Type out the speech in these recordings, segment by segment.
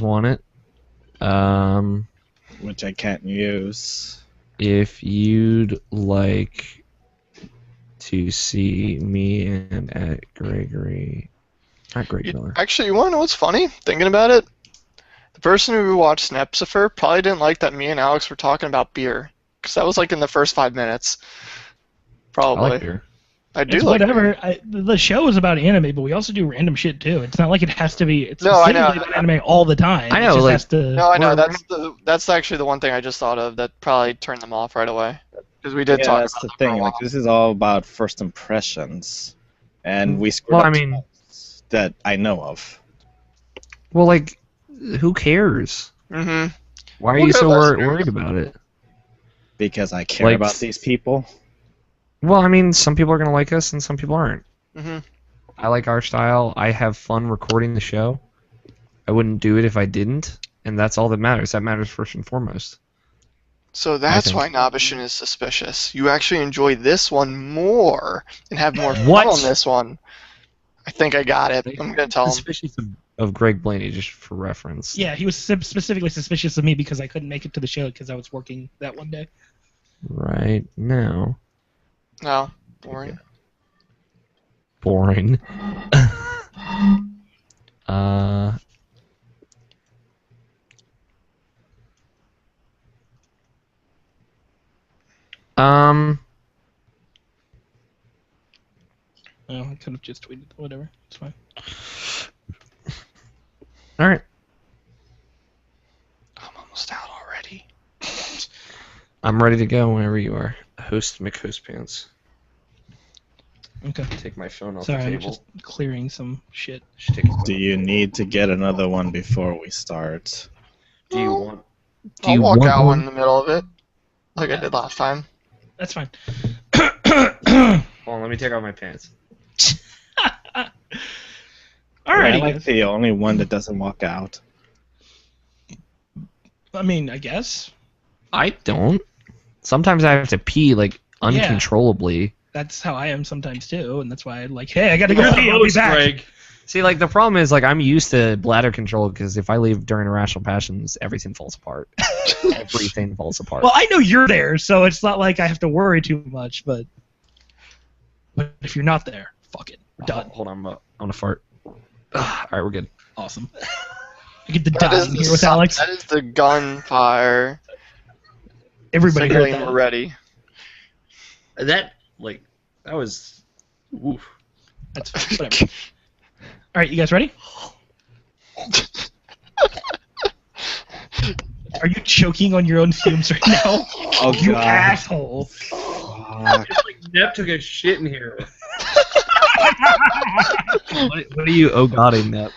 want it. Which I can't use. If you'd like to see me and at Gregory, not Greg Miller. Actually, you want to know what's funny? Thinking about it, the person who watched Snapsifer probably didn't like that me and Alex were talking about beer, because that was like in the first 5 minutes. Probably. I like beer. I do It's like whatever. The show is about anime, but we also do random shit too. It's not like it has to be. It's No, I know. specifically about anime all the time. I know, It just like- has to. No, I know. We're- That's actually the one thing I just thought of that probably turned them off right away. Because we did Yeah, talk that's about the them for a thing. Like while. this is all about first impressions, and we screwed Well, up I mean- twice that I know of. Well, like, who cares? Mm-hmm. Why are We'll you go so listeners. worried about it? Because I care Like- about these people. Well, I mean, some people are gonna like us and some people aren't. Mm-hmm. I like our style. I have fun recording the show. I wouldn't do it if I didn't, and that's all that matters. That matters first and foremost. So that's think. why Nobishin is suspicious. You actually enjoy this one more and have more fun What? on this one. I think I got it. I'm gonna tell him. Suspicious of Greg Blaney, just for reference. Yeah, he was specifically suspicious of me because I couldn't make it to the show because I was working that one day. Right now. No, boring. Boring. uh. Oh, I could have just tweeted. Whatever, it's fine. All right. I'm almost out already. I'm ready to go whenever you are. Host McHost Pants. Okay. Take my phone off Sorry, the I'm table. just clearing some shit. Just take it. Do you need to get another one before we start? Do you want? Do I'll you walk want out one? in the middle of it, like I did last time. That's fine. Hold on, let me take off my pants. Alrighty. I like the only one that doesn't walk out. I mean, I guess I don't. Sometimes I have to pee like uncontrollably. that's how I am sometimes too, and that's why I'm like, hey, I gotta go pee. I'll be back. See, like the problem is, like I'm used to bladder control because if I leave during irrational passions, everything falls apart. Everything falls apart. Well, I know you're there, so it's not like I have to worry too much. But if you're not there, fuck it, we're done. Hold on, I'm gonna fart. All right, we're good. Awesome. I get the That die is in the here with su- Alex. That is the gunfire. Everybody heard Signaling that. we're ready. That was. Oof. That's whatever. All right, you guys ready? Are you choking on your own fumes right now? Oh You god. asshole! Fuck. Nep took a shit in here. what are you oh godding, Nep?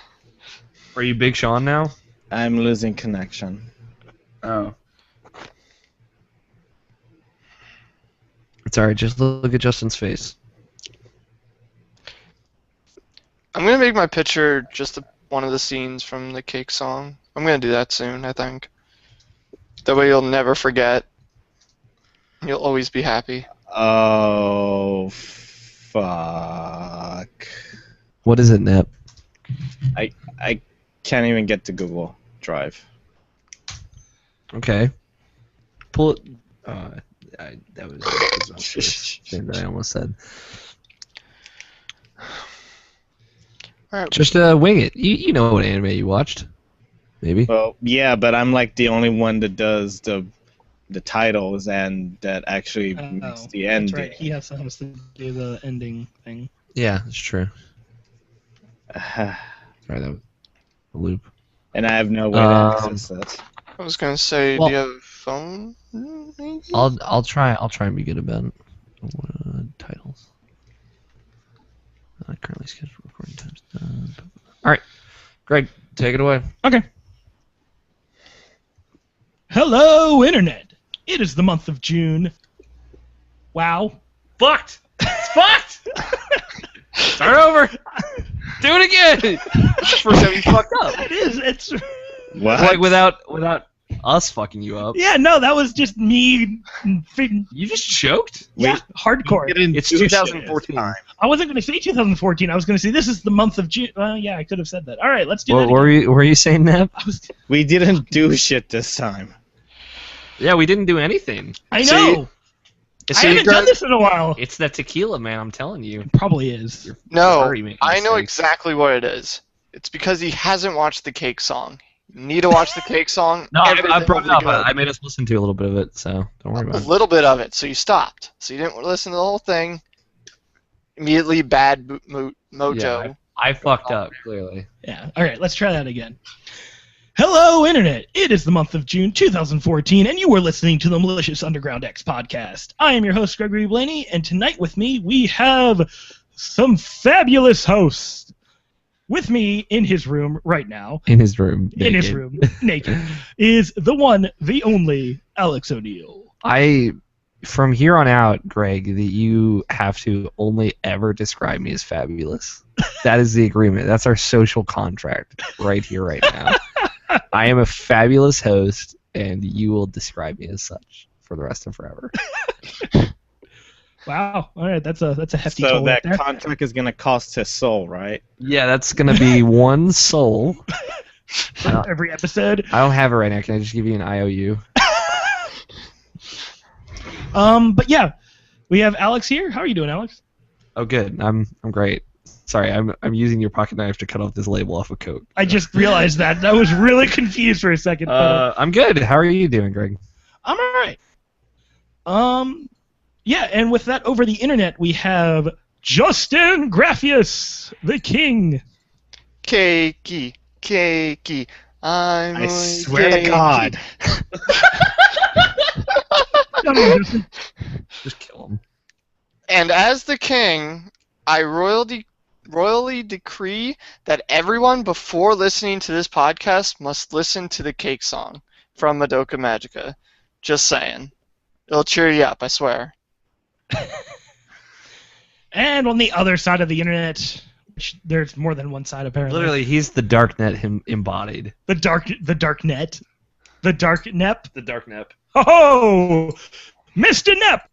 Are you Big Sean now? I'm losing connection. Oh. It's alright, just look at Justin's face. I'm gonna make my picture just one of the scenes from the Cake song. I'm gonna do that soon, I think. That way you'll never forget. You'll always be happy. Oh, fuck. What is it, Nep? I can't even get to Google Drive. Okay. Pull it. That was presumptuous thing that I almost said. Alright. Just wing it. You know what anime you watched. Maybe. Well, yeah, but I'm like the only one that does the titles and that actually makes the ending. That's right. He has to do the ending thing. Yeah, that's true. Sorry, that was a loop. And I have no way to access it. I was gonna say, Well- do you have a phone? Maybe? I'll try and be good about it. Titles. Currently scheduled recording times. All right, Greg, take it away. Okay. Hello, Internet. It is the month of June. Wow. Fucked. It's fucked. Start over. Do it again. First time you fucked up. It is. It's. What? Like without us fucking you up. Yeah, no, that was just me. You just choked? Yeah, hardcore. It's 2014. I wasn't going to say 2014. I was going to say this is the month of June. Yeah, I could have said that. All right, let's do that What were you saying, Neb? We didn't do shit this time. Yeah, we didn't do anything. I know. I haven't done this in a while. It's that tequila, man. I'm telling you. It probably is. No, Sorry, man. I know exactly what it is. It's because he hasn't watched the Cake Song. You need to watch the Cake Song. No, I Everything brought will it be up. good. I made us listen to a little bit of it, so don't worry A about it. little bit of it, so you stopped. So you didn't listen to the whole thing. Immediately bad mojo. Yeah, I fucked up, clearly. Yeah. All right, let's try that again. Hello, Internet. It is the month of June 2014, and you are listening to the Malicious Underground X podcast. I am your host, Gregory Blaney, and tonight with me, we have some fabulous hosts. With me in his room right now, In his room. naked, is the one, the only, Alex O'Neill. From here on out, Greg, that you have to only ever describe me as fabulous. That is the agreement. That's our social contract right here, right now. I am a fabulous host, and you will describe me as such for the rest of forever. Wow. All right, that's a hefty So toll right that there. contract is gonna cost his soul, right? Yeah, that's going to be one soul. Every episode. I don't have it right now. Can I just give you an IOU? But yeah, we have Alex here. How are you doing, Alex? Oh, good. I'm great. Sorry, I'm using your pocket knife to cut off this label off of Coke. I just realized that. I was really confused for a second. I'm good. How are you doing, Greg? I'm alright. Yeah, and with that over the internet, we have Justin Graffius, the king. Cakey. I swear to God. Come on, Justin. Just kill him. And as the king, I royally decree that everyone before listening to this podcast must listen to the Cake Song from Madoka Magica. Just saying. It'll cheer you up, I swear. And on the other side of the internet, which there's more than one side apparently. Literally, he's the Darknet embodied. The dark net. The dark nep. The Darknet. Oh, Mr. Nep.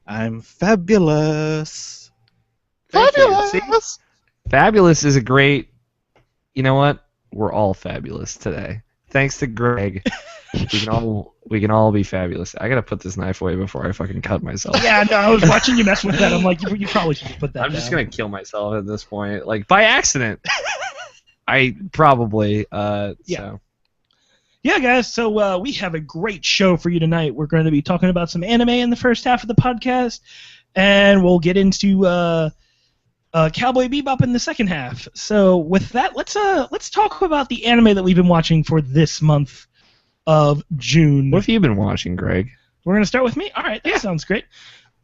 I'm fabulous. Fabulous! Fabulous is a great... You know what? We're all fabulous today. Thanks to Greg. We can all be fabulous. I gotta put this knife away before I fucking cut myself. Yeah, no, I was watching you mess with that. I'm like, you probably should put that I'm just down. gonna kill myself at this point, like by accident. I probably. Yeah. So. Yeah, guys, so we have a great show for you tonight. We're going to be talking about some anime in the first half of the podcast, and we'll get into Cowboy Bebop in the second half. So with that, let's talk about the anime that we've been watching for this month of June. What have you been watching, Greg? We're going to start with me? All right, that sounds great.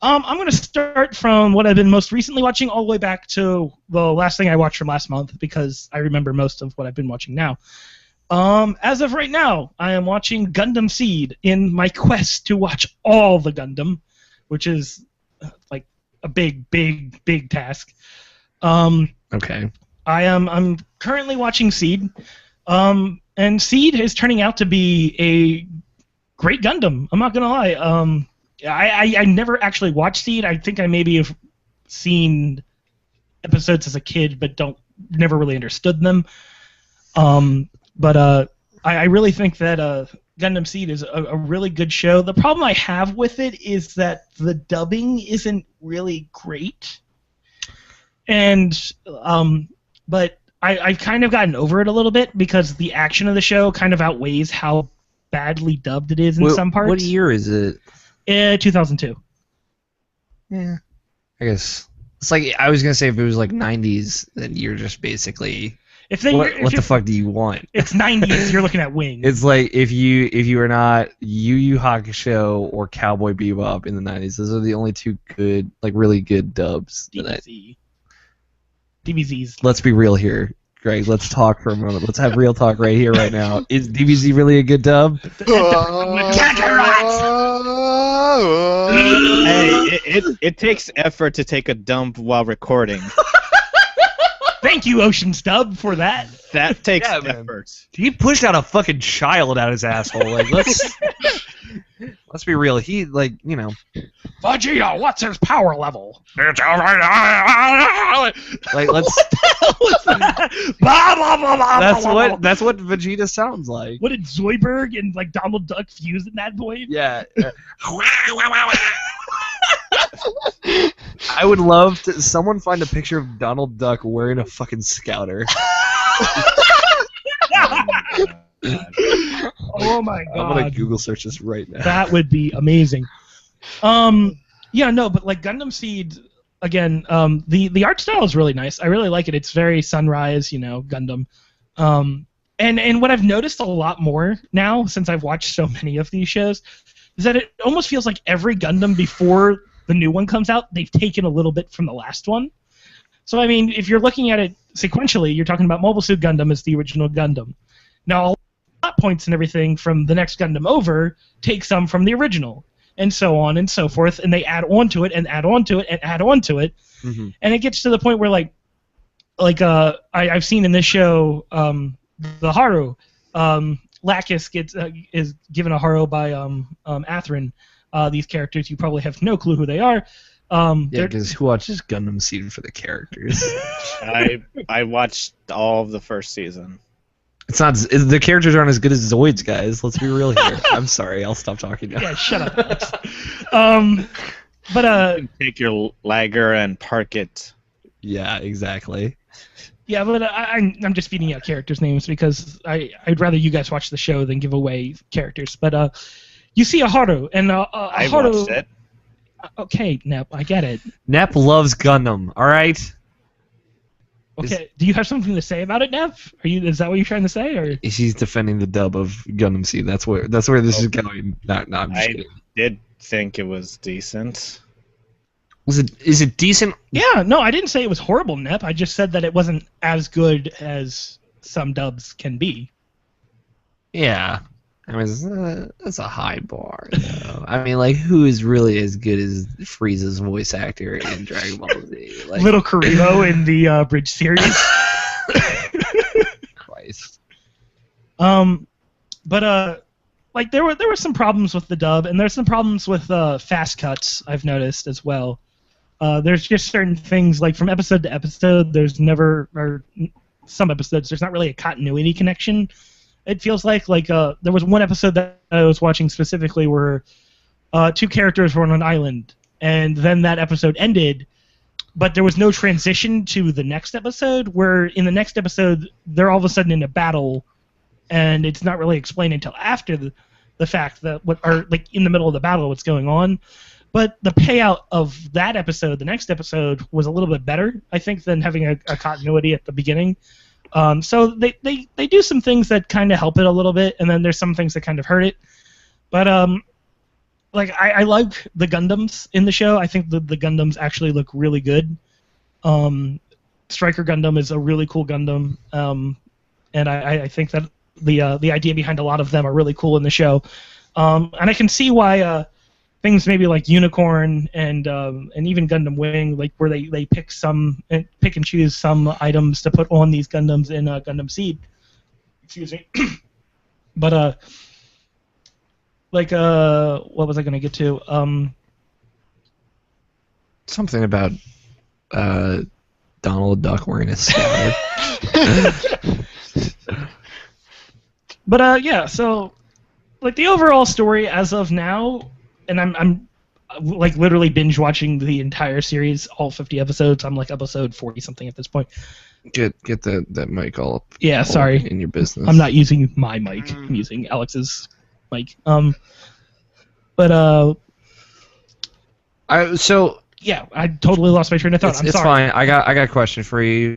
I'm going to start from what I've been most recently watching all the way back to the last thing I watched from last month because I remember most of what I've been watching now. As of right now, I am watching Gundam Seed in my quest to watch all the Gundam, which is like a big task. Okay. I'm currently watching Seed, and Seed is turning out to be a great Gundam. I'm not gonna lie. I never actually watched Seed. I think I maybe have seen episodes as a kid, but never really understood them. But I really think that Gundam Seed is a really good show. The problem I have with it is that the dubbing isn't really great. And but I've kind of gotten over it a little bit because the action of the show kind of outweighs how badly dubbed it is in some parts. What year is it? 2002. Yeah. I guess it's like I was gonna say if it was like 90s, then you're just basically. What the fuck do you want? It's 90s. You're looking at Wings. It's like if you are not Yu Yu Hakusho or Cowboy Bebop in the 90s, those are the only two good, like really good dubs. DBZs. Let's be real here, Greg. Let's talk for a moment. Let's have real talk right here, right now. Is DBZ really a good dub? Hey, it takes effort to take a dump while recording. Thank you, Ocean Stub, for that. That takes Yeah, man. effort. He pushed out a fucking child out his asshole. Like, let's be real. He, like, you know, Vegeta, what's his power level? It's like, let's. blah, blah, blah, blah, That's blah, what blah. that's what Vegeta sounds like. What did Zoidberg and like Donald Duck fuse in that point? Yeah. I would love to someone find a picture of Donald Duck wearing a fucking scouter. Oh my god. I'm gonna Google search this right now. That would be amazing. Yeah, no, but like Gundam Seed, again, the art style is really nice. I really like it. It's very Sunrise, you know, Gundam. And what I've noticed a lot more now, since I've watched so many of these shows, is that it almost feels like every Gundam before the new one comes out, they've taken a little bit from the last one. So, I mean, if you're looking at it sequentially, you're talking about Mobile Suit Gundam as the original Gundam. Now, plot points and everything from the next Gundam over take some from the original, and so on and so forth, and they add on to it and add on to it and add on to it, and it gets to the point where, I've seen in this show, the Haru, Lacus is given a Haru by Atherin. These characters, you probably have no clue who they are. Yeah, because who watches Gundam Seed for the characters? I watched all of the first season. It's not. The characters aren't as good as Zoids, guys. Let's be real here. I'm sorry. I'll stop talking now. Yeah, shut up, Alex. But Take your lagger and park it. Yeah, exactly. yeah, but I'm just feeding out characters' names because I'd rather you guys watch the show than give away characters. But you see a Haru, and I Haru. watched it. Okay, Nep, I get it. Nep loves Gundam. All right. Okay, do you have something to say about it, Nep? Is that what you're trying to say, or? She's defending the dub of Gundam Seed. That's where this is going. No, I'm just kidding. Did think it was decent. Is it decent? Yeah, no, I didn't say it was horrible, Nep. I just said that it wasn't as good as some dubs can be. Yeah. I mean, that's a high bar, though. I mean, like, who is really as good as Frieza's voice actor in Dragon Ball Z? Like, Little Karibo in the Bridge series. Christ. But like there were some problems with the dub, and there's some problems with fast cuts. I've noticed as well. There's just certain things like from episode to episode. There's never, or some episodes, there's not really a continuity connection. It feels like there was one episode that I was watching specifically where two characters were on an island, and then that episode ended, but there was no transition to the next episode, where in the next episode they're all of a sudden in a battle, and it's not really explained until after the fact that like in the middle of the battle what's going on. But the payout of that episode, the next episode, was a little bit better, I think, than having a continuity at the beginning. So they do some things that kind of help it a little bit, and then there's some things that kind of hurt it. But like I like the Gundams in the show. I think the Gundams actually look really good. Striker Gundam is a really cool Gundam, and I think that the idea behind a lot of them are really cool in the show. And I can see why things maybe like Unicorn and even Gundam Wing, like where they pick and choose some items to put on these Gundams in Gundam Seed. Excuse me. But what was I gonna get to? Something about Donald Duck wearing a scarf. But yeah, so like the overall story as of now. And I'm like literally binge watching the entire series, all 50 episodes. I'm like episode 40 something at this point. Get that mic all up. Yeah, all sorry. In your business. I'm not using my mic. I'm using Alex's mic. So yeah, I totally lost my train of thought. I'm it's sorry. fine. I got a question for you.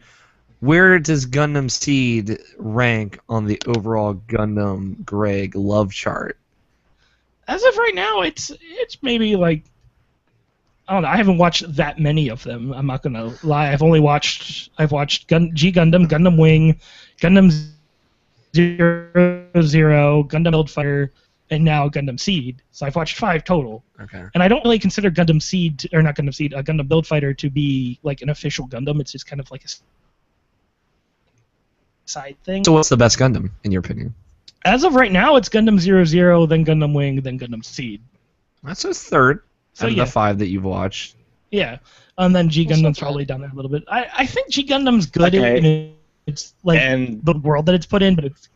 Where does Gundam Seed rank on the overall Gundam Greg love chart? As of right now, it's maybe like, I don't know. I haven't watched that many of them. I'm not gonna lie. I've watched G Gundam, Gundam Wing, Gundam 00, Gundam Build Fighter, and now Gundam Seed. So I've watched 5 total. Okay. And I don't really consider Gundam Seed, or not Gundam Seed, Gundam Build Fighter to be like an official Gundam. It's just kind of like a side thing. So what's the best Gundam in your opinion? As of right now, it's Gundam 00, then Gundam Wing, then Gundam Seed. That's his third So out of yeah, the 5 that you've watched. yeah. And then G That's not Gundam's bad. probably down there a little bit. I think G Gundam's good Okay. in it's like And the world that it's put in, but it's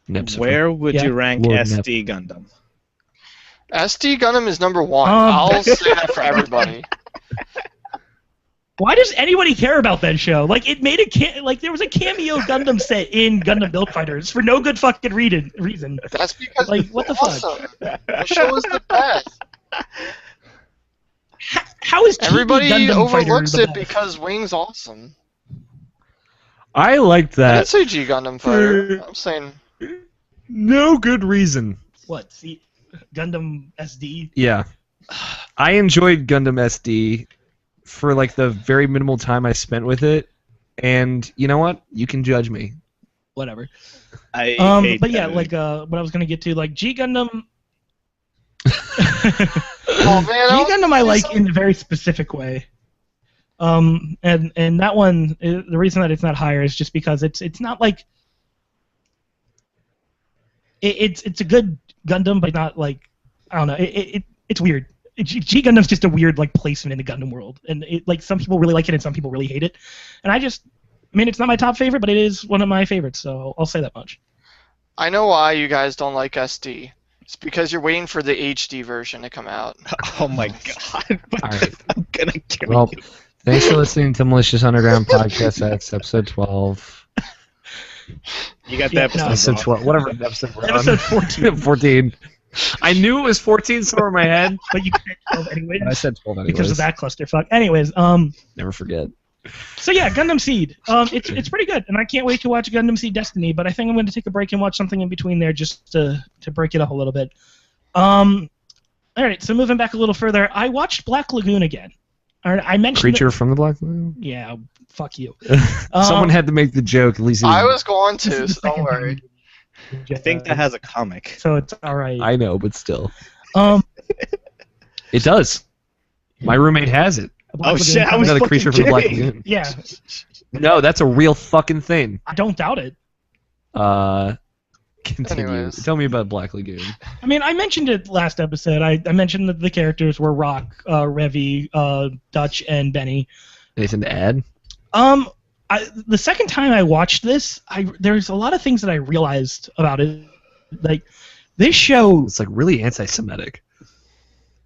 Nips. where would Yeah. you rank Lord SD Gundam? SD Gundam is number 1. Um, I'll say that for everybody. Why does anybody care about that show? Like, it made like there was a cameo Gundam set in Gundam Build Fighters for no good fucking reason. That's because Like, it's what the fuck? awesome. The show is the best. How is TV Everybody Gundam Fighter overlooks the it best? because Wing's awesome. I liked I didn't that. say G Gundam Fighter. I'm saying No good reason. What? See, Gundam SD. Yeah. I enjoyed Gundam SD for like the very minimal time I spent with it. And you know what? You can judge me. Whatever. I hate But yeah, that. like what I was gonna get to, like G Gundam. oh man, G Gundam I like in a very specific way. And that one, the reason that it's not higher is just because it's not like it's a good Gundam, but not like, I don't know. It's weird. G Gundam's just a weird like placement in the Gundam world, and like some people really like it and some people really hate it. And I mean, it's not my top favorite, but it is one of my favorites, so I'll say that much. I know why you guys don't like SD. It's because you're waiting for the HD version to come out. Oh my god. All right. I'm gonna kill Well, you. thanks for listening to Malicious Underground Podcast. That's episode 12. You got Yeah, that no. Episode episode 12. Whatever episode we're on. Episode 14, 14. I knew it was 14 somewhere in my head. but you said 12 anyways But I said 12 anyways. because of that clusterfuck. Anyways, Never forget. so yeah, Gundam Seed. It's pretty good, and I can't wait to watch Gundam Seed Destiny. But I think I'm going to take a break and watch something in between there just to break it up a little bit. All right, so moving back a little further, I watched Black Lagoon again. All right, I mentioned Creature from the Black Lagoon? yeah, fuck you. Someone had to make the joke. At least it I was going This to, is the so don't second worry. time. I think that has a comic. So it's all right. I know, but still. Um, It does. My roommate has it. Black Oh Lagoon shit, I comic. was Another fucking Creature from the Black kidding. Lagoon. Yeah, No, that's a real fucking thing. I don't doubt it. Continue. Anyways. Tell me about Black Lagoon. I mean, I mentioned it last episode. I mentioned that the characters were Rock, Revy, Dutch, and Benny. Anything to add? The second time I watched this, there's a lot of things that I realized about it. Like, this show, It's like really anti-Semitic.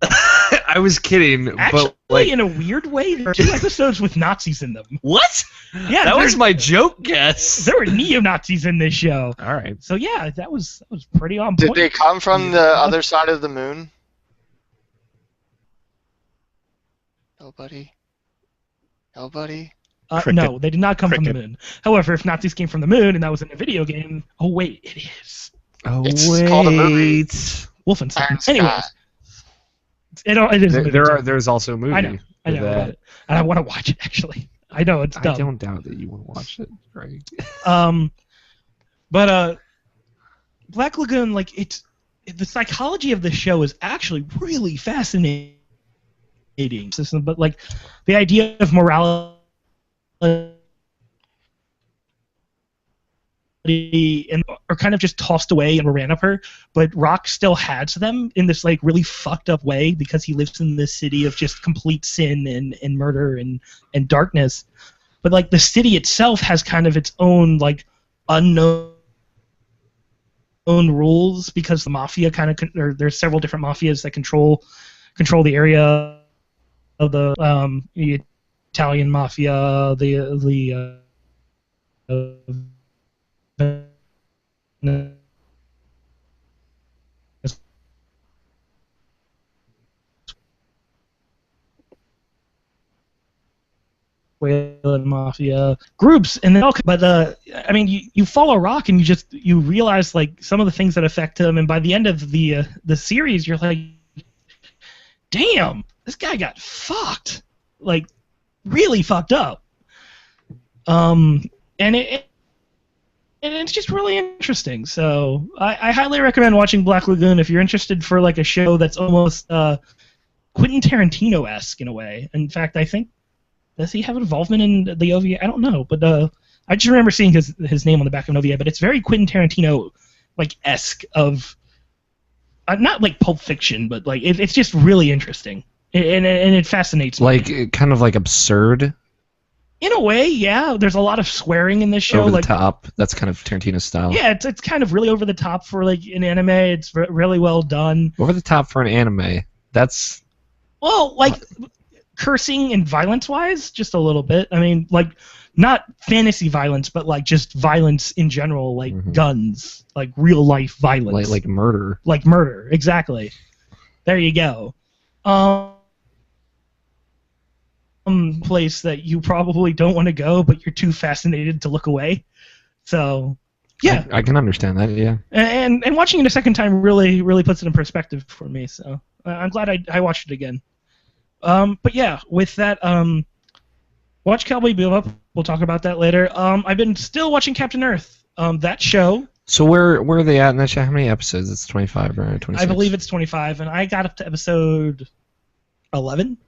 I was kidding, actually, but like, in a weird way, there are 2 episodes with Nazis in them. what? Yeah, That was there- my joke guess. there were neo-Nazis in this show. All right. So yeah, that was pretty on Did point. they come from the other side of the moon? Nobody. Nobody. Cricket. No, they did not come from the Cricket. moon. However, if Nazis came from the moon and that was in a video game, oh wait, it is Oh It's called a movie. Wolfenstein. Iron Sky. Anyways, it is. a movie too. There's also a movie. I know with about that. it, and I want to watch it actually. I know it's I dumb. don't doubt that you want to watch it. Right. But Black Lagoon, like the psychology of the show is actually really fascinating. But like the idea of morality and are kind of just tossed away and ran up her, but Rock still has them in this like really fucked up way because he lives in this city of just complete sin and murder and darkness. But like the city itself has kind of its own like unknown rules because the mafia kind of or there's several different mafias that control the area of the Italian mafia, the Venezuelan mafia groups, and then but I mean, you follow Rock and you realize like some of the things that affect him, and by the end of the series, you're like, damn, this guy got fucked, like really fucked up. And it's just really interesting. So I highly recommend watching Black Lagoon if you're interested for like a show that's almost Quentin Tarantino-esque in a way. In fact, I think does he have involvement in the OVA? I don't know, but I just remember seeing his name on the back of an OVA. But it's very Quentin Tarantino like esque of not like Pulp Fiction, but like it's just really interesting and it fascinates me. Like kind of like absurd. In a way, yeah. There's a lot of swearing in this show. Over the like, top. That's kind of Tarantino style. Yeah, it's kind of really over the top for like an anime. It's really well done. Over the top for an anime. That's well, like cursing and violence-wise, just a little bit. I mean, like not fantasy violence, but like just violence in general, like guns, like real life violence, like murder. Like murder, exactly. There you go. Place that you probably don't want to go, but you're too fascinated to look away. So, yeah, I can understand that. Yeah, and watching it a second time really puts it in perspective for me. So I'm glad I watched it again. But yeah, with that, watch Cowboy Bebop. We'll talk about that later. I've been still watching Captain Earth. That show. So where are they at in that show? How many episodes? It's 25 or 26? I believe it's 25, and I got up to episode 11.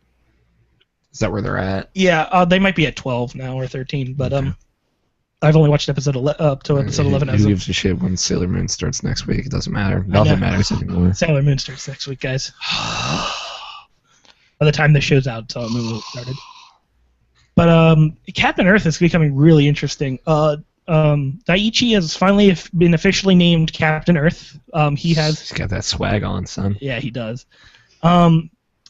Is that where they're at? Yeah, they might be at 12 now or 13, but I've only watched up to episode 11. Who gives a shit when Sailor Moon starts next week? It doesn't matter. Nothing matters anymore. Sailor Moon starts next week, guys. By the time this show's out, Sailor Moon will have started. But Captain Earth is becoming really interesting. Daiichi has finally been officially named Captain Earth. He's got that swag on, son. Yeah, he does.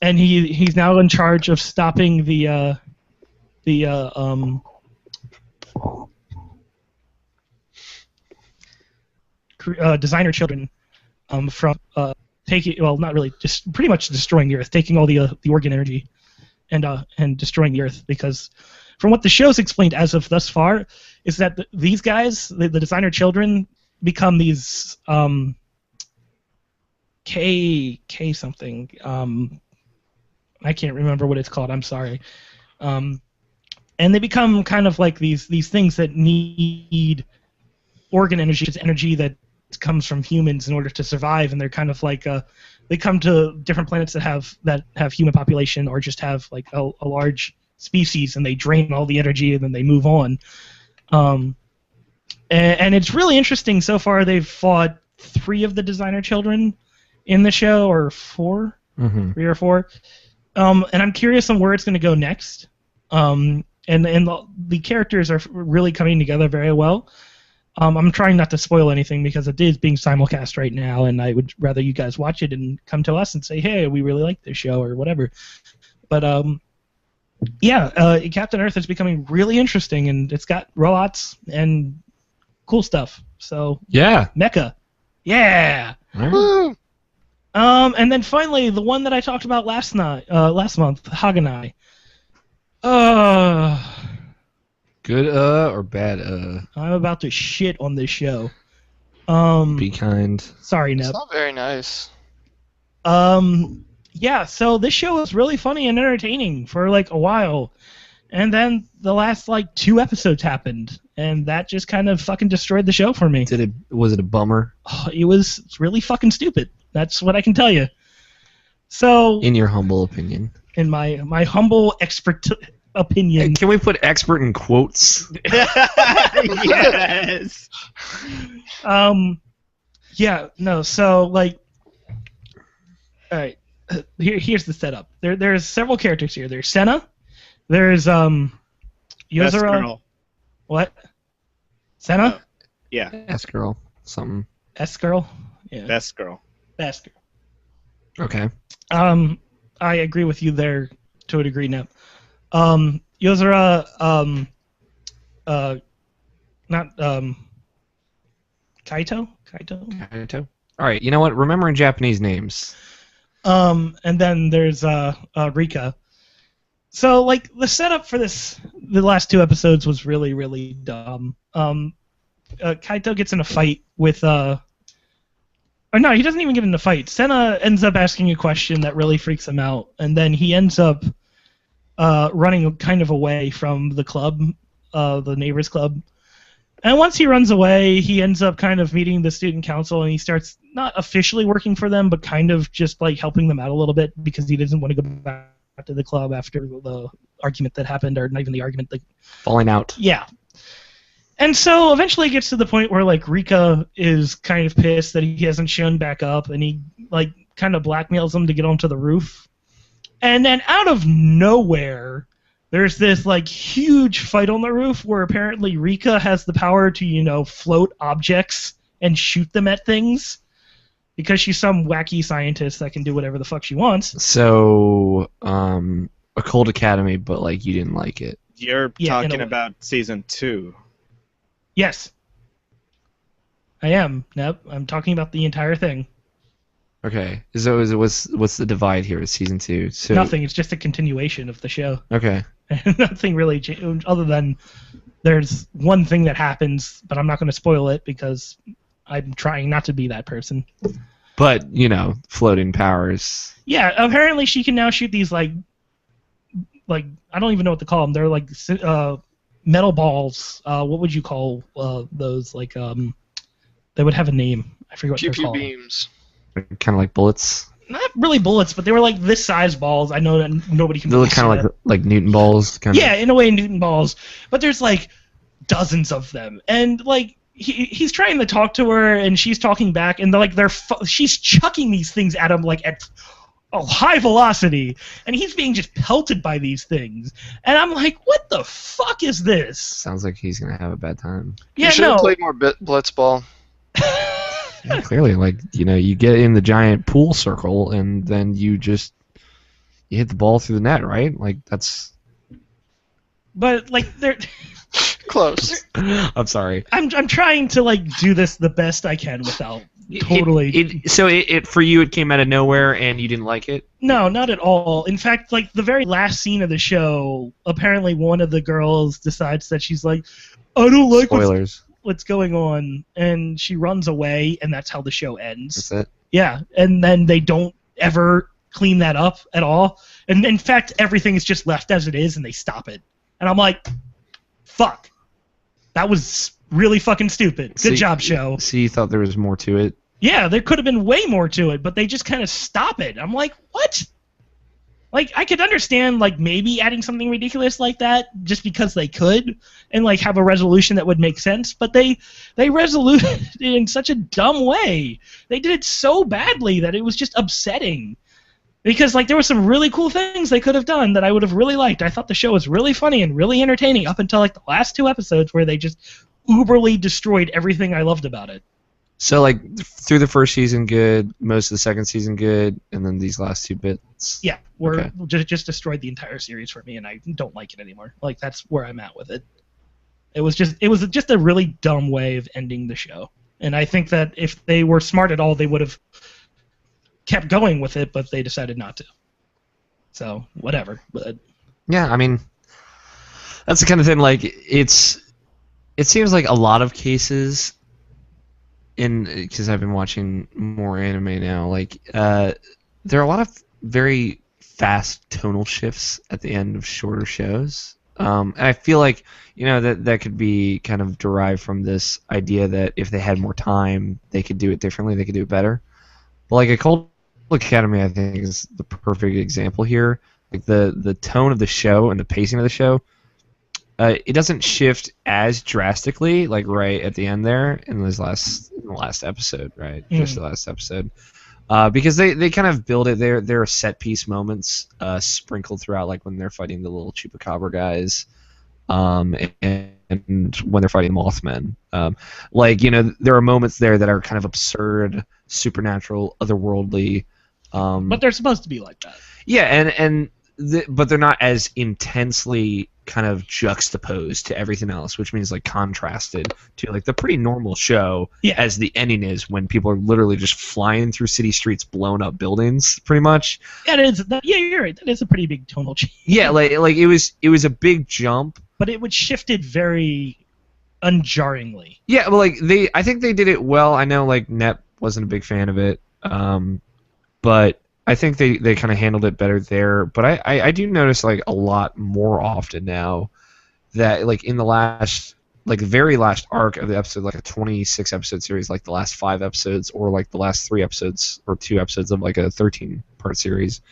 And he's now in charge of stopping the designer children from taking, well, not really, just pretty much destroying the Earth, taking all the organ energy and destroying the Earth. Because from what the show's explained as of thus far, is that these guys, the designer children, become these K something. I can't remember what it's called. I'm sorry. And they become kind of like these things that need organ energy. It's energy that comes from humans in order to survive, and they're kind of like they come to different planets that have human population or just have like a large species, and they drain all the energy and then they move on. And it's really interesting so far. They've fought 3 of the designer children in the show, or 4, 3 or 4. And I'm curious on where it's going to go next. And the characters are really coming together very well. I'm trying not to spoil anything because it is being simulcast right now, and I would rather you guys watch it and come to us and say, hey, we really like this show or whatever. But yeah, Captain Earth is becoming really interesting, and it's got robots and cool stuff. So yeah, mecha, yeah. Woo! And then finally, the one that I talked about last month, Haganai. Good or bad I'm about to shit on this show. Be kind. Sorry, Neb. It's not very nice. Yeah, so this show was really funny and entertaining for like a while. And then the last like 2 episodes happened, and that just kind of fucking destroyed the show for me. Was it a bummer? Oh, it was really fucking stupid. That's what I can tell you. So, in your humble opinion. In my humble expert opinion. Can we put expert in quotes? Yes. Yeah, no, so like alright. Here's the setup. There's several characters here. There's Senna. There's Yozora. Girl. What? Senna? Yeah. S-girl. Something. S-girl? Yeah. Best girl. Best girl. Okay. I agree with you there to a degree now. Yozora, not, Kaito? Kaito? Alright, you know what? Remembering Japanese names. And then there's, Rika. So, like, the setup for the last 2 episodes was really, really dumb. Kaito gets in a fight with, or no, he doesn't even get in a fight. Senna ends up asking a question that really freaks him out, and then he ends up running kind of away from the club, the neighbors club. And once he runs away, he ends up kind of meeting the student council, and he starts not officially working for them, but kind of just like helping them out a little bit because he doesn't want to go back to the club after the argument that happened, or not even the argument, like Falling out. yeah. And so eventually it gets to the point where like Rika is kind of pissed that he hasn't shown back up, and he like kind of blackmails him to get onto the roof. And then out of nowhere, there's this like huge fight on the roof where apparently Rika has the power to, float objects and shoot them at things because she's some wacky scientist that can do whatever the fuck she wants. So, Occult Academy, but like you didn't like it. You're Yeah, in a talking way. about season 2. Yes. I am. Nope. I'm talking about the entire thing. Okay. So what's the divide here? Is season 2? So, Nothing. It's just a continuation of the show. Okay. Nothing really changed other than there's one thing that happens, but I'm not going to spoil it because I'm trying not to be that person. But floating powers. Yeah, apparently she can now shoot these like I don't even know what to call them. They're like metal balls. What would you call those? Like they would have a name. I forget what Pew they're pew called. beams. Kind of like bullets. Not really bullets, but they were like this size balls. I know that nobody can. They look really kind see of that. like Newton balls. Kind Yeah, in a way, Newton balls. But there's like dozens of them, and like he's trying to talk to her, and she's talking back, and she's chucking these things at him like at a high velocity, and he's being just pelted by these things, and I'm like, what the fuck is this? Sounds like he's gonna have a bad time. You Yeah, should no. have played more Blitzball. Yeah, clearly, like you get in the giant pool circle, and then you hit the ball through the net, right? Like that's. But like they're. Close. I'm sorry. I'm trying to like do this the best I can without totally. So for you, it came out of nowhere, and you didn't like it. No, not at all. In fact, like the very last scene of the show, apparently one of the girls decides that she's like, I don't like Spoilers. what's going on, and she runs away, and that's how the show ends. That's it. Yeah, and then they don't ever clean that up at all. And in fact, everything is just left as it is, and they stop it. And I'm like, fuck. That was really fucking stupid. Good job, show. So you thought there was more to it? Yeah, there could have been way more to it, but they just kind of stop it. I'm like, what? Like, I could understand, like, maybe adding something ridiculous like that just because they could and, like, have a resolution that would make sense, but they resolute it in such a dumb way. They did it so badly that it was just upsetting. Because, like, there were some really cool things they could have done that I would have really liked. I thought the show was really funny and really entertaining up until, like, the last 2 episodes where they just uberly destroyed everything I loved about it. So, like, through the first season, good. Most of the second season, good. And then these last 2 bits. Yeah, just destroyed the entire series for me, and I don't like it anymore. Like, that's where I'm at with it. It was just a really dumb way of ending the show. And I think that if they were smart at all, they would have kept going with it, but they decided not to. So, whatever. But Yeah, I mean, that's the kind of thing, like, it seems like a lot of cases, because I've been watching more anime now, like, there are a lot of very fast tonal shifts at the end of shorter shows. And I feel like, that could be kind of derived from this idea that if they had more time, they could do it differently, they could do it better. But, like, Occult Academy, I think, is the perfect example here. Like, the tone of the show and the pacing of the show, it doesn't shift as drastically, like right at the end there in the last episode, right? Just the last episode, because they kind of build it. There are set piece moments sprinkled throughout, like when they're fighting the little chupacabra guys, and when they're fighting Mothmen. There are moments there that are kind of absurd, supernatural, otherworldly. but they're supposed to be like that. Yeah, but they're not as intensely kind of juxtaposed to everything else, which means like contrasted to like the pretty normal show as the ending is when people are literally just flying through city streets, blowing up buildings, pretty much. Yeah, it is. Yeah, you're right. That is a pretty big tonal change. Yeah, like it was a big jump, but it would shifted very unjarringly. Yeah, well, like I think they did it well. I know like Nep wasn't a big fan of it, but I think they kind of handled it better there. But I do notice like a lot more often now that like in the last, like the very last arc of the episode, like a 26 episode series, like the last 5 episodes or like the last 3 episodes or 2 episodes of like a 13-part series,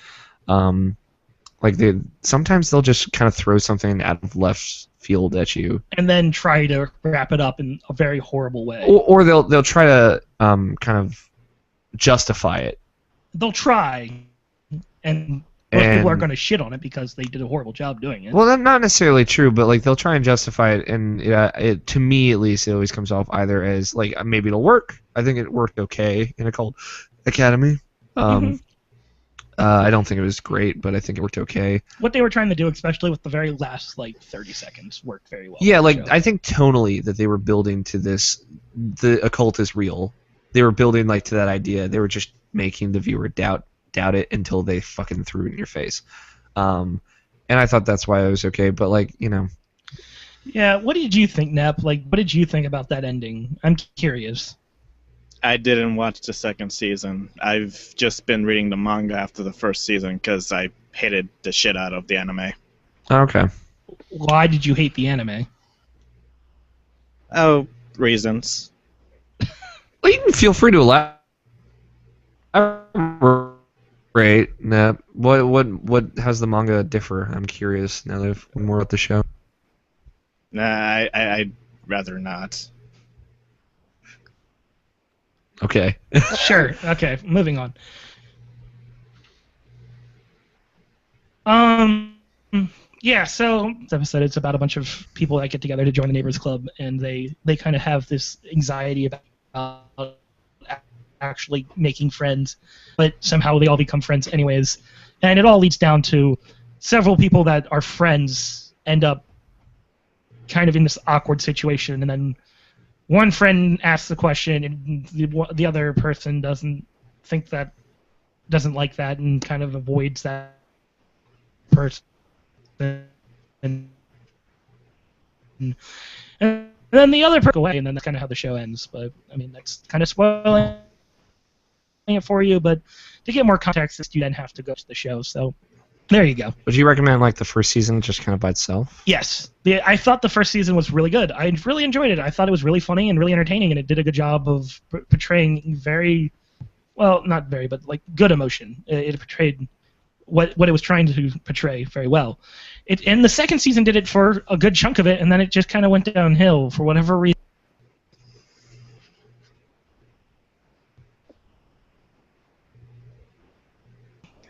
Like sometimes they'll just kind of throw something out of left field at you, and then try to wrap it up in a very horrible way. or they'll try to kind of justify it. They'll try, and most people are going to shit on it because they did a horrible job doing it. Well, that's not necessarily true, but like they'll try and justify it, and to me at least, it always comes off either as like maybe it'll work. I think it worked okay in a cult academy. I don't think it was great, but I think it worked okay. What they were trying to do, especially with the very last 30 seconds, worked very well. Yeah, I think tonally that they were building to this, the occult is real. They were building to that idea. They were just making the viewer doubt it until they fucking threw it in your face. And I thought that's why it was okay, but Yeah, what did you think, Nep? What did you think about that ending? I'm curious. I didn't watch the second season. I've just been reading the manga after the first season because I hated the shit out of the anime. Okay. Why did you hate the anime? Oh, reasons. Well, you can feel free to elaborate. Nep. What? How's the manga differ? I'm curious now that I've learned more about the show. Nah, I'd rather not. Okay. Sure. Okay, moving on. Yeah, so this episode, it's about a bunch of people that get together to join the Neighbors Club, and they kind of have this anxiety about actually making friends, but somehow they all become friends anyways. And it all leads down to several people that are friends end up kind of in this awkward situation, and then one friend asks the question, and the other person doesn't like that, and kind of avoids that person. And then the other person goes away, and then that's kind of how the show ends. But I mean, that's kind of spoiling it for you. But to get more context, you then have to go to the show. So there you go. Would you recommend the first season just kind of by itself? Yes. I thought the first season was really good. I really enjoyed it. I thought it was really funny and really entertaining, and it did a good job of portraying very, well, not very, but good emotion. It portrayed what it was trying to portray very well. And the second season did it for a good chunk of it, and then it just kind of went downhill for whatever reason.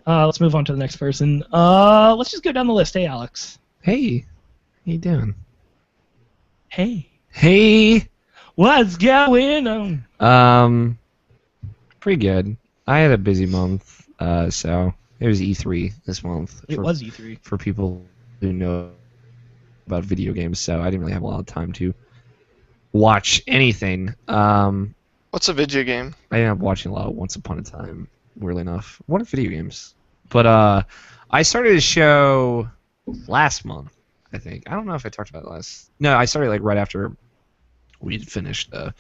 Let's move on to the next person. Let's just go down the list. Hey, Alex. Hey. How you doing? Hey. Hey. What's going on? Pretty good. I had a busy month, so it was E3 this month. It was E3. For people who know about video games, so I didn't really have a lot of time to watch anything. What's a video game? I ended up watching a lot of Once Upon a Time, weirdly enough. What are video games? But I started a show last month, I think. I don't know if I talked about it last. No, I started right after we'd finished the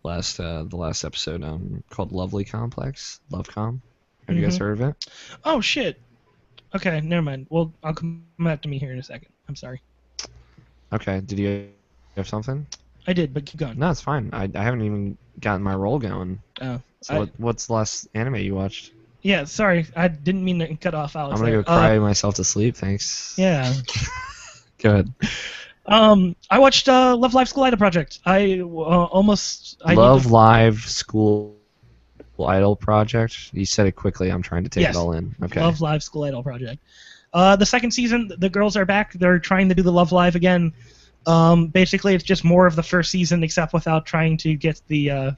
last episode, called Lovely Complex, Lovecom. Have you guys heard of it? Oh shit. Okay, never mind. Well, I'll come back to me here in a second. I'm sorry. Okay. Did you have something? I did, but keep going. No, it's fine. I haven't even gotten my roll going. Oh. So what's the last anime you watched? Yeah, sorry. I didn't mean to cut off Alex. I'm gonna go cry myself to sleep. Thanks. Yeah. Go ahead. I watched Love Live School Idol Project. Love Live School Idol Project. You said it quickly. I'm trying to take it all in. Okay. Love Live School Idol Project. The second season, the girls are back. They're trying to do the Love Live again. Basically, it's just more of the first season, except without trying to get the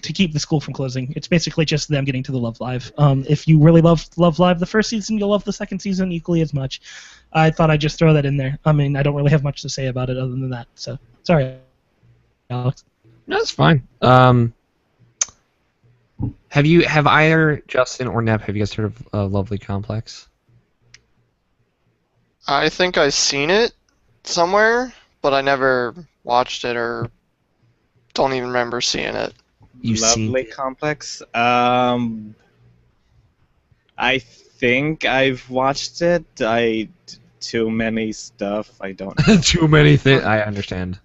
to keep the school from closing. It's basically just them getting to the Love Live. If you really loved Love Live the first season, you'll love the second season equally as much. I thought I'd just throw that in there. I mean, I don't really have much to say about it other than that. So, sorry, Alex. No, that's fine. Have either Justin or Nep, have you guys heard of Lovely Complex? I think I've seen it somewhere, but I never watched it or don't even remember seeing it. Lovely Complex. I think I've watched it. Too many stuff. I don't know. Too many things. I understand.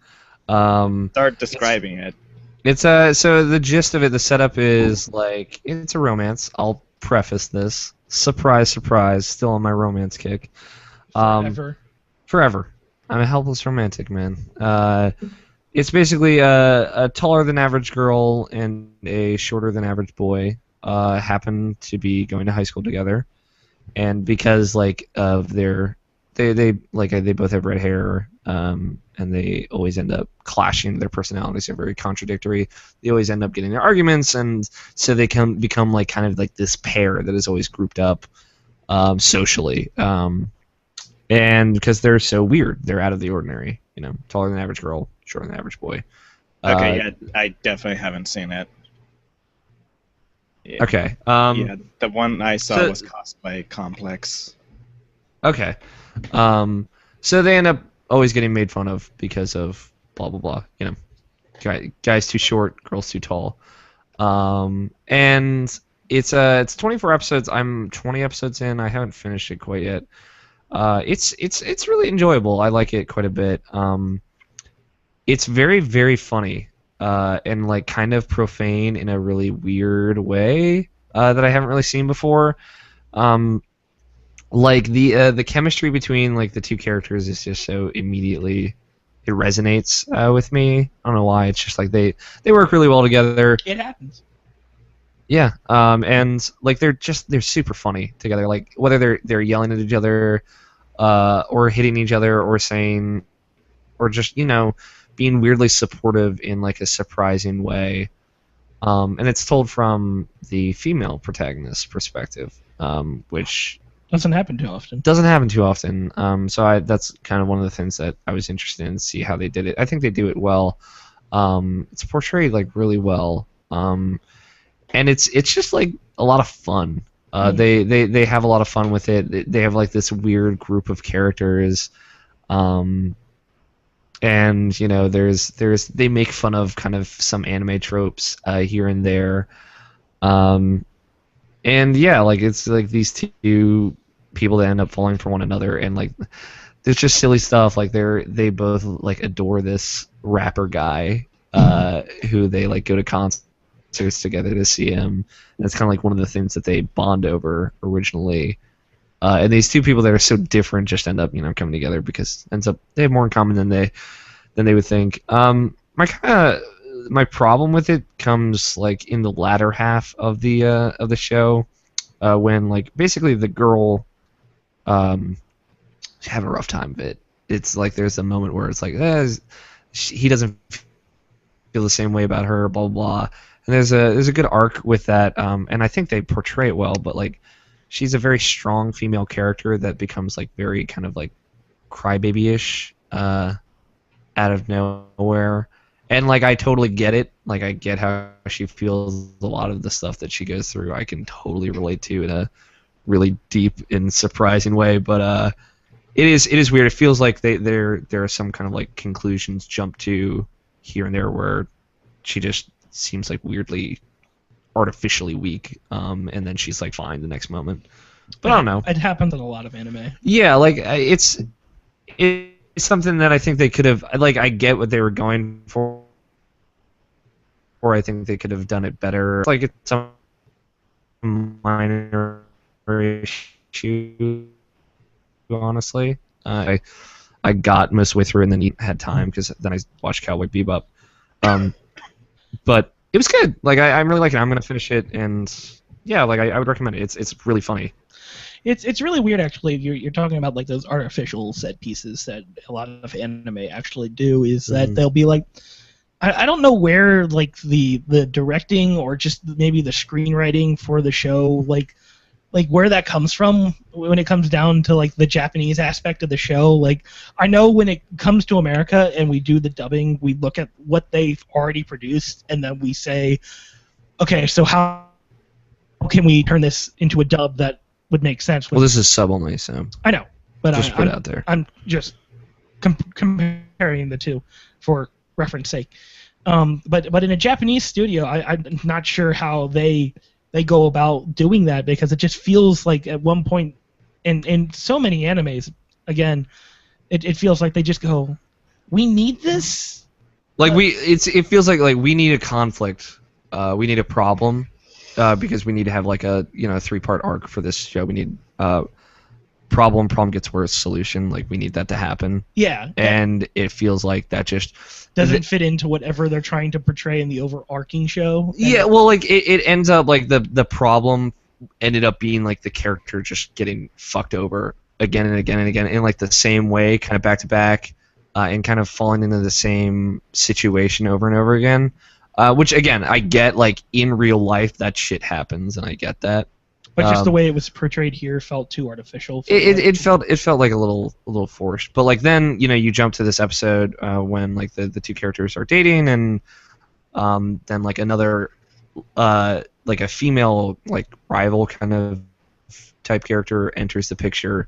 Start describing it. It's so the gist of it, the setup is it's a romance. I'll preface this. Surprise, surprise, still on my romance kick. Forever. I'm a helpless romantic, man. It's basically a taller than average girl and a shorter than average boy happen to be going to high school together, and because like of their they both have red hair, and they always end up clashing. Their personalities are very contradictory. They always end up getting their arguments, and so they can become like kind of like this pair that is always grouped up socially. And because they're so weird, they're out of the ordinary. You know, taller than average girl, shorter than average boy. Okay, yeah, I definitely haven't seen it. Yeah. Okay. Yeah, the one I saw was cosplay complex. Okay. So they end up always getting made fun of because of blah blah blah. You know, guys too short, girls too tall. And it's 24 episodes. I'm 20 episodes in. I haven't finished it quite yet. It's really enjoyable. I like it quite a bit. It's very, very funny, and like kind of profane in a really weird way that I haven't really seen before. Like the chemistry between like the two characters is just so immediately it resonates with me. I don't know why. It's just like they work really well together. It happens. Yeah, and like they're super funny together. Like whether they're yelling at each other, or hitting each other, or saying, or just being weirdly supportive in like a surprising way. And it's told from the female protagonist's perspective, which doesn't happen too often. Doesn't happen too often. So that's kind of one of the things that I was interested in to see how they did it. I think they do it well. It's portrayed like really well. And it's just like a lot of fun. They have a lot of fun with it. They have like this weird group of characters, and there's they make fun of kind of some anime tropes here and there, and yeah, like it's like these two people that end up falling for one another, and like there's just silly stuff. Like they both like adore this rapper guy, who they like go to concerts together to see him. And it's kind of like one of the things that they bond over originally. And these two people that are so different just end up, coming together because they have more in common than they would think. My problem with it comes like in the latter half of the show, when like basically the girl have a rough time of it. It's like there's a moment where it's like he doesn't feel the same way about her, blah blah blah. And there's a good arc with that, and I think they portray it well. But like, she's a very strong female character that becomes like very kind of like crybaby-ish out of nowhere. And like, I totally get it. Like, I get how she feels. A lot of the stuff that she goes through, I can totally relate to in a really deep and surprising way. But it is weird. It feels like there are some kind of like conclusions jumped to here and there where she just seems like weirdly artificially weak, and then she's like fine the next moment. But I don't know. It happens in a lot of anime. Yeah, like it's something that I think they could have, like, I get what they were going for, or I think they could have done it better. It's like it's some minor issue, honestly. I got most of the way through and then had time because then I watched Cowboy Bebop. But it was good. Like I'm really liking it. I'm gonna finish it, and yeah, like I would recommend it. It's really funny. It's really weird actually. You're talking about like those artificial set pieces that a lot of anime actually do. Is that they'll be like, I don't know where like the directing or just maybe the screenwriting for the show like where that comes from when it comes down to like the Japanese aspect of the show. Like I know when it comes to America and we do the dubbing, we look at what they've already produced and then we say, okay, so how can we turn this into a dub that would make sense? Well, this is sub only, so I know, but just put it out there. I'm just comparing the two for reference sake. But in a Japanese studio, I'm not sure how they go about doing that, because it just feels like at one point in so many animes, again, it feels like they just go, we need this. Like it feels like we need a conflict, we need a problem, because we need to have like a 3-part arc for this show. We need problem gets worse, solution. Like we need that to happen. Yeah. And it feels like that just doesn't fit into whatever they're trying to portray in the overarching show. Yeah, well, like it ends up like the problem ended up being like the character just getting fucked over again and again and again in like the same way, kind of back to back, and kind of falling into the same situation over and over again. Which again, I get, like in real life that shit happens, and I get that. But just the way it was portrayed here felt too artificial. It felt like a little forced. But like then you jump to this episode when like the two characters are dating, and then like another like a female like rival kind of type character enters the picture,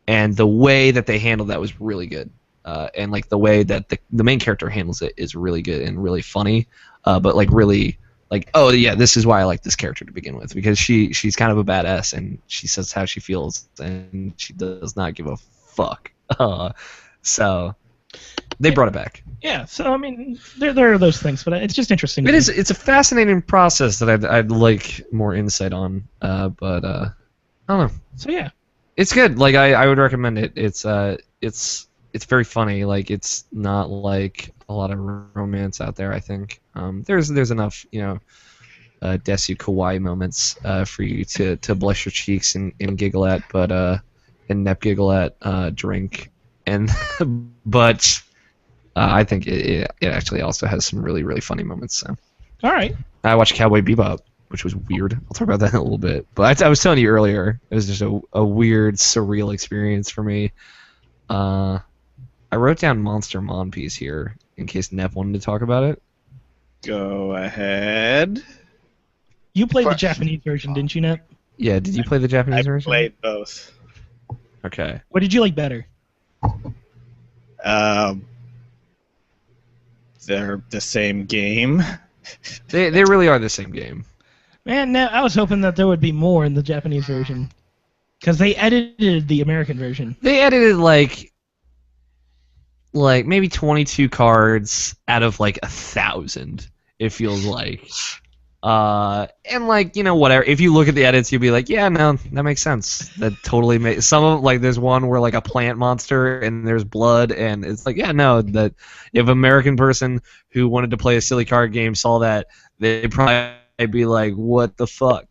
and the way that they handled that was really good. And like the way that the main character handles it is really good and really funny, but like really like, oh yeah, this is why I like this character to begin with, because she's kind of a badass and she says how she feels and she does not give a fuck. So they brought it back. Yeah, so I mean, there are those things, but it's just interesting. It's a fascinating process that I'd like more insight on, but I don't know. So yeah, it's good. Like I would recommend it. It's very funny. Like it's not like a lot of romance out there. I think there's enough Desu kawaii moments for you to blush your cheeks and giggle at, but and nep giggle at drink and but I think it actually also has some really really funny moments. So all right, I watched Cowboy Bebop, which was weird. I'll talk about that in a little bit. But I was telling you earlier, it was just a weird surreal experience for me. I wrote down Monster Monpiece here in case Nep wanted to talk about it. Go ahead. You played the Japanese version, didn't you, Nep? Yeah, did you play the Japanese version? I played both. Okay. What did you like better? They're the same game. They really are the same game. Man, Nep, I was hoping that there would be more in the Japanese version. Because they edited the American version. They edited like maybe 22 cards out of like 1,000. It feels like, and like whatever. If you look at the edits, you'll be like, yeah, no, that makes sense. That totally makes some of like there's one where like a plant monster and there's blood, and it's like, yeah, no, that if an American person who wanted to play a silly card game saw that, they'd probably be like, what the fuck.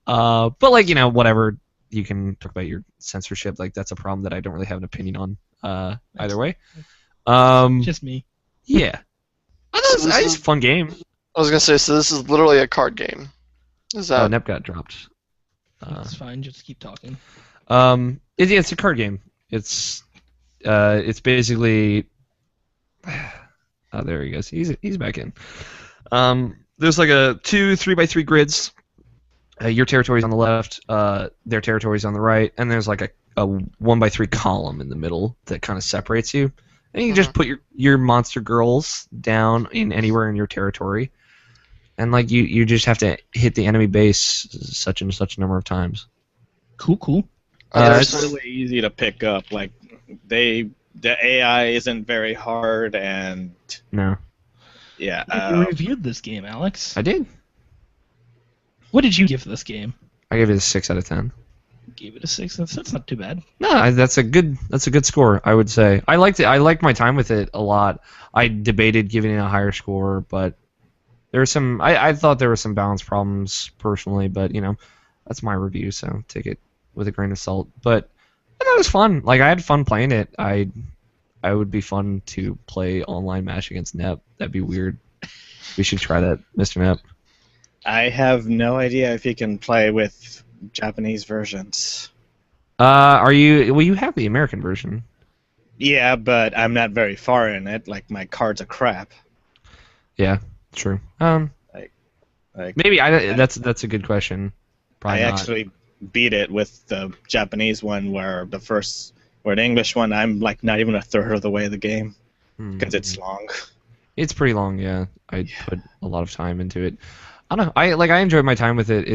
But like whatever. You can talk about your censorship. Like that's a problem that I don't really have an opinion on. Either way. Just me. Yeah. I thought it was a fun game. I was gonna say, so this is literally a card game. Is that? Oh, Nep got dropped. That's fine. Just keep talking. It's a card game. It's basically. Oh, there he goes. He's back in. There's like a 2 3x3 grids. Your territory's on the left, their territory's on the right, and there's like a 1x3 column in the middle that kind of separates you. And you just put your monster girls down in anywhere in your territory, and like you just have to hit the enemy base such and such a number of times. Cool. It's really easy to pick up. Like the AI isn't very hard, and no. Yeah. You reviewed this game, Alex. I did. What did you give this game? I gave it a 6 out of 10. Gave it a 6. That's not too bad. No, that's a good score, I would say. I liked it. I liked my time with it a lot. I debated giving it a higher score, but there were some. I thought there were some balance problems personally, but that's my review, so take it with a grain of salt. But I thought it was fun. Like I had fun playing it. I would be fun to play online match against Nep. That'd be weird. We should try that, Mr. Nep. I have no idea if you can play with Japanese versions. Well, you have the American version. Yeah, but I'm not very far in it. Like my cards are crap. Yeah, true. Like Maybe that's a good question. Probably I not. actually beat it with the Japanese one, where the English one, I'm like not even a third of the way of the game because it's long. It's pretty long, yeah. I put a lot of time into it. I don't know. I enjoyed my time with it.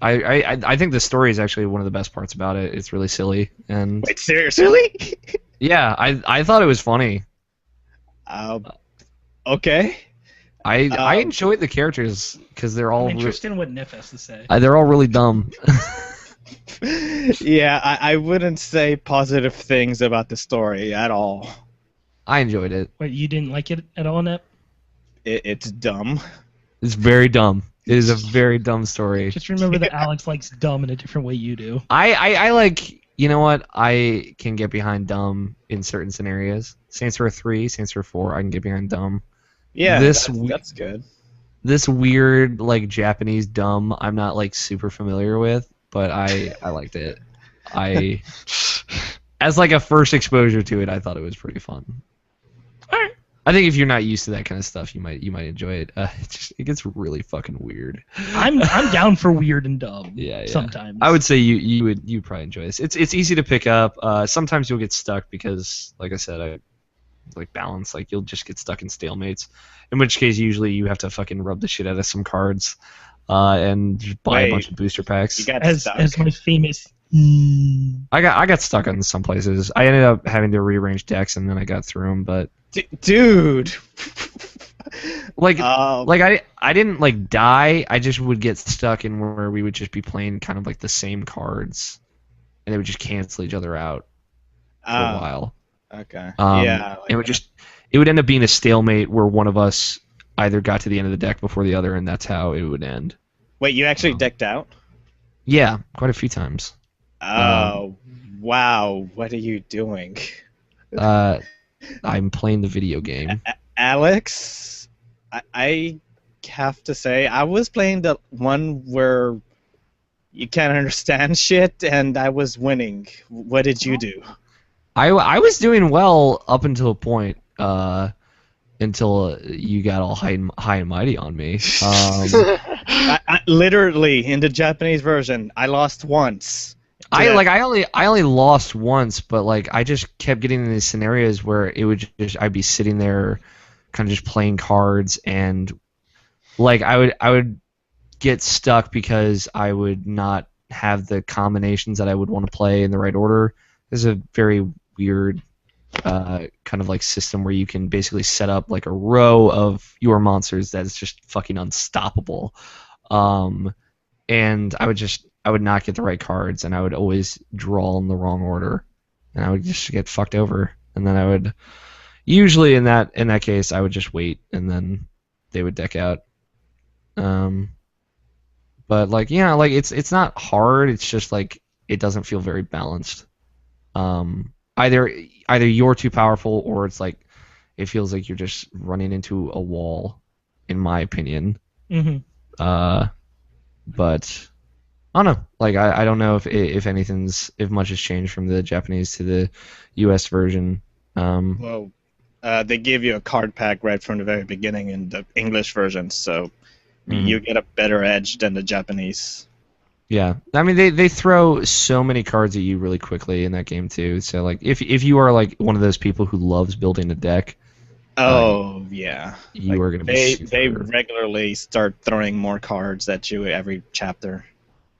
I think the story is actually one of the best parts about it. It's really silly and. Wait, seriously? Yeah, I thought it was funny. Okay. I enjoyed the characters because they're all I'm interested in what Nif has to say. they're all really dumb. Yeah, I wouldn't say positive things about the story at all. I enjoyed it. Wait, you didn't like it at all, Nip? It's dumb. It's very dumb. It is a very dumb story. Just remember that Alex likes dumb in a different way you do. I like, you know what? I can get behind dumb in certain scenarios. Saints Row 3, Saints Row 4, I can get behind dumb. Yeah, This that's good. This weird, like, Japanese dumb, I'm not, like, super familiar with, but I liked it. As, like, a first exposure to it, I thought it was pretty fun. Alright. I think if you're not used to that kind of stuff, you might enjoy it. It gets really fucking weird. I'm down for weird and dumb. Yeah. Sometimes. I would say you'd probably enjoy this. It's easy to pick up. Sometimes you'll get stuck because, like I said, I like balance. Like you'll just get stuck in stalemates. In which case, usually you have to fucking rub the shit out of some cards, and just buy a bunch of booster packs. You got stuck. as my famous. I got stuck in some places. I ended up having to rearrange decks, and then I got through them. But Dude. I didn't like die. I just would get stuck in where we would just be playing kind of like the same cards, and they would just cancel each other out for a while. Okay. Yeah. It would end up being a stalemate where one of us either got to the end of the deck before the other, and that's how it would end. Wait, you actually decked out? Yeah, quite a few times. Oh, wow. What are you doing? I'm playing the video game. Alex, I have to say, I was playing the one where you can't understand shit, and I was winning. What did you do? I was doing well up until a point, until you got all high and mighty on me. I literally, in the Japanese version, I lost once. I only lost once, but like I just kept getting in these scenarios where it would just I'd be sitting there, kind of just playing cards, and like I would get stuck because I would not have the combinations that I would want to play in the right order. There's a very weird kind of like system where you can basically set up like a row of your monsters that is just fucking unstoppable, and I would not get the right cards, and I would always draw in the wrong order, and I would just get fucked over. And then I would usually in that case I would just wait, and then they would deck out. But like like it's not hard. It's just like it doesn't feel very balanced. Either you're too powerful, or it's like it feels like you're just running into a wall, in my opinion. Mm-hmm. But I don't know. Like I don't know if much has changed from the Japanese to the U.S. version. Well, they give you a card pack right from the very beginning in the English version, so you get a better edge than the Japanese. Yeah, I mean they throw so many cards at you really quickly in that game too. So like if you are like one of those people who loves building a deck, yeah, you are gonna be. They regularly start throwing more cards at you every chapter.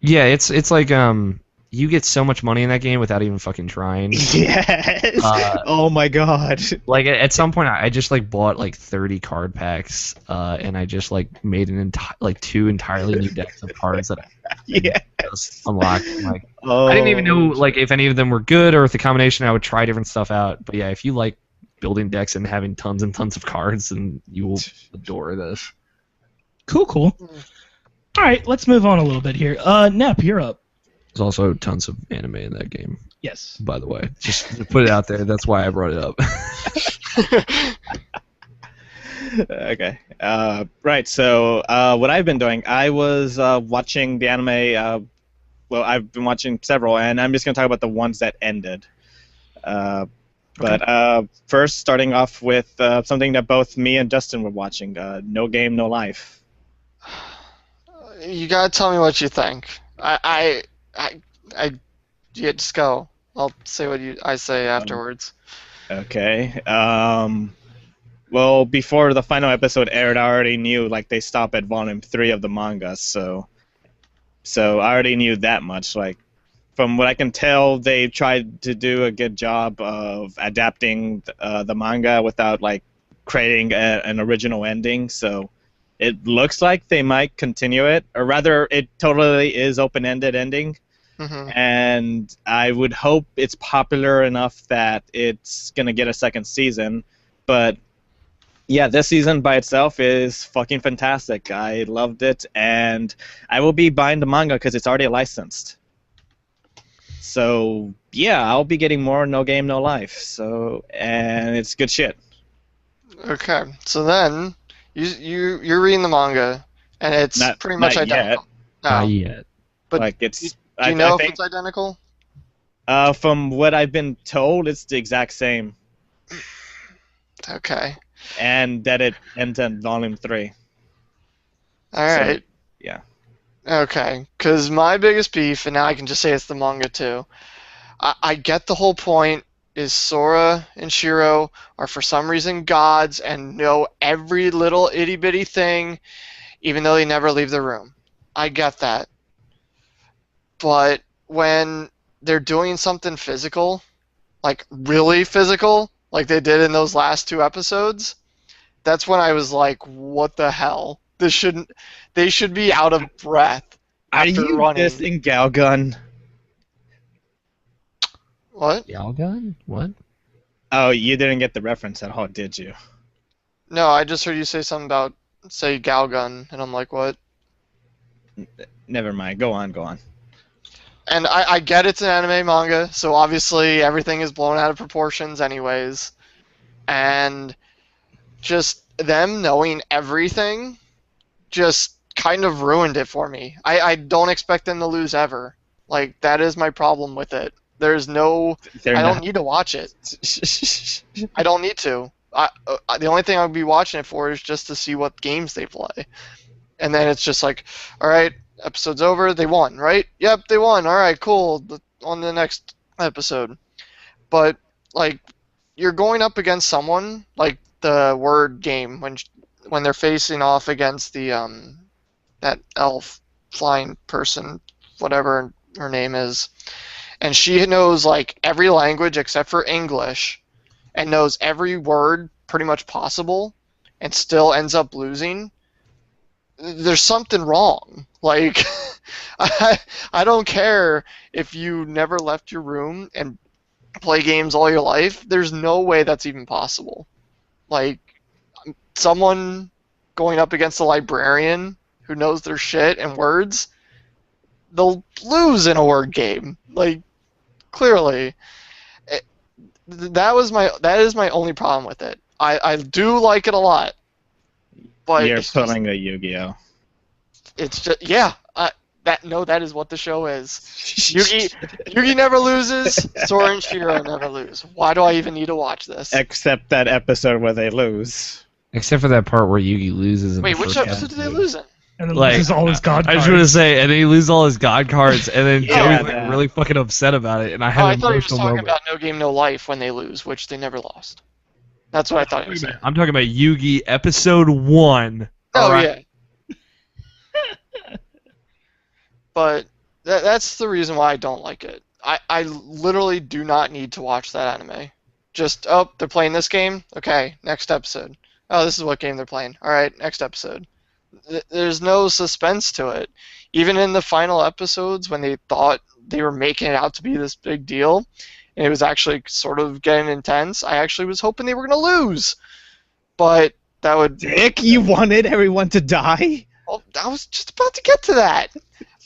Yeah, it's like you get so much money in that game without even fucking trying. Yes. Oh my god. Like at some point, I just like bought like 30 card packs, and I just like made two entirely new decks of cards that I just unlocked. Like, I didn't even know like if any of them were good or if the combination. I would try different stuff out. But yeah, if you like building decks and having tons and tons of cards, then you will adore this. Cool. All right, let's move on a little bit here. Nep, you're up. There's also tons of anime in that game. Yes. By the way, just to put it out there. That's why I brought it up. Okay. Right. So what I've been doing, I was watching the anime. Well, I've been watching several, and I'm just going to talk about the ones that ended. But first, starting off with something that both me and Justin were watching, No Game, No Life. You gotta tell me what you think. Yeah, just go. I'll say what I say afterwards. Okay. Well, before the final episode aired, I already knew like they stopped at volume 3 of the manga, so I already knew that much. Like, from what I can tell, they tried to do a good job of adapting the manga without like creating an original ending. So it looks like they might continue it, or rather, it totally is open-ended ending. Hmm. And I would hope it's popular enough that it's gonna get a second season. But yeah, this season by itself is fucking fantastic. I loved it, and I will be buying the manga because it's already licensed. So yeah, I'll be getting more No Game No Life. So and it's good shit. Okay, so then you're reading the manga, and it's Not pretty much not yet. identical. Not No, yet. but Like do it's. you I know if think it's identical? from what I've been told, it's the exact same, Okay, and that it ends in volume 3. all So, right. yeah. Okay, because my biggest beef, and now I can just say it's the manga too. I get the whole point. Is Sora and Shiro are for some reason gods and know every little itty bitty thing, even though they never leave the room. I get that. But when they're doing something physical, like really physical, like they did in those last 2 episodes, that's when I was like, what the hell? This shouldn't. They should be out of breath Are after you running. dissing Galgun? What? Galgun? What? Oh, you didn't get the reference at all, did you? No, I just heard you say something about say Galgun, and I'm like, what? Never mind. Go on. And I get it's an anime manga, so obviously everything is blown out of proportions anyways. And just them knowing everything just kind of ruined it for me. I don't expect them to lose ever. Like, that is my problem with it. There's no... They're I don't not. need to watch it. I don't need to. The only thing I would be watching it for is just to see what games they play. And then it's just like, all right, episode's over. They won, right? Yep, they won. All right, cool. On the next episode. But like, you're going up against someone like the word game when they're facing off against the that elf flying person, whatever her name is, and she knows like every language except for English, and knows every word pretty much possible, and still ends up losing. There's something wrong. Like, I don't care if you never left your room and play games all your life. There's no way that's even possible. Like, someone going up against a librarian who knows their shit and words, they'll lose in a word game. Like, clearly. That is my only problem with it. I do like it a lot. But You're it's just, pulling a Yu-Gi-Oh. it's just yeah. That is what the show is. Yugi never loses. Sora and Shiro never lose. Why do I even need to watch this? Except that episode where they lose. Except for that part where Yugi loses in Wait, the which first episode did they lose in? And then Like, loses all his god I cards. just want to say, and then he loses all his god cards, and then Yeah, Joey's like, man. really fucking upset about it, and I Oh, had I an thought you were just emotional talking moment. about No Game No Life when they lose, which they never lost. That's what I thought you were saying. I'm talking about Yugi episode 1. Oh Alright. yeah. But that's the reason why I don't like it. I literally do not need to watch that anime. Just, oh, they're playing this game? Okay, next episode. Oh, this is what game they're playing. Alright, next episode. There's no suspense to it. Even in the final episodes when they thought they were making it out to be this big deal, and it was actually sort of getting intense, I actually was hoping they were going to lose. But that would... Dick, you wanted everyone to die? Well, I was just about to get to that.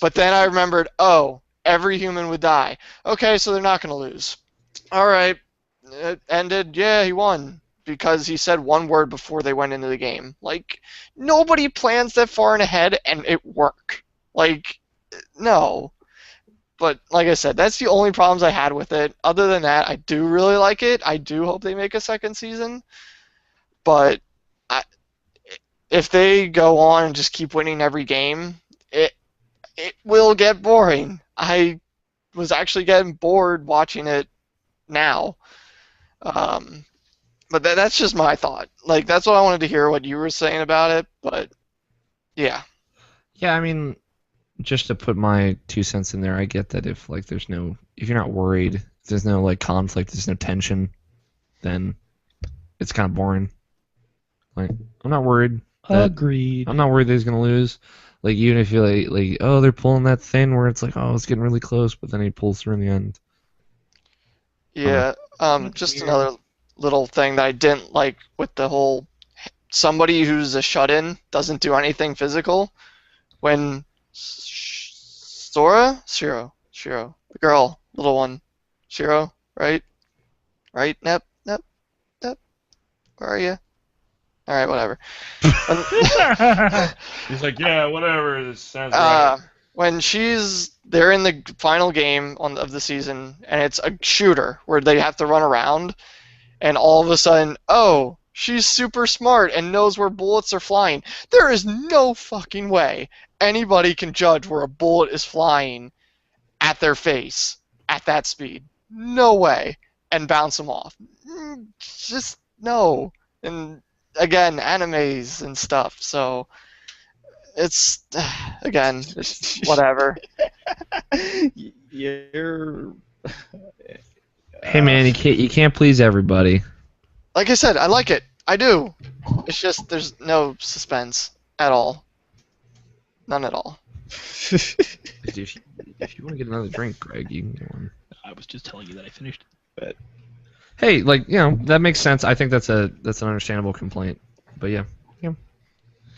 But then I remembered, oh, every human would die. Okay, so they're not going to lose. All right. It ended. Yeah, he won. Because he said one word before they went into the game. Like, nobody plans that far in ahead and it work. Like, no. But like I said, that's the only problems I had with it. Other than that, I do really like it. I do hope they make a second season. But if they go on and just keep winning every game, it will get boring. I was actually getting bored watching it now. But that's just my thought. Like, that's what I wanted to hear what you were saying about it. But yeah. Yeah, I mean, just to put my 2 cents in there, I get that if like if you're not worried, if there's no like conflict, there's no tension, then it's kind of boring. Like, I'm not worried. Agreed. I'm not worried that he's gonna lose. Like even if you like oh they're pulling that thing where it's like oh it's getting really close, but then he pulls through in the end. Yeah. That's Just weird. another little thing that I didn't like with the whole somebody who's a shut-in doesn't do anything physical. When Shiro, the girl, little one, Shiro, right? Right? Nep. Where are you? All right, whatever. He's like yeah whatever this sounds When they're in the final game of the season, and it's a shooter where they have to run around, and all of a sudden, oh, she's super smart and knows where bullets are flying. There is no fucking way anybody can judge where a bullet is flying at their face at that speed. No way. And bounce them off. Just no. And again, animes and stuff, so it's again, it's whatever. You're. Hey man, you can't please everybody. Like I said, I like it. I do. It's just there's no suspense at all. None at all. If you want to get another drink, Greg, you can get one. I was just telling you that I finished. Hey, like that makes sense. I think that's an understandable complaint. But yeah.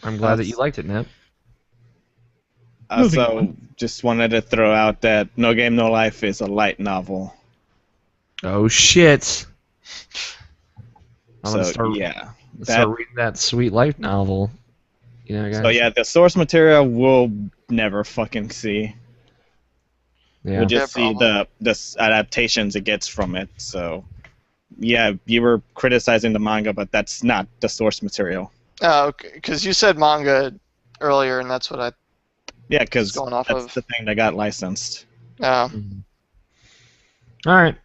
I'm glad that you liked it, Nat. Also, just wanted to throw out that No Game No Life is a light novel. Oh shit! I'm gonna So start yeah. start reading that sweet life novel. You know, guys. So yeah, the source material we'll never fucking see. Yeah. We'll just Yeah, see the adaptations it gets from it. So yeah, you were criticizing the manga, but that's not the source material. Oh, because you said manga earlier, and that's what I. Yeah, because Going off that's of- the thing that got licensed. Mhm. All right.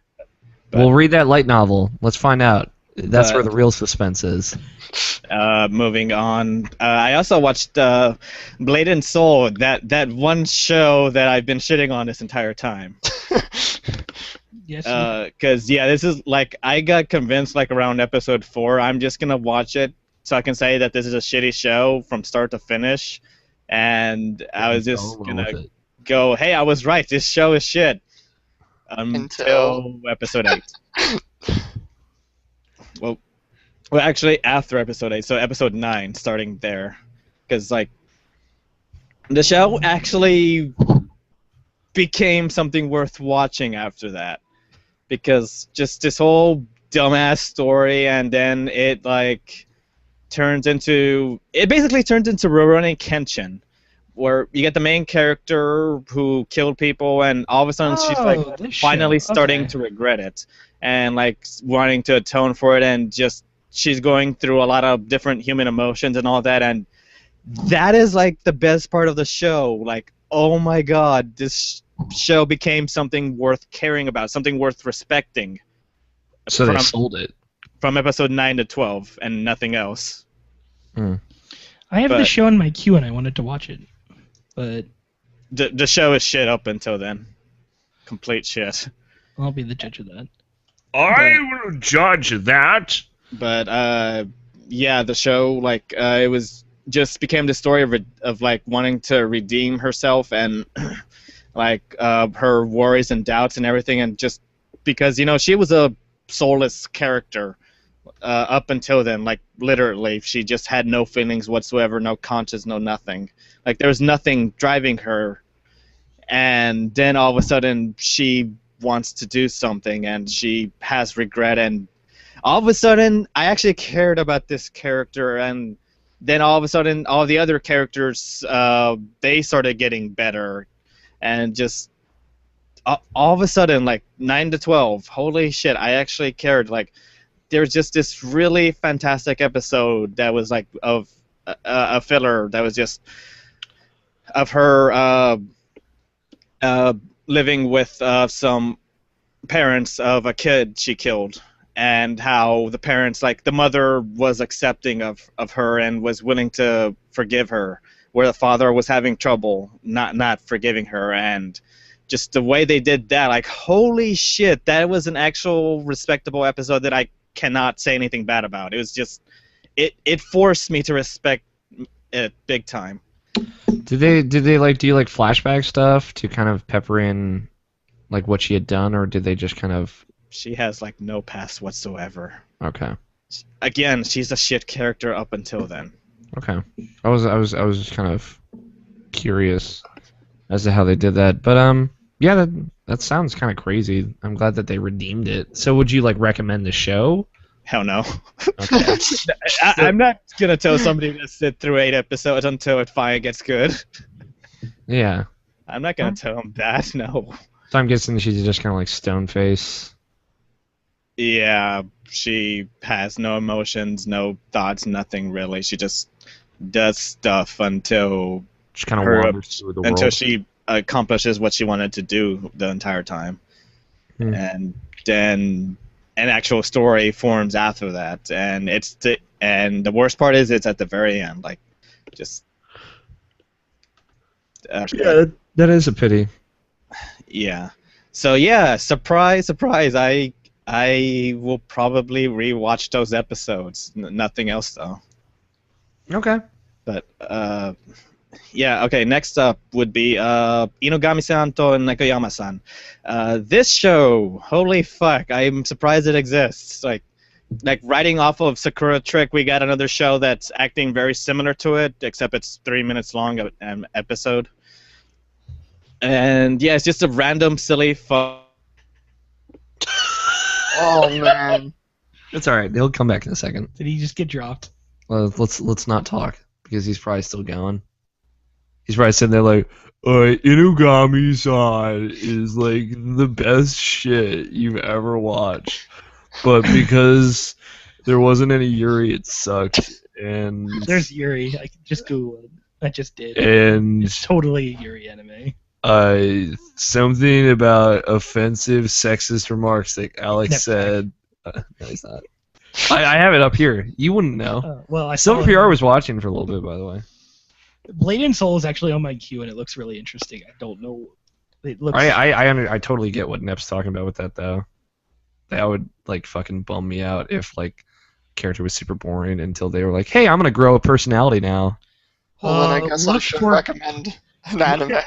But- We'll read that light novel. Let's find out. That's where But- the real suspense is. Moving on, I also watched Blade and Soul, that one show that I've been shitting on this entire time. Yes. Because yeah, this is like I got convinced like around episode 4. I'm just gonna watch it so I can say that this is a shitty show from start to finish, and I was just Go along gonna with it. go, hey, I was right. This show is shit. Until- Episode 8. Well, actually, after episode 8, so episode 9, starting there, because like the show actually became something worth watching after that, because just this whole dumbass story, and then it basically turns into Rurouni Kenshin, where you get the main character who killed people, and all of a sudden she's like this finally show. starting Okay. to regret it, and like wanting to atone for it, and just she's going through a lot of different human emotions and all that, and that is like the best part of the show. Like, oh my god, this show became something worth caring about, something worth respecting. So they from, sold it. from episode 9 to 12 and nothing else. I have but- the show in my queue and I wanted to watch it, but The show is shit up until then. Complete shit. I'll be the judge of that. I will judge that. But yeah, the show like it was just became the story of like wanting to redeem herself, and like her worries and doubts and everything, and just because she was a soulless character up until then, like literally she just had no feelings whatsoever, no conscience, no nothing. Like there was nothing driving her, and then all of a sudden she wants to do something and she has regret, and all of a sudden I actually cared about this character, and then all of a sudden all the other characters they started getting better, and just all of a sudden like 9 to 12, holy shit, I actually cared. Like there's just this really fantastic episode that was like of a filler that was just of her living with some parents of a kid she killed, and how the parents, like the mother was accepting of her and was willing to forgive her, where the father was having trouble not forgiving her, and just the way they did that, like holy shit, that was an actual respectable episode that I cannot say anything bad about. It was just it forced me to respect it big time. Did they like do like flashback stuff to kind of pepper in like what she had done, or did they just kind of? She has like no past whatsoever. Okay. Again, she's a shit character up until then. Okay. I was just kind of curious as to how they did that, but yeah, that sounds kind of crazy. I'm glad that they redeemed it. So would you like recommend the show? Hell no. Okay. I'm not gonna tell somebody to sit through 8 episodes until it finally gets good. Yeah. I'm not gonna tell them that. No. So I'm guessing she's just kind of like stone face. Yeah, she has no emotions, no thoughts, nothing really. She just does stuff until Just kind of wanders through the world. until she accomplishes what she wanted to do the entire time, and then an actual story forms after that. And the worst part is it's at the very end, like just. Yeah, that is a pity. Yeah. So yeah, surprise, surprise. I will probably rewatch those episodes. Nothing else though. Okay. But yeah. Okay. Next up would be Inugami-san to Nakayama-san. This show, holy fuck! I'm surprised it exists. Like writing off of Sakura Trick, we got another show that's acting very similar to it, except it's 3 minutes long an episode. And yeah, it's just a random, silly, fun. Oh man. It's all right. He'll come back in a second. Did he just get dropped? Well, let's not talk because he's probably still going. He's probably sitting there like, Inugami-san is like the best shit you've ever watched, but because there wasn't any Yuri, it sucked. And There's Yuri. I can just Google it. I just did. And It's totally a Yuri anime. something about offensive sexist remarks that Alex said. No, he's not. I have it up here. You wouldn't know. Well, I Silver saw PR was watching for a little bit, by the way. Blade and Soul is actually on my queue, and it looks really interesting. I don't know. It looks. I totally get what Nep's talking about with that though. That would like fucking bum me out if like character was super boring until they were like, hey, I'm gonna grow a personality now. Well, then I guess I look should for- recommend an anime.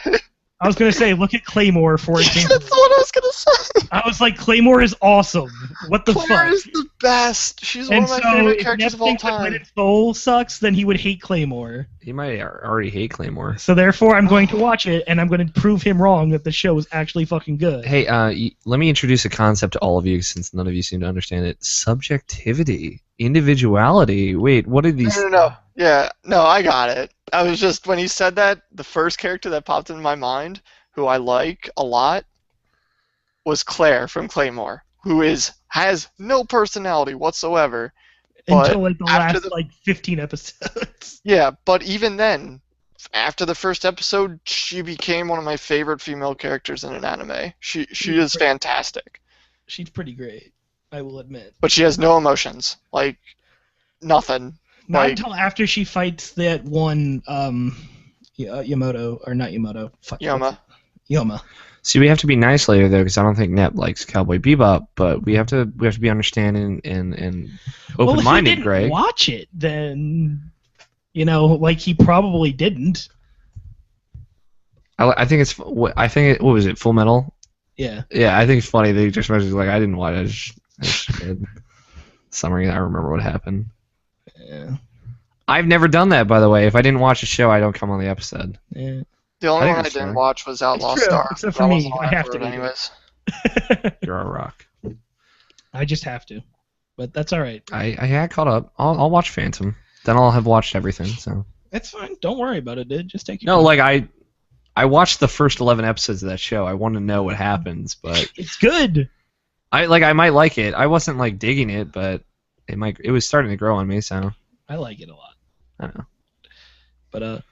I was gonna say, look at Claymore for example. That's what I was gonna say. I was like, Claymore is awesome. What the Claire fuck? is the best. She's one And of my so, favorite if characters Nep of all thinks that Blade time. and Soul sucks, then he would hate Claymore. He might already hate Claymore. So therefore, I'm going to watch it, and I'm going to prove him wrong that the show is actually fucking good. Hey, let me introduce a concept to all of you since none of you seem to understand it. Subjectivity, individuality. Wait, what are these? No. Yeah, no, I got it. I was just, when you said that, the first character that popped into my mind, who I like a lot, was Claire from Claymore, who has no personality whatsoever. Until like the after last like 15 episodes. Yeah, but even then, after the first episode, she became one of my favorite female characters in an anime. She is fantastic. She's pretty great, I will admit. But she has no emotions. Like, nothing. Not Like, until after she fights that one Yamoto, or not Yamoto. Fuck, Yoma. See, we have to be nice later though, because I don't think Nep likes Cowboy Bebop, but we have to be understanding and open-minded, Well, if he didn't Greg. watch it, then like he probably didn't. I think it's what was it? Full Metal. Yeah. Yeah, I think it's funny. They just messaged like, I didn't watch it. I just did. Summary. I remember what happened. Yeah. I've never done that, by the way. If I didn't watch a show, I don't come on the episode. Yeah. the only I think one I that's didn't fair. watch was Outlaw It's true, Star. except but for me. wasn't I alive have for to it do it. anyways. You're a rock. I just have to. But that's all right. I got caught up. I'll watch Phantom. Then I'll have watched everything. So That's fine. Don't worry about it, dude. Just take your no, time. like I watched the first 11 episodes of that show. I want to know what happens, but It's good. I might like it. I wasn't like digging it, but it was starting to grow on me. So I like it a lot. I don't know. But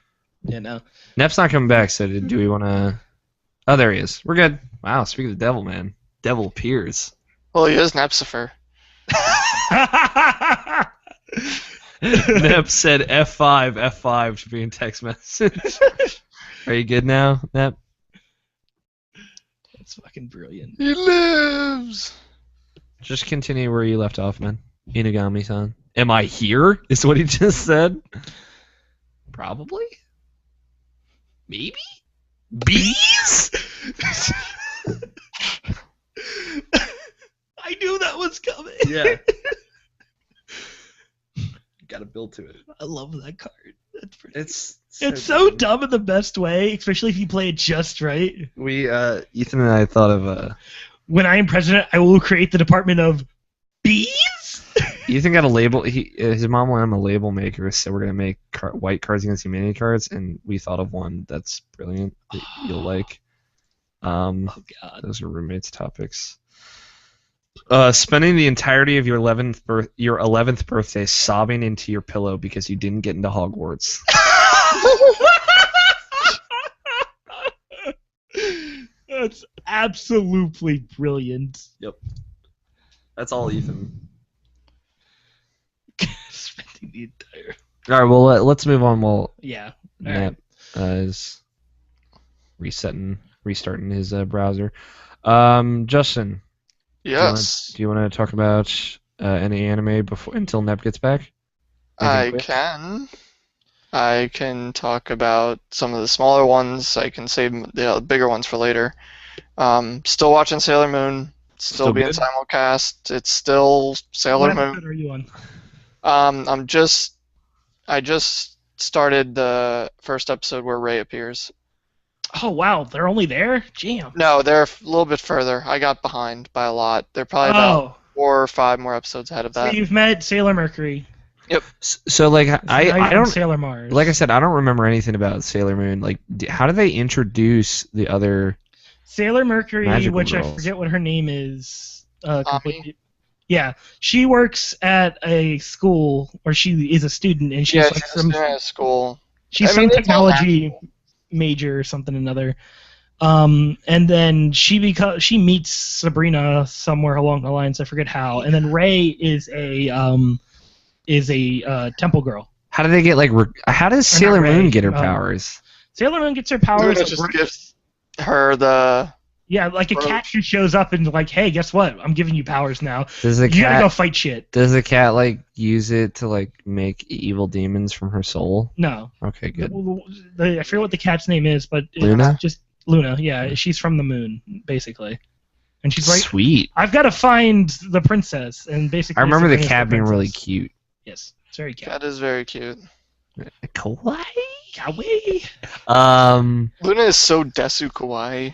yeah, no. Nep's not coming back. So do we want to? Oh, there he is. We're good. Wow. Speak of the devil, man. Devil appears. Well, he is Nepsifer. Nep said F5 should be in text message. Are you good now, Nep? That's fucking brilliant. He lives! Just continue where you left off, man. Inugami-san. Am I here? Is what he just said. Probably. Maybe. Bees. I knew that was coming. Yeah. Got to build to it. I love that card. That's pretty. It's So dumb in the best way, especially if you play it just right. We Ethan and I thought of When I am president, I will create the department of bees. Ethan got a label. His mom wanted him a label maker, so we're gonna make white Cards Against Humanity cards, and we thought of one that's brilliant that you'll like. Oh God. Those are roommates topics. Spending the entirety of your 11th birthday sobbing into your pillow because you didn't get into Hogwarts. That's absolutely brilliant. Yep. That's all Ethan. Spending the entire. All right, well, let's move on while Yeah. Matt is restarting his browser. Justin. Yes. Do you want to talk about any anime until Neb gets back? I can talk about some of the smaller ones. I can save the bigger ones for later. Still watching Sailor Moon. Still being good? simulcast. It's still Sailor What Moon. episode are you on? I just started the first episode where Ray appears. Oh wow, they're only there? Damn. No, they're a little bit further. I got behind by a lot. They're probably about 4 or 5 more episodes ahead of So that. you've met Sailor Mercury. So like Now I you're on don't Sailor Mars. like I said I don't remember anything about Sailor Moon. Like how do they introduce the other? Sailor Mercury, Magical which I girls. forget what her name is. Completely. Yeah, she works at a school, or she is a student, and she's Yeah, like she's at a school. she's I mean, some it's all technology major or something or another. And then she meets Sabrina somewhere along the lines. I forget how. And then Ray is a temple girl. How do they get like? How does Or not Sailor Ray, Moon get her powers? Sailor Moon gets her powers. Luna at just work. gives her the... Yeah, like a cat who shows up and like, hey, guess what? I'm giving you powers now. Does the You gotta cat go fight shit. Does the cat like use it to like make evil demons from her soul? No. Okay, good. I forget what the cat's name is, but Luna? it's just Luna. Yeah, she's from the moon, basically. And she's like, Sweet. I've got to find the princess. And basically, I remember the Sabrina's cat being really princess. cute. Yes, it's very cute. Cat is very cute. Kawaii. Kawaii. Luna is so desu kawaii.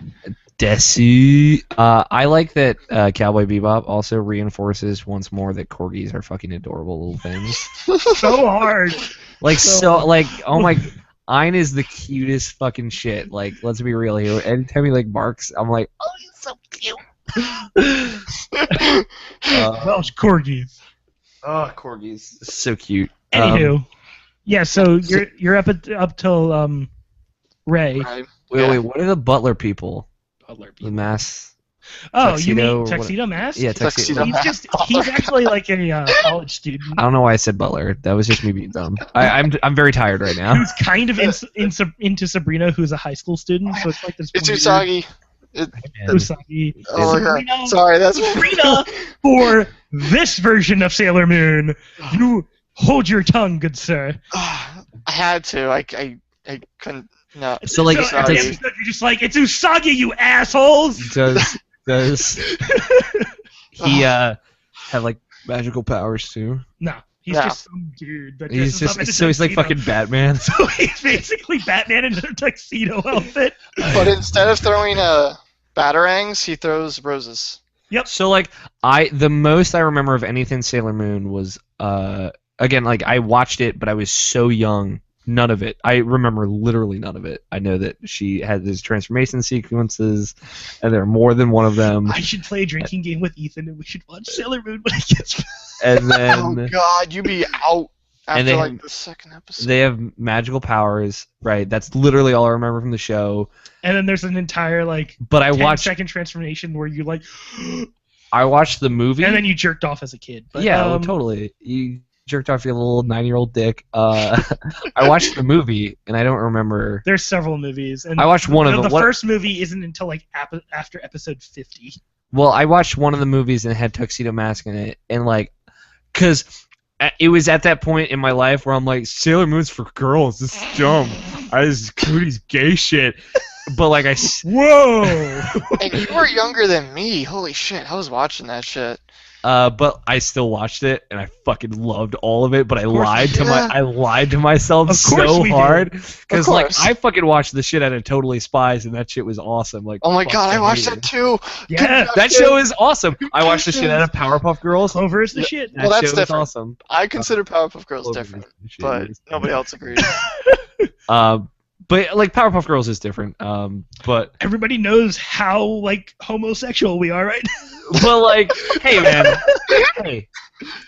Desu. I like that Cowboy Bebop also reinforces once more that corgis are fucking adorable little things. So hard. Like oh my, Ein is the cutest fucking shit. Like let's be real here. Anytime he like barks, I'm like, oh, he's so cute. Welsh corgis. Oh, corgis, so cute. Anywho, yeah. So you're up till Ray. Right. Wait, what are the butler people? Butler The mask. Oh, Tuxedo you or mean what- Tuxedo Mask? Yeah, tuxedo. He's actually like a college student I don't know why I said butler. That was just me being dumb. I'm very tired right now. who's kind of into Sabrina, who's a high school student. So it's like this. It's weird Usagi. Usagi. Oh my Sabrina, god. Sorry, that's... Sabrina, for this version of Sailor Moon, you hold your tongue, good sir. I had to. I couldn't... No. So like, So at the Usagi. episode, you're just like, it's Usagi, you assholes. does he have like magical powers too? No, he's No. just some dude that He's dresses up in a just so he's like tuxedo. fucking Batman. So he's basically Batman in a tuxedo outfit. But instead of throwing batarangs, he throws roses. So like the most I remember of anything Sailor Moon was again like I watched it but I was so young. None of it. I remember literally none of it. I know that she had these transformation sequences, and there are more than one of them. I should play a drinking game with Ethan, and we should watch Sailor Moon when it gets. And Oh then god, you be out And after they- like the second episode. they have magical powers, right? That's literally all I remember from the show. And then there's an entire like But I 10-second transformation where you like, I watched the movie. and then you jerked off as a kid. But, Yeah, totally. You jerked off your little 9-year-old dick. I watched the movie, and I don't remember. There's several movies, and I watched one of the them. What- first movie isn't until like after episode 50. Well, I watched one of the movies and it had Tuxedo Mask in it, and like, cause it was at that point in my life where I'm like, Sailor Moon's for girls. This is dumb. This is Cootie's gay shit. But like Whoa! And you were younger than me. Holy shit, I was watching that shit. But I still watched it and I fucking loved all of it. But I lied to myself Of course so we hard did. because like I fucking watched the shit out of Totally Spies and that shit was awesome. Like, Oh my fuck, god, I watched hated that it. too. Yeah. That show is awesome. I watched the shit out of Powerpuff Girls. Clover is the shit. That Well, that's show is different. awesome. I consider Powerpuff Girls Clover different, is the shit. but nobody else agrees. But like Powerpuff Girls is different. But Everybody knows how like homosexual we are, right? but like, hey man,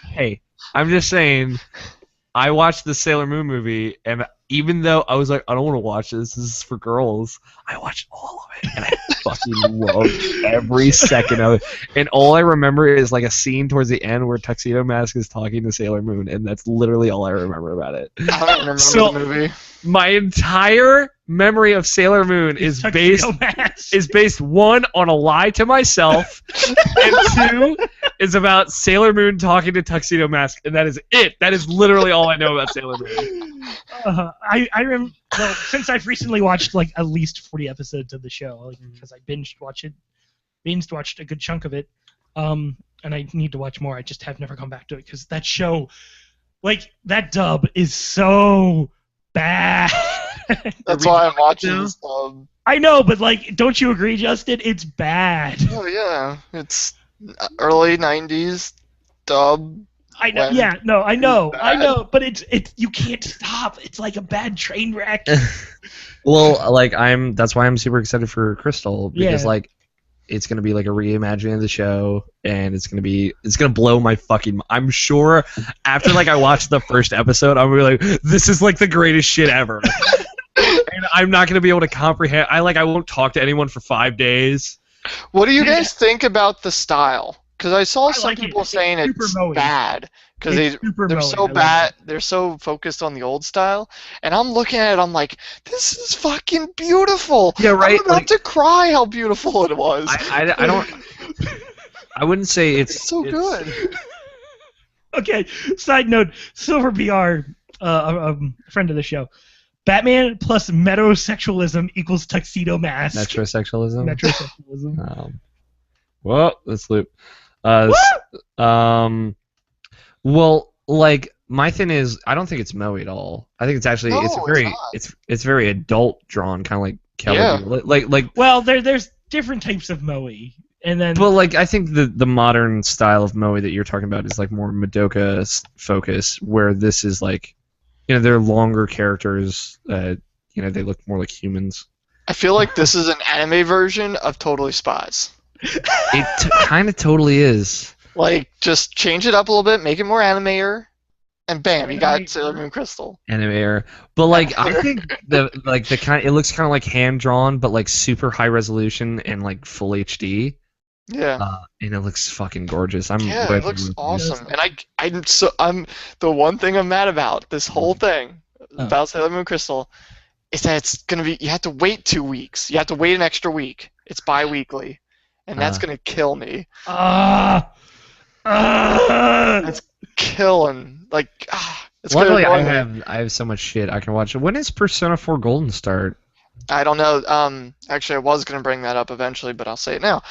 hey, I'm just saying. I watched the Sailor Moon movie, and even though I was like, I don't want to watch this. This is for girls. I watched all of it, and I fucking loved every second of it. And all I remember is like a scene towards the end where Tuxedo Mask is talking to Sailor Moon, and that's literally all I remember about it. I don't remember So- the movie. My entire memory of Sailor Moon is based one on a lie to myself, and two is about Sailor Moon talking to Tuxedo Mask, and that is it. That is literally all I know about Sailor Moon. I remember. Well, since I've recently watched like at least 40 episodes of the show, like, because I binged watched a good chunk of it, and I need to watch more. I just have never come back to it because that show, like that dub, is so bad. That's why I'm watching this. I know, but like, don't you agree, Justin? It's bad. Oh yeah, it's early '90s dub. I know. When Yeah, no, I know, bad. but it's you can't stop. It's like a bad train wreck. Well, like that's why I'm super excited for Crystal because Yeah. like it's gonna be like a reimagining of the show, and it's gonna blow my fucking. I'm sure after like I watched the first episode, I'm gonna be like, this is like the greatest shit ever, and I'm not gonna be able to comprehend. I won't talk to anyone for 5 days. What do you guys think about the style? Because I saw I some like it. people It's saying super it's Moe-y. bad because It's super they're Moe-y. so I like bad. it. They're so focused on the old style, and I'm looking at it. I'm like, this is fucking beautiful. Yeah, right, I'm about to cry how beautiful it was. I don't. I wouldn't say It's so good. Okay. Side note: Silver BR, a friend of the show. Batman plus metrosexualism equals tuxedo mask. Metrosexualism. Metrosexualism. Well, let's loop. Well, like my thing is, I don't think it's Moe at all. I think it's actually No, it's it's very not. it's very adult drawn, kind of like Kelly. Yeah. Like. Well, there's different types of Moe, and then But like I think the modern style of Moe that you're talking about is like more Madoka focus, where this is like, they're longer characters. They look more like humans. I feel like this is an anime version of Totally Spies. It kind of totally is. Like, just change it up a little bit, make it more anime-er, and bam, you got Sailor Moon Crystal. Animator, but like I think it looks kind of like hand drawn, but like super high resolution and like full HD. Yeah. And it looks fucking gorgeous. Yeah, it looks awesome. And I'm the one thing I'm mad about this whole thing about Sailor Moon Crystal is that it's gonna be you have to wait 2 weeks. You have to wait an extra week. It's bi-weekly, and that's gonna kill me. It's killing. Like, it's Luckily, gonna I have so much shit I can watch. When does Persona 4 Golden start? I don't know. Actually, I was gonna bring that up eventually, but I'll say it now.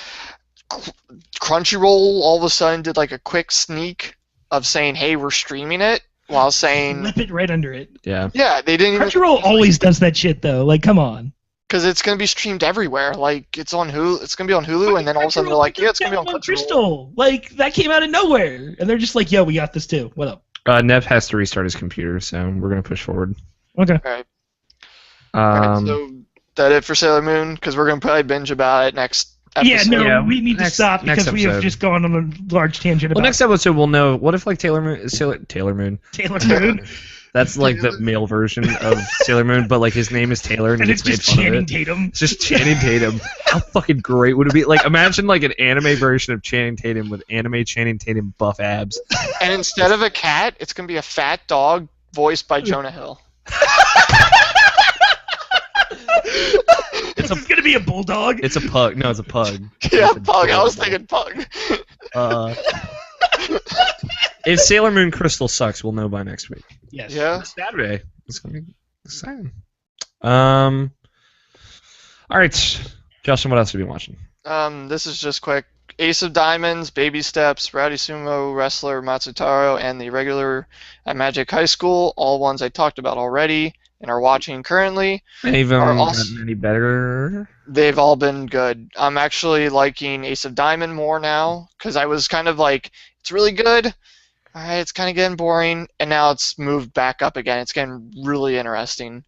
Crunchyroll all of a sudden did like a quick sneak of saying, "Hey, we're streaming it," while saying, slip it right under it. Yeah. "Yeah, they didn't even." Crunchyroll always does that shit though. Like, come on. Because it's gonna be streamed everywhere. Like it's on Hulu. It's gonna be on Hulu, and then all of a sudden they're like, "Yeah, it's gonna be on Crunchyroll." Crystal. Like that came out of nowhere, and they're just like, "Yo, we got this too. What up?" Nev has to restart his computer, so we're gonna push forward. Okay. Alright, so that it for Sailor Moon? Because we're gonna probably binge about it next episode. Yeah, we need to stop next because we have episode. just gone on a large tangent Well, about next episode we'll know. What if like Taylor Moon? Taylor Moon, That's like the male version of Sailor Moon, but like his name is Taylor, and, and he it's gets just made fun of Channing it. Tatum. It's just Channing Tatum. How fucking great would it be? Like, imagine like an anime version of Channing Tatum with anime Channing Tatum buff abs. And instead of a cat, it's gonna be a fat dog voiced by Jonah Hill. It's gonna be a bulldog. It's a pug. No, it's a pug. Yeah, It's pug. I was adorable. thinking pug. If Sailor Moon Crystal sucks, we'll know by next week. Yes. Yeah. It's Saturday. It's gonna be exciting. All right, Justin, what else have you been watching? This is just quick. Ace of Diamonds, Baby Steps, Rowdy Sumo Wrestler Matsutaro, and the regular at Magic High School, all ones I talked about already and are watching currently. Any of them Are also- gotten any better? They've all been good. I'm actually liking Ace of Diamond more now, because I was kind of like, it's really good, alright, it's kind of getting boring, and now it's moved back up again. It's getting really interesting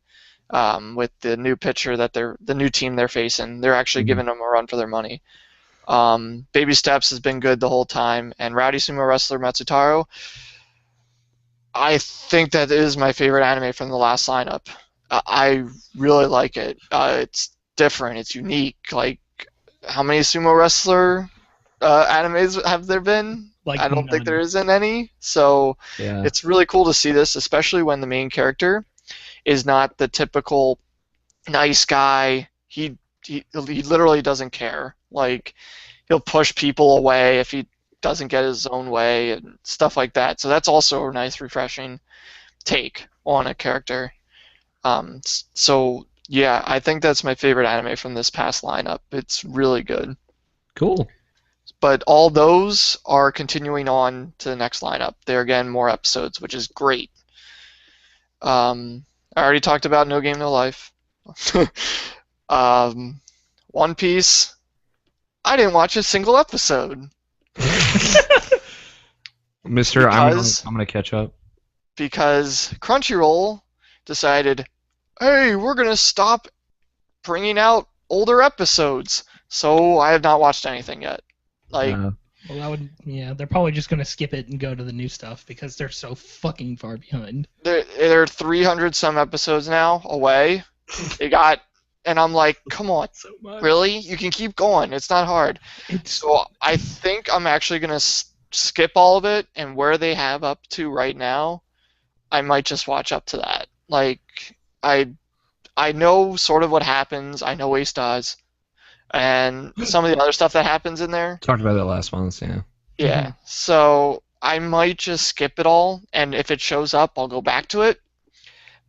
with the new pitcher the new team they're facing. They're actually giving them a run for their money. Baby Steps has been good the whole time, and Rowdy Sumo Wrestler Matsutaro, I think that is my favorite anime from the last lineup. I really like it. It's different. It's unique. Like, how many sumo wrestler animes have there been? Like I don't think none. there isn't any. So Yeah. it's really cool to see this, especially when the main character is not the typical nice guy. He literally doesn't care. Like, he'll push people away if he doesn't get his own way and stuff like that. So that's also a nice, refreshing take on a character. So yeah, I think that's my favorite anime from this past lineup. It's really good. Cool. But all those are continuing on to the next lineup. They're again more episodes, which is great. I already talked about No Game No Life. One Piece. I didn't watch a single episode Mister, Because- I'm gonna catch up. because Crunchyroll decided, hey, we're gonna stop bringing out older episodes. So I have not watched anything yet. Like, Uh, they're probably just gonna skip it and go to the new stuff because they're so fucking far behind. they're 300 some episodes now away. And I'm like, come on, So much. really? You can keep going. It's not hard. It's So I think I'm actually gonna skip all of it, and where they have up to right now, I might just watch up to that. Like, I know sort of what happens. I know Ace dies, and some of the other stuff that happens in there. talked about that last month. Yeah. Yeah. So I might just skip it all, and if it shows up, I'll go back to it.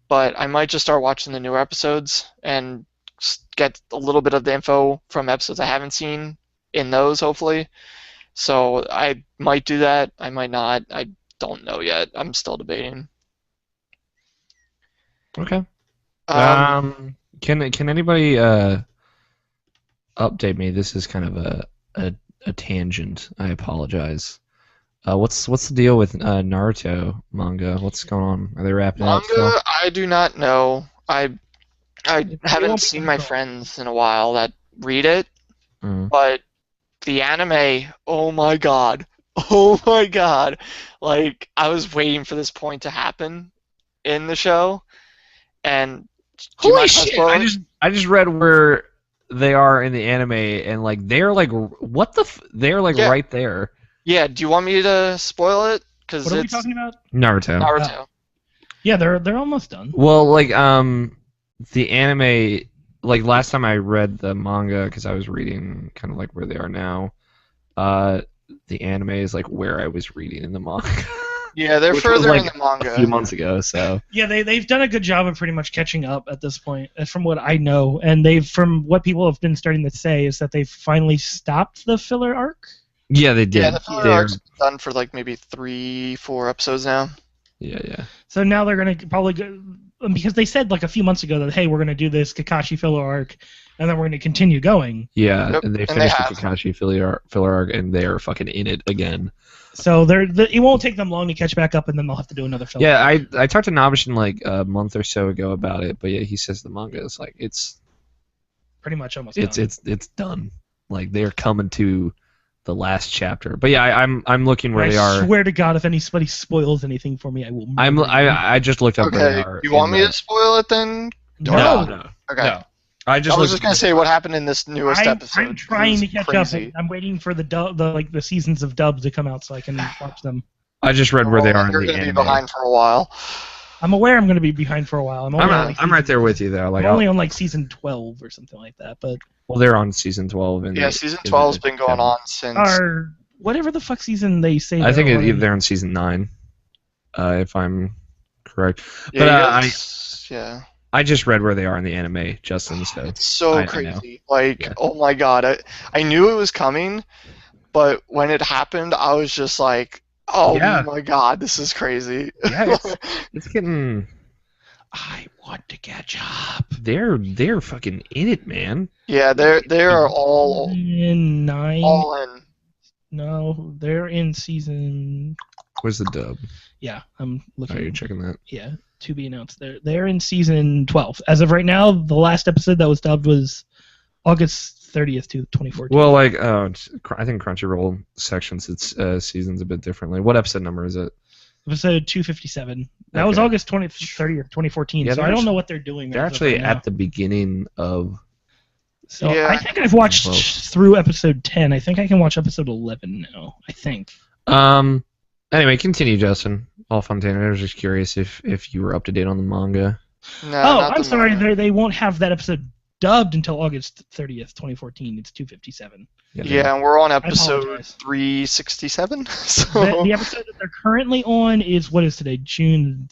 But I might just start watching the newer episodes and get a little bit of the info from episodes I haven't seen in those, hopefully. So I might do that. I might not. I don't know yet. I'm still debating. Okay. Um, Can anybody update me? This is kind of a tangent. I apologize. What's the deal with Naruto manga? What's going on? Are they wrapping it up still? manga, I do not know. I won't haven't be seen my controlled. friends in a while that read it. Mm. But the anime, oh my god. Oh my god. Like, I was waiting for this point to happen in the show. And do you Holy mind if I shit! spoil it? I just read where they are in the anime, and like they're like what the they're like Yeah. right there. Yeah, do you want me to spoil it? Because what are we it's talking about? Naruto. Naruto. Yeah, they're almost done. Well, like the anime, like last time I read the manga because I was reading kind of like where they are now. The anime is like where I was reading in the manga. Yeah, they're Which was, further like, in the manga. a few months ago, so Yeah, they've done a good job of pretty much catching up at this point, from what I know. And from what people have been starting to say is that they've finally stopped the filler arc. yeah, they did. Yeah, the filler They're- arc's done for like maybe 3-4 episodes now. Yeah. So now they're gonna probably go, because they said like a few months ago that hey, we're gonna do this Kakashi filler arc, and then we're gonna continue going. Yeah, Yep, and they and they finished the have. Kakashi filler arc, and they're fucking in it again. So it won't take them long to catch back up, and then they'll have to do another filler. Yeah, I talked to Nabishin like a month or so ago about it, but yeah, he says the manga is like it's pretty much almost done. it's done. Like they're coming to the last chapter. But yeah, I'm looking where I they are. swear to God, if anybody spoils anything for me, I will. murder you. I just looked up where they Okay, are. you want in me to spoil it then? No. No. Okay. No. I just I was looked just gonna say what happened in this newest episode. I'm trying It to was catch crazy. up. I'm waiting for the seasons of dubs to come out so I can watch them. I just read where they are in You're the gonna be anime. behind for a while. I'm aware I'm going to be behind for a while. I'm right there with you though. Like I'm only on like season 12 or something like that. But well, they're on season 12 and Yeah, season 12's been going on since. whatever the fuck season they say. I think they're on. they're in season 9, if I'm correct. Yeah, But you guys, yeah. I just read where they are in the anime, Justin. So It's so I know. crazy. Like, Yeah. oh my god, I knew it was coming, but when it happened, I was just like, oh Yeah. my god, this is crazy. Yeah, it's getting. I want to catch up. They're fucking in it, man. Yeah, they are all In 9. in. No, they're in season. Where's the dub? Yeah, I'm looking. Oh, you're checking that. Yeah, to be announced. They're in season 12. As of right now, the last episode that was dubbed was August 30th to 2014. Well, I think Crunchyroll sections its seasons a bit differently. What episode number is it? Episode 257. That was Okay. August 30th, 2014. Yeah, so I don't know what they're doing. They're as of actually right now. at the beginning of. So Yeah. I think I've watched Well. through episode 10. I think I can watch episode 11 now. I think. Anyway, continue, Justin. All Fontana. I was just curious if you were up to date on the manga. No, Oh, not I'm the sorry. manga. They won't have that episode dubbed until August 30th, 2014. It's 257. Yeah, and we're on episode apologize. 367. So The episode that they're currently on is, what is today? June.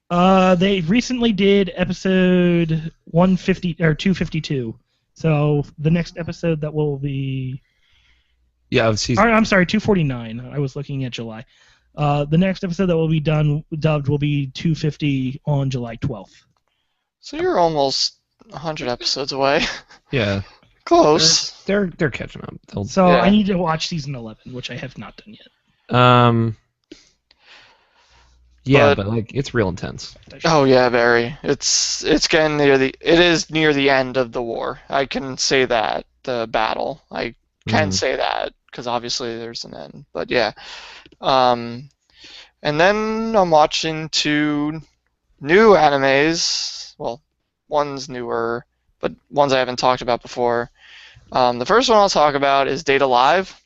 They recently did episode 150 or 252. So the next episode that will be. Yeah, of season. I'm sorry, 249. I was looking at July. The next episode that will be dubbed will be 250 on July 12th. So you're almost 100 episodes away. Yeah, Close. they're catching up. They'll, So Yeah. I need to watch season 11, which I have not done yet. Yeah, But- but like it's real intense. Oh yeah, very. It's getting near the. It is near the end of the war. I can say that the battle. I can Mhm. say that because obviously there's an end. But yeah. And then I'm watching 2 new animes. Well, one's newer, but ones I haven't talked about before. The first one I'll talk about is Date Alive,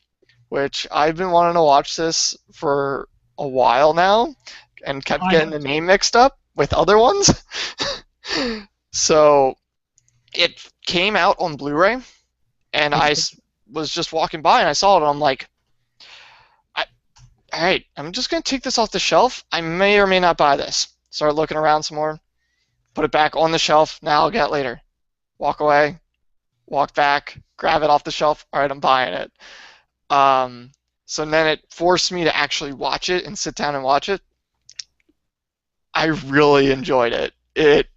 which I've been wanting to watch this for a while now, and kept I getting the have name mixed up with other ones. So it came out on Blu-ray, and I was just walking by and I saw it, and I'm like, all right, I'm just going to take this off the shelf. I may or may not buy this. Start looking around some more, put it back on the shelf. Now I'll get it later. Walk away, walk back, grab it off the shelf. All right, I'm buying it. So then it forced me to actually watch it and sit down and watch it. I really enjoyed it.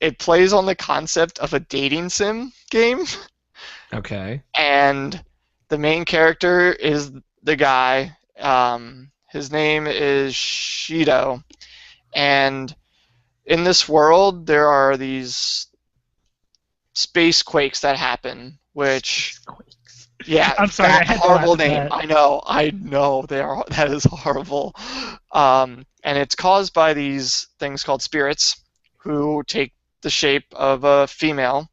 It plays on the concept of a dating sim game, Okay. and the main character is the guy. His name is Shido, and in this world there are these space quakes that happen, which yeah, I'm sorry, I that had to horrible laugh at name. that. I know they are. That is horrible. And it's caused by these things called spirits, who take the shape of a female,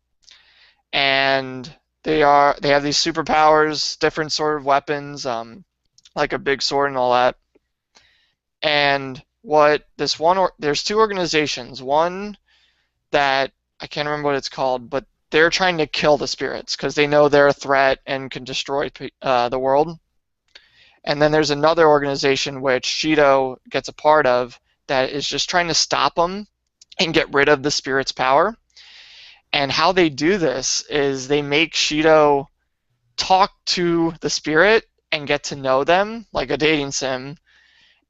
and they have these superpowers, different sort of weapons, like a big sword and all that. And what this one there's 2 organizations. One that I can't remember what it's called, but they're trying to kill the spirits because they know they're a threat and can destroy the world. And then there's another organization which Shido gets a part of that is just trying to stop them and get rid of the spirit's power. And how they do this is they make Shido talk to the spirit and get to know them like a dating sim,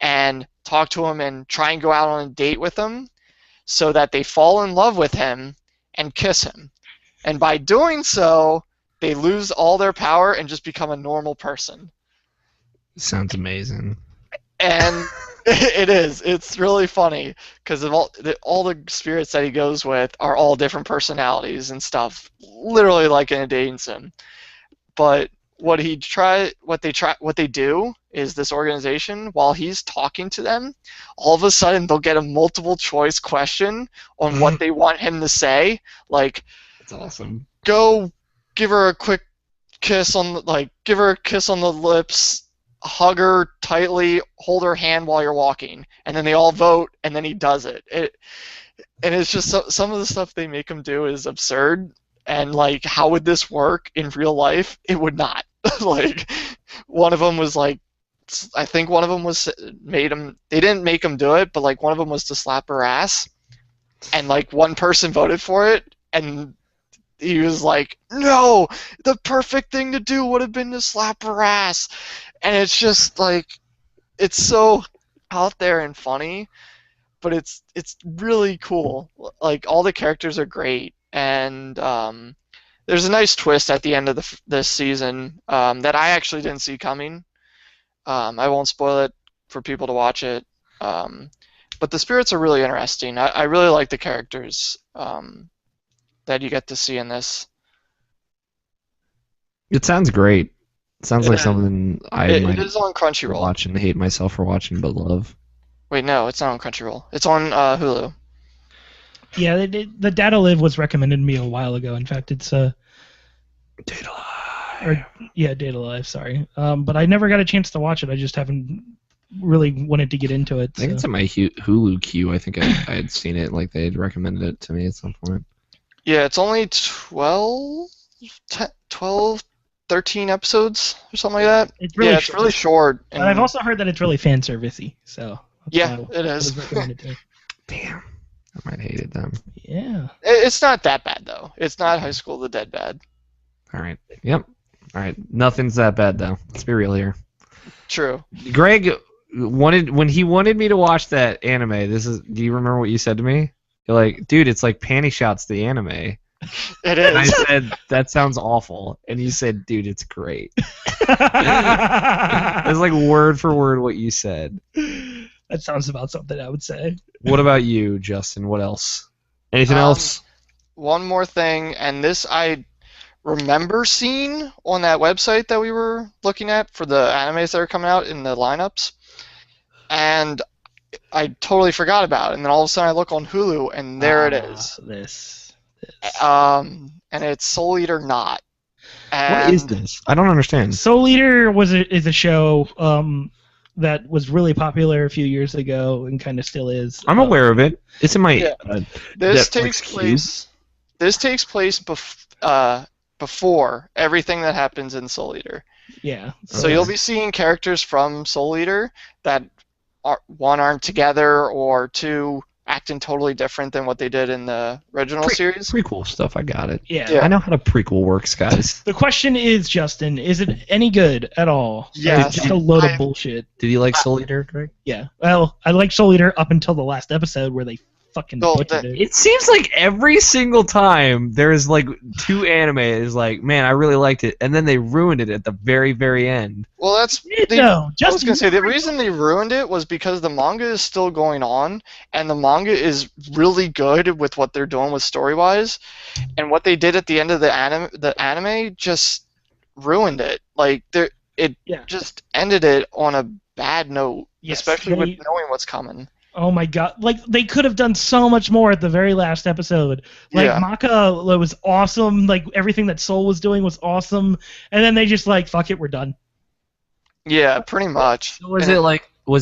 and talk to him and try and go out on a date with him so that they fall in love with him and kiss him. And by doing so, they lose all their power and just become a normal person. Sounds amazing. And it is. It's really funny because all the spirits that he goes with are all different personalities and stuff, literally like in a dating sim. But what they do is this organization, while he's talking to them, all of a sudden they'll get a multiple choice question on what they want him to say, like, That's awesome. go give her a quick kiss on give her a kiss on the lips, hug her tightly, hold her hand while you're walking, and then they all vote, and then he does it. And it's just some of the stuff they make him do is absurd, and like, how would this work in real life? It would not. Like, one of them was like, I think one of them was made him. They didn't make him do it, but like one of them was to slap her ass, and like one person voted for it, and he was like, "No, the perfect thing to do would have been to slap her ass," and it's just like, it's so out there and funny, but it's really cool. Like all the characters are great, and there's a nice twist at the end of this season that I actually didn't see coming. I won't spoil it for people to watch it. But the spirits are really interesting. I really like the characters that you get to see in this. It sounds great. It sounds like is. something I It might is on Crunchyroll. watch and hate myself for watching, but love. Wait, no, it's not on Crunchyroll. It's on Hulu. Yeah, the Data Live was recommended to me a while ago. In fact, it's Data Data Live. Sorry, but I never got a chance to watch it. I just haven't really wanted to get into it. I think it's in my Hulu queue. I think I had seen it. Like they had recommended it to me at some point. Yeah, it's only 12, 13 episodes or something like that. It's really yeah, it's short. really short. But I've also heard that it's really fan servicey. So that's Yeah, why it it was is. recommended to me. Damn, I might hate it then. Yeah. It's not that bad though. It's not High School of the Dead bad. All right. Yep. All right. Nothing's that bad though. Let's be real here. True. Greg when he wanted me to watch that anime. Do you remember what you said to me? You're like, dude, it's like Panty Shots the anime. It And I is. said, that sounds awful. And you said, dude, it's great. It's like word for word what you said. That sounds about something I would say. What about you, Justin? What else? Anything else? One more thing, and this I remember seeing on that website that we were looking at for the animes that are coming out in the lineups, and I totally forgot about it. And then all of a sudden I look on Hulu, and there it is. This. And it's Soul Eater Not. What is this? I don't understand. Soul Eater is a show that was really popular a few years ago and kind of still is. I'm aware of it. It's in my This Netflix takes queue. place. This takes place before everything that happens in Soul Eater. Yeah. So you'll be seeing characters from Soul Eater that aren't together, or two acting totally different than what they did in the original series. Prequel stuff, I got it. Yeah. I know how the prequel works, guys. The question is, Justin, is it any good at all? Yes. Or is it just a load of bullshit? Did you like Soul Eater, Greg? Yeah. Well, I liked Soul Eater up until the last episode where they fucking Well, butchered it. It seems like every single time there's like two animes, like, man, I really liked it, and then they ruined it at the very, very end. Well, that's No, I was gonna say the reason they ruined it was because the manga is still going on, and the manga is really good with what they're doing with story-wise, and what they did at the end of the anime just ruined it. Like it just ended it on a bad note, Yes, especially with knowing what's coming. Oh my god! Like they could have done so much more at the very last episode. Like Yeah. Maka was awesome. Like everything that Soul was doing was awesome, and then they just like, fuck it, we're done. Yeah, pretty much. Was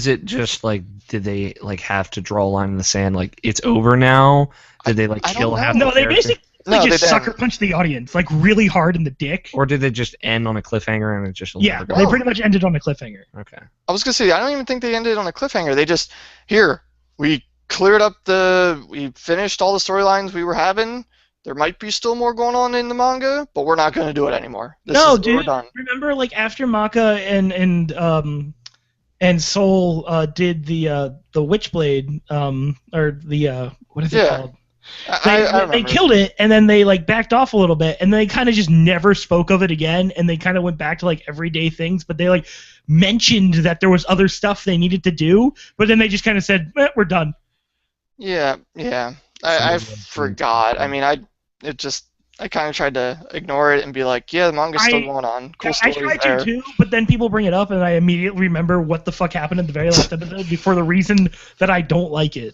it just like, did they like have to draw a line in the sand, like it's over now? Did they like I don't kill know. half No, the they characters? basically No, they just didn't. sucker punch the audience like really hard in the dick. Or did they just end on a cliffhanger and it just Yeah, never they go? pretty much ended on a cliffhanger. Okay. I was gonna say I don't even think they ended on a cliffhanger. They just we cleared up we finished all the storylines we were having. There might be still more going on in the manga, but we're not gonna do it anymore. We're Dude, done. remember like after Maka and Soul did the Witchblade or the what is it Yeah. called? I They remember. killed it, and then they like backed off a little bit, and they kind of just never spoke of it again, and they kind of went back to like everyday things, but they like mentioned that there was other stuff they needed to do, but then they just kind of said, we're done. Yeah. I forgot. I mean, I kind of tried to ignore it and be like, yeah, the manga's still going on. Cool I stories tried there. to too, but then people bring it up, and I immediately remember what the fuck happened in the very last episode for the reason that I don't like it.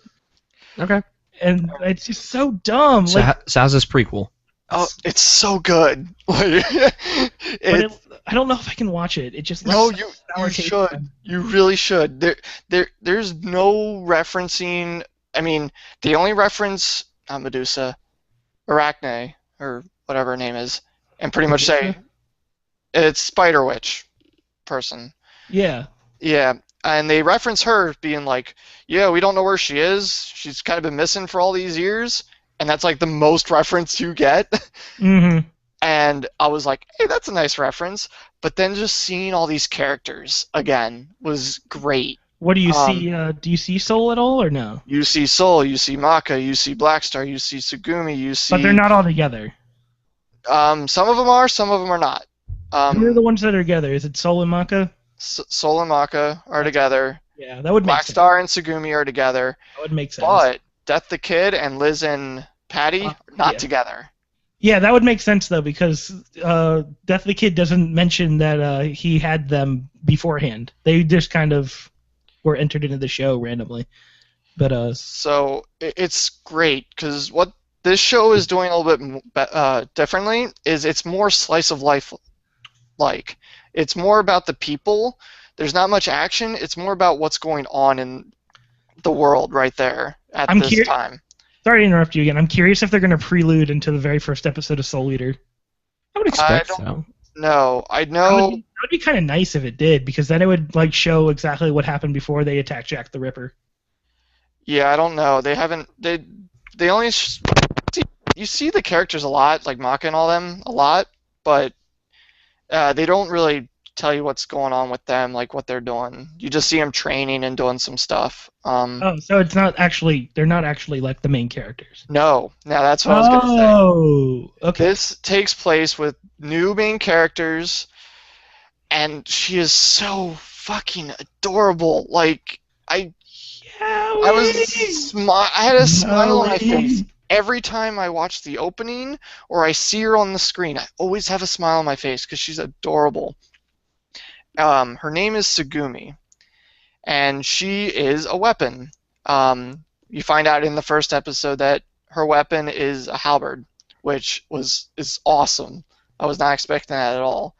Okay. And it's just so dumb. So, Like, so how's this prequel? Oh, it's so good. Like, I don't know if I can watch it. It just no, left you sour taste in should. my mouth. You really should. There's no referencing. I mean, the only reference, not Medusa, Arachne, or whatever her name is, and pretty much say, It's Spider Witch person. Yeah. Yeah, and they reference her being like, yeah, we don't know where she is. She's kind of been missing for all these years, and that's like the most reference you get. Mm-hmm. And I was like, hey, that's a nice reference. But then just seeing all these characters again was great. What do you see? Do you see Soul at all, or no? You see Soul, you see Maka, you see Blackstar, you see Tsugumi, you see. But they're not all together. Some of them are, some of them are not. Who are the ones that are together? Is it Soul and Maka? Soul and Maka are together. Yeah, that would make sense. Blackstar and Tsugumi are together. That would make sense. But Death the Kid and Liz and Patty are not together. Yeah, that would make sense though, because Death the Kid doesn't mention that he had them beforehand. They just kind of were entered into the show randomly. But so it's great because what this show is doing a little bit differently is it's more slice of life like. It's more about the people. There's not much action. It's more about what's going on in the world right there at this time. Sorry to interrupt you again. I'm curious if they're going to prelude into the very first episode of Soul Eater. I would expect so. No, I know. That would be kind of nice if it did, because then it would like show exactly what happened before they attacked Jack the Ripper. Yeah, I don't know. They haven't. They only. You see the characters a lot, like Maka and all them, a lot, but they don't really tell you what's going on with them, like what they're doing. You just see them training and doing some stuff. So it's not actually. They're not actually like the main characters. No, that's what I was gonna say. Oh, okay. This takes place with new main characters, and she is so fucking adorable. Like I had a smile on my face every time I watch the opening or I see her on the screen. I always have a smile on my face because she's adorable. Her name is Tsugumi, and she is a weapon. You find out in the first episode that her weapon is a halberd, which is awesome. I was not expecting that at all.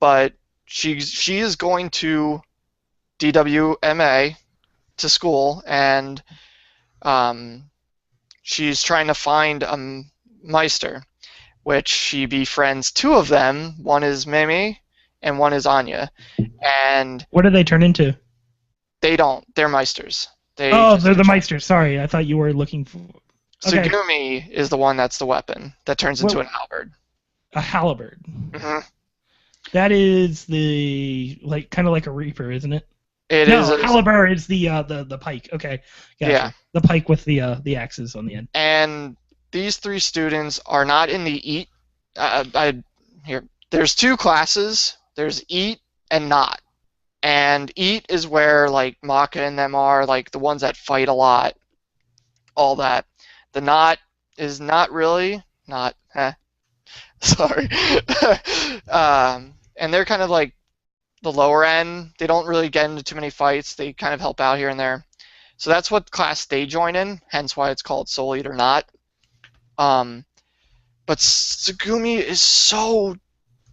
But she is going to DWMA to school, and she's trying to find a Meister, which she befriends two of them. One is Mimi, and one is Anya. And what do they turn into? They don't. They're Meisters. They're the Meisters. Sorry, I thought you were looking for. Okay. Tsugumi is the one that's the weapon that turns into an halberd. A halberd. Mm-hmm. That is kind of like a reaper, isn't it? Halberd is the pike. Okay, gotcha. Yeah. The pike with the axes on the end. And these three students are not in the EAT. There's two classes. There's EAT and NOT. And EAT is where like Maka and them are, like the ones that fight a lot, all that. The NOT is not really sorry. And they're kind of like the lower end. They don't really get into too many fights. They kind of help out here and there. So that's what class they join in, hence why it's called Soul Eater Not. But Tsugumi is so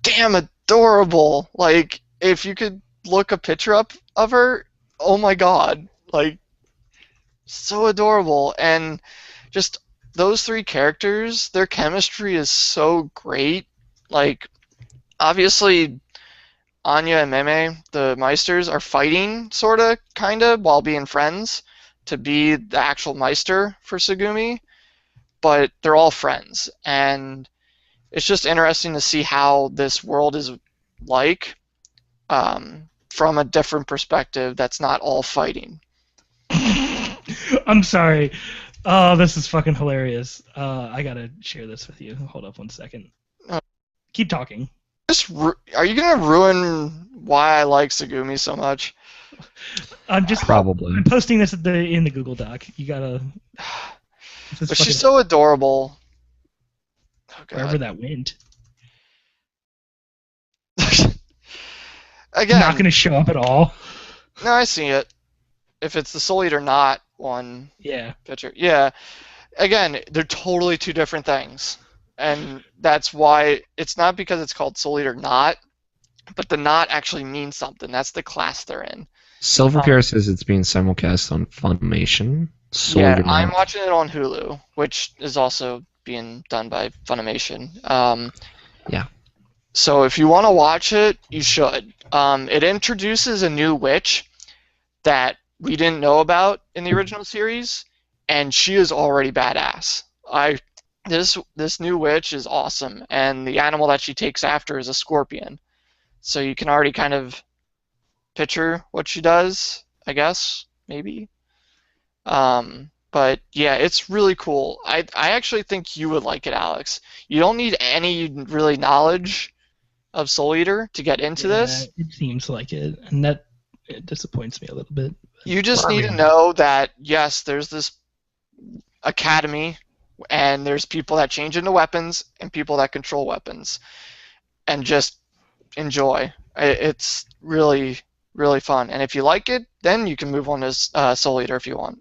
damn adorable. Like, if you could look a picture up of her, oh my god. Like, so adorable. And just those three characters, their chemistry is so great. Like, obviously, Anya and Meme, the Meisters, are fighting, sorta, kinda, while being friends to be the actual Meister for Tsugumi, but they're all friends, and it's just interesting to see how this world is like from a different perspective that's not all fighting. I'm sorry. Oh, this is fucking hilarious. I gotta share this with you. Hold up 1 second. Keep talking. Are you gonna ruin why I like Tsugumi so much? I'm posting this in the Google Doc. You gotta. But she's so adorable. Oh, God. Wherever that went. Again, not gonna show up at all. No, I see it. If it's the Soul Eater Not one. Yeah. Picture. Yeah. Again, they're totally two different things. And that's why it's not because it's called Soul Eater Not, but the Not actually means something. That's the class they're in. Silvercare says it's being simulcast on Funimation. Yeah, I'm watching it on Hulu, which is also being done by Funimation. Yeah. So if you want to watch it, you should. It introduces a new witch that we didn't know about in the original series, and she is already badass. This new witch is awesome, and the animal that she takes after is a scorpion. So you can already kind of picture what she does, I guess, maybe. But yeah, it's really cool. I actually think you would like it, Alex. You don't need any really knowledge of Soul Eater to get into this. It seems like it, and it disappoints me a little bit. You just need to know that, yes, there's this academy, and there's people that change into weapons and people that control weapons. And just enjoy. It's really, really fun. And if you like it, then you can move on to Soul Eater if you want.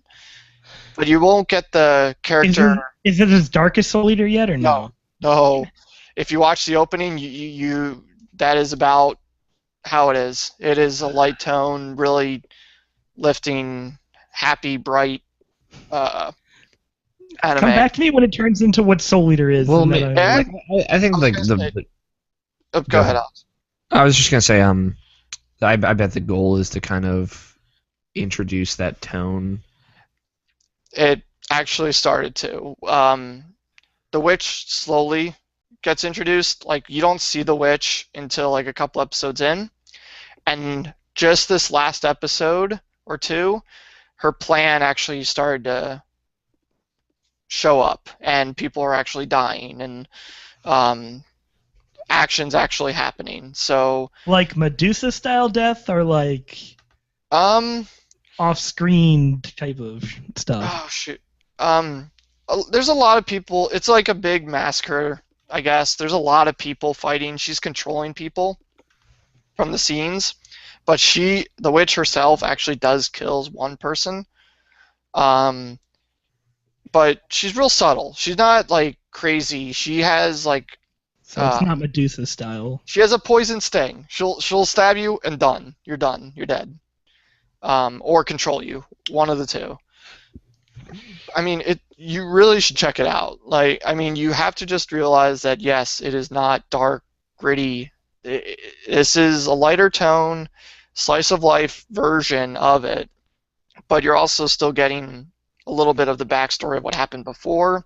But you won't get the character... Is it as dark as Soul Eater yet, or no? No. If you watch the opening, that is about how it is. It is a light tone, really lifting, happy, bright anime. Come back to me when it turns into what Soul Eater is. Well, I think like go ahead, Alex. I was just gonna say, I bet the goal is to kind of introduce that tone. It actually started to. The witch slowly gets introduced. Like, you don't see the witch until like a couple episodes in, and just this last episode or two, her plan actually started to show up, and people are actually dying, and actions actually happening. So, like Medusa style death, or like off-screen type of stuff. Oh shoot. There's a lot of people. It's like a big massacre, I guess. There's a lot of people fighting. She's controlling people from the scenes, but the witch herself actually does kill one person. But she's real subtle. She's not like crazy. She has like. So it's not Medusa style. She has a poison sting. She'll stab you and done. You're done. You're dead. Or control you. One of the two. I mean, you really should check it out. Like, I mean, you have to just realize that yes, it is not dark, gritty. This is a lighter tone, slice of life version of it, but you're also still getting a little bit of the backstory of what happened before,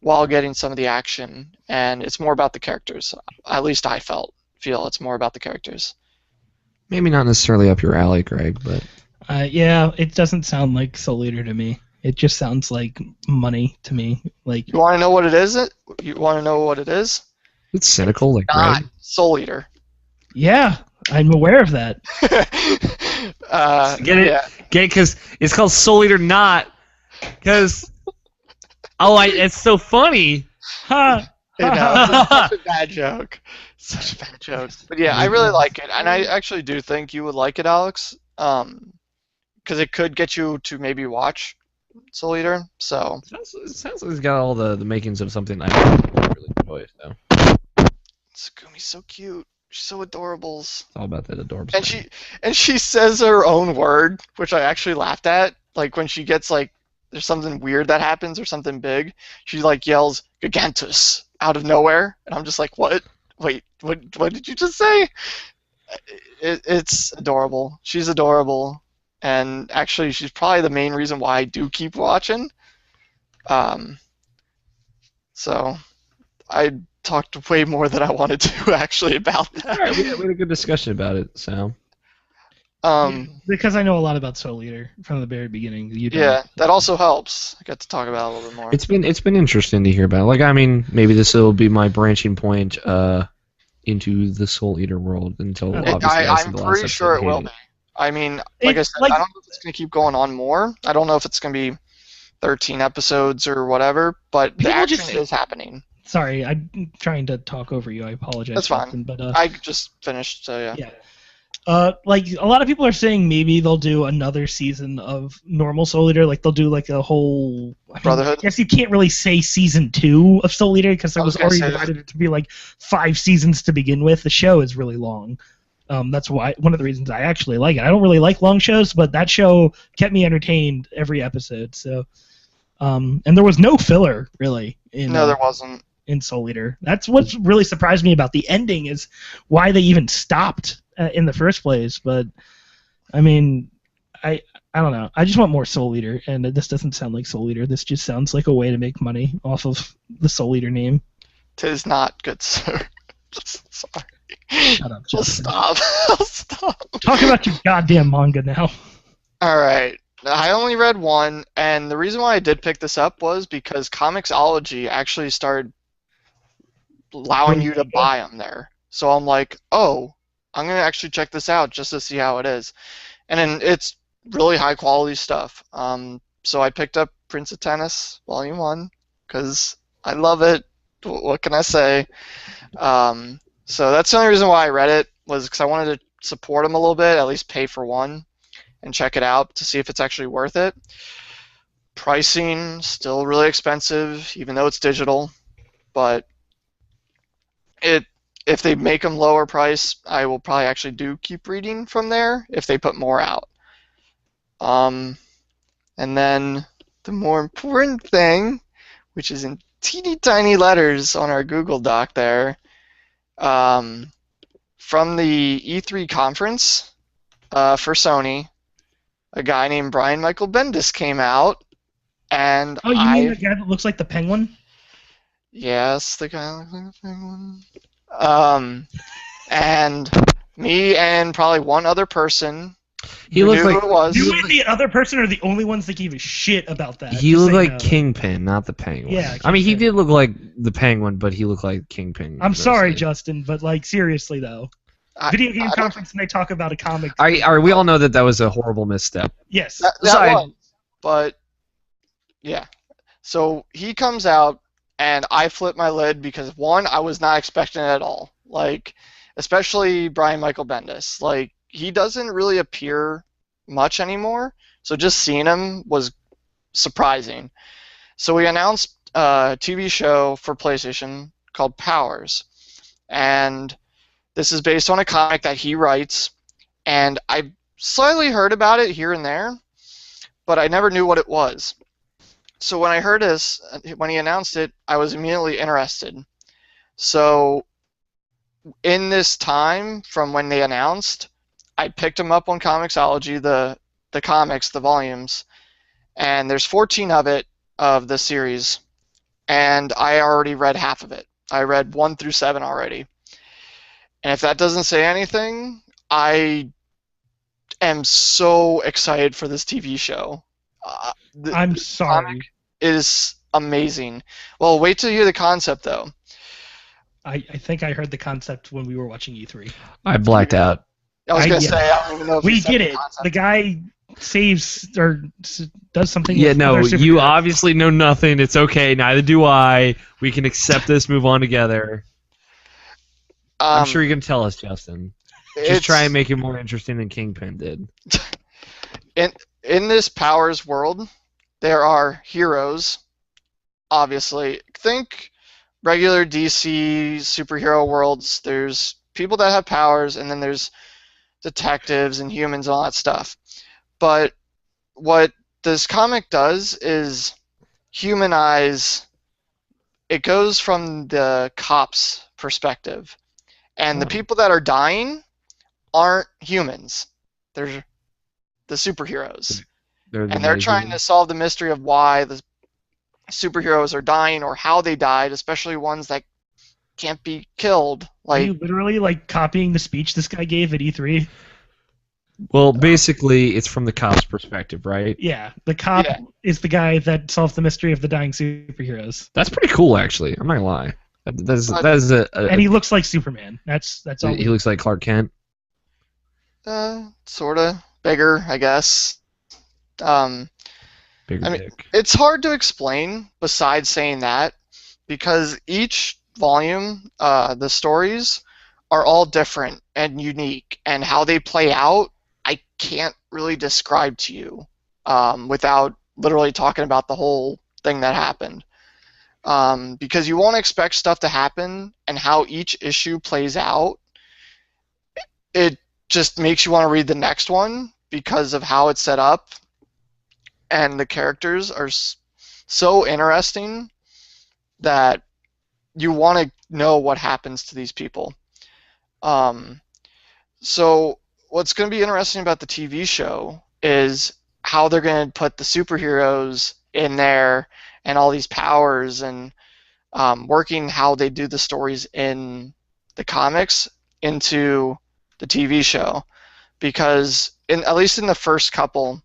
while getting some of the action, and it's more about the characters. At least I feel it's more about the characters. Maybe not necessarily up your alley, Greg, but yeah, it doesn't sound like Soul Eater to me. It just sounds like money to me. Like, you want to know what it is? You want to know what it is? It's cynical, like not Greg. Soul Eater. Yeah, I'm aware of that. Get it? Yeah. Get it? Because it's called Soul Eater, not because. It's so funny. You know, it's such a bad joke. Such a bad joke. But yeah, I really like it, and I actually do think you would like it, Alex. Because it could get you to maybe watch Soul Eater. So It sounds like it's got all the makings of something I really enjoy. So Sukumi's so cute. She's so adorable. it's all about that adorable. And she says her own word, which I actually laughed at. Like when she gets like there's something weird that happens or something big, she like yells "Gigantus" out of nowhere, and I'm just like, what? Wait, what did you just say? It's adorable. She's adorable, and actually, she's probably the main reason why I do keep watching. So I talked way more than I wanted to actually about that. All right, we had a good discussion about it, so. Because I know a lot about Soul Eater from the very beginning. You don't. Yeah, that also helps. I got to talk about it a little bit more. It's been interesting to hear about. Like, I mean, maybe this will be my branching point into the Soul Eater world until obviously I'm pretty sure it will be. I mean, like I said, I don't know if it's going to keep going on more. I don't know if it's going to be 13 episodes or whatever, but the action is happening. Sorry, I'm trying to talk over you. I apologize. That's fine. Justin, but I just finished, so yeah. Yeah. Like a lot of people are saying maybe they'll do another season of normal Soul Eater, like they'll do like a whole Brotherhood. I guess you can't really say season 2 of Soul Eater because it was already divided to be like 5 seasons to begin with. The show is really long. That's why one of the reasons I actually like it. I don't really like long shows, but that show kept me entertained every episode. So, and there was no filler really. No, there wasn't. in Soul Eater. That's what really surprised me about the ending is why they even stopped in the first place. But I mean, I don't know. I just want more Soul Eater, and this doesn't sound like Soul Eater. This just sounds like a way to make money off of the Soul Eater name. 'Tis not, good sir. Sorry. Shut up, I'll Justin. stop. I'll stop. Talk about your goddamn manga now. All right. I only read one, and the reason why I did pick this up was because Comixology actually started allowing you to buy them there. So I'm like, oh, I'm going to actually check this out just to see how it is. And then it's really high quality stuff. So I picked up Prince of Tennis Volume 1 because I love it. What can I say? So that's the only reason why I read it, was because I wanted to support them a little bit, at least pay for one and check it out to see if it's actually worth it. Pricing still really expensive, even though it's digital, but if they make them lower price, I will probably actually do keep reading from there if they put more out. And then the more important thing, which is in teeny tiny letters on our Google Doc there, from the E3 conference for Sony, a guy named Brian Michael Bendis came out, and Oh, you mean the guy that looks like the Penguin? Yes, the guy looks like the Penguin. And me and probably one other person He who looked knew like who it was. You and the other person are the only ones that gave a shit about that. he just looked so you like know. Kingpin, not the Penguin. Yeah, I mean, he Kingpin. did look like the Penguin, but he looked like Kingpin. I'm sorry, mostly. Justin, but like seriously though, video game conference and they talk about a comic. We all know that was a horrible misstep. Yes. That Aside- was, but yeah. So he comes out, and I flip my lid because one, I was not expecting it at all. Like, especially Brian Michael Bendis. Like, he doesn't really appear much anymore. So just seeing him was surprising. So we announced a TV show for PlayStation called Powers, and this is based on a comic that he writes. And I slightly heard about it here and there, but I never knew what it was. So when I heard this, when he announced it, I was immediately interested. So in this time from when they announced, I picked them up on Comixology, the comics, the volumes, and there's 14 of the series, and I already read half of it. I read 1 through 7 already. And if that doesn't say anything, I am so excited for this TV show. I'm sorry. Comic is amazing. Well, wait till you hear the concept, though. I think I heard the concept when we were watching E3. I blacked out. I was going to yeah. say, I don't even know if We you said get the it. concept. The guy saves or does something. Yeah, with no, other you superheroes. obviously know nothing. It's okay. Neither do I. We can accept this. Move on together. I'm sure you can tell us, Justin. Just try and make it more interesting than Kingpin did. In this Powers world, there are heroes, obviously. Think regular DC superhero worlds. There's people that have powers, and then there's detectives and humans and all that stuff. But what this comic does is humanize. It goes from the cop's perspective. And the people that are dying aren't humans. They're the superheroes. They're trying to solve the mystery of why the superheroes are dying or how they died, especially ones that can't be killed. Are you Like, literally like copying the speech this guy gave at E3? Well, basically, it's from the cop's perspective, right? Yeah, the cop Yeah. is the guy that solves the mystery of the dying superheroes, That's pretty cool, actually. I'm not gonna lie. That is and he looks like Superman. That's all. he looks like Clark Kent. sorta bigger, I guess. Bigger I mean, dick. It's hard to explain besides saying that, because each volume, the stories are all different and unique, and how they play out, I can't really describe to you without literally talking about the whole thing that happened. Because you won't expect stuff to happen, and how each issue plays out, it just makes you want to read the next one because of how it's set up, and the characters are so interesting that you want to know what happens to these people. So what's going to be interesting about the TV show is how they're going to put the superheroes in there and all these powers, and working how they do the stories in the comics into the TV show. Because at least in the first couple,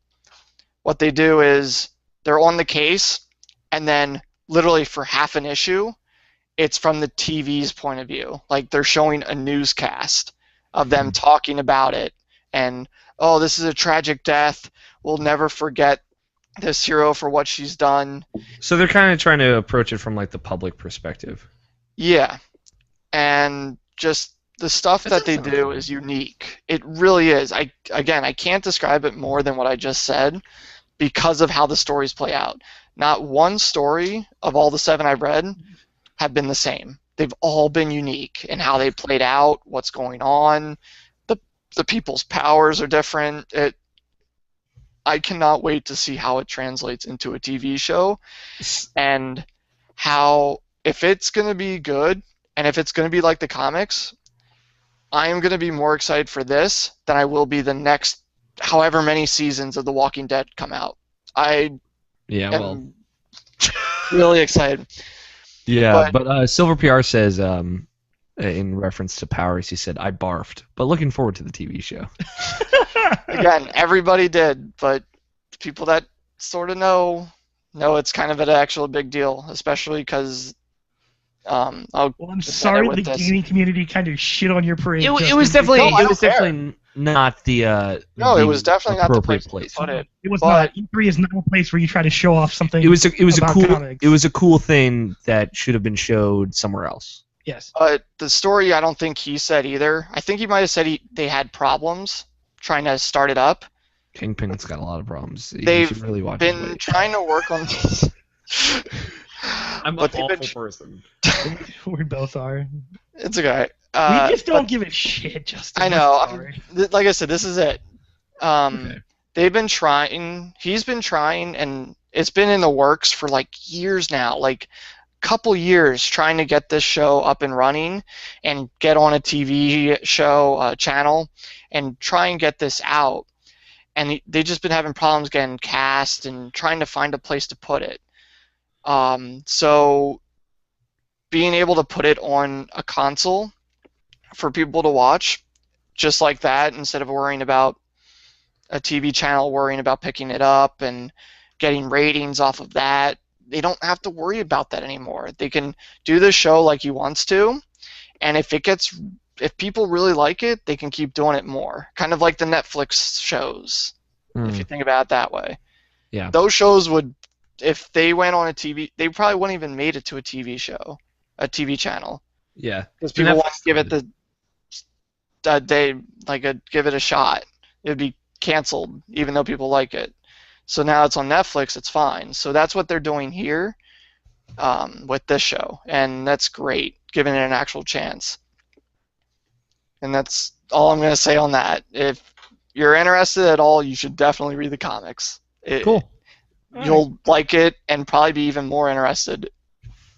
what they do is they're on the case, and then literally for half an issue, it's from the TV's point of view. Like, they're showing a newscast of them talking about it, and, oh, this is a tragic death. We'll never forget this hero for what she's done. So they're kind of trying to approach it from like the public perspective. Yeah, and just the stuff that they do is unique. It really is. I can't describe it more than what I just said because of how the stories play out. Not one story of all the 7 I've read have been the same. They've all been unique in how they played out, what's going on. The people's powers are different. I cannot wait to see how it translates into a TV show, and how, if it's going to be good and if it's going to be like the comics, I am going to be more excited for this than I will be the next however many seasons of The Walking Dead come out. I am really excited. Yeah, but Silver PR says, in reference to Powers, he said, "I barfed," but looking forward to the TV show. Again, everybody did, but people that sort of know it's kind of an actual big deal, especially because I'm sorry the gaming community kind of shit on your parade. It was definitely not the no, it was definitely not the appropriate place. To put it. It was not. E3 is not a place where you try to show off something. It was comics. It was a cool thing that should have been showed somewhere else. Yes. But the story, I don't think he said either. I think he might have said they had problems trying to start it up. Kingpin's got a lot of problems. They've should really watch been trying to work on this. I'm an awful person. We both are. It's okay. We just don't give a shit, Justin. I know. Like I said, this is it. Okay. They've been trying. He's been trying, and it's been in the works for like years now. Like, couple years trying to get this show up and running and get on a TV show channel and try and get this out. And they've just been having problems getting cast and trying to find a place to put it. So being able to put it on a console for people to watch just like that, instead of worrying about a TV channel worrying about picking it up and getting ratings off of that, they don't have to worry about that anymore. They can do the show like he wants to, and if people really like it, they can keep doing it more. Kind of like the Netflix shows, if you think about it that way. Yeah. Those shows would, if they went on a TV, they probably wouldn't even made it to a TV show, a TV channel. Yeah. Because people want to give it give it a shot. It would be canceled, even though people like it. So now it's on Netflix, it's fine. So that's what they're doing here with this show, and that's great, giving it an actual chance. And that's all I'm going to say on that. If you're interested at all, you should definitely read the comics. Cool. You'll like it and probably be even more interested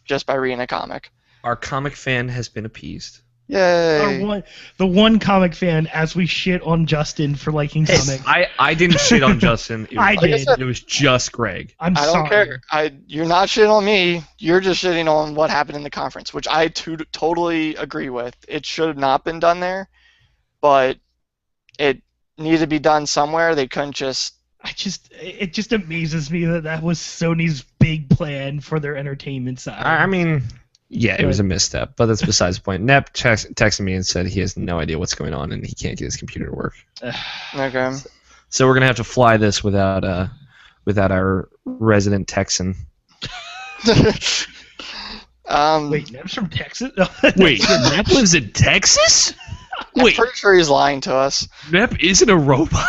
just by reading a comic. Our comic fan has been appeased. Yay! The one comic fan, as we shit on Justin for liking comics. I didn't shit on Justin. I did. It was just Greg. I don't care. You're not shitting on me. You're just shitting on what happened in the conference, which I totally agree with. It should have not been done there, but it needed to be done somewhere. They couldn't just... It just amazes me that was Sony's big plan for their entertainment side. I mean... Yeah, it was a misstep, but that's besides the point. Nep texted me and said he has no idea what's going on and he can't get his computer to work. Okay. So we're gonna have to fly this without our resident Texan. Wait, Nep's from Texas? Wait, Nep lives in Texas? I'm pretty sure he's lying to us. Nep isn't a robot.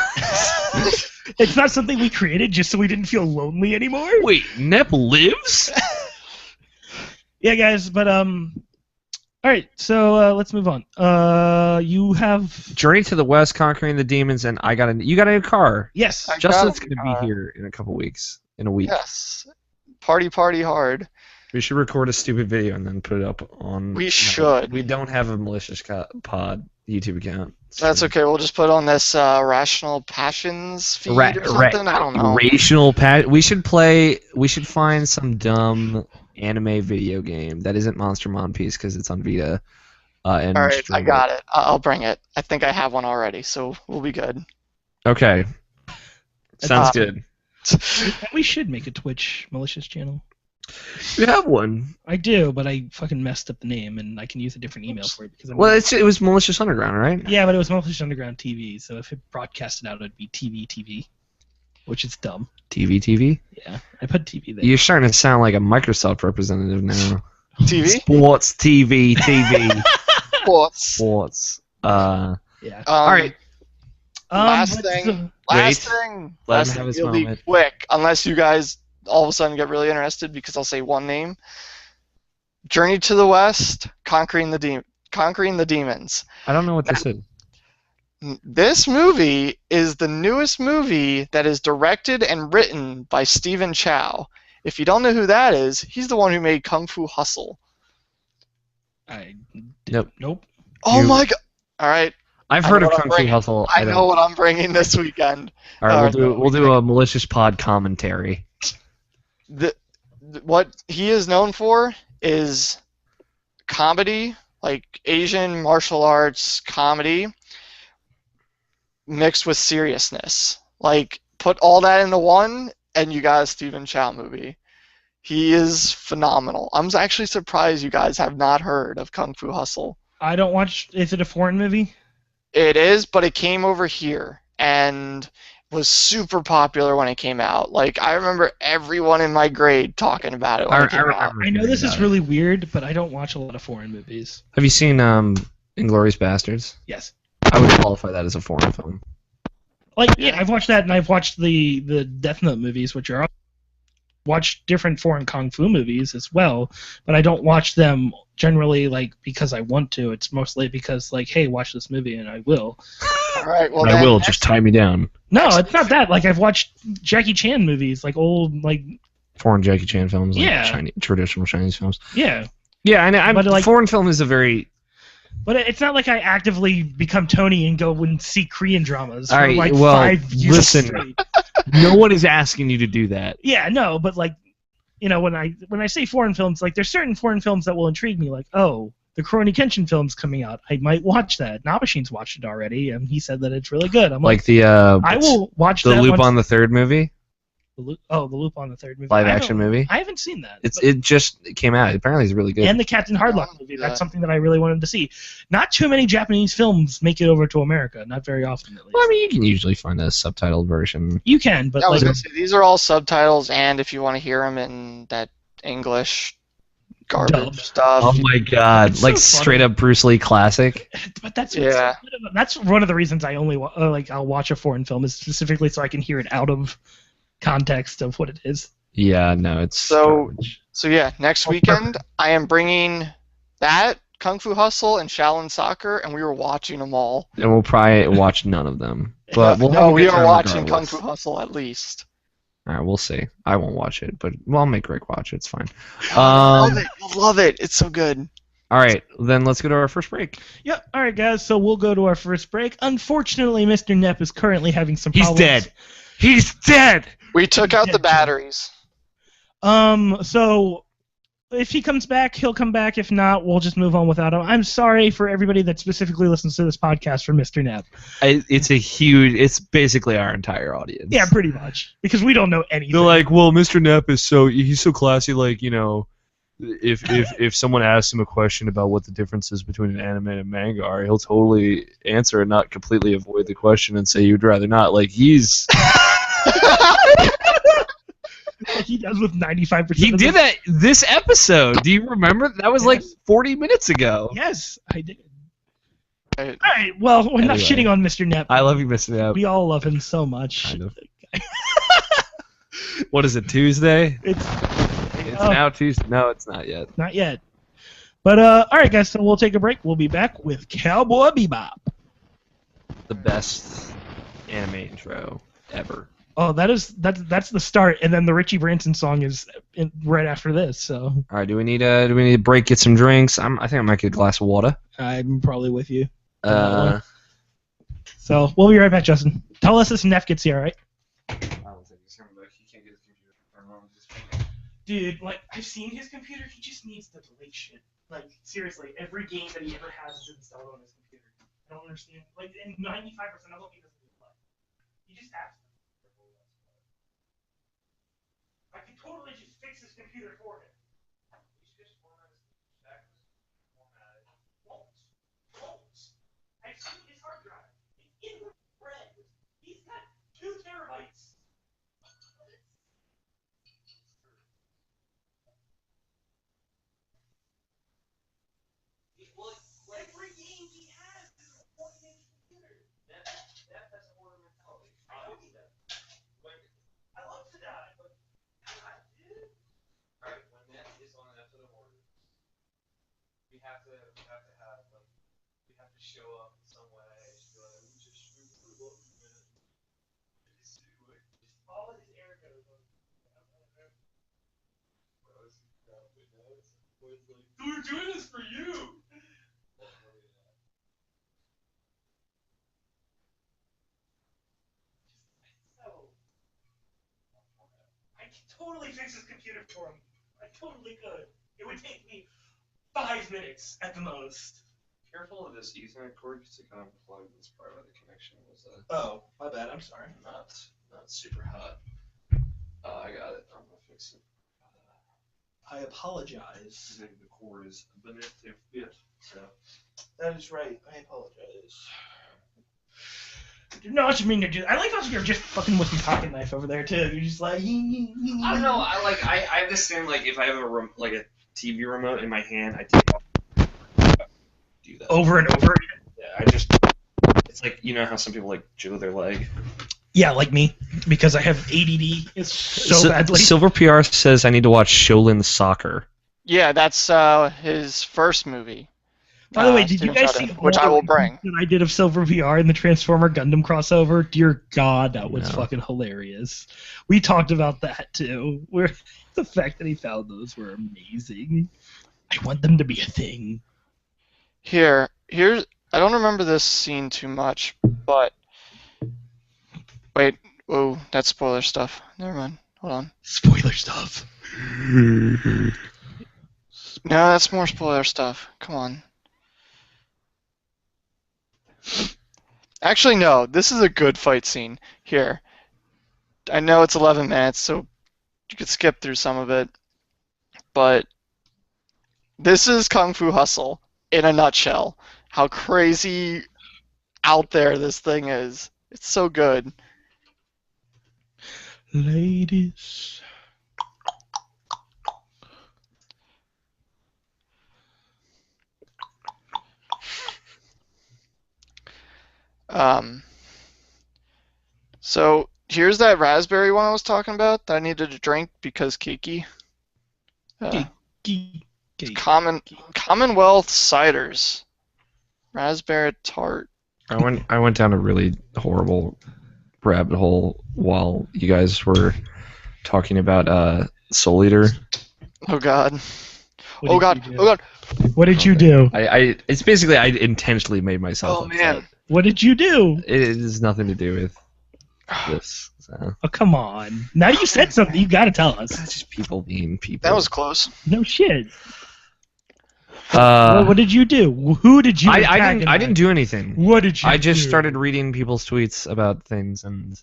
It's not something we created just so we didn't feel lonely anymore? Wait, Nep lives? Yeah, guys, but all right, so let's move on. You have Journey to the West, Conquering the Demons, and you got a new car. Yes, Justin's gonna be here in a couple weeks, in a week. Yes, party hard. We should record a stupid video and then put it up on. We should. We don't have a Malicious Pod YouTube account. That's okay. We'll just put it on this Rational Passions feed or something. I don't know. We should find some dumb anime video game that isn't Monster Monpiece because it's on Vita. And All right, I got it. I'll bring it. I think I have one already, so we'll be good. Okay. Sounds good. We should make a Twitch Malicious channel. You have one. I do, but I fucking messed up the name, and I can use a different email for it because it was Malicious Underground, right? Yeah, but it was Malicious Underground TV, so if it broadcasted out, it'd be TV, which is dumb. TV? Yeah, I put TV there. You're starting to sound like a Microsoft representative now. TV? Sports TV. Sports. Yeah. All right. Last thing. Let him have his It'll be moment. quick, unless you guys all of a sudden get really interested, because I'll say one name. Journey to the West, Conquering the Demons. I don't know what this is. This movie is the newest movie that is directed and written by Stephen Chow. If you don't know who that is, he's the one who made Kung Fu Hustle. Nope. Oh my god! All right. I've heard of Kung Fu Hustle. I know what I'm bringing this weekend. All right, we'll do a Malicious Pod commentary. What he is known for is comedy, like Asian martial arts comedy, mixed with seriousness. Like, put all that into one, and you got a Stephen Chow movie. He is phenomenal. I'm actually surprised you guys have not heard of Kung Fu Hustle. I don't watch. Is it a foreign movie? It is, but it came over here and was super popular when it came out. Like, I remember everyone in my grade talking about it when it came out. I know this is really weird, but I don't watch a lot of foreign movies. Have you seen Inglourious Bastards? Yes. I would qualify that as a foreign film. Like, yeah, I've watched that, and I've watched the Death Note movies, which are watched different foreign kung fu movies as well, but I don't watch them generally like because I want to. It's mostly because like, hey, watch this movie, and I will. All right, well, I will. Just tie me down. No, it's not that. Like, I've watched Jackie Chan movies, like old like foreign Jackie Chan films, like Yeah. traditional Chinese films. Yeah. Yeah, and But, like- foreign film is a very. But it's not like I actively become Tony and go and see Korean dramas All for right, like well, 5 years listen. straight. No one is asking you to do that. Yeah, no, but like, you know, when I say foreign films, like there's certain foreign films that will intrigue me. Like, oh, the Rurouni Kenshin film's coming out. I might watch that. Nabashin's watched it already, and he said that it's really good. I'm like, I will watch the that. Loop once- on the Third movie, the Loop on the Third movie. live action movie. I haven't seen that. but- It just came out. Apparently, it's really good. and the Captain Hardlock movie. That's something that I really wanted to see. Not too many Japanese films make it over to America. Not very often, at least. Well, I mean, you can usually find a subtitled version. You can, but I was like, gonna say, these are all subtitles, and if you want to hear them in that English garbage Dub. stuff. Oh my god! It's Like so straight up Bruce Lee classic. but that's Yeah. that's one of the reasons I only I'll watch a foreign film is specifically so I can hear it out of context of what it is. Yeah, no, it's So- garbage. So yeah, next weekend I am bringing that Kung Fu Hustle and Shaolin Soccer, and we were watching them all. And we'll probably watch none of them. But we'll have No, a we good are time watching regardless. Kung Fu Hustle at least. All right, we'll see. I won't watch it, but I'll make Greg watch it. It's fine. Love it. Love it. It's so good. All right, then let's go to our first break. Yep. All right, guys. So we'll go to our first break. Unfortunately, Mr. Nepp is currently having some He's problems. dead. He's dead. We took out the batteries. So if he comes back, he'll come back. If not, we'll just move on without him. I'm sorry for everybody that specifically listens to this podcast for Mr. Nepp. It's basically our entire audience. Yeah, pretty much. Because we don't know anything. They're like, well, Mr. Nepp is he's so classy. Like, you know, if someone asks him a question about what the difference is between an anime and a manga are, he'll totally answer and not completely avoid the question and say you'd rather not. Like, he's. Like he does with 95%. He of did that this episode. Do you remember? That was like Yes. 40 minutes ago. Yes, I did. Right. All right. Well, we're not Anyway. shitting on Mr. Nepp. I love you, Mr. Nepp. We all love him so much. Kind of. What is it, Tuesday? It's It's now Tuesday. No, it's not yet. not yet. But all right, guys. So we'll take a break. We'll be back with Cowboy Bebop. The best anime intro ever. Oh, that's the start, and then the Richie Branson song is right after this. So All right, do we need a break? Get some drinks. I think I might get a glass of water. I'm probably with you. on that one. Uh, So we'll be right back, Justin. Tell us if Neff gets here, all right? Dude, like, I've seen his computer. He just needs to delete shit. Like, seriously, every game that he ever has is installed on his computer. I don't understand. Like, and 95% of them he doesn't even play. He just has them. I could totally just fix his computer for him. Won't. Won't. I've seen his hard drive. It's in red. He's got 2 terabytes. Every game he has is a 40-inch computer. That has a order mentality. I know he does. I love to die, but God, dude. Alright, when that is on an episode of Order, we have to show up in some way. All of his air goes on. We're doing this for you. So, I could totally fix his computer for him. I totally could. It would take me 5 minutes at the most. Careful of this Ethernet cord because it kind of plugged. That's probably why the connection was Oh, my bad. I'm sorry. not super hot. I got it. I'm gonna fix it. I apologize. The cord is beneath the bit. So. That is right. I apologize. No, what you mean to do? I like how you're just fucking with your pocket knife over there too. You're just like. I don't know. I have this thing like if I have a TV remote in my hand, I take off. Do that Over and over again. Yeah, it's like you know how some people like jiggle their leg. Yeah, like me, because I have ADD. It's so badly. Silver PR says I need to watch Shaolin Soccer. Yeah, that's his first movie. By the way, did you guys see which I will bring that I did of Silver VR and the Transformer Gundam crossover? Dear God, that was No. fucking hilarious. We talked about that too. Where the fact that he found those were amazing. I want them to be a thing. here's I don't remember this scene too much, but wait, whoa, that's spoiler stuff. Never mind. Hold on. Spoiler stuff. No, that's more spoiler stuff. Come on. Actually, no. This is a good fight scene. Here. I know it's 11 minutes, so you could skip through some of it. But this is Kung Fu Hustle in a nutshell. How crazy out there this thing is. It's so good. Ladies. So here's that raspberry one I was talking about that I needed to drink because Kiki. Commonwealth ciders. Raspberry tart. I went down a really horrible rabbit hole while you guys were talking about Soul Eater. Oh God. What Oh did God. you do? Oh God. What did you do? It's basically I intentionally made myself Oh upset. man. What did you do? It has nothing to do with this. So. Oh, come on. Now you said something. You gotta tell us. That's just people being people. That was close. No shit. What did you do? Who did you attack? I didn't do anything. What did you I just do? started reading people's tweets about things and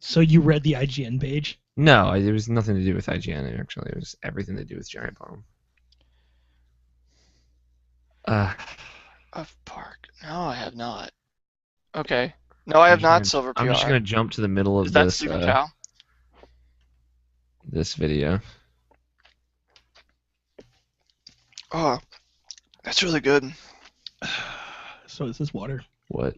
So you read the IGN page? no, it was nothing to do with IGN actually. It was everything to do with Giant Bomb. Of Park. No, I have not. Okay. No, I have not. Silver PR. I'm just gonna jump to the middle of Is that this Stephen Cow? this video. Oh, that's really good. So is this water? What?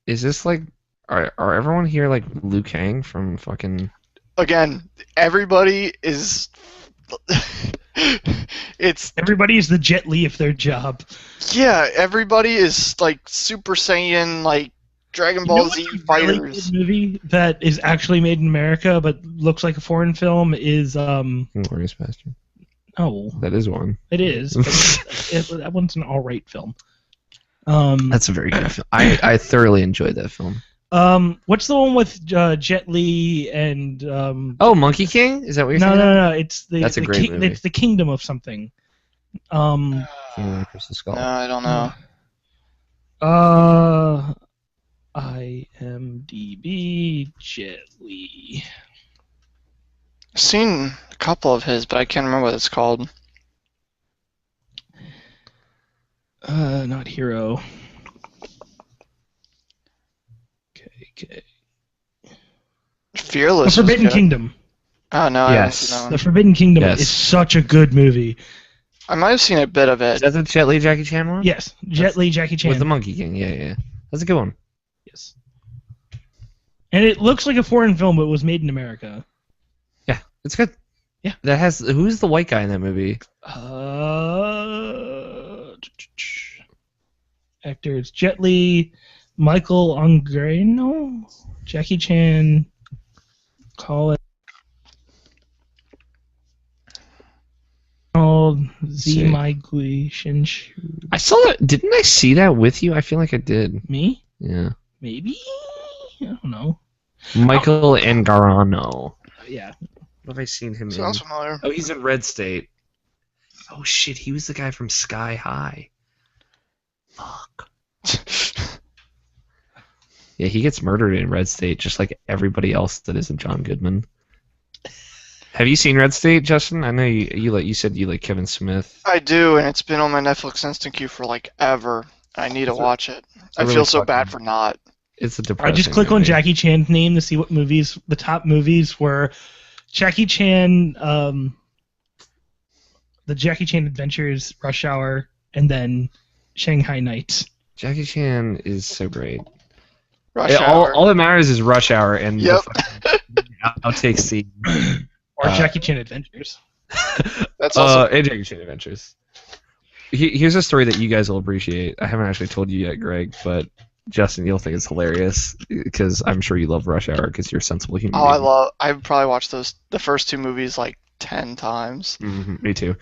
Is this like are everyone here like Liu Kang from fucking Again, everybody is. It's Everybody is the Jet Li of their job. yeah. Everybody is like Super Saiyan, like Dragon You Ball know what's Z a really Fighters. good movie that is actually made in America but looks like a foreign film is Glorious Bastard. oh, That is one. it is. But that one's an all-right film. That's a very good film. I thoroughly enjoyed that film. What's the one with Jet Li and Oh, Monkey King? Is that what you're no, saying? no, no, no, it's That's a great movie. It's the Kingdom of something. King of the Crystal Skull. No, I don't know. IMDb Jet Li. I've seen a couple of his, but I can't remember what it's called. Not Hero. Okay. Fearless. The was Forbidden good. Kingdom. Oh no, I haven't Yes. seen that one. The Forbidden Kingdom Yes. is such a good movie. I might have seen a bit of Is it. that the Jet Li Jackie Chan one? Yes, Jet Li, Jackie Chan. With the Monkey King, yeah. That's a good one. Yes. And it looks like a foreign film, but it was made in America. Yeah, it's good. Yeah. That has who's the white guy in that movie? Actors: Jet Li, Michael Angreno, Jackie Chan, Colin, Z. Migration. I saw that. Didn't I see that with you? I feel like I did. Me? Yeah. Maybe? I don't know. Michael Angarano. Yeah. What have I seen him Sounds in? familiar. Oh, he's in Red State. Oh shit, he was the guy from Sky High. Fuck. Yeah, he gets murdered in Red State just like everybody else that isn't John Goodman. Have you seen Red State, Justin? I know you said you like Kevin Smith. I do, and it's been on my Netflix instant queue for like ever. I need to watch it. I really feel so fucking- bad for not. It's a depressing I just click on movie. Jackie Chan's name to see what movies, the top movies were Jackie Chan, the Jackie Chan Adventures, Rush Hour, and then Shanghai Nights. Jackie Chan is so great. Rush Yeah, Hour. all that matters is Rush Hour and Yep. the fucking outtake scene. Or Jackie Chan Adventures. That's also And Jackie Chan Adventures. Here's a story that you guys will appreciate. I haven't actually told you yet, Greg, but Justin, you'll think it's hilarious because I'm sure you love Rush Hour because you're a sensible human being. I've probably watched the first two movies like 10 times. Me too.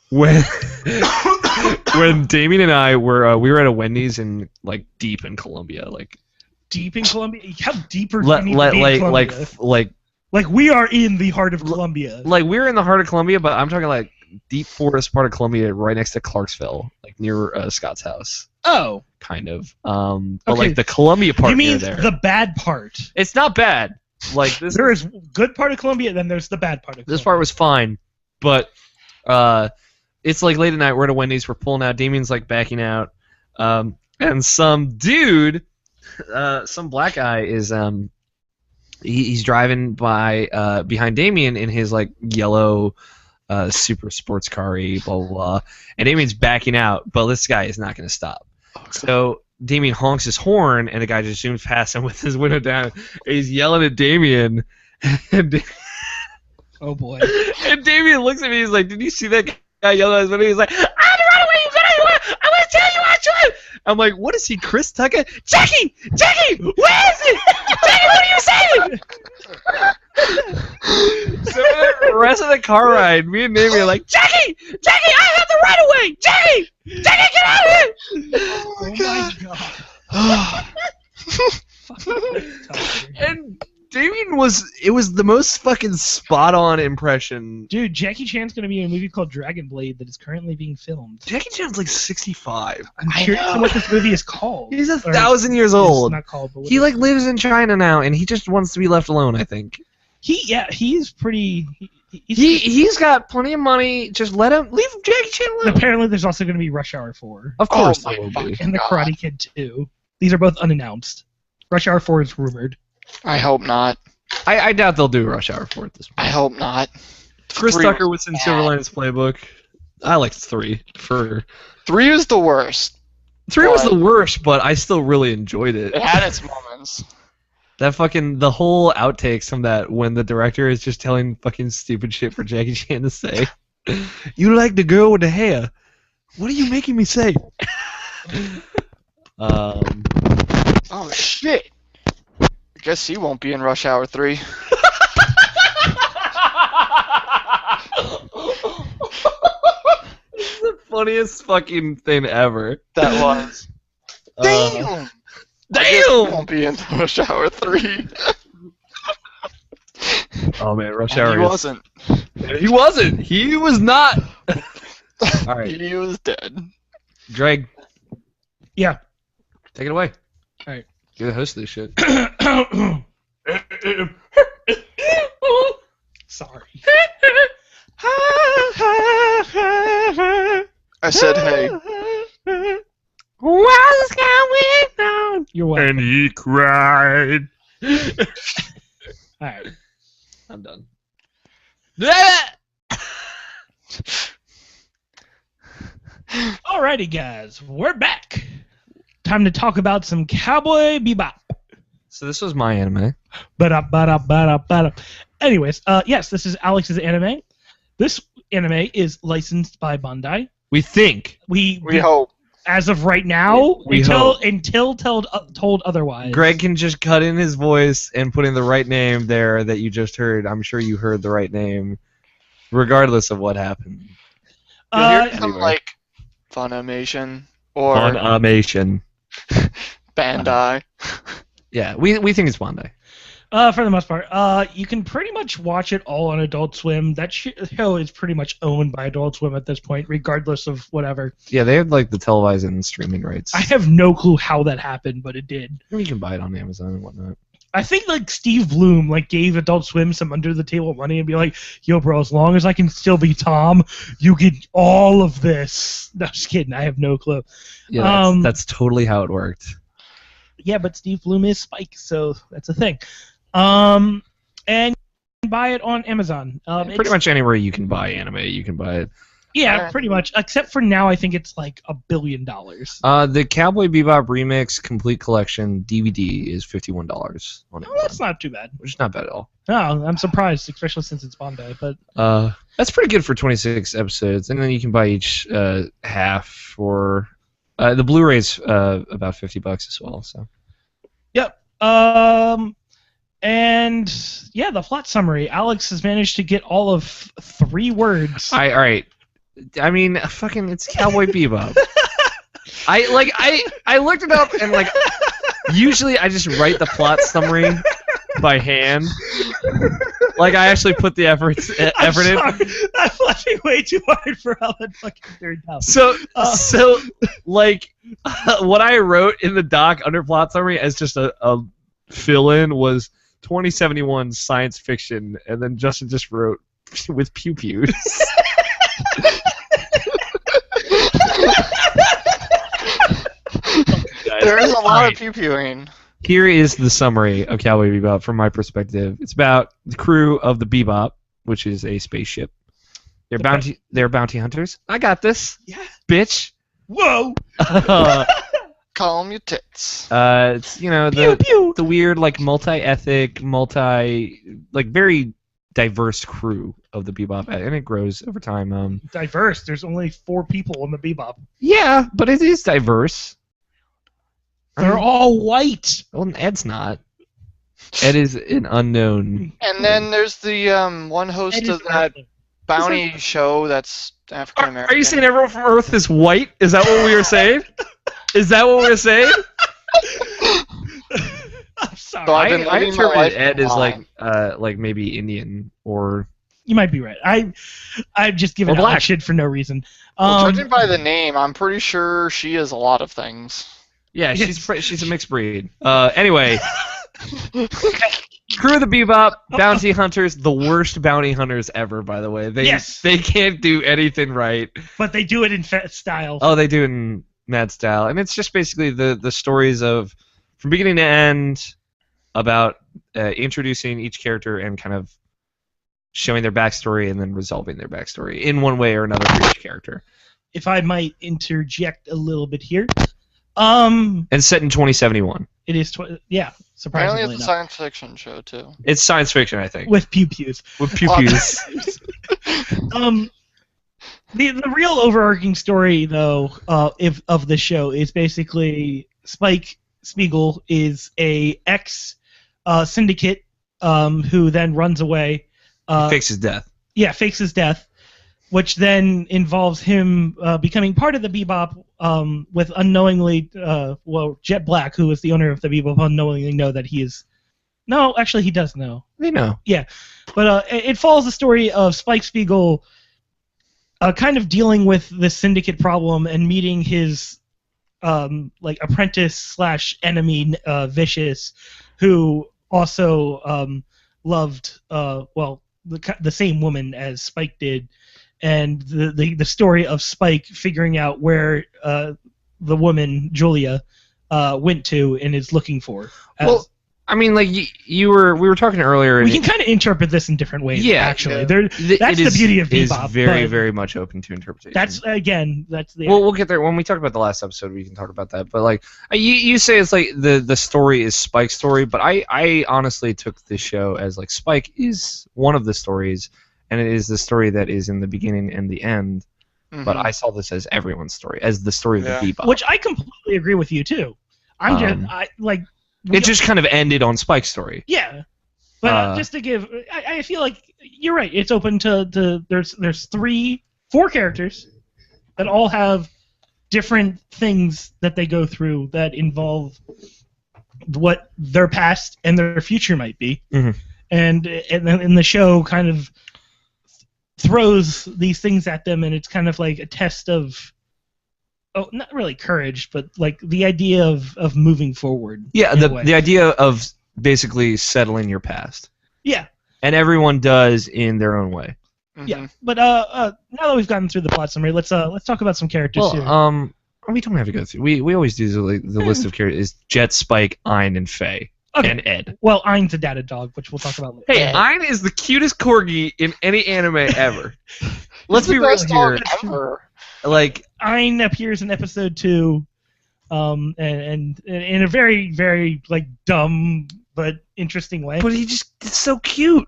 When when Damien and I were we were at a Wendy's in like deep in Colombia, like Deep in Colombia? How deeper do you need to be in Colombia? like we are in the heart of Colombia. like we were in the heart of Colombia, but I'm talking like deep forest part of Colombia, right next to Clarksville, like near Scott's house, Oh. kind of. But Okay. like the Colombia part You mean near there. the bad part? It's not bad. Like this There is good part of Colombia, then there's the bad part of Colombia. this part was fine, but it's like late at night. We're at a Wendy's. We're pulling out. Damien's like backing out, and some dude, some black guy is he's driving by behind Damien in his like yellow super sports car-y, blah blah blah, and Damien's backing out, but this guy is not going to stop. So Damien honks his horn, and the guy just zooms past him with his window down. And he's yelling at Damien, and Oh boy. and Damien looks at me. He's like, "Did you see that guy yelling at his window?" He's like, "I'm run away! You gotta! I want to tell you what you." I'm like, "What is he, Chris Tucker? Jackie, where is it? Jackie, what are you saying?" So the rest of the car ride, me and Damien are like, "Jackie, I have the right of way. Jackie, get out of here!" Oh my god. Fucking And Damien was the most fucking spot on impression. Dude, Jackie Chan's gonna be in a movie called Dragon Blade that is currently being filmed. Jackie Chan's like 65. I'm curious to what this movie is called. He's Or 1,000 years it's old. not called, but He like lives in China now, and he just wants to be left alone. I think he's pretty. he's got plenty of money. Just leave Jackie Chan alone. Apparently, there's also gonna be Rush Hour 4 Of course, Oh there my will fucking be. and The God. Karate Kid 2. These are both unannounced. Rush Hour 4 is rumored. I hope not. I doubt they'll do Rush Hour 4 at this point. I hope not. Chris 3 Tucker was in bad. Silver Linings Playbook. I liked 3. 3 is the worst. 3 was But- the worst, but I still really enjoyed it. It had its moments. That fucking the whole outtakes from that when the director is just telling fucking stupid shit for Jackie Chan to say. You like the girl with the hair. What are you making me say? Oh shit! I guess he won't be in Rush Hour 3. This is the funniest fucking thing ever. That was. Damn! I guess he won't be in Rush Hour 3. Oh man, Rush And Hour. he wasn't. He wasn't. He was not. All right, He was dead. Greg. Yeah. Take it away. All right. You're the host of this shit. Sorry. I said, hey. What's going on? You're welcome. And he cried. All right. I'm done. Alrighty, guys, we're back. Time to talk about some Cowboy Bebop. So this was my anime. Ba-da-ba-da-ba-da-ba-da. Anyways, yes, this is Alex's anime. This anime is licensed by Bandai. We think. We hope. As of right now, We until told otherwise. Greg can just cut in his voice and put in the right name there that you just heard. I'm sure you heard the right name, regardless of what happened. You'll hear some, Anyway. like, Funimation or Funimation. Bandai. Yeah, we think it's Bandai. For the most part, you can pretty much watch it all on Adult Swim. That show is pretty much owned by Adult Swim at this point, regardless of whatever. Yeah, they have like the televised and streaming rights. I have no clue how that happened, but it did. You can buy it on Amazon and whatnot. I think like Steve Bloom like gave Adult Swim some under the table money and be like, "Yo, bro, as long as I can still be Tom, you get all of this." No, just kidding. I have no clue. Yeah, that's totally how it worked. Yeah, but Steve Bloom is Spike, so that's a thing. And you can buy it on Amazon. Pretty much anywhere you can buy anime, you can buy it. Yeah, pretty much. Except for now, I think it's like $1 billion. The Cowboy Bebop Remix Complete Collection DVD is $51 on Amazon. Oh, that's not too bad. Which is not bad at all. No, I'm surprised, especially since it's Bandai. But that's pretty good for 26 episodes, and then you can buy each half for the Blu-ray's about $50 as well. So. Yep. And yeah, the plot summary. Alex has managed to get all of 3 words. All right. I mean, fucking, it's Cowboy Bebop. I looked it up and like, usually I just write the plot summary by hand. Like I actually put the effort in. I'm laughing way too hard for how that fucking turned out. So like, what I wrote in the doc under plot summary as just a fill-in was 2071 science fiction, and then Justin just wrote with pew-pews. There is a lot of pew-pewing. Here is the summary of Cowboy Bebop from my perspective. It's about the crew of the Bebop, which is a spaceship. They're bounty hunters. I got this. Yeah. Bitch. Whoa. Calm your tits. It's the weird like multi-ethnic, very diverse crew of the Bebop, and it grows over time. Diverse. There's only 4 people in the Bebop. Yeah, but it is diverse. They're all white. Well, Ed's not. Ed is an unknown. And then there's the one host of that bounty show that's African American. Are you saying everyone from Earth is white? Is that what we were saying? Is that what we're saying? I'm sorry. So I living my interpreted life Ed as online. like maybe Indian or. You might be right. I'm just giving Or black. Alex shit for no reason. Well, judging by the name, I'm pretty sure she is a lot of things. Yeah, she's a mixed breed. Anyway, crew of the Bebop, bounty hunters, the worst bounty hunters ever. By the way, they can't do anything right. But they do it in style. Oh, they do it in mad style, and it's just basically the stories of from beginning to end about introducing each character and kind of showing their backstory and then resolving their backstory in one way or another for each character. If I might interject a little bit here. And set in 2071. It is, Apparently surprisingly it's a enough. science fiction show, too. It's science fiction, I think. With pew-pews. With pew-pews. The real overarching story, though, of the show is basically Spike Spiegel is a ex syndicate who then runs away. Fakes his death. Yeah, fakes his death, which then involves him becoming part of the Bebop with unknowingly, Jet Black, who is the owner of the Bebop, unknowingly know that he is. No, actually, he does know. They know. Yeah, but it follows the story of Spike Spiegel kind of dealing with the syndicate problem and meeting his apprentice / enemy, Vicious, who also loved the same woman as Spike did, and the story of Spike figuring out where the woman Julia went to and is looking for. Well, I mean, like we were talking earlier. We can kind of interpret this in different ways. Yeah, actually, that's the beauty of Bebop. It's very, very much open to interpretation. That's the. Well, we'll get there when we talk about the last episode. We can talk about that. But like you say, it's like the story is Spike's story, but I honestly took this show as like Spike is one of the stories, and it is the story that is in the beginning and the end. Mm-hmm. But I saw this as everyone's story, as the story of the Bebop. Which I completely agree with you too. It just kind of ended on Spike's story. Yeah, but just to give, I feel like you're right. It's open to there's 4 characters that all have different things that they go through that involve what their past and their future might be, mm-hmm. and the show kind of throws these things at them, and it's kind of like a test of. Oh, not really courage, but like the idea of moving forward. Yeah, the idea of basically settling your past. Yeah. And everyone does in their own way. Mm-hmm. Yeah, but now that we've gotten through the plot summary, let's talk about some characters here. We don't have to go through. We always do the list of characters is Jet, Spike, Ein, and Faye. Okay. And Ed. Well, Ein's a data dog, which we'll talk about later. Hey, Ein is the cutest corgi in any anime ever. Let's be real here. Ever. Like Ein appears in episode 2, and in a very, very like dumb but interesting way. But it's so cute.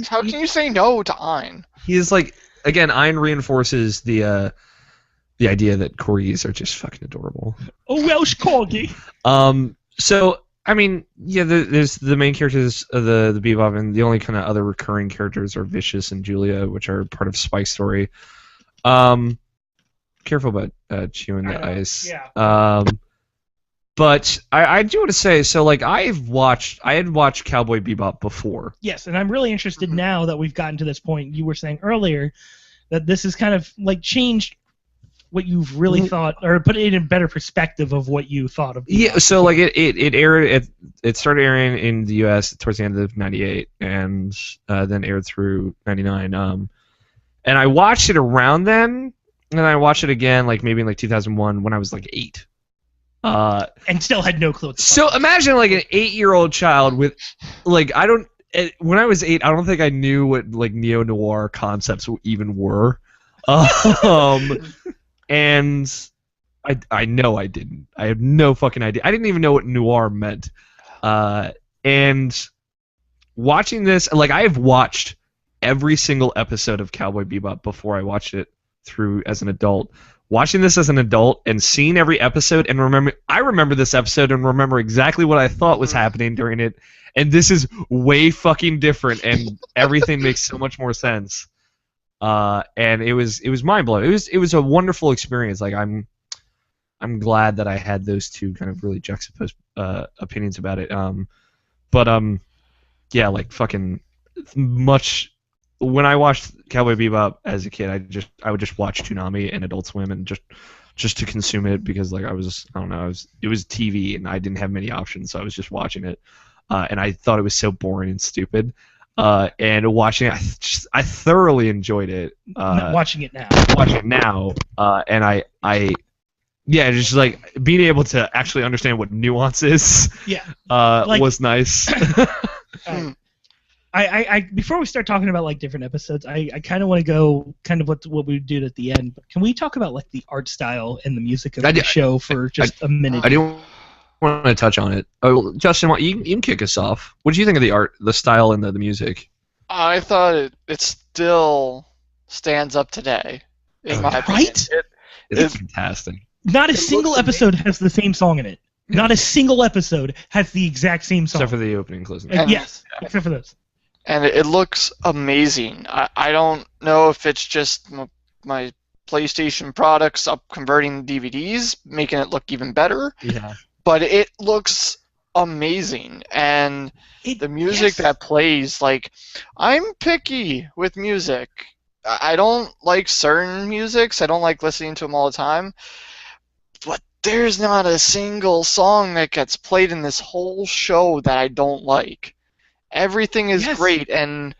How can you say no to Ein? He is like again. Ein reinforces the idea that corgis are just fucking adorable. A Welsh corgi. So I mean, yeah, there's the main characters of the Bebop, and the only kind of other recurring characters are Vicious and Julia, which are part of Spike's story. Careful about chewing the ice. Yeah. But I do want to say, so like I had watched Cowboy Bebop before. Yes, and I'm really interested now that we've gotten to this point. You were saying earlier that this is kind of like changed what you've really thought, or put it in a better perspective of what you thought of Bebop. Yeah, so like it aired, it started airing in the U.S. towards the end of '98, and then aired through '99. And I watched it around then. And then I watched it again, like maybe in like 2001 when I was like 8. And still had no clue. So imagine like an 8-year-old child with, like, when I was 8, I don't think I knew what like neo-noir concepts even were. And I know I didn't. I have no fucking idea. I didn't even know what noir meant. And watching this, like I have watched every single episode of Cowboy Bebop before I watched it through as an adult. Watching this as an adult and seeing every episode and I remember this episode and remember exactly what I thought was happening during it, and this is way fucking different and everything makes so much more sense. And it was mind blowing. It was a wonderful experience. Like I'm glad that I had those two kind of really juxtaposed opinions about it. Yeah, like fucking much. When I watched Cowboy Bebop as a kid, I would just watch Toonami and Adult Swim and just to consume it because like it was TV and I didn't have many options, so I was just watching it, and I thought it was so boring and stupid. And watching it, I thoroughly enjoyed it. Watching it now, and I just like being able to actually understand what nuance is. Yeah, was nice. I before we start talking about like different episodes, I kind of want to go kind of what we did at the end. But can we talk about like the art style and the music of the show for just a minute? I do want to touch on it. Oh, Justin, you can kick us off. What do you think of the art, the style, and the music? I thought it still stands up today. In my opinion. Right? It's fantastic. Not a single episode has the same song in it. Not a single episode has the exact same song. Except for the opening and closing. Yes, except for those. And it looks amazing. I don't know if it's just my PlayStation products up converting DVDs, making it look even better. Yeah. But it looks amazing. And the music that plays, like, I'm picky with music. I don't like certain musics. I don't like listening to them all the time. But there's not a single song that gets played in this whole show that I don't like. Everything is great, and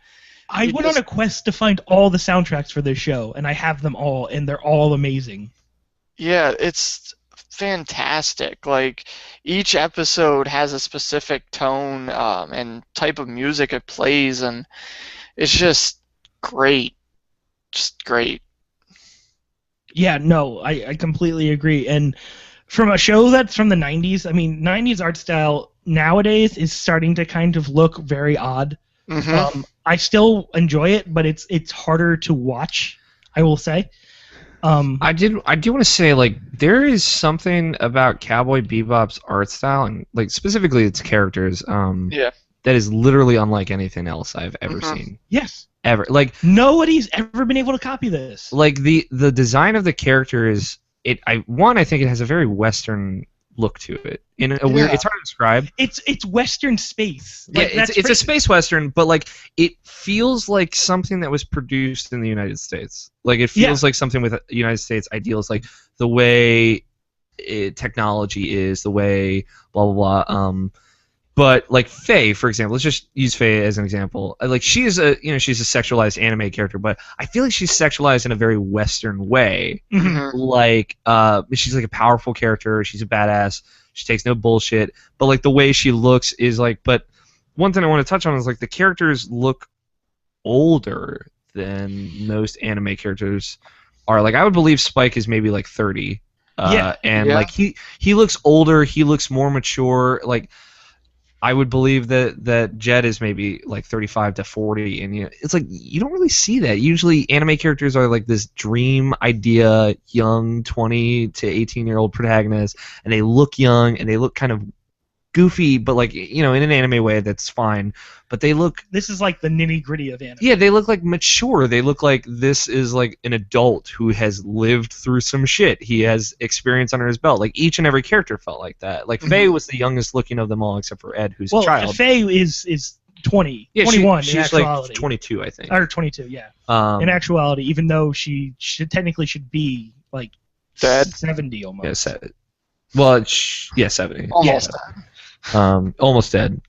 I went on a quest to find all the soundtracks for this show, and I have them all, and they're all amazing. Yeah, it's fantastic. Like, each episode has a specific tone and type of music it plays, and it's just great. Just great. Yeah, no, I completely agree. And from a show that's from the 90s, I mean, 90s art style nowadays is starting to kind of look very odd. Mm-hmm. I still enjoy it, but it's harder to watch, I will say. I do want to say, like, there is something about Cowboy Bebop's art style, and like specifically its characters, that is literally unlike anything else I've ever seen. Yes. Ever. Like, nobody's ever been able to copy this. Like, the design of the character is I think it has a very Western look to it. In a weird, it's hard to describe. It's Western space. Like, yeah, it's a space Western, but like it feels like something that was produced in the United States. Like, it feels like something with United States ideals, like the way technology is, the way blah blah blah. But like Faye, for example, let's just use Faye as an example. Like, she's a sexualized anime character, but I feel like she's sexualized in a very Western way. Mm-hmm. Like, she's like a powerful character. She's a badass. She takes no bullshit. But like the way she looks is like. But one thing I want to touch on is like the characters look older than most anime characters are. Like, I would believe Spike is maybe like 30. Like he looks older. He looks more mature. Like, I would believe that Jet is maybe like 35 to 40, and it's like you don't really see that. Usually, anime characters are like this dream idea, young 20 to 18-year-old protagonist, and they look young and they look kind of goofy, but like in an anime way that's fine. But they look. This is like the nitty-gritty of anime. Yeah, they look like mature. They look like this is like an adult who has lived through some shit. He has experience under his belt. Like, each and every character felt like that. Like, Faye was the youngest looking of them all, except for Ed, who's a child. Well, Faye is 20, 21 she's in actuality. Like 22, I think. Or 22, yeah. In actuality, even though she technically should be like dead, 70 almost. Yeah, well, 70. Almost dead. Almost dead.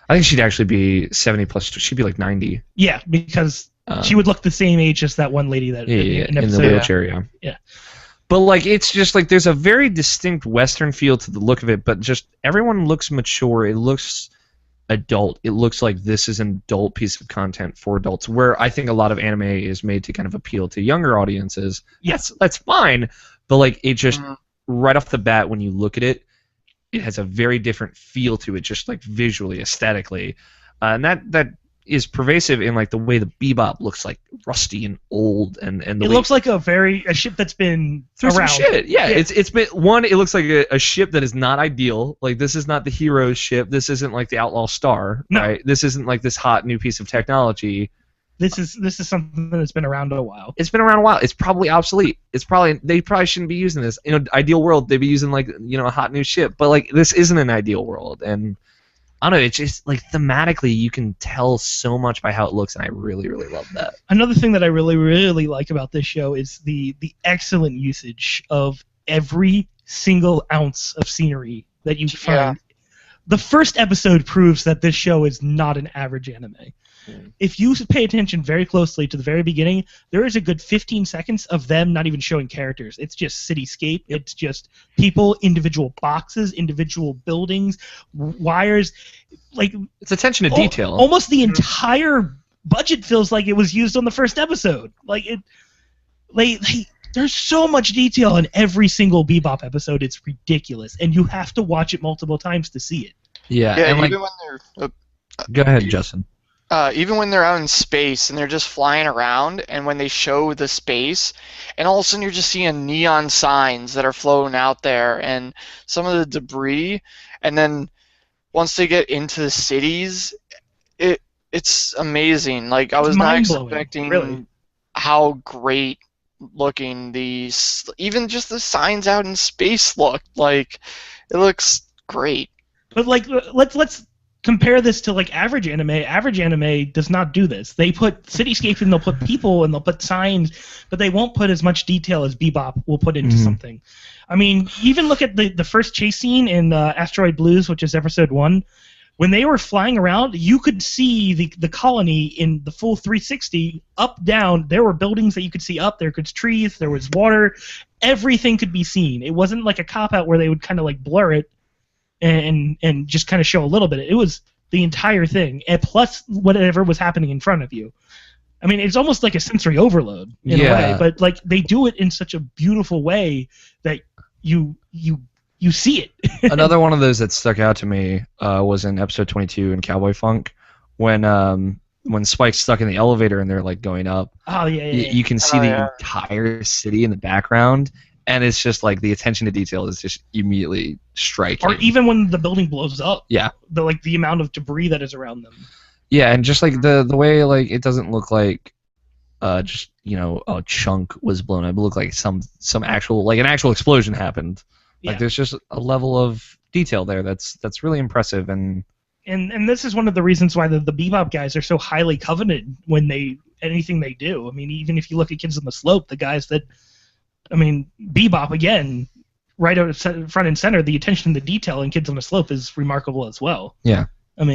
I think she'd actually be 70 plus. She'd be like 90. Yeah, because she would look the same age as that one lady that in the wheelchair. Yeah. But like, it's just like there's a very distinct Western feel to the look of it, but just everyone looks mature. It looks adult. It looks like this is an adult piece of content for adults. Where I think a lot of anime is made to kind of appeal to younger audiences. Yes, that's fine. But like, it just right off the bat, when you look at it, it has a very different feel to it, just like visually, aesthetically, and that is pervasive in like the way the Bebop looks like rusty and old, and the it looks like a ship that's been through around. Some shit. Yeah, it's been one. It looks like a ship that is not ideal. Like, this is not the hero's ship. This isn't like the Outlaw Star. No. Right? This isn't like this hot new piece of technology. This is something that's been around a while. It's been around a while. It's probably obsolete. They probably shouldn't be using this. In an ideal world, they'd be using like a hot new ship. But like, this isn't an ideal world, and I don't know. It's just like thematically, you can tell so much by how it looks, and I really, really love that. Another thing that I really, really like about this show is the excellent usage of every single ounce of scenery that you find. The first episode proves that this show is not an average anime. If you pay attention very closely to the very beginning, there is a good 15 seconds of them not even showing characters. It's just cityscape. It's just people, individual boxes, individual buildings, wires. Like, it's attention to detail. Almost the entire budget feels like it was used on the first episode. Like, there's so much detail in every single Bebop episode. It's ridiculous, and you have to watch it multiple times to see it. Yeah, and like, even when they're go ahead, Justin. even when they're out in space and they're just flying around, and when they show the space, and all of a sudden you're just seeing neon signs that are floating out there, and some of the debris, and then once they get into the cities, it's amazing. Like I It's was not mind-blowing, expecting really. how great looking these, even just the signs out in space looked like. It looks great. But like, let's compare this to like average anime. Average anime does not do this. They put cityscapes and they'll put people and they'll put signs, but they won't put as much detail as Bebop will put into something. I mean, even look at the first chase scene in Asteroid Blues, which is episode 1. When they were flying around, you could see the colony in the full 360, up, down. There were buildings that you could see up. There was trees. There was water. Everything could be seen. It wasn't like a cop-out where they would kind of like blur it and just kind of show a little bit. It was the entire thing, and plus whatever was happening in front of you. I mean, it's almost like a sensory overload in a way, but like they do it in such a beautiful way that you see it. Another one of those that stuck out to me was in episode 22 in Cowboy Funk, when Spike's stuck in the elevator and they're like going up. Oh yeah. You can see the entire city in the background, and it's just like the attention to detail is just immediately striking. Or even when the building blows up. Yeah. The amount of debris that is around them. Yeah, and just like the way like it doesn't look like just a chunk was blown up. It looked like some actual like an actual explosion happened. Yeah. Like there's just a level of detail there that's really impressive, and this is one of the reasons why the Bebop guys are so highly coveted when anything they do. I mean, even if you look at Kids on the Slope, the guys that, I mean, Bebop again, right out front and center, the attention to detail in Kids on the Slope is remarkable as well. yeah. But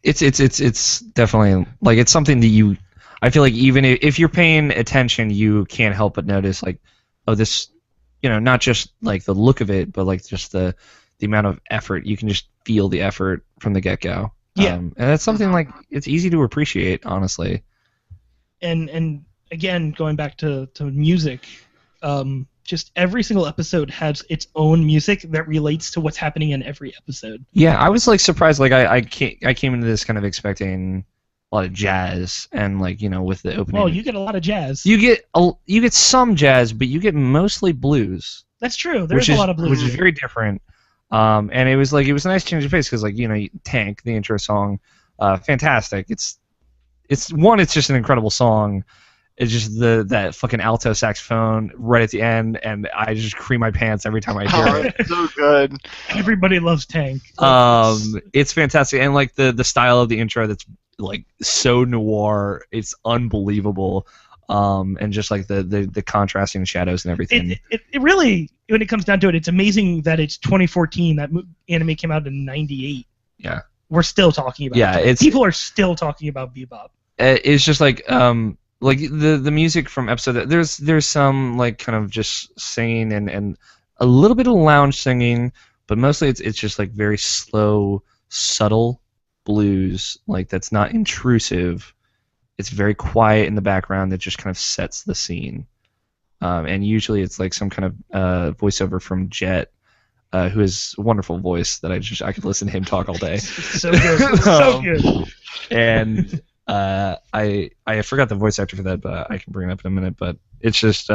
It's definitely like it's something that I feel like even if you're paying attention, you can't help but notice like, oh, this, not just like the look of it, but like just the amount of effort. You can just feel the effort from the get-go. Yeah. And that's something like it's easy to appreciate, honestly. And again, going back to music, just every single episode has its own music that relates to what's happening in every episode. Yeah, I was like surprised. Like I came into this kind of expecting a lot of jazz, and like with the opening. Well, you get a lot of jazz. You get some jazz, but you get mostly blues. That's true. There's a lot of blues, which is very different. And it was a nice change of pace because like Tank, the intro song, fantastic. It's just an incredible song. It's just that fucking alto saxophone right at the end, and I just cream my pants every time I hear it. It's so good. Everybody loves Tank. It's fantastic, and like the style of the intro that's like so noir, it's unbelievable. And just like the contrasting shadows and everything. It really, when it comes down to it, it's amazing that it's 2014. That anime came out in '98. Yeah. We're still talking about it. People are still talking about Bebop. It's just like the music from episode. There's some like kind of just singing and a little bit of lounge singing, but mostly it's just like very slow, subtle blues, like that's not intrusive. It's very quiet in the background that just kind of sets the scene. And usually it's like some kind of voiceover from Jet, who has a wonderful voice that I could listen to him talk all day. So good. So good. And I forgot the voice actor for that, but I can bring it up in a minute. But it's just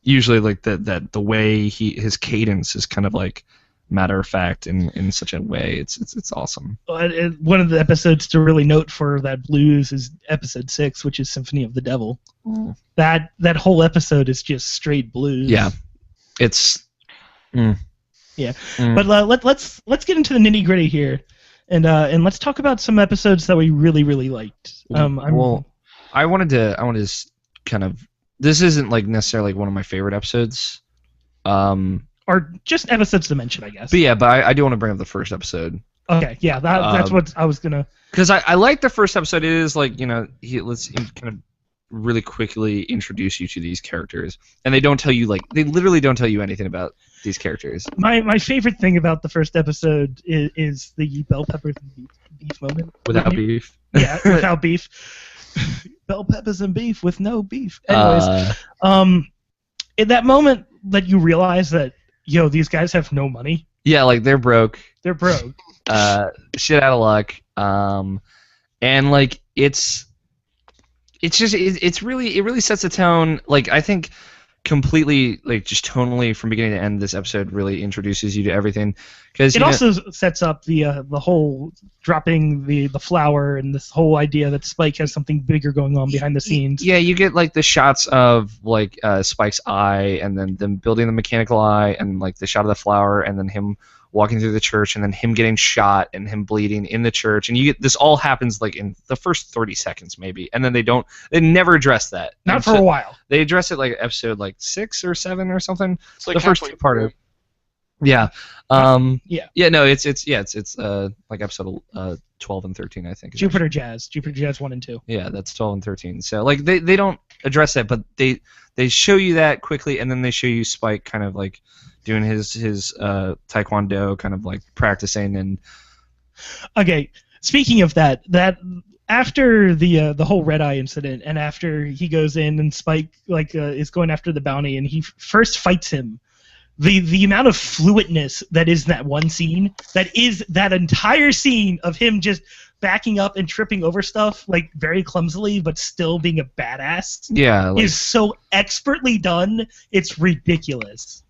usually like the way his cadence is kind of like matter of fact in such a way. It's awesome. One of the episodes to really note for that blues is episode 6, which is Symphony of the Devil. Mm. That whole episode is just straight blues. Yeah, it's. Yeah, but let's get into the nitty gritty here, and let's talk about some episodes that we really liked. I wanted to kind of. This isn't like necessarily like one of my favorite episodes. Or just episodes to mention, I guess. But yeah, I do want to bring up the first episode. Okay, yeah, that's what I was gonna. Because I like the first episode. It is like let's kind of really quickly introduce you to these characters, and they literally don't tell you anything about these characters. My favorite thing about the first episode is the bell peppers and beef moment. Without beef. Yeah, without beef. Bell peppers and beef with no beef. Anyways, in that moment that you realize that these guys have no money. Yeah, like they're broke. They're broke. Shit out of luck. And like it's really it really sets a tone. Like I think completely like just tonally from beginning to end, this episode really introduces you to everything. Because It also sets up the whole dropping the flower and this whole idea that Spike has something bigger going on behind the scenes. Yeah, you get like the shots of like Spike's eye, and then them building the mechanical eye, and like the shot of the flower, and then him walking through the church, and then him getting shot and him bleeding in the church, and you get this all happens like in the first 30 seconds maybe, and then they never address that. Not for a while. They address it like episode like 6 or 7 or something. It's like the first halfway part of through. yeah. Yeah. No, it's like episode 12 and 13 I think. Jupiter Jazz 1 and 2. Yeah, that's 12 and 13. So like they don't address that, but they show you that quickly, and then they show you Spike kind of like doing his taekwondo, kind of like practicing. And Okay, speaking of that after the whole Red Eye incident, and after he goes in and Spike like is going after the bounty, and he first fights him. The amount of fluidness that is in that one scene, that is that entire scene of him just backing up and tripping over stuff like very clumsily but still being a badass, yeah, like, is so expertly done. It's ridiculous.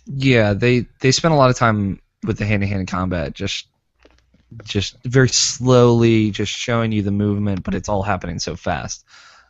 yeah, they spend a lot of time with the hand-to-hand combat, just very slowly, just showing you the movement, but it's all happening so fast.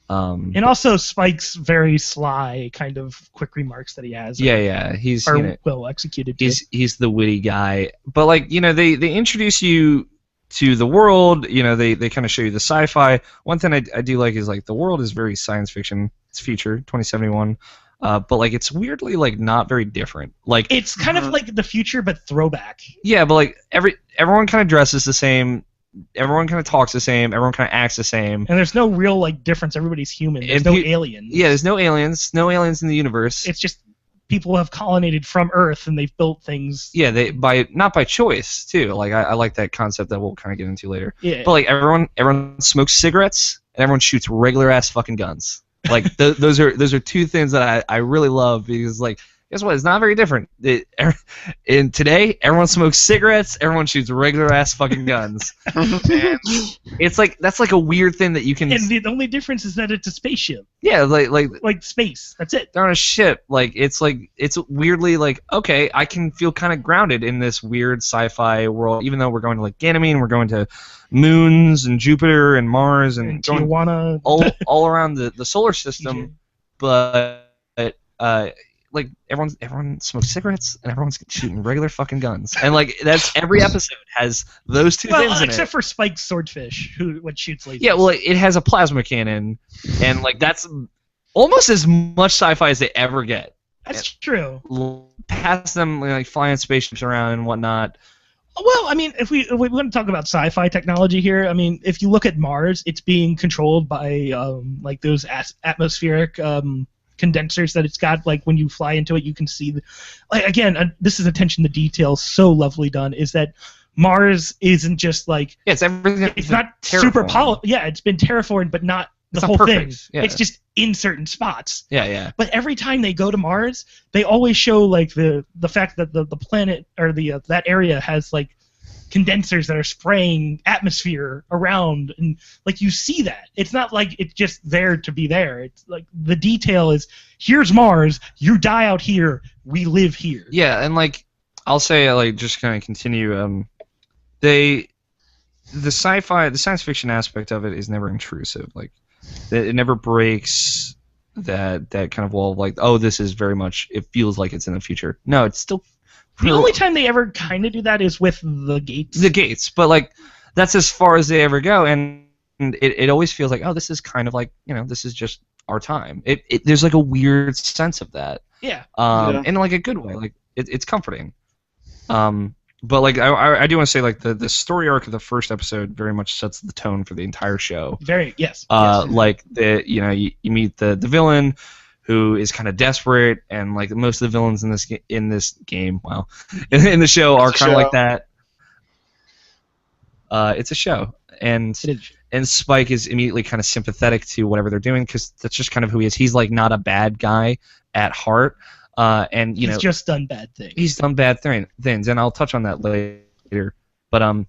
And also Spike's very sly kind of quick remarks that he has. He's are well executed too. He's the witty guy, but like they introduce you to the world. They kind of show you the sci-fi. One thing I do like is like the world is very science fiction. It's future 2071. But like it's weirdly like not very different. Like it's kind of like the future but throwback. Yeah, but like everyone kind of dresses the same, everyone kind of talks the same, everyone kind of acts the same. And there's no real like difference. Everybody's human. There's no aliens. Yeah, there's no aliens in the universe. It's just people have colonized from Earth and they've built things. Yeah, not by choice too. Like I like that concept that we'll kind of get into later. Yeah. But like everyone smokes cigarettes and everyone shoots regular ass fucking guns. Like those are two things that I really love, because like guess what? It's not very different. In today, everyone smokes cigarettes, everyone shoots regular ass fucking guns. And it's like that's like a weird thing that you can. And the only difference is that it's a spaceship. Yeah, like space. That's it. They're on a ship. Like it's weirdly like, okay, I can feel kind of grounded in this weird sci-fi world, even though we're going to like Ganymede, we're going to moons and Jupiter and Mars and going Tijuana, all around the solar system, but like everyone smokes cigarettes and everyone's shooting regular fucking guns, and like that's every episode has those two things in it. Except for Spike's swordfish, what shoots lasers. Yeah, well, it has a plasma cannon, and like that's almost as much sci-fi as they ever get. That's true. Past them like flying spaceships around and whatnot. Well, I mean, if we want to talk about sci-fi technology here, I mean, if you look at Mars, it's being controlled by like those atmospheric condensers that it's got. Like when you fly into it, you can see. Again, this is attention to detail, so lovely done. Is that Mars isn't just like it's everything. It's not super Yeah, it's been terraformed, but not the whole thing. Yeah. It's just in certain spots. Yeah. But every time they go to Mars, they always show like the fact that the planet or that area has like condensers that are spraying atmosphere around, and like you see that. It's not like it's just there to be there. It's like the detail is, here's Mars, you die out here, we live here. Yeah, and like I'll say, like just kind of continue. The sci-fi, the science fiction aspect of it is never intrusive. Like it never breaks that kind of wall of like, oh, this is very much, it feels like it's in the future. No, it's still. The only time they ever kind of do that is with the gates. The gates, but like that's as far as they ever go, and it always feels like, oh, this is kind of like, this is just our time. There's like a weird sense of that. Yeah. In like a good way. Like it's comforting. But like I do want to say, like the story arc of the first episode very much sets the tone for the entire show. Yes. Like you meet the villain, who is kind of desperate, and like most of the villains in this game, well, in the show are kind of like that. It's a show, and Spike is immediately kind of sympathetic to whatever they're doing, because that's just kind of who he is. He's like not a bad guy at heart, and he's just done bad things. He's done bad things, and I'll touch on that later. But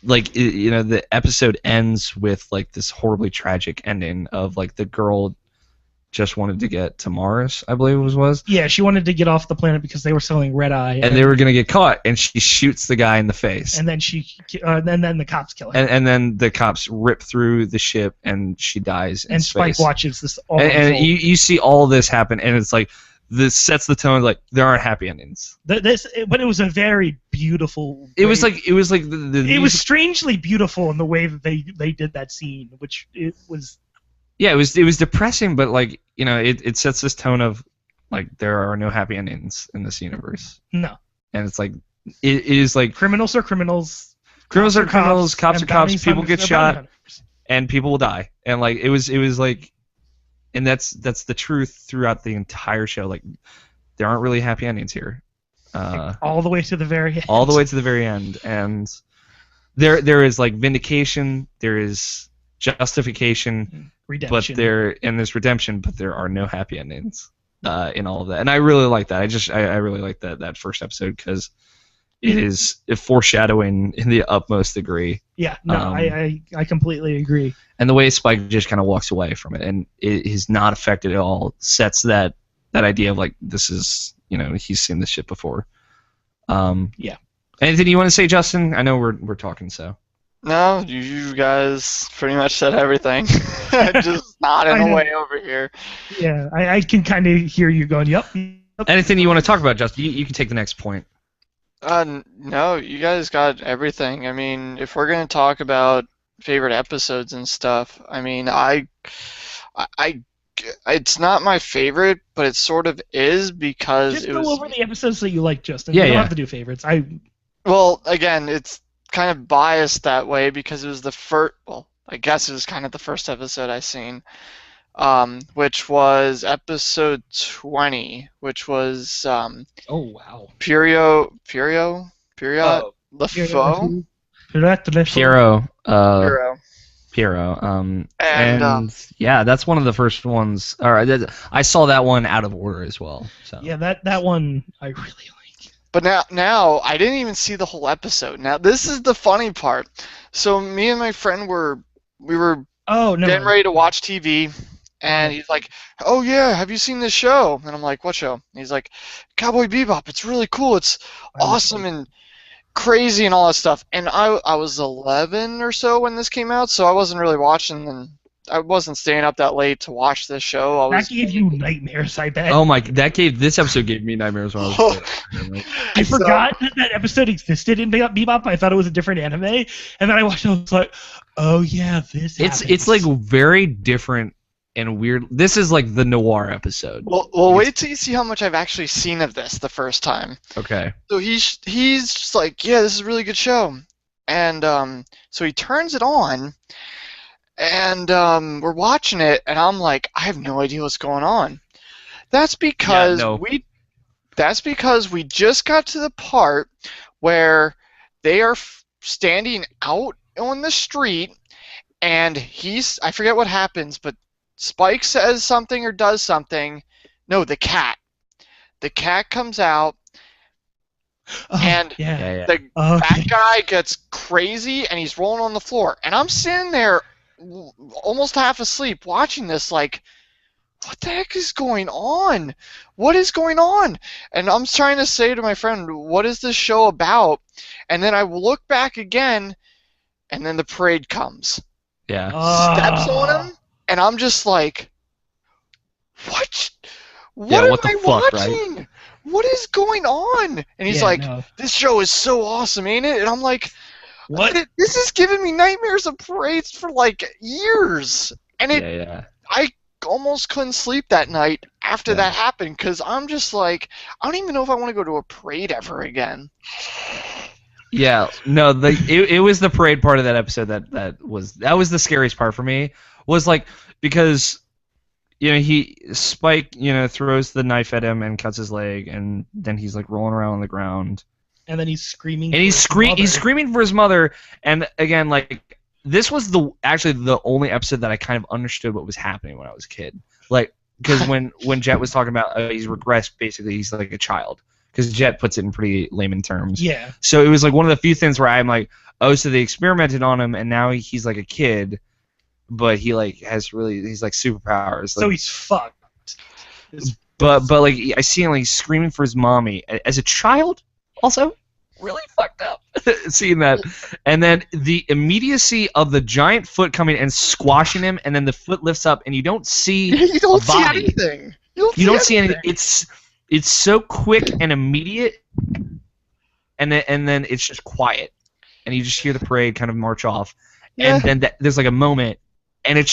the episode ends with like this horribly tragic ending of like the girl just wanted to get to Mars, I believe it was. Yeah, she wanted to get off the planet because they were selling red eye. And they were gonna get caught, and she shoots the guy in the face. And then then the cops kill her. And then the cops rip through the ship, and she dies. And Spike space. watches this all. And you see all this happen, and it's like this sets the tone. Like there aren't happy endings. But it was a very beautiful. It was like the it was strangely beautiful in the way that they did that scene, which it was. Yeah, it was depressing, but like it sets this tone of like there are no happy endings in this universe. No. And it's like it is like criminals are criminals. Criminals are criminals. Cops are cops. People get shot, and people will die. And like it was like, and that's the truth throughout the entire show. Like there aren't really happy endings here. All the way to the very end. All the way to the very end, and there is like vindication. There is justification. Redemption. But there's redemption, but there are no happy endings in all of that. And I really like that. I really like that first episode because it is foreshadowing in the utmost degree. Yeah, no, I completely agree. And the way Spike just kind of walks away from it, and it is not affected at all, sets that idea of like this is he's seen this shit before. Yeah. Anything you want to say, Justin? I know we're talking so. No, you guys pretty much said everything. Just nodding away over here. Yeah, I can kind of hear you going, yep. Anything you want to talk about, Justin? You can take the next point. No, you guys got everything. I mean, if we're going to talk about favorite episodes and stuff, I mean, it's not my favorite, but it sort of is because Just go over the episodes that you like, Justin. Yeah, you don't have to do favorites. Well, again, it's kind of biased that way because it was the first. Well, I guess it was kind of the first episode I seen, which was episode 20, which was oh wow, Piero LeFaux. Piero. And yeah, that's one of the first ones. I saw that one out of order as well. So yeah, that one I really like. But now I didn't even see the whole episode. Now this is the funny part. So me and my friend were getting ready to watch TV, and he's like, "Oh yeah, have you seen this show?" And I'm like, "What show?" And he's like, "Cowboy Bebop. It's really cool. It's awesome and crazy and all that stuff." And I was 11 or so when this came out, so I wasn't really watching, and I wasn't staying up that late to watch this show. That gave you nightmares, I bet. Oh my! This episode gave me nightmares when I was kid. I forgot that episode existed in Bebop. I thought it was a different anime, and then I watched it. I was like, "Oh yeah, this." It's like very different and weird. This is like the noir episode. Well, wait till you see how much I've actually seen of this the first time. Okay. So he's just like, "Yeah, this is a really good show," and so he turns it on. And we're watching it, and I'm like, I have no idea what's going on. That's because we just got to the part where they are standing out on the street, and I forget what happens, but Spike says something or does something. No, the cat. The cat comes out, and the bad guy gets crazy, and he's rolling on the floor. And I'm sitting there almost half asleep watching this like, what the heck is going on? What is going on? And I'm trying to say to my friend, what is this show about? And then I look back again, and then the parade comes. Yeah. Steps on him, and I'm just like, what am I watching? Right? What is going on? And he's like, this show is so awesome, ain't it? And I'm like, what? This is giving me nightmares of parades for like years, and I almost couldn't sleep that night after that happened because I'm just like, I don't even know if I want to go to a parade ever again. Yeah, no, it was the parade part of that episode that was the scariest part for me. Was like because Spike throws the knife at him and cuts his leg, and then he's like rolling around on the ground. And then he's screaming. And he's screaming for his mother. And again, like this was actually the only episode that I kind of understood what was happening when I was a kid. Like because when Jet was talking about he's regressed, basically he's like a child because Jet puts it in pretty layman terms. Yeah. So it was like one of the few things where I'm like, oh, so they experimented on him, and now he's like a kid, but he like he's like superpowers. So Like, he's fucked. but like I see him like screaming for his mommy as a child. Also, really fucked up seeing that, and then the immediacy of the giant foot coming and squashing him, and then the foot lifts up, and you don't see You don't a see body. anything. You don't see anything. It's so quick and immediate, and then it's just quiet, and you just hear the parade kind of march off, Yeah. and then there's like a moment, and it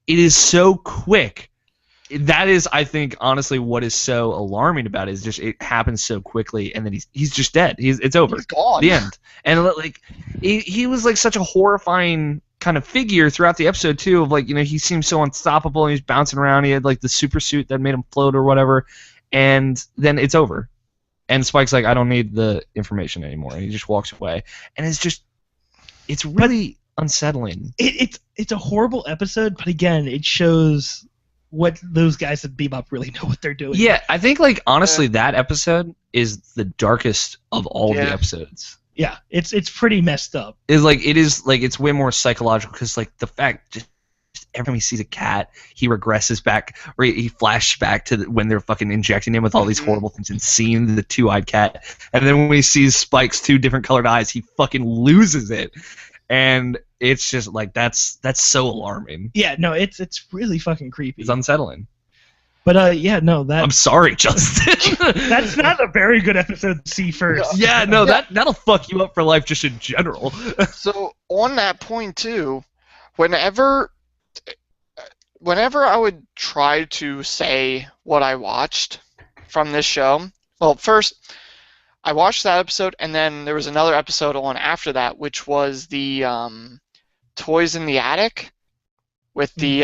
is so quick. That is, I think, honestly, what is so alarming about it is just it happens so quickly, and then he's just dead. It's over. He's gone. The end. And like he was like such a horrifying kind of figure throughout the episode too. Of like, he seemed so unstoppable, and he was bouncing around. He had like the super suit that made him float or whatever, and then it's over. And Spike's like, I don't need the information anymore, and he just walks away. And it's really unsettling. It's a horrible episode, but again, it shows what those guys at Bebop really know what they're doing. Yeah, I think like honestly, that episode is the darkest of all the episodes. Yeah, it's pretty messed up. It's way more psychological because like the fact just every time he sees a cat, he regresses back, or he flashes back to when they're fucking injecting him with all these horrible things and seeing the two-eyed cat, and then when he sees Spike's two different colored eyes, he fucking loses it, and it's just like that's so alarming. Yeah, no, it's really fucking creepy. It's unsettling. But I'm sorry, Justin. That's not a very good episode to see first. Yeah, no, that'll fuck you up for life just in general. So on that point too, whenever I would try to say what I watched from this show, well, first I watched that episode, and then there was another episode on after that, which was the Toys in the Attic with the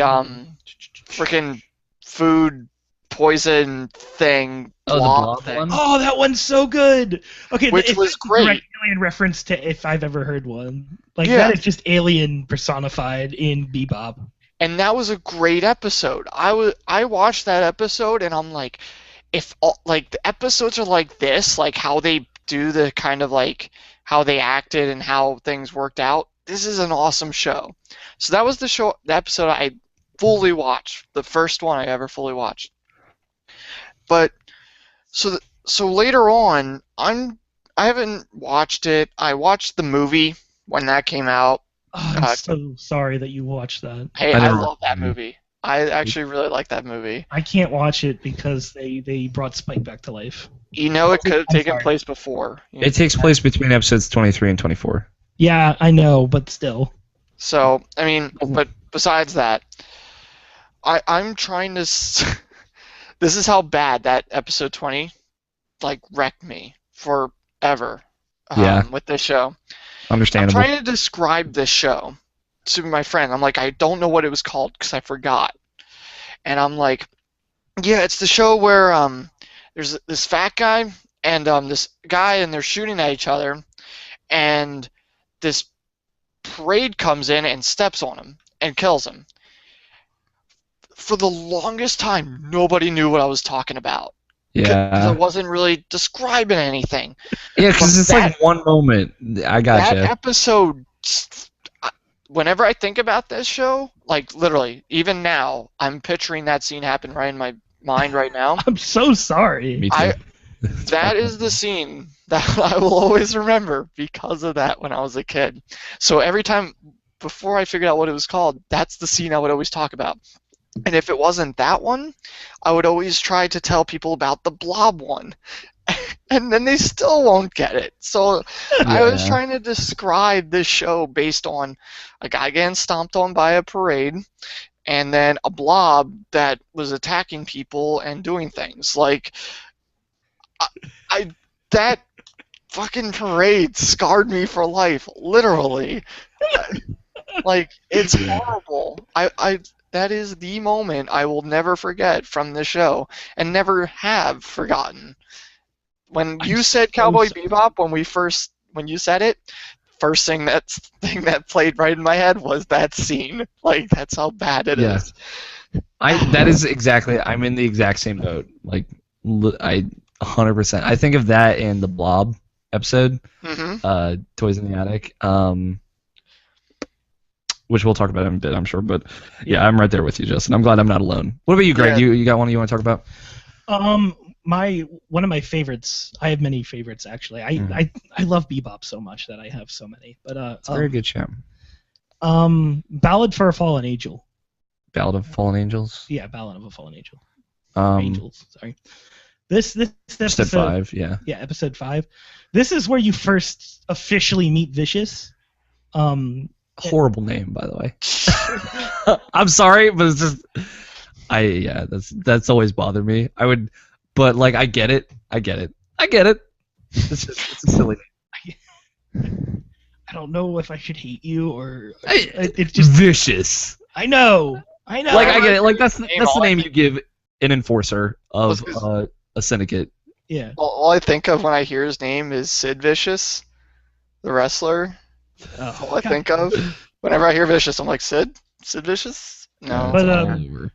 freaking food poison thing. Oh, the blob thing. one? Oh, that one's so good. Okay, Which if was that's a great. direct Alien reference to if I've ever heard one. Like Yeah. that is just Alien personified in Bebop. And that was a great episode. I watched that episode, and I'm like, if like the episodes are like this, like how they do the kind of like how they acted and how things worked out, this is an awesome show. So that was the episode I fully watched, the first one I ever fully watched. But so later on, I haven't watched it. I watched the movie when that came out. Oh, I'm so sorry that you watched that. Hey, I I never- love that movie. I actually really like that movie. I can't watch it because they brought Spike back to life. You know, it could have I'm taken sorry. place before. It takes place between episodes 23 and 24. Yeah, I know, but still. So, I mean, but besides that, I'm trying to. This is how bad that episode 20, like, wrecked me forever. Yeah. With this show. Understandable. I'm trying to describe this show to my friend. I'm like, I don't know what it was called because I forgot. And I'm like, yeah, it's the show where there's this fat guy and this guy, and they're shooting at each other, and this parade comes in and steps on him and kills him. For the longest time, nobody knew what I was talking about. Because I Yeah. wasn't really describing anything. Yeah, because it's like one moment. I gotcha. That episode, whenever I think about this show, like literally, even now, I'm picturing that scene happen right in my mind right now. I'm so sorry. Me too. That is the scene that I will always remember because of that when I was a kid. So every time, before I figured out what it was called, that's the scene I would always talk about. And if it wasn't that one, I would always try to tell people about the blob one. And then they still won't get it. So I was Yeah. trying to describe this show based on a guy getting stomped on by a parade, and then a blob that was attacking people and doing things. Like, that fucking parade scarred me for life, literally. Like, it's horrible. That is the moment I will never forget from the show, and never have forgotten. When you said Cowboy Bebop, when you said it, first thing that played right in my head was that scene. Like, that's how bad it is. That is exactly. I'm in the exact same boat. Like, 100%. I think of that in the Blob episode, Toys in the Attic, which we'll talk about in a bit, I'm sure. But yeah, I'm right there with you, Justin. I'm glad I'm not alone. What about you, Greg? Yeah. You got one you want to talk about? One of my favorites. I have many favorites actually. I love Bebop so much that I have so many. But it's a very good show. Ballad for a Fallen Angel. Ballad of Fallen Angels. Yeah, Ballad of a Fallen Angel. Angels. Sorry. This episode 5. Yeah. Yeah, episode 5. This is where you first officially meet Vicious. Horrible name, by the way. I'm sorry, but it's just that's always bothered me. But like I get it. It's a silly name. I don't know if I should hate you or it's just Vicious. I know. Like I get it. Like that's the name you give an enforcer of a syndicate. Yeah. All I think of when I hear his name is Sid Vicious, the wrestler. That's all I think of. Whenever I hear Vicious, I'm like, Sid Vicious? No. But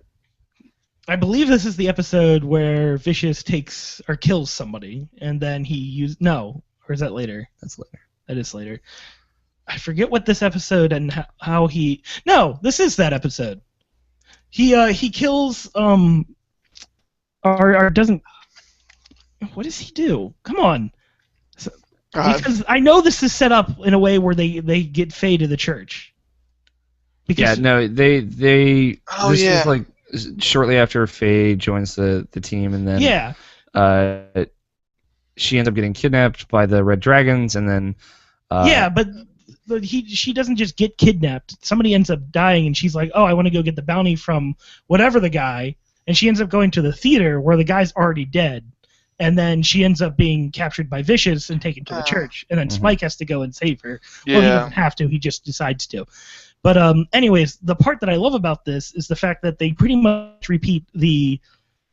I believe this is the episode where Vicious takes or kills somebody, and then or is that later? That's later. That is later. I forget what this episode and how he. No, this is that episode. He kills or doesn't. What does he do? Come on. Because I know this is set up in a way where they get Faye to the church. Because they. This is like shortly after Faye joins the team, and then she ends up getting kidnapped by the Red Dragons, and then but she doesn't just get kidnapped. Somebody ends up dying, and she's like, "Oh, I want to go get the bounty from whatever the guy," and she ends up going to the theater where the guy's already dead. And then she ends up being captured by Vicious and taken to the church. And then Spike has to go and save her. Yeah. Well, he doesn't have to. He just decides to. But anyways, the part that I love about this is the fact that they pretty much repeat the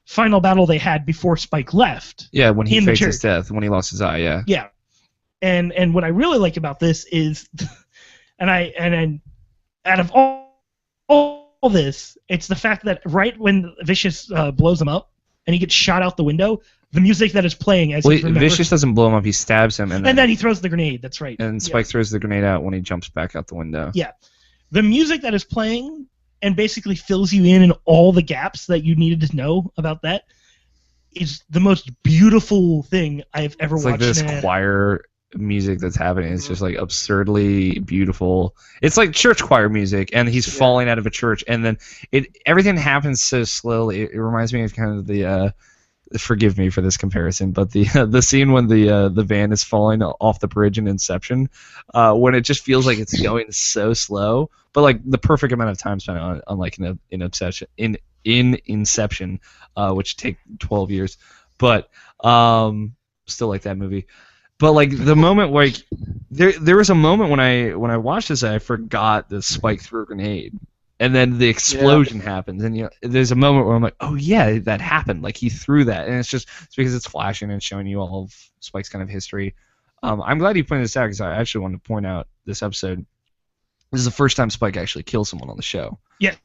final battle they had before Spike left. Yeah, when he faked his death, when he lost his eye, yeah. Yeah. And what I really like about this is, and out of all this, it's the fact that right when Vicious blows him up and he gets shot out the window, the music that is playing as he remembers. Vicious doesn't blow him up, he stabs him. And then he throws the grenade, that's right. And Spike throws the grenade out when he jumps back out the window. Yeah. The music that is playing and basically fills you in all the gaps that you needed to know about that is the most beautiful thing I've ever watched. It's like this choir music that's happening. It's just like absurdly beautiful. It's like church choir music, and he's falling out of a church, and then everything happens so slowly. It reminds me of kind of the forgive me for this comparison, but the scene when the van is falling off the bridge in Inception, when it just feels like it's going so slow, but like the perfect amount of time spent on like in Inception, which take 12 years, but still like that movie. But like the moment, like there was a moment when I watched this, I forgot the Spike threw a grenade. And then the explosion happens, and there's a moment where I'm like, "Oh yeah, that happened!" Like he threw that, and it's because it's flashing and showing you all of Spike's kind of history. I'm glad you pointed this out because I actually wanted to point out this episode. This is the first time Spike actually kills someone on the show. Yes.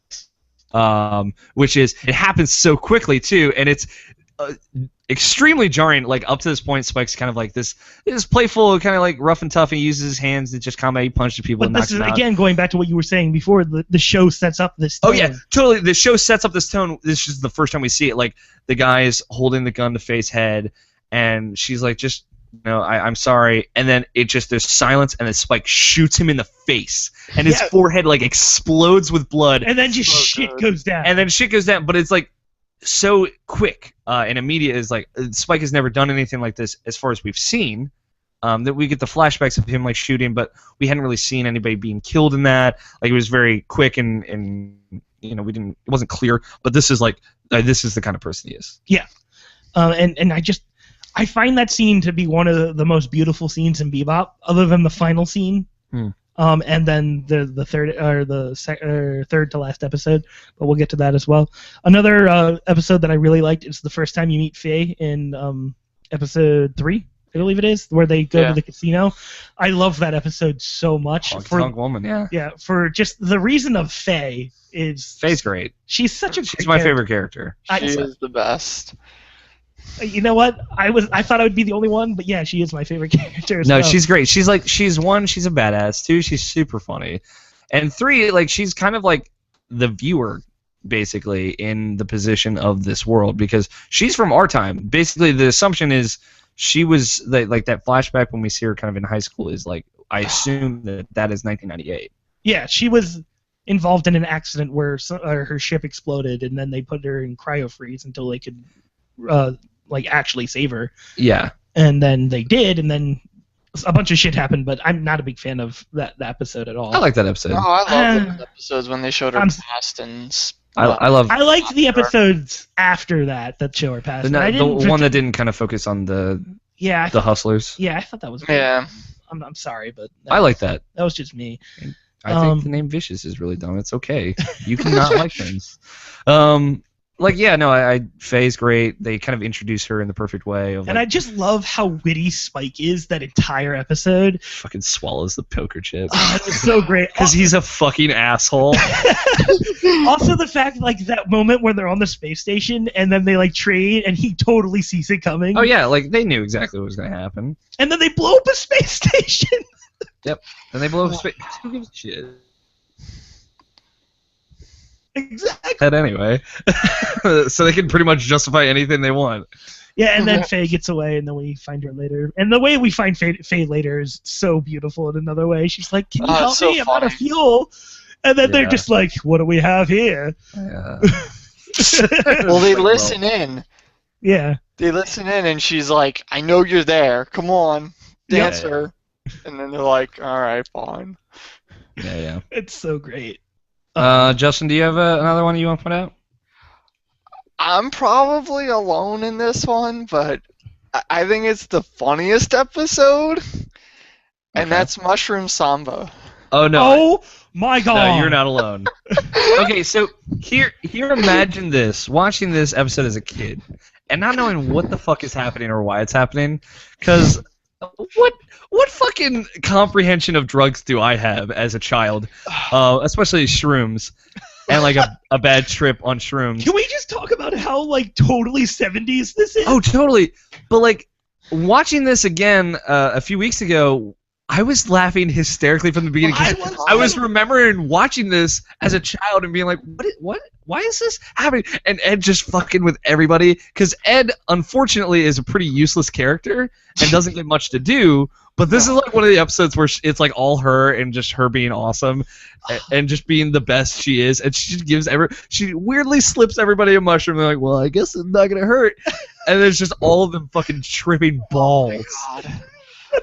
Which is it happens so quickly too, and it's extremely jarring. Like up to this point, Spike's kind of like this playful, kind of like rough and tough. And he uses his hands to just combat. He punches people. But this is again going back to what you were saying before. The show sets up this tone. Oh yeah, totally. The show sets up this tone. This is the first time we see it. Like the guy is holding the gun to Faye's head, and she's like, "Just I'm sorry." And then there's silence, and then Spike shoots him in the face, and his forehead like explodes with blood. And then just shit goes down. And then shit goes down, but it's like so quick and immediate. Is like Spike has never done anything like this as far as we've seen. That we get the flashbacks of him like shooting, but we hadn't really seen anybody being killed in that. Like it was very quick and it wasn't clear. But this is like this is the kind of person he is. Yeah, and I find that scene to be one of the most beautiful scenes in Bebop, other than the final scene. And then the third to last episode, but we'll get to that as well. Another episode that I really liked is the first time you meet Faye in episode 3, I believe it is, where they go to the casino. I love that episode so much. Honk woman, yeah. Yeah, for just the reason of Faye is. Faye's great. She's such a. She's my favorite character. She is the best. You know what? I thought I would be the only one, but yeah, she is my favorite character as No, well. she's great. She's one, she's a badass. Two, she's super funny. And three, like she's kind of like the viewer basically in the position of this world because she's from our time. Basically the assumption is she was like that flashback when we see her kind of in high school is like I assume that is 1998. Yeah, she was involved in an accident where her ship exploded, and then they put her in cryo freeze until they could like actually save her. Yeah. And then they did, and then a bunch of shit happened. But I'm not a big fan of that episode at all. I like that episode. Oh, I love those episodes when they showed her past and. I love. I liked the episodes after that show her past. The one that didn't kind of focus on the hustlers. Yeah, I thought that was. Yeah. I'm sorry, but I like that. That was just me. I think the name Vicious is really dumb. It's okay. You cannot like things. Faye's great. They kind of introduce her in the perfect way. And I just love how witty Spike is that entire episode. Fucking swallows the poker chip. Oh, it was so great. Because he's a fucking asshole. Also, the fact, like, that moment where they're on the space station and then they, like, trade and he totally sees it coming. Oh, yeah, like, they knew exactly what was going to happen. And then they blow up a space station. Yep. And they blow up space. Who gives a shit? Exactly. That anyway. So they can pretty much justify anything they want. Yeah, and then Faye gets away, and then we find her later. And the way we find Faye later is so beautiful in another way. She's like, "Can you help me? I'm out of fuel." And then they're just like, "What do we have here?" Yeah. Well, they listen in. Yeah. They listen in, and she's like, "I know you're there. Come on, dance her." And then they're like, "All right, fine." Yeah. It's so great. Justin, do you have another one you want to put out? I'm probably alone in this one, but I think it's the funniest episode, and that's Mushroom Samba. Oh no! Oh my God! No, you're not alone. Okay, so here, imagine this: watching this episode as a kid, and not knowing what the fuck is happening or why it's happening, because what fucking comprehension of drugs do I have as a child, especially shrooms, and like a bad trip on shrooms. Can we just talk about how like totally 70s this is? Oh, totally. But like watching this again a few weeks ago, I was laughing hysterically from the beginning. I was remembering watching this as a child and being like, what? Why is this happening? And Ed just fucking with everybody, because Ed, unfortunately, is a pretty useless character and doesn't get much to do. But this is like one of the episodes where it's like all her and just her being awesome and just being the best she is. And she weirdly slips everybody a mushroom. And they're like, well, I guess it's not gonna hurt. And there's just all of them fucking tripping balls. Oh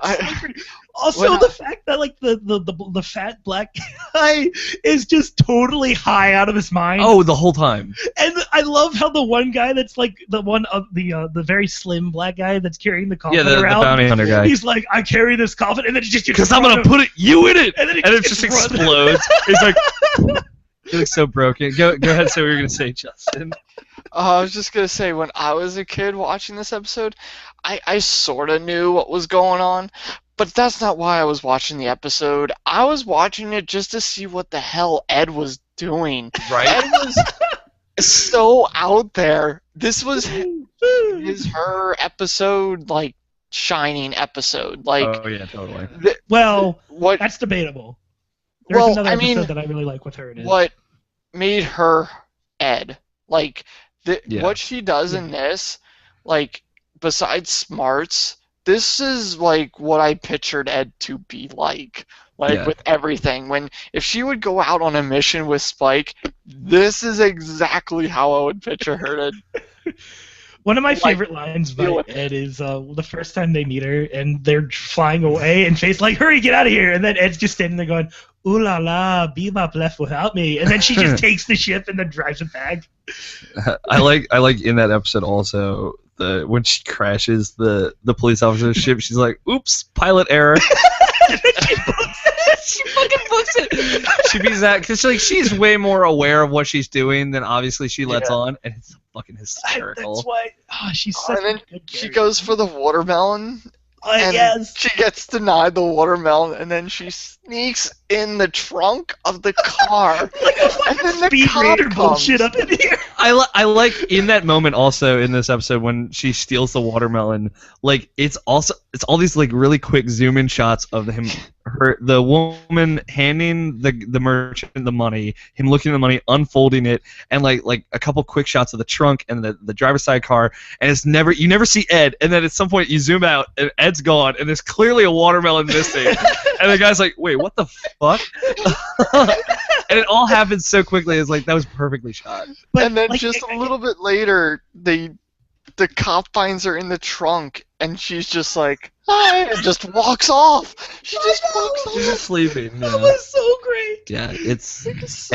my God. Also, the fact that like the fat black guy is just totally high out of his mind. Oh, the whole time. And I love how the one guy that's like the one of the very slim black guy that's carrying the coffin around. The bounty hunter guy. He's like, I carry this coffin, and then it just because I'm gonna put you in it, and it just explodes. It's like it looks so broken. Go ahead. Say what you're gonna say, Justin. I was just gonna say, when I was a kid watching this episode, I sort of knew what was going on. But that's not why I was watching the episode. I was watching it just to see what the hell Ed was doing. Right. Ed was so out there. This was her episode, like, shining episode. Like, oh yeah, totally. That's debatable. There's another episode that I really like with her in it. What made her Ed? Like, what she does in this, like, besides smarts, this is like what I pictured Ed to be like with everything. If she would go out on a mission with Spike, this is exactly how I would picture her to. One of my favorite lines by Ed is the first time they meet her and they're flying away and Faye's like, hurry, get out of here, and then Ed's just standing there going, ooh la la, Bebop left without me, and then she just takes the ship and then drives it back. I like in that episode also when she crashes the police officer's ship, she's like, oops, pilot error. She fucking books it. She means that because she's way more aware of what she's doing than obviously she lets on, and it's fucking hysterical. That's why she's such and then a good she goes for the watermelon. And yes. she gets denied the watermelon, and then she sneaks in the trunk of the car. Like a fucking And then the speed cop raider comes. bullshit up in here. I like in that moment also in this episode when she steals the watermelon, like it's all these like really quick zoom in shots of the woman handing the merchant the money, him looking at the money, unfolding it, and like a couple quick shots of the trunk and the driver's side car, and you never see Ed, and then at some point you zoom out and Ed's gone and there's clearly a watermelon missing, and the guy's like, wait, what the fuck? And it all happens so quickly. It's like that was perfectly shot. But, And then like, just a little bit later, the cop finds her in the trunk, and she's just like, hi, and just walks off. She just walks She's just off. sleeping. that Yeah, was so great. yeah,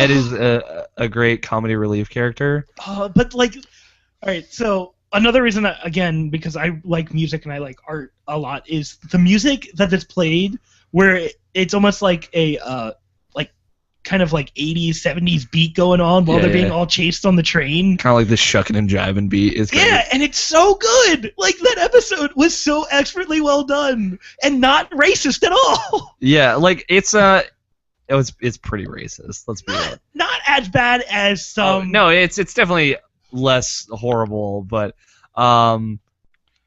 Ed is a great comedy relief character. But like, all right. So another reason, again, because I like music and I like art a lot, is the music that is played, where it's almost like a kind of like 80s, 70s beat going on while Yeah, they're being yeah. all chased on the train. Kind of like the shucking and jiving beat. Is Yeah, and it's so good. Like that episode was so expertly well done and not racist at all. Yeah, like it's pretty racist. Let's be honest. Not as bad as some. No, it's definitely less horrible, but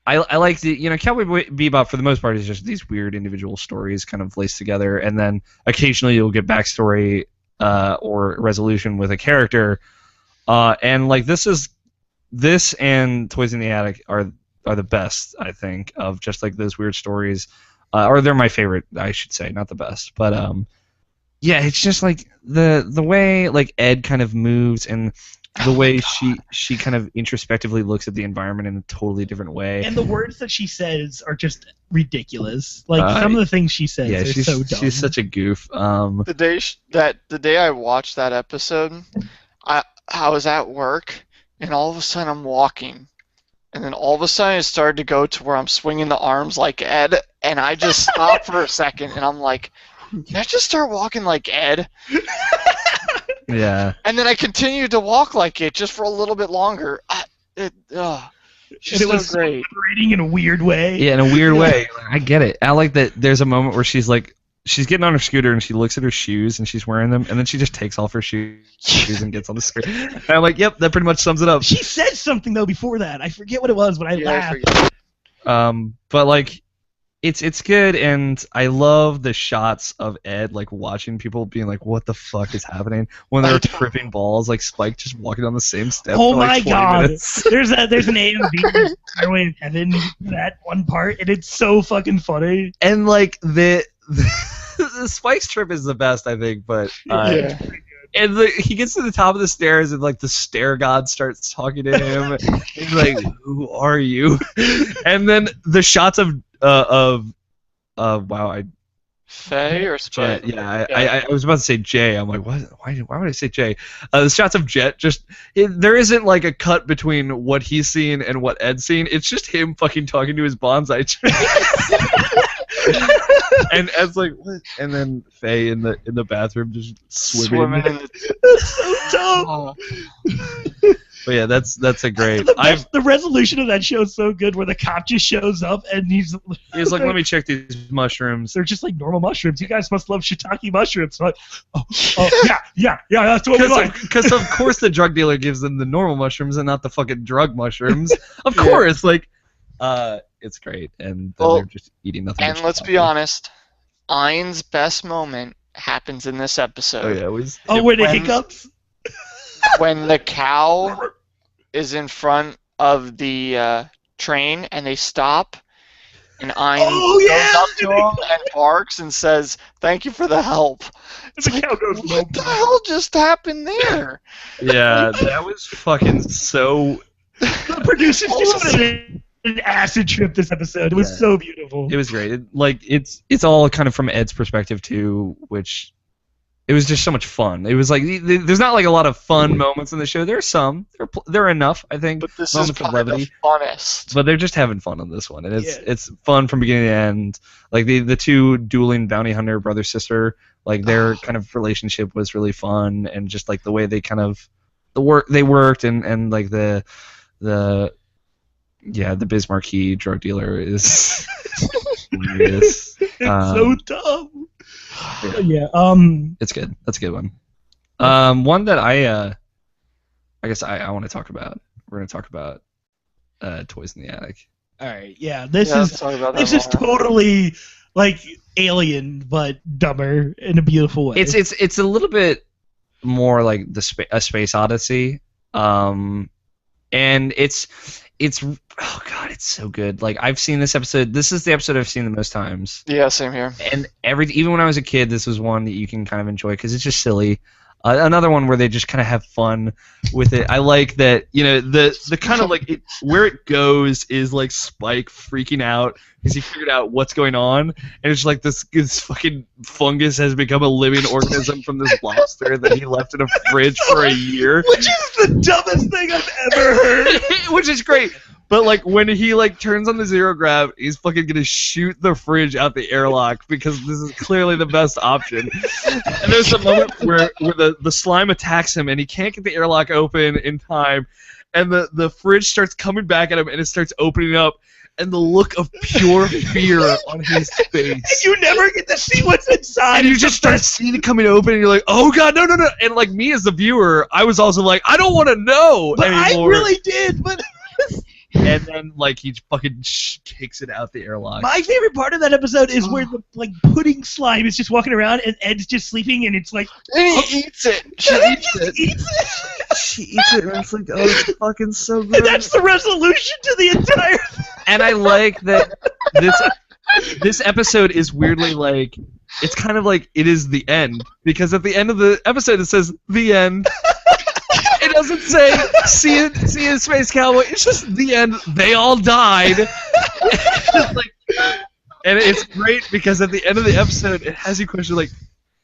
I like the Cowboy Bebop for the most part is just these weird individual stories kind of laced together, and then occasionally you'll get backstory or resolution with a character, and like this and Toys in the Attic are the best, I think, of just like those weird stories, or they're my favorite, I should say, not the best, but yeah, it's just like the way like Ed kind of moves and the way she kind of introspectively looks at the environment in a totally different way. And the words that she says are just ridiculous. Like some of the things she says yeah, are so dumb. she's such a goof. The day I watched that episode, I was at work, and all of a sudden I'm walking, and then all of a sudden it started to go to where I'm swinging the arms like Ed, and I just stopped for a second, and I'm like, did I just start walking like Ed? Yeah. And then I continued to walk like it just for a little bit longer. She's and it was so great. liberating in a weird way. Yeah, in a weird way. I get it. I like that there's a moment where she's getting on her scooter and she looks at her shoes and she's wearing them, and then she just takes off her shoes and gets on the scooter. And I'm like, yep, that pretty much sums it up. She said something though before that. I forget what it was, but I laughed. But like it's good, and I love the shots of Ed like watching people being like, what the fuck is happening when they're tripping balls, like Spike just walking down the same step Oh for like my 20 god. minutes. There's an AMV Highway in Heaven, that one part, and it's so fucking funny. And like the Spike's trip is the best, I think, but Yeah. and he gets to the top of the stairs and like the stair god starts talking to him. He's like, who are you? And then the shots of wow, Faye or Jet? I was about to say Jay. I'm like, what? Why would I say Jay? The shots of Jet there isn't like a cut between what he's seeing and what Ed's seeing. It's just him fucking talking to his bonsai tree. And Ed's like, what? And then Faye in the bathroom just swimming. In the... That's so dumb. But yeah, that's a great. The resolution of that show is so good, where the cop just shows up and he's like, let me check these mushrooms. They're just like normal mushrooms. You guys must love shiitake mushrooms. Like, yeah, that's what we like. Because of course the drug dealer gives them the normal mushrooms and not the fucking drug mushrooms. Of course, like, it's great, and then they're just eating nothing. And let's be honest, Ein's best moment happens in this episode. Oh yeah, it was. Where the hiccups? When the cow is in front of the train and they stop, and Ein goes up to him and barks and says, "Thank you for the help." It's like, what the hell just happened there? Yeah, that was fucking so. The producers just wanted an acid trip this episode. It was so beautiful. It was great. It's all kind of from Ed's perspective too, which. It was just so much fun. It was like there's not like a lot of fun moments in the show. There are some. There are enough, I think. But this moments is probably the funnest. But they're just having fun on this one, and it's fun from beginning to end. Like the two dueling bounty hunter brother sister, like their kind of relationship was really fun, and just like the way they kind of they worked, and like the Biz Marquee drug dealer is. hilarious. It's so dumb. Yeah. It's good. That's a good one. One that I guess I want to talk about. We're gonna talk about Toys in the Attic. All right. Yeah. Let's talk about that This is more. totally like Alien, but dumber in a beautiful way. It's a little bit more like a Space Odyssey. And it's oh god, it's so good. Like I've seen this episode. This is the episode I've seen the most times. Yeah, same here. And even when I was a kid, this was one that you can kind of enjoy because it's just silly. Another one where they just kind of have fun with it. I like that, the kind of like where it goes is like Spike freaking out because he figured out what's going on, and it's like this fucking fungus has become a living organism from this lobster that he left in a fridge for a year. Which is the dumbest thing I've ever heard. Which is great. But like when he like turns on the zero grav, he's fucking gonna shoot the fridge out the airlock because this is clearly the best option. And there's a moment where the slime attacks him and he can't get the airlock open in time, and the fridge starts coming back at him and it starts opening up, and the look of pure fear on his face. And you never get to see what's inside. And you just start seeing it coming open, and you're like, "Oh god, no!" And like me as the viewer, I was also like, "I don't want to know But anymore." I really did. But And then like he fucking kicks it out the airlock. my favorite part of that episode is where the like pudding slime is just walking around and Ed's just sleeping, and it's like And he eats it. She and he eats just it. eats it. She eats it, and it's like, oh, it's fucking so good. And that's the resolution to the entire. And I like that this episode is weirdly like, it's kind of like it is the end, because at the end of the episode it says the end. It doesn't say see you Space Cowboy. It's just the end. They all died. And it's great because at the end of the episode it has you question like,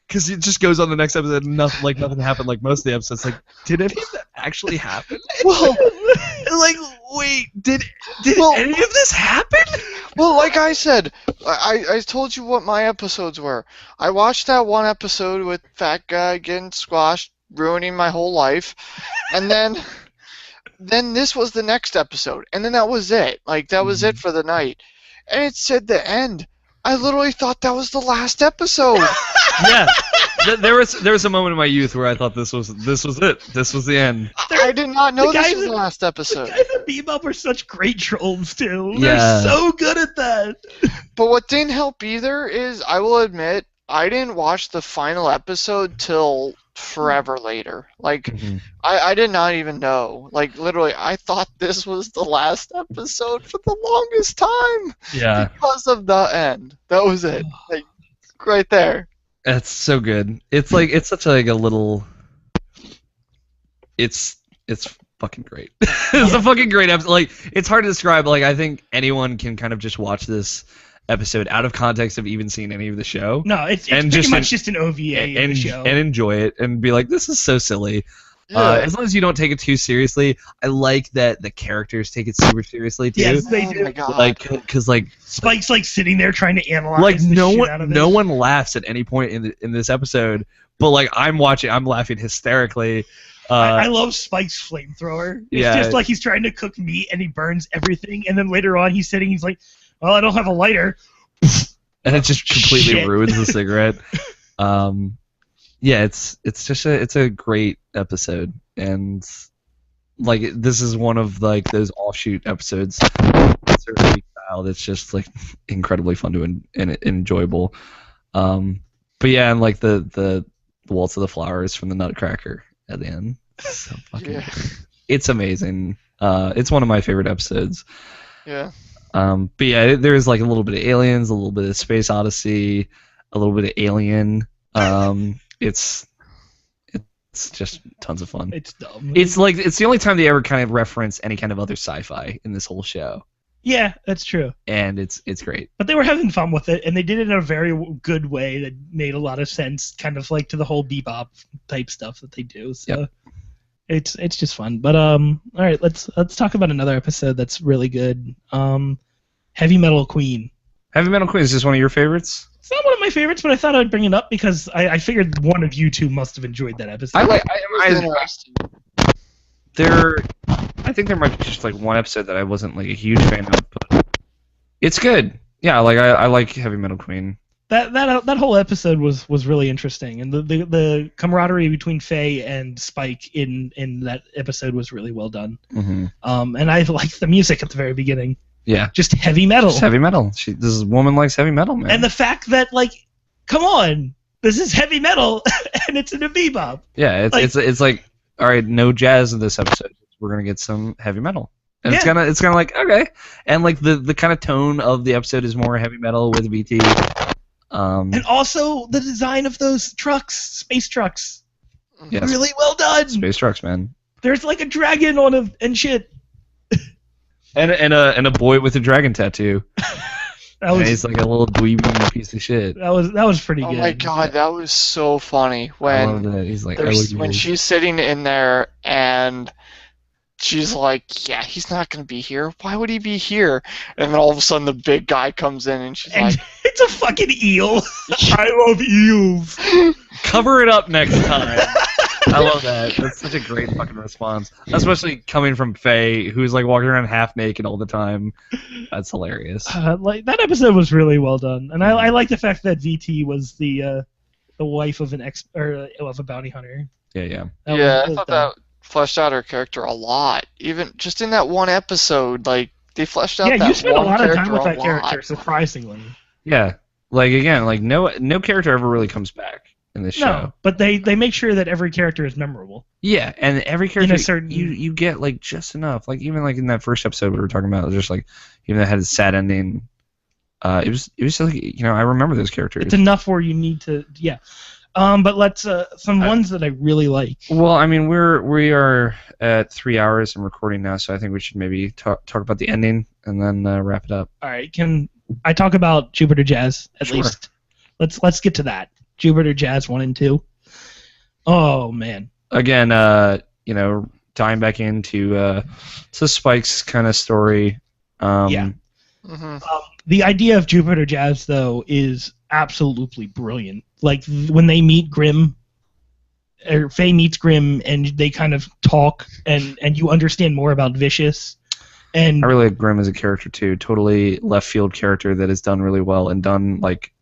because it just goes on the next episode and nothing happened like most of the episodes. Like, did any of that actually happen? Well, Like, wait, did Well- any of this happen? well, like I said, I told you what my episodes were. I watched that one episode with Fat Guy getting squashed, ruining my whole life, and then this was the next episode, and then that was it. Like, that was it for the night. And it said the end. I literally thought that was the last episode. Yeah, there was a moment in my youth where I thought this was it. This was the end. I did not know The this guys was the that- last The episode. guys at Bebop are such great trolls too. Yeah. They're so good at that. But what didn't help either is, I will admit, I didn't watch the final episode till forever later. Like, I did not even know. Like, literally, I thought this was the last episode for the longest time Yeah, because of the end. That was it. Like, right there. that's so good. It's like it's such like a little. It's fucking great. It's a fucking great episode. Like, it's hard to describe. Like, I think anyone can kind of just watch this episode out of context of even seeing any of the show. No, it's And pretty just much just an OVA of and the show. and enjoy it and be like, this is so silly. Yeah. As long as you don't take it too seriously. I like that the characters take it super seriously too. Yes, they Oh do. my god. Like, because like Spike's like sitting there trying to analyze the no shit out of no this. one laughs at any point in this episode, but like I'm laughing hysterically. I love Spike's flamethrower. It's Yeah. just like he's trying to cook meat and he burns everything, and then later on he's sitting, he's like, well, I don't have a lighter. And it just completely Shit. ruins the cigarette. Yeah, it's just it's a great episode, and like this is one of like those offshoot episodes, certainly style that's just like incredibly fun to and enjoyable. But yeah, and like the waltz of the flowers from the Nutcracker at the end, so fucking Yeah. it's amazing. It's one of my favorite episodes. Yeah. But yeah, there's like a little bit of Aliens, a little bit of Space Odyssey, a little bit of Alien. It's just tons of fun. It's dumb. It's like it's the only time they ever kind of reference any kind of other sci-fi in this whole show, Yeah, that's true. and it's great. But they were having fun with it, and they did it in a very good way that made a lot of sense, kind of like to the whole Bebop type stuff that they do. So it's just fun. But all right, let's talk about another episode that's really good. Heavy Metal Queen. Heavy Metal Queen is just one of your favorites. It's not one of my favorites, but I thought I'd bring it up because I figured one of you two must have enjoyed that episode. I Interesting. I think there might be just like one episode that I wasn't like a huge fan of, but it's good. Yeah, like I like Heavy Metal Queen. That whole episode was really interesting, and the camaraderie between Faye and Spike in that episode was really well done. Mm-hmm. And I liked the music at the very beginning. Yeah. Just heavy metal. Just heavy metal. This woman likes heavy metal, man. And the fact that, like, come on, this is heavy metal, and it's in a bebop. Yeah, it's like, all right, no jazz in this episode. We're gonna get some heavy metal, and it's kind of like, okay, and like the kind of tone of the episode is more heavy metal with VT. And also the design of those trucks, space trucks, yes. really well done. Space trucks, man. There's like a dragon on them and shit. And a boy with a dragon tattoo. And he's like a little dweeby piece of shit. That was pretty good. Oh my god, that was so funny I love that. He's like, when she's sitting in there and she's like, yeah, he's not gonna be here. Why would he be here? And then all of a sudden the big guy comes in and she's like, it's a fucking eel. I love eels. Cover it up next time. I love that. That's such a great fucking response. Especially coming from Faye, who's like walking around half naked all the time. That's hilarious. Like that episode was really well done, and I like the fact that VT was the wife of of a bounty hunter. Yeah. I thought that fleshed out her character a lot. Even just in that one episode, like they fleshed out. Yeah, you spent a lot of time with that character, character, surprisingly. Yeah, like again, like no character ever really comes back in this show. No, but they make sure that every character is memorable. Yeah, and every character in a certain... you get like just enough. Like even like in that first episode we were talking about, just like even though it had a sad ending, it was like, you know, I remember those characters. It's enough where you need to but let's some ones that I really like. Well, I mean we are at 3 hours and recording now, so I think we should maybe talk about the ending and then wrap it up. All right, can I talk about Jupiter Jazz at Sure. least? Let's get to that. Jupiter Jazz 1 and 2. Oh man. Again, you know, tying back into to Spike's kind of story. Yeah. Mm-hmm. The idea of Jupiter Jazz though is absolutely brilliant. Like when they meet Grimm, or Faye meets Grimm, and they kind of talk, and you understand more about Vicious. And I really like Grimm as a character too. Totally left field character that is done really well and done like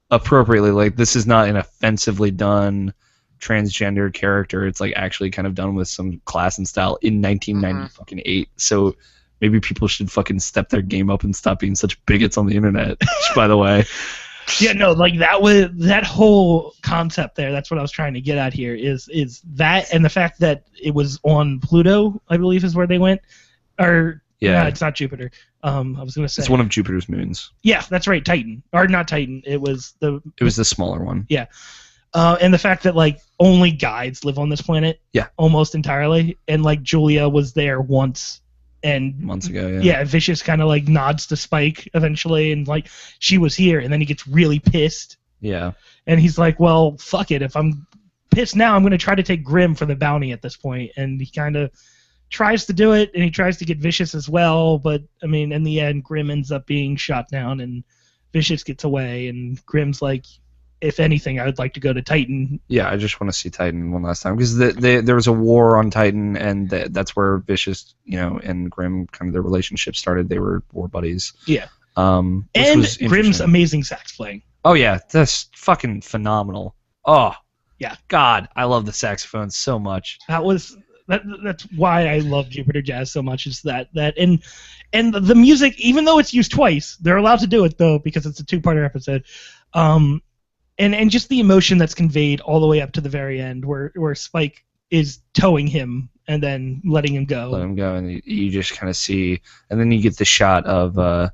appropriately. Like this is not an offensively done transgender character. It's like actually kind of done with some class and style in 1998. So maybe people should fucking step their game up and stop being such bigots on the internet. By the way. Yeah, no, like that whole concept there. That's what I was trying to get at here. Is that, and the fact that it was on Pluto, I believe, is where they went. Or yeah, no, it's not Jupiter. I was gonna say it's one of Jupiter's moons. Yeah, that's right, Titan, or not Titan. It was the smaller one. Yeah, and the fact that like only guides live on this planet. Yeah, almost entirely, and like Julia was there once. And months ago, yeah, Vicious kind of like nods to Spike eventually, and like she was here, and then he gets really pissed. Yeah, and he's like, "Well, fuck it. If I'm pissed now, I'm gonna try to take Grimm for the bounty at this point." And he kind of tries to do it, and he tries to get Vicious as well. But I mean, in the end, Grimm ends up being shot down, and Vicious gets away, and Grimm's like, if anything, I would like to go to Titan. Yeah, I just want to see Titan one last time because there was a war on Titan, and that's where Vicious, you know, and Grimm kind of their relationship started. They were war buddies. Yeah. And Grimm's amazing sax playing. Oh yeah, that's fucking phenomenal. Oh yeah, God, I love the saxophone so much. That's why I love Jupiter Jazz so much. Is that and the music, even though it's used twice, they're allowed to do it though because it's a two-parter episode. And just the emotion that's conveyed all the way up to the very end, where Spike is towing him and then letting him go. Let him go, and you just kind of see, and then you get the shot of the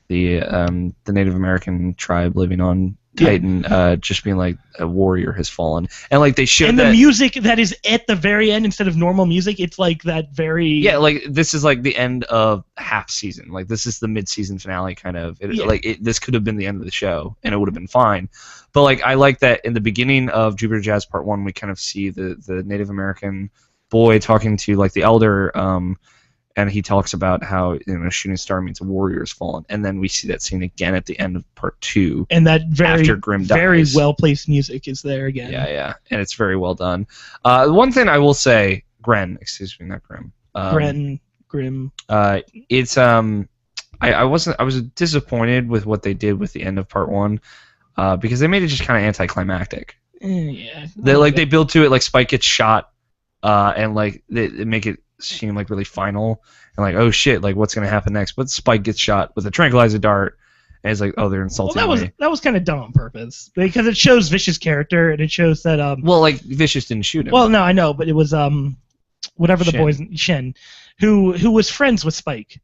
Native American tribe living on Titan, just being like a warrior has fallen, and like they showed and the music that is at the very end instead of normal music, it's like that very like this is like the end of half season, like this is the mid-season finale kind of. This could have been the end of the show, and it would have been fine. But like I like that in the beginning of Jupiter Jazz Part 1, we kind of see the Native American boy talking to like the elder, and he talks about how, you know, shooting star means a warrior has fallen, and then we see that scene again at the end of Part 2. And that after Grimm dies. Very well placed music is there again. Yeah, and it's very well done. One thing I will say, Grimm. Grimm. It's I was disappointed with what they did with the end of part 1, because they made it just kind of anticlimactic. Yeah. They build to it like Spike gets shot, and like they make it seem like really final and like, oh shit, like what's gonna happen next? But Spike gets shot with a tranquilizer dart, and it's like, oh, they're insulting me. That was kind of dumb on purpose because it shows Vicious' character and it shows that Well, like Vicious didn't shoot him. Well, no, I know, but it was whatever the Shin. boy's Shin, who was friends with Spike.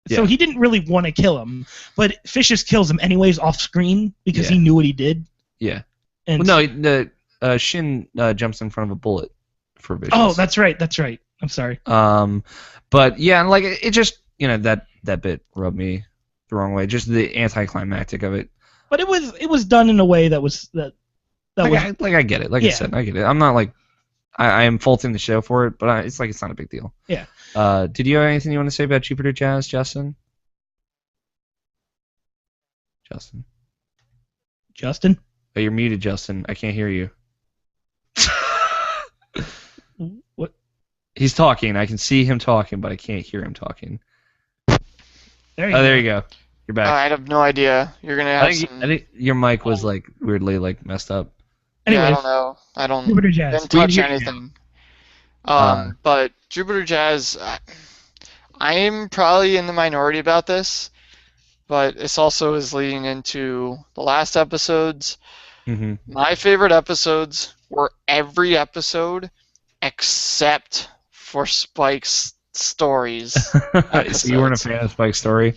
So Yeah. he didn't really want to kill him, but Vicious kills him anyways off screen because Yeah. he knew what he did. Yeah. And Well, no, Shin jumps in front of a bullet for Vicious. oh, that's right. I'm sorry. But yeah, and like it just that bit rubbed me the wrong way. Just the anticlimactic of it. But it was done in a way that was that Like, was I get it. Like I Yeah. said, I get it. I'm not like I am faulting the show for it, but it's not a big deal. Yeah. Did you have anything you want to say about Jupiter Jazz, Justin? Justin. Oh, you're muted, Justin. I can't hear you. What? He's talking. I can see him talking, but I can't hear him talking. There you Oh, go. there you go. You're back. I have no idea. You're gonna have I think your mic was like weirdly like messed up. Yeah, I Anyways, don't know. I don't Jupiter Jazz. didn't touch hear you anything. Uh, But Jupiter Jazz, I am probably in the minority about this, but this also is leading into the last episodes. Mm-hmm. My favorite episodes were every episode except for Spike's stories. So you weren't a fan of Spike's story?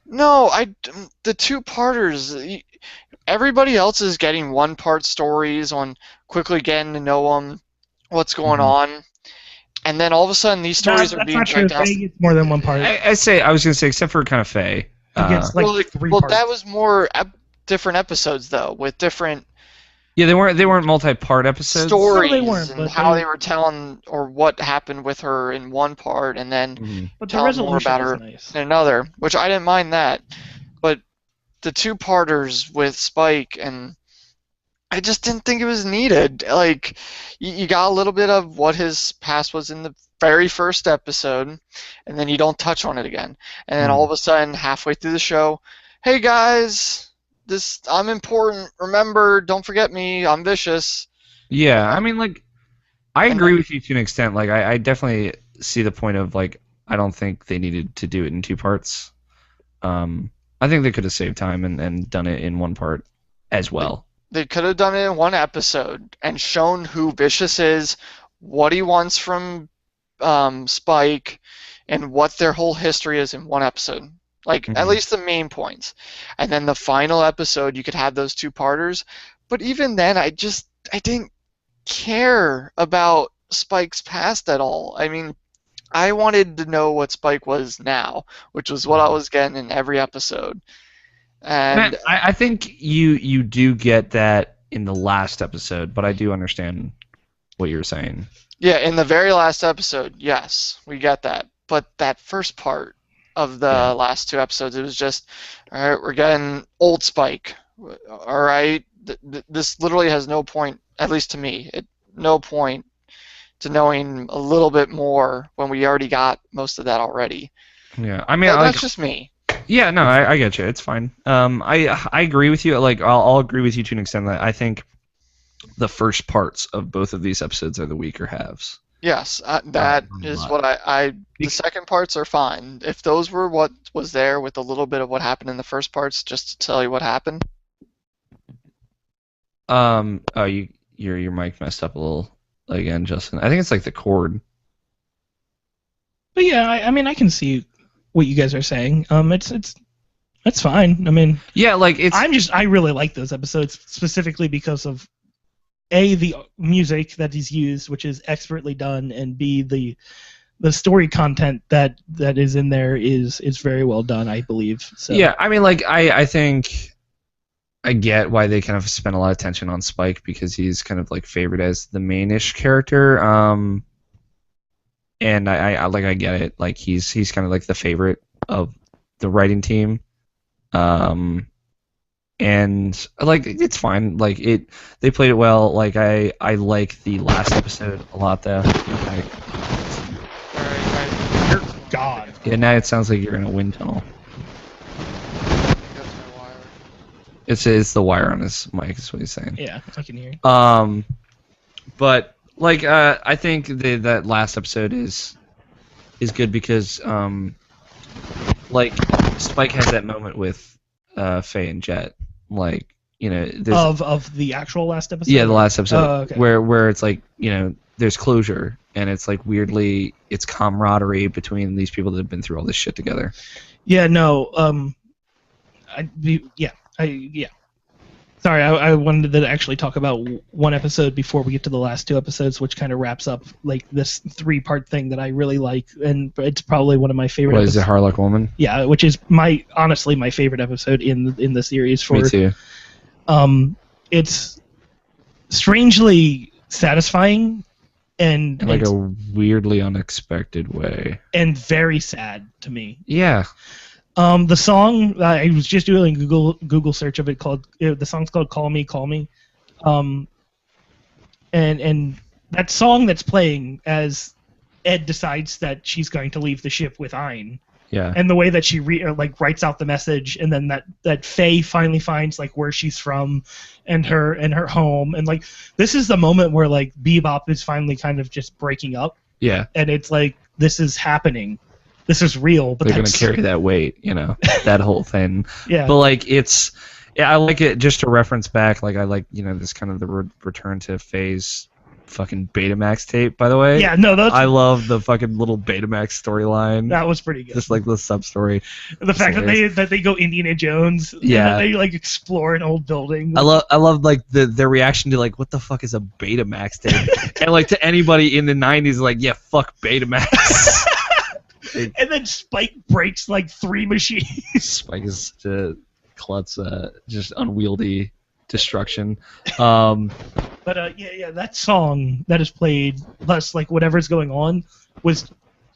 No, the two-parters. Everybody else is getting one-part stories on quickly getting to know them, what's going on, and then all of a sudden these stories are that's being not true. dragged out. Faye gets more than one part. I was gonna say except for kind of Faye. He gets like Well, three well, parts. that was more different episodes though, with different Yeah, they weren't multi-part episodes. stories No, they weren't, and but how they- they were telling or what happened with her in one part, and then Mhm. But the tell more resolution about was her nice. in another, which I didn't mind that. But the two-parters with Spike, and I just didn't think it was needed. Like, you got a little bit of what his past was in the very first episode, and then you don't touch on it again. And then all of a sudden, halfway through the show, hey guys, I'm important. Remember, don't forget me. I'm Vicious. Yeah, I mean, like, I And agree then- with you to an extent. Like, I definitely see the point of like, I don't think they needed to do it in 2 parts. I think they could have saved time and done it in 1 part as well. They could have done it in 1 episode and shown who Vicious is, what he wants from Spike, and what their whole history is in 1 episode. Like, at Mhm. least the main points. And then the final episode, you could have those 2-parters. But even then, I didn't care about Spike's past at all. I mean, I wanted to know what Spike was now, which was what I was getting in every episode. And Matt, I think you do get that in the last episode, but I do understand what you're saying. yeah, in the very last episode, yes, we get that. But that first part of the last 2 episodes, it was just, all right, we're getting old Spike. All right, this literally has no point, at least to me, no point to knowing a little bit more when we already got most of that already. Yeah, I mean, That's just me. yeah, no, I get you. It's fine. I agree with you. Like, I'll agree with you to an extent that I think the first parts of both of these episodes are the weaker halves. Yes, that a is lot. what the second parts are fine. If those were what was there with a little bit of what happened in the first parts, just to tell you what happened. Oh, your mic messed up a little again, Justin. I think it's like the cord. But yeah, I mean, I can see what you guys are saying. It's fine. I mean, Yeah, like it's. I really like those episodes specifically because of A, the music that he's used, which is expertly done, and B, the story content that is in there is very well done, I believe. So Yeah, I mean, like I think I get why they kind of spent a lot of attention on Spike because he's kind of like favored as the mainish character. And I get it. Like he's kind of like the favorite of the writing team. And like it's fine. Like they played it well. Like I like the last episode a lot though. Okay. God. Yeah, now it sounds like you're in a wind tunnel. It's the wire on his mic. Is what he's saying. Yeah, I can hear you. But like I think that last episode is good because like Spike has that moment with Faye and Jet, like there's Of the actual last episode. the last episode okay. where it's like there's closure and it's like weirdly it's camaraderie between these people that have been through all this shit together. Yeah, no. Sorry, I wanted to actually talk about one episode before we get to the last two episodes, which kind of wraps up like this 3-part thing that I really like, and it's probably one of my favorite. What is it, Harlock Woman? Yeah, which is honestly my favorite episode in the series. Me too. It's strangely satisfying and In like a weirdly unexpected way. And very sad to me. Yeah. The song I was just doing a Google search of it the song's called "Call Me, Call Me," and that song that's playing as Ed decides that she's going to leave the ship with Ein. Yeah. And the way that she writes out the message, and then that Faye finally finds like where she's from, and her home, and like this is the moment where like Bebop is finally kind of just breaking up. Yeah. And it's like this is happening. This is real, but they're gonna carry that weight, that whole thing. Yeah. But like I like it just to reference back. Like I like this kind of the return to Faye's fucking Betamax tape. By the way. Yeah. No. I love the fucking little Betamax storyline. That was pretty good. Just like the sub story. The fact that they go Indiana Jones. Yeah. And they like explore an old building. I love like their reaction to like what the fuck is a Betamax tape, and like to anybody in the '90s like yeah fuck Betamax. And then Spike breaks like 3 machines. Spike is klutz, just unwieldy destruction. But that song that is played, plus like whatever's going on, was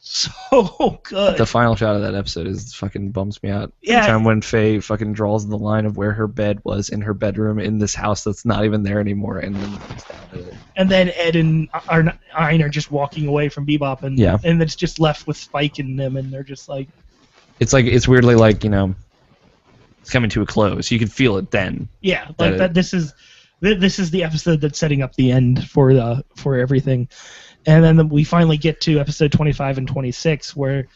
so good. The final shot of that episode fucking bums me out. Yeah. The time when Faye fucking draws the line of where her bed was in her bedroom in this house that's not even there anymore, and then comes down to it. And then Ed and Ein are just walking away from Bebop, and it's just left with Spike and them, and they're just like. It's weirdly like it's coming to a close. You can feel it then. Yeah, like that. This is the episode that's setting up the end for everything. And then we finally get to episode 25 and 26, where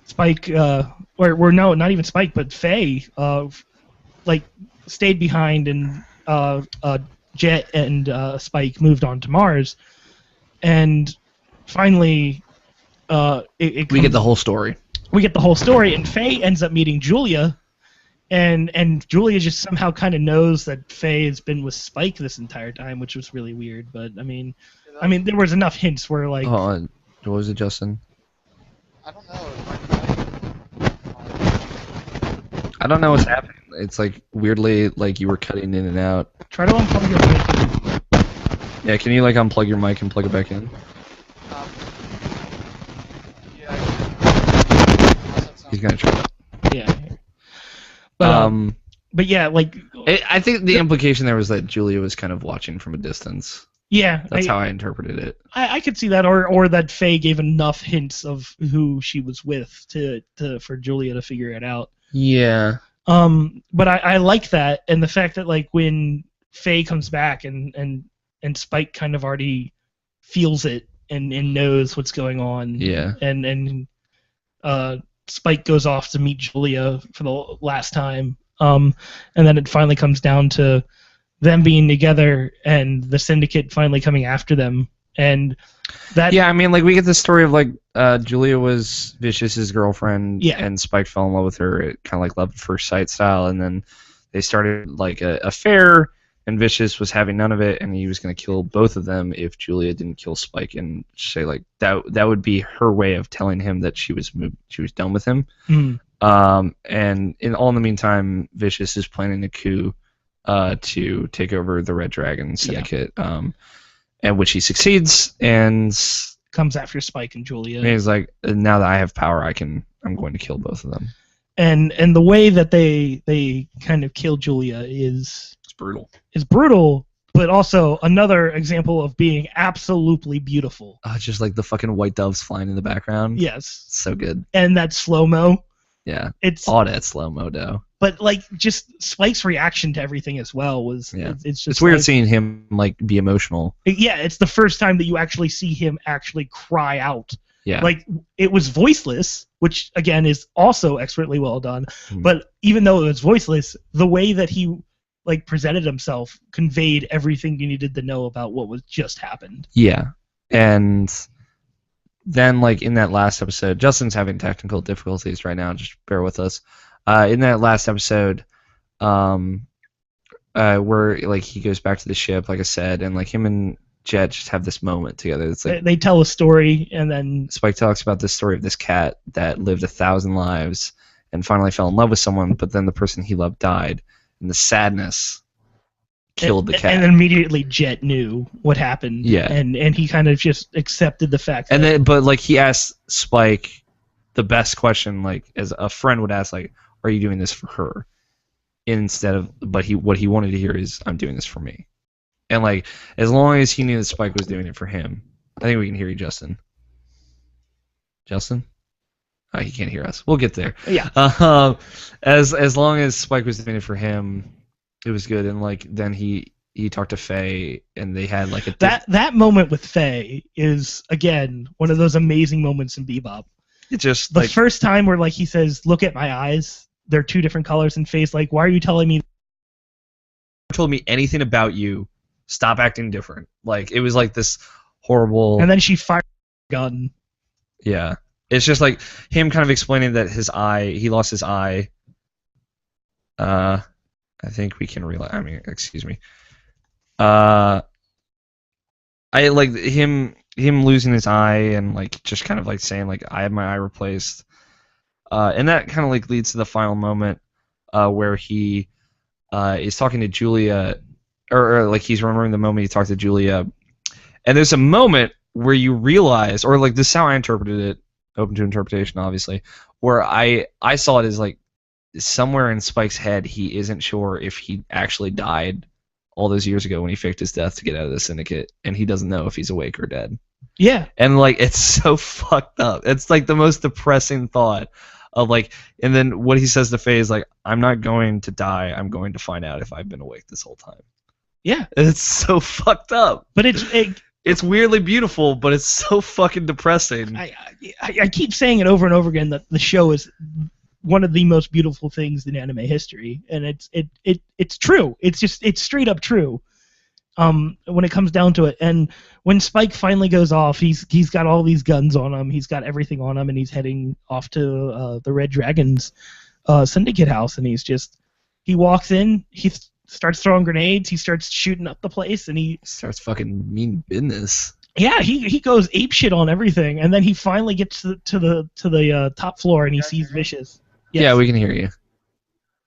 Spike, not even Spike, but Faye, stayed behind, and Jet and Spike moved on to Mars, and finally, we get the whole story. We get the whole story, and Faye ends up meeting Julia, and Julia just somehow kind of knows that Faye has been with Spike this entire time, which was really weird. But I mean, there was enough hints where like. What was it, Justin? I don't know. I don't know what's happening. It's like weirdly like you were cutting in and out. Try to unplug your mic. Yeah, can you like unplug your mic and plug it back in? He's gonna try. Yeah. But yeah, like. I think the implication there was that Julia was kind of watching from a distance. Yeah, that's how I interpreted it. I could see that, or that Faye gave enough hints of who she was with for Julia to figure it out. Yeah. But I like that, and the fact that like when Faye comes back and Spike kind of already feels it and knows what's going on. Yeah. And Spike goes off to meet Julia for the last time. And then it finally comes down to them being together and the Syndicate finally coming after them, and that. Yeah, I mean, like we get the story of like Julia was Vicious's girlfriend, and Spike fell in love with her, kind of like love at first sight style, and then they started like a affair, and Vicious was having none of it, and he was going to kill both of them if Julia didn't kill Spike, and say like that would be her way of telling him that she was done with him. Mm. And in the meantime, Vicious is planning a coup. To take over the Red Dragon Syndicate, and which he succeeds, and comes after Spike and Julia. And he's like, now that I have power, I'm going to kill both of them. And the way that they kind of kill Julia is brutal. Is brutal, but also another example of being absolutely beautiful. Just like the fucking white doves flying in the background. Yes. So good. And that slow-mo. Yeah. It's All that slow-mo, though. but like just Spike's reaction to everything as well was Yeah. it's just It's weird like, seeing him, like, be emotional. yeah, it's the first time that you actually see him actually cry out. Yeah. Like, it was voiceless, which again is also expertly well done. Mhm. But even though it was voiceless, the way that he like presented himself conveyed everything you needed to know about what was just happened. Yeah. And then, like, in that last episode, Justin's having technical difficulties right now. Just bear with us. In that last episode, where, like, he goes back to the ship, like I said, and, like, him and Jet just have this moment together. It's like They tell a story, and then Spike talks about this story of this cat that lived 1,000 lives and finally fell in love with someone, but then the person he loved died, and the sadness killed the cat. And immediately Jet knew what happened. Yeah. And he kind of just accepted the fact. And that, then, but like he asked Spike the best question, like as a friend would ask, like, "Are you doing this for her?" Instead of, but what he wanted to hear is, "I'm doing this for me." And like, as long as he knew that Spike was doing it for him, I think we can hear you, Justin. Justin? Oh, he can't hear us. We'll get there. Yeah. As long as Spike was doing it for him, it was good. And like then he talked to Faye, and they had like a That moment with Faye is again one of those amazing moments in Bebop. It just The like first time where like he says, "Look at my eyes. They're two different colors," and Faye's like, "Why are you telling me?" told me anything about you. Stop acting different. Like it was like this horrible. And then she fired a gun. Yeah, it's just like him kind of explaining that he lost his eye. I think we can realize. I mean, excuse me. I like him losing his eye and like just kind of like saying like I had my eye replaced, and that kind of like leads to the final moment where he is talking to Julia, or like he's remembering the moment he talked to Julia, and there's a moment where you realize, or like this is how I interpreted it, open to interpretation obviously, where I saw it as like somewhere in Spike's head he isn't sure if he actually died all those years ago when he faked his death to get out of the syndicate, and he doesn't know if he's awake or dead. Yeah. And like it's so fucked up. It's like the most depressing thought of like, and then what he says to Faye is like, "I'm not going to die. I'm going to find out if I've been awake this whole time." Yeah. And it's so fucked up. But It's weirdly beautiful, but it's so fucking depressing. I keep saying it over and over again that the show is one of the most beautiful things in anime history, and it's true. It's straight up true. When it comes down to it, and when Spike finally goes off, he's got all these guns on him, he's got everything on him, and he's heading off to the Red Dragon's syndicate house, and he walks in, he starts throwing grenades, he starts shooting up the place, and he starts fucking mean business. Yeah, he goes apeshit on everything, and then he finally gets to the top floor, and he sees Vicious. Yes. Yeah, we can hear you.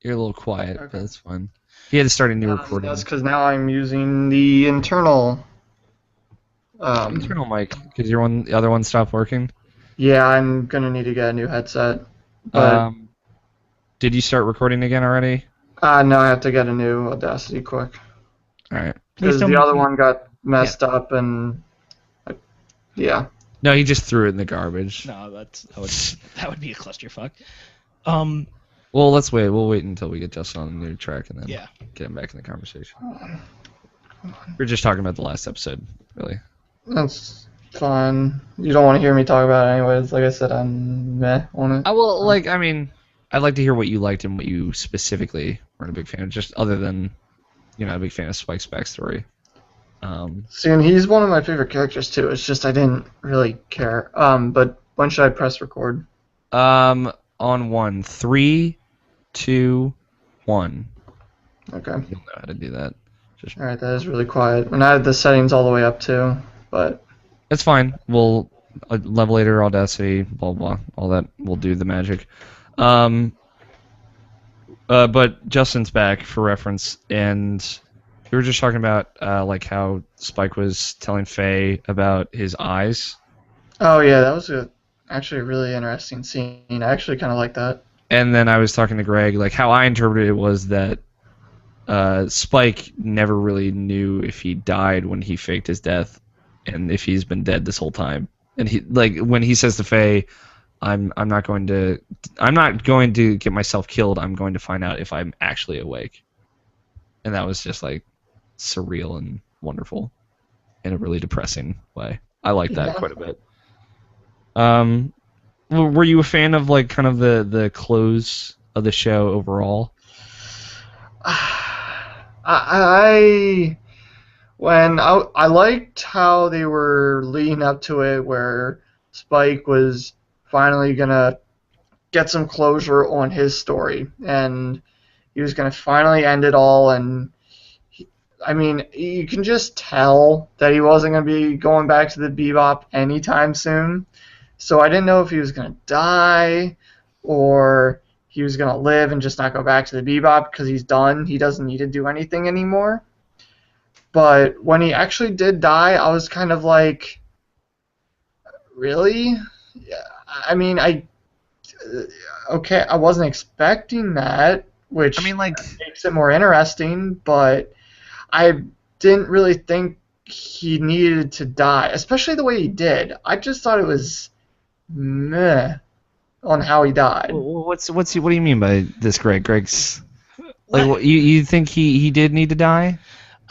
You're a little quiet, but that's fine. He had to start a new recording. That's because now I'm using the internal. Internal mic, because the other one stopped working. Yeah, I'm gonna need to get a new headset. But did you start recording again already? no, I have to get a new Audacity quick. All right. Because the other one got messed up, and yeah. No, he just threw it in the garbage. No, that would be a clusterfuck. Well, let's wait. We'll wait until we get Justin on a new track and then get him back in the conversation. We're just talking about the last episode, really. That's fine. You don't want to hear me talk about it anyways. Like I said, I'm meh on it. Well, like, I mean, I'd like to hear what you liked and what you specifically weren't a big fan of, just other than, a big fan of Spike's backstory. See, and he's one of my favorite characters, too. It's just I didn't really care. But when should I press record? On 1. 3, 2, 1. Okay. You'll know how to do that. Alright, that is really quiet. And I had the settings all the way up, too. But that's fine. We'll levelator, Audacity, blah, blah, all that. We'll do the magic. But Justin's back for reference, and we were just talking about like how Spike was telling Faye about his eyes. Oh yeah, that was actually a really interesting scene. I actually kind of like that. And then I was talking to Greg, like how I interpreted it was that Spike never really knew if he died when he faked his death, and if he's been dead this whole time. And he, like, when he says to Faye, I'm not going to get myself killed. I'm going to find out if I'm actually awake. And that was just like surreal and wonderful in a really depressing way. I like that quite a bit. Were you a fan of like kind of the close of the show overall? I liked how they were leading up to it, where Spike was finally gonna get some closure on his story, and he was gonna finally end it all. And I mean, you can just tell that he wasn't gonna be going back to the Bebop anytime soon. So I didn't know if he was gonna die or he was gonna live and just not go back to the Bebop because he's done. He doesn't need to do anything anymore. But when he actually did die, I was kind of like, really? Yeah, I mean, okay, I wasn't expecting that, which I mean, like, makes it more interesting, but I didn't really think he needed to die, especially the way he did. I just thought it was meh on how he died. what do you mean by this, Greg? Greg's like, you think he did need to die?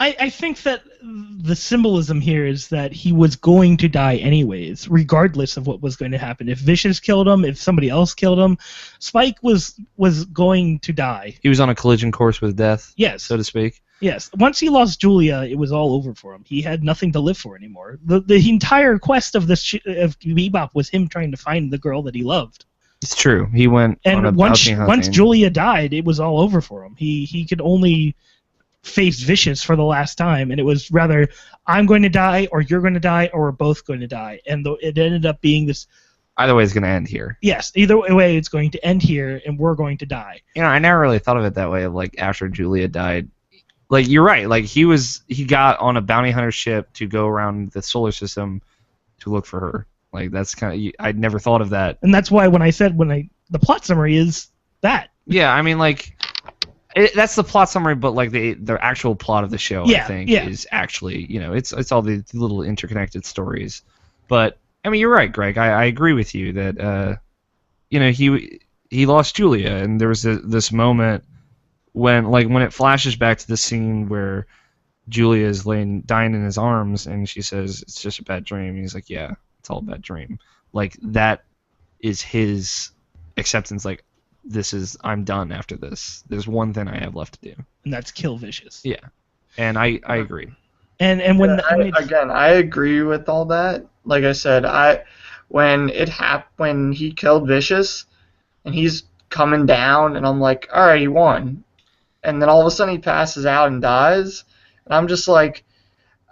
I think that the symbolism here is that he was going to die anyways, regardless of what was going to happen. If Vicious killed him, if somebody else killed him, Spike was going to die. He was on a collision course with death, Yes. so to speak. Yes. Once he lost Julia, it was all over for him. He had nothing to live for anymore. The entire quest of of Bebop was him trying to find the girl that he loved. It's true. He went on a bounty hunting. Once Julia died, it was all over for him. He could only face Vicious for the last time, and it was rather, I'm going to die, or you're going to die, or we're both going to die. And it ended up being this. Either way, it's going to end here. Yes, either way, it's going to end here, and we're going to die. You know, I never really thought of it that way. Of like after Julia died, like you're right. Like he got on a bounty hunter ship to go around the solar system to look for her. Like that's kind of, I'd never thought of that. And that's why when I said the plot summary is that. Yeah, I mean like. That's the plot summary, but like the actual plot of the show, I think, is actually, you know, it's all the little interconnected stories. But I mean, you're right, Greg. I agree with you that you know, he lost Julia, and there was this moment when it flashes back to the scene where Julia is dying in his arms, and she says it's just a bad dream. And he's like, yeah, it's all a bad dream. Like that is his acceptance. Like, I'm done after this. There's one thing I have left to do, and that's kill Vicious. Yeah, and I agree. And again, I agree with all that. Like I said, when he killed Vicious, and he's coming down, and I'm like, all right, he won, and then all of a sudden he passes out and dies, and I'm just like,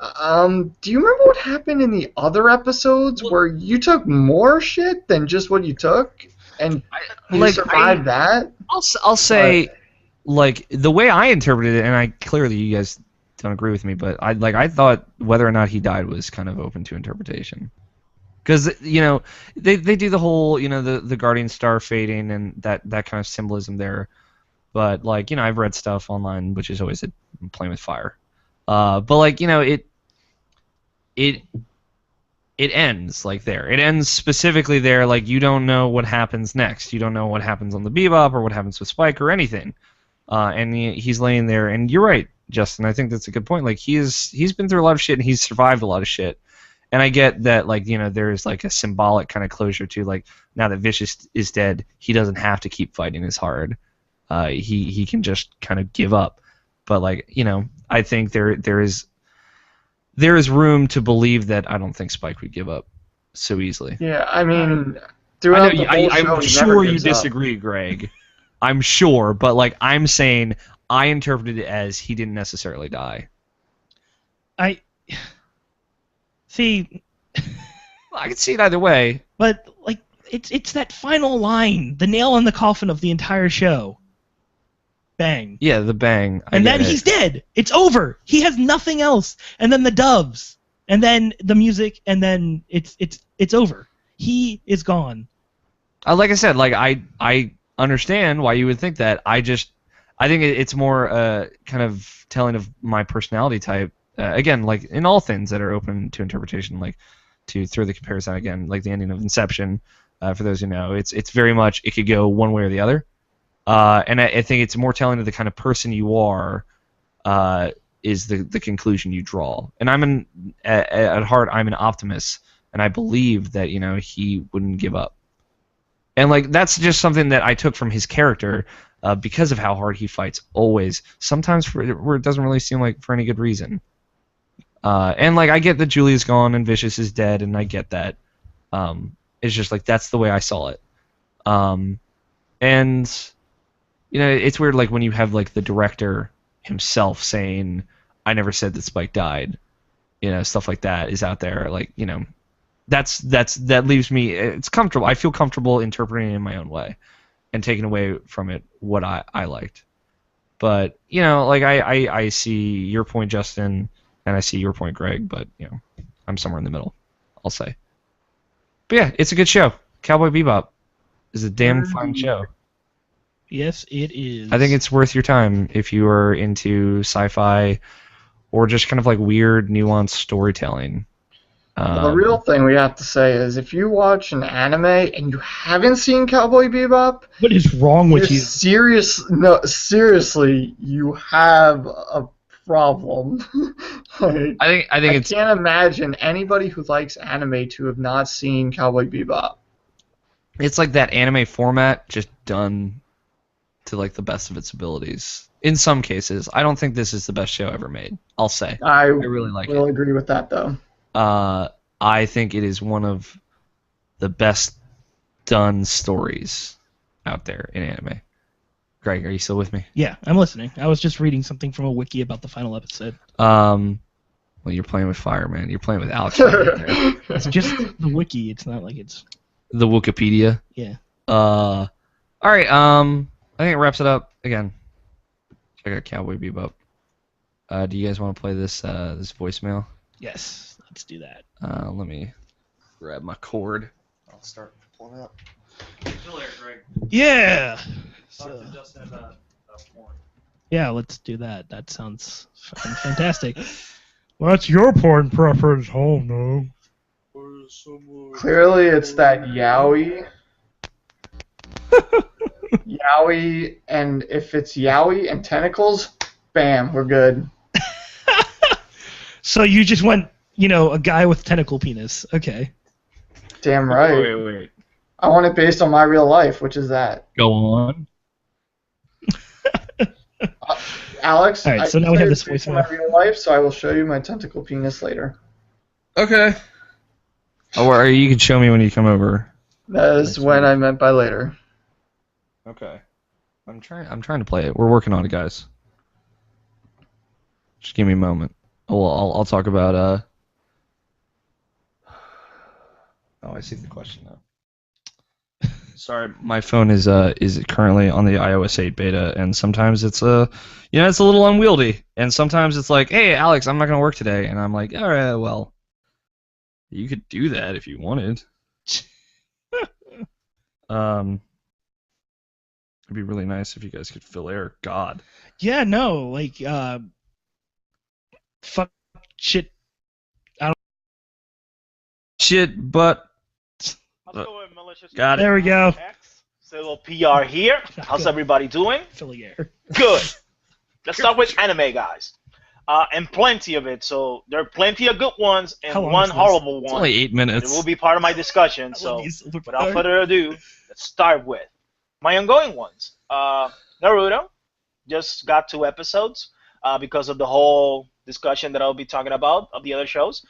do you remember what happened in the other episodes where you took more shit than just what you took? And you survived that? I'll say, like, the way I interpreted it, and clearly you guys don't agree with me, but I thought whether or not he died was kind of open to interpretation. Because, you know, they do the whole, you know, the Guardian Star fading and that kind of symbolism there. But, like, you know, I've read stuff online, which is always playing with fire. But, like, you know, it ends like there. It ends specifically there. Like you don't know what happens next. You don't know what happens on the Bebop or what happens with Spike or anything. And he's laying there. And you're right, Justin. I think that's a good point. Like he's been through a lot of shit and he's survived a lot of shit. And I get that, like, you know, there's like a symbolic kind of closure to, like, now that Vicious is dead, he doesn't have to keep fighting as hard. He can just kind of give up. But, like, you know, I think there is room to believe that I don't think Spike would give up so easily. Yeah, I mean, throughout the whole show, I'm sure you disagree, Greg. I'm sure, but like I'm saying, I interpreted it as he didn't necessarily die. I see. I can see it either way. But like, it's that final line, the nail in the coffin of the entire show. Bang. Yeah, the bang. And then he's dead. It's over. He has nothing else. And then the doves, and then the music, and then it's over. He is gone. Like I said, like I understand why you would think that. I think it's more kind of telling of my personality type. Again, like in all things that are open to interpretation, like to throw the comparison again, like the ending of Inception, For those who know, it's very much it could go one way or the other, and I think it's more telling of the kind of person you are. Is the conclusion you draw, and at heart I'm an optimist, and I believe that he wouldn't give up, and like that's just something that I took from his character, because of how hard he fights always. Sometimes where it doesn't really seem like for any good reason, and like I get that Julia's gone and Vicious is dead, and I get that. It's just like that's the way I saw it, and it's weird like when you have like the director himself saying, "I never said that Spike died," stuff like that is out there. Like that leaves me. It's comfortable. I feel comfortable interpreting it in my own way, and taking away from it what I liked. But like I see your point, Justin, and I see your point, Greg. But I'm somewhere in the middle, I'll say. But yeah, it's a good show. Cowboy Bebop is a damn fine show. Yes, it is. I think it's worth your time if you are into sci-fi or just kind of like weird, nuanced storytelling. The real thing we have to say is if you watch an anime and you haven't seen Cowboy Bebop, what is wrong with you? Seriously, you have a problem. I think I can't imagine anybody who likes anime to have not seen Cowboy Bebop. It's like that anime format just done to like the best of its abilities. In some cases, I don't think this is the best show ever made. I'll say. I really like will it. Agree with that though. I think it is one of the best done stories out there in anime. Greg, are you still with me? Yeah, I'm listening. I was just reading something from a wiki about the final episode. Well, you're playing with fire, man. You're playing with Alex. Right there. It's just the wiki. It's not like it's the Wikipedia. Yeah. All right. I think it wraps it up. Again, check out Cowboy Bebop. Do you guys want to play this this voicemail? Yes, let's do that. Let me grab my cord. I'll start pulling up. Still there, Greg. Yeah. Talk to Justin about porn. Yeah, let's do that. That sounds fantastic. Well, that's your porn preference, no? Clearly, it's that yaoi. Yaoi, and if it's yaoi and tentacles, bam, we're good. So you just went, a guy with tentacle penis. Okay. Damn right. Wait. I want it based on my real life, which is that. Go on. Alex, all right, so now we have this voicemail. My real life, so I will show you my tentacle penis later. Okay. Or you can show me when you come over. That is when I meant by later. Okay. I'm trying to play it. We're working on it, guys. Just give me a moment. I'll talk about Oh, I see the question now. Sorry, my phone is currently on the iOS 8 beta, and sometimes it's it's a little unwieldy, and sometimes it's like, hey, Alex, I'm not gonna work today, and I'm like, all right, well, you could do that if you wanted. It'd be really nice if you guys could fill air. God. Yeah, no, like fuck shit. Shit, but. How's it going, Malicious? Got it. There we go. So a little PR here. How's Good. everybody doing? Filling air. Good. Let's start with anime, guys. And plenty of it. So there are plenty of good ones How and long one is this? horrible It's one. only 8 minutes. It will be part of my discussion. I So love these super without powers. further ado, let's start with my ongoing ones. Naruto just got 2 episodes because of the whole discussion that I'll be talking about of the other shows.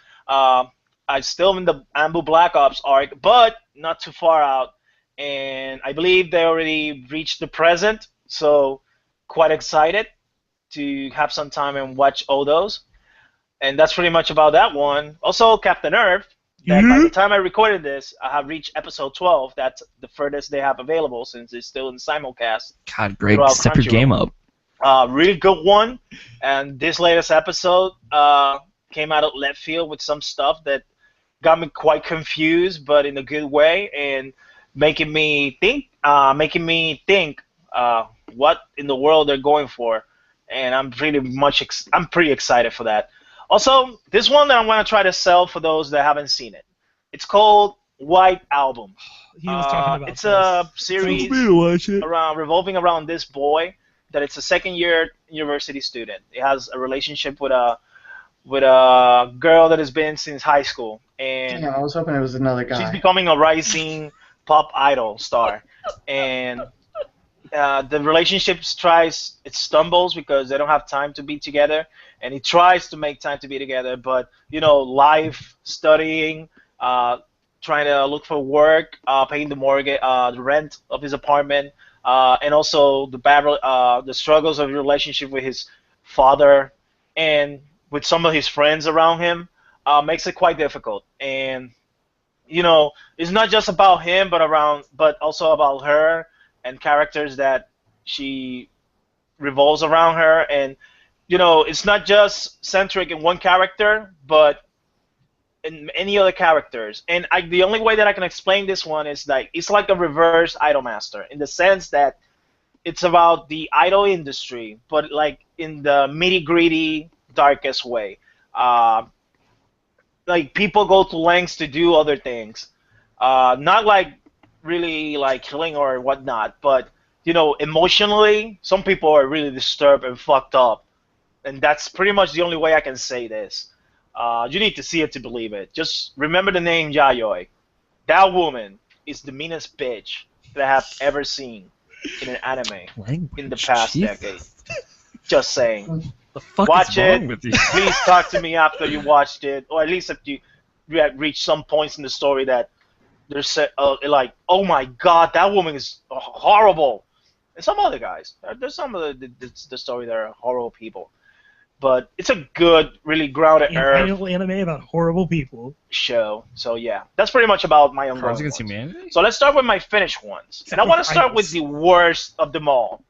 I'm still in the Ambu Black Ops arc, but not too far out. And I believe they already reached the present, so quite excited to have some time and watch all those. And that's pretty much about that one. Also, Captain Earth, that by the time I recorded this, I have reached episode 12. That's the furthest they have available since it's still in simulcast. God, Greg, throughout step your Crunchyroll. game up. Really good one. And this latest episode came out of left field with some stuff that got me quite confused, but in a good way, and making me think what in the world they're going for. And I'm pretty excited for that. Also, this one that I'm going to try to sell for those that haven't seen it. It's called White Album. He was talking about It's a this. series watch it. revolving around this boy that it's a second-year university student. He has a relationship with a girl that has been since high school, and Damn, I was hoping it was another she's guy. becoming a rising pop idol star. And the relationship it stumbles because they don't have time to be together, and he tries to make time to be together, but life, studying, trying to look for work, paying the mortgage, the rent of his apartment, and also the struggles of his relationship with his father and with some of his friends around him, makes it quite difficult. And it's not just about him, but also about her and characters that she revolves around her. And it's not just centric in one character, but in any other characters. And the only way that I can explain this one is like it's like a reverse Idolmaster in the sense that it's about the idol industry, but like in the nitty-gritty, darkest way. Like people go to lengths to do other things, not like really like killing or whatnot, but emotionally, some people are really disturbed and fucked up, and that's pretty much the only way I can say this. You need to see it to believe it. Just remember the name Yayoi. That woman is the meanest bitch that I have ever seen in an anime in the past decade. Just saying. The fuck Watch is wrong it. with you? Please talk to me after you watched it, or at least if you reach some points in the story that there's like, oh my god, that woman is horrible. And some other guys, there's some of the story that are horrible people, but it's a good, really grounded An earth idol anime about horrible people. show. So yeah, that's pretty much about my ongoing Cards Against ones. Humanity? So let's start with my finished ones, and I for want to start idols. with the worst of them all,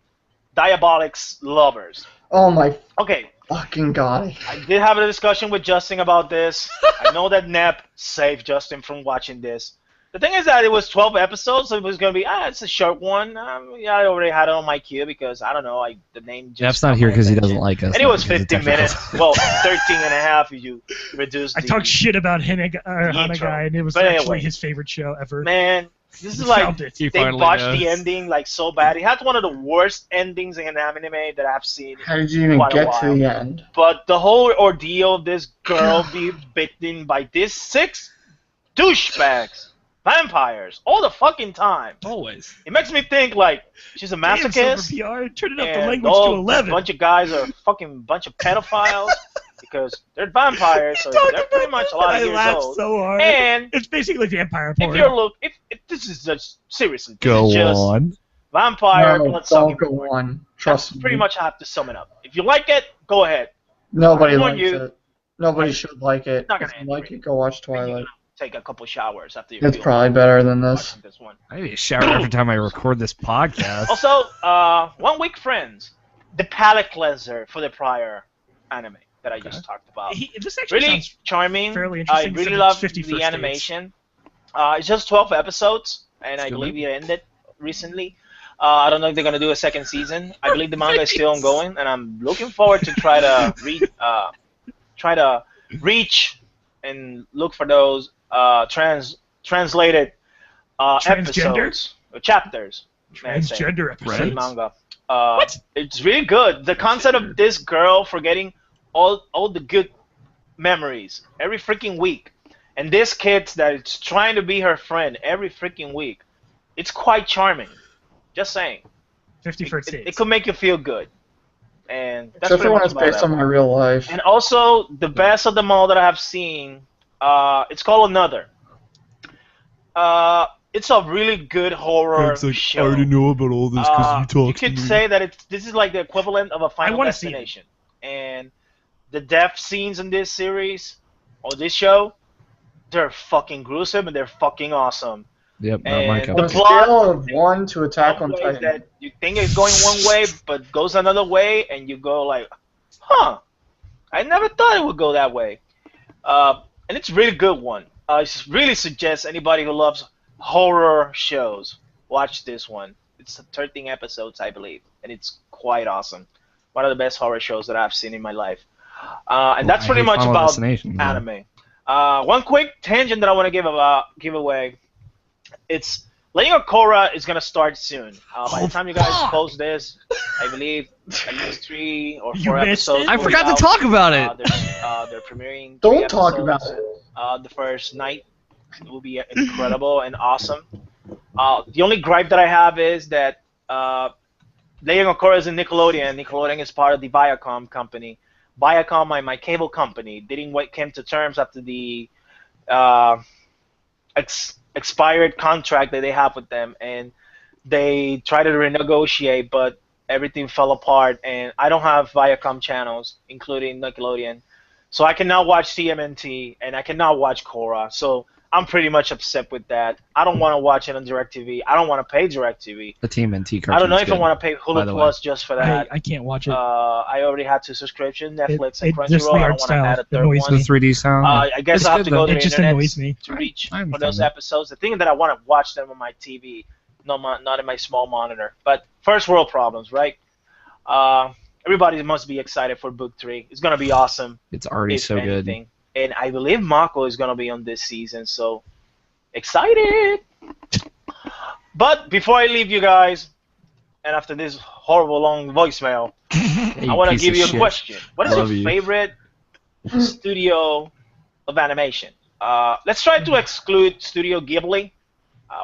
Diabolic's Lovers. Oh my Okay, fucking god. I did have a discussion with Justin about this. I know that Nep saved Justin from watching this. The thing is that it was 12 episodes, so it was going to be, it's a short one. Yeah, I already had it on my queue because, I don't know, the name just... Jeff's not caught here my because he attention. doesn't like us. And it was not because 15 of technical- minutes. Well, 13 and a half if you reduce I the... talked shit about intro. Hanagai, and it was But actually anyway. his favorite show ever. Man, this He is like... found it. He They finally botched knows. the ending like so bad. It had one of the worst endings in an anime that I've seen. How did you even Quite a get to while. the end? But the whole ordeal of this girl being bitten by these 6 douchebags, vampires, all the fucking time. Always. It makes me think like she's a Damn, masochist, Silver PR, turning up the and language all to 11. a bunch of guys are fucking bunch of pedophiles because they're vampires, so they're pretty much a lot of I years laughed old. so hard. And It's basically vampire if porn. you're if this is just seriously, this Go is just on. vampire No, blood don't sucking go porn. on. Trust That's pretty me. much how I have to sum it up. If you like it, go ahead. Nobody I warn likes you. it. Nobody should like it. Not gonna If end you like great. it, go watch Then you're Twilight. gonna take a couple showers after you. It's feel probably better than this. watching this one. I need a shower every time I record this podcast. Also, 1 Week Friends, the palate cleanser for the prior anime that I just talked about. This actually Really sounds charming. fairly I interesting, really except love it's 50 the first animation. It's just 12 episodes, and I Still believe in? it ended recently. I don't know if they're gonna do a second season. I believe the manga is still ongoing, and I'm looking forward to try to reach and look for those translated Transgender? episodes or chapters. may I say, Transgender for the episodes. manga. It's really good. The concept of this girl forgetting all the good memories every freaking week, and this kid that is trying to be her friend every freaking week. It's quite charming. Just saying. 50 First It Dates. could make you feel good. And that's Except pretty for when much it's about based it. on my real life. And also, the best of them all that I have seen, it's called Another. It's a really good horror show. know about all this You could say that this is like the equivalent of a Final wanna see it. Destination. And the death scenes in this series, or this show, they're fucking gruesome and they're fucking awesome. Yep, not my And cup On the a of tea. plot- scale of 1 to Attack Some on ways Titan. that you think it's going one way, but goes another way, and you go like, huh, I never thought it would go that way. And it's a really good one. I really suggest anybody who loves horror shows watch this one. It's 13 episodes, I believe, and it's quite awesome. One of the best horror shows that I've seen in my life. And that's I pretty hate much Final about Destination, so- anime. One quick tangent that I want to give away. It's Legend of Korra is gonna start soon. By the time you guys post this, I believe at least 3 or 4 You missed episodes. it? I will be forgot to out. talk about it. They're premiering. Don't 3 talk about episodes. it. The first night will be incredible and awesome. The only gripe that I have is that Legend of Korra is in Nickelodeon. Nickelodeon is part of the Viacom company. Viacom, my cable company, didn't came to terms after the uh, expired contract that they have with them, and they tried to renegotiate, but everything fell apart. And I don't have Viacom channels, including Nickelodeon, so I cannot watch CMNT and I cannot watch Korra. So I'm pretty much upset with that. I don't want to watch it on DirecTV. I don't want to pay DirecTV. The TMNT cartoon. I don't know if I want to pay Hulu Plus just for that. I can't watch it. I already had 2 subscriptions, Netflix and just Crunchyroll. the I art don't want to add a third annoys one. The me. 3D sound. I guess It's I have good, to go though. to It the just internet annoys me. to reach I for understand those that. episodes. The thing is that I want to watch them on my TV, not in my small monitor. But first world problems, right? Everybody must be excited for book 3. It's gonna be awesome. It's already if so good. anything. And I believe Mako is gonna be on this season, so excited. But before I leave you guys, and after this horrible long voicemail, Hey, I want to piece give of you a shit. question. What is Love your you. favorite studio of animation? Let's try to exclude Studio Ghibli.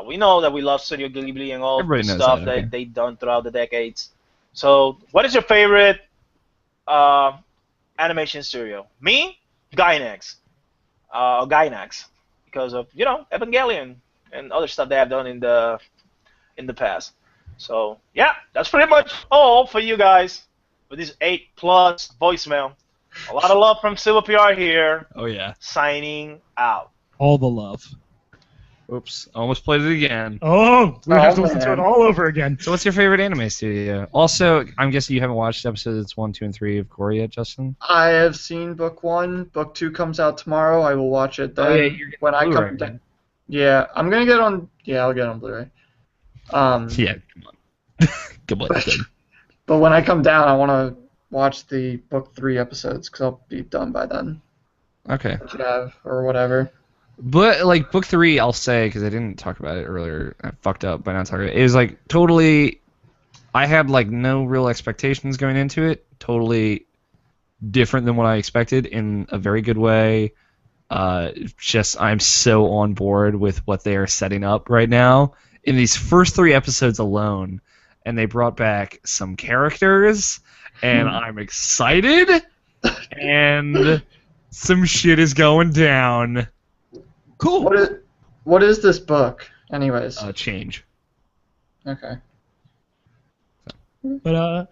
We know that we love Studio Ghibli and all Everybody the knows stuff that, that okay. they've done throughout the decades. So, what is your favorite animation studio? Me, Gainax. Gainax, because of Evangelion and other stuff they have done in the past. So yeah, that's pretty much all for you guys with this 8+ voicemail. A lot of love from Silver PR here, Oh yeah. signing out. All the love. Oops. Almost played it again. Oh, we have to Oh, listen to it man. all over again. So what's your favorite anime studio? Also, I'm guessing you haven't watched episodes 1, 2, and 3 of Korra yet, Justin? I have seen book 1. Book 2 comes out tomorrow. I will watch it then. Oh, yeah, you're getting when I Blu-ray, come right? Yeah, I'm gonna get on. Yeah, I'll get on Blu-ray. Yeah, come on. Come on. Good. But when I come down, I want to watch the book 3 episodes because I'll be done by then. Okay. Should have or whatever. But like book 3, I'll say because I didn't talk about it earlier. I fucked up by not talking about it. It was like totally. I had like no real expectations going into it. Totally different than what I expected in a very good way. Just I'm so on board with what they are setting up right now in these first 3 episodes alone, and they brought back some characters, and I'm excited, and some shit is going down. Cool. What is this book, anyways? Change. Okay. But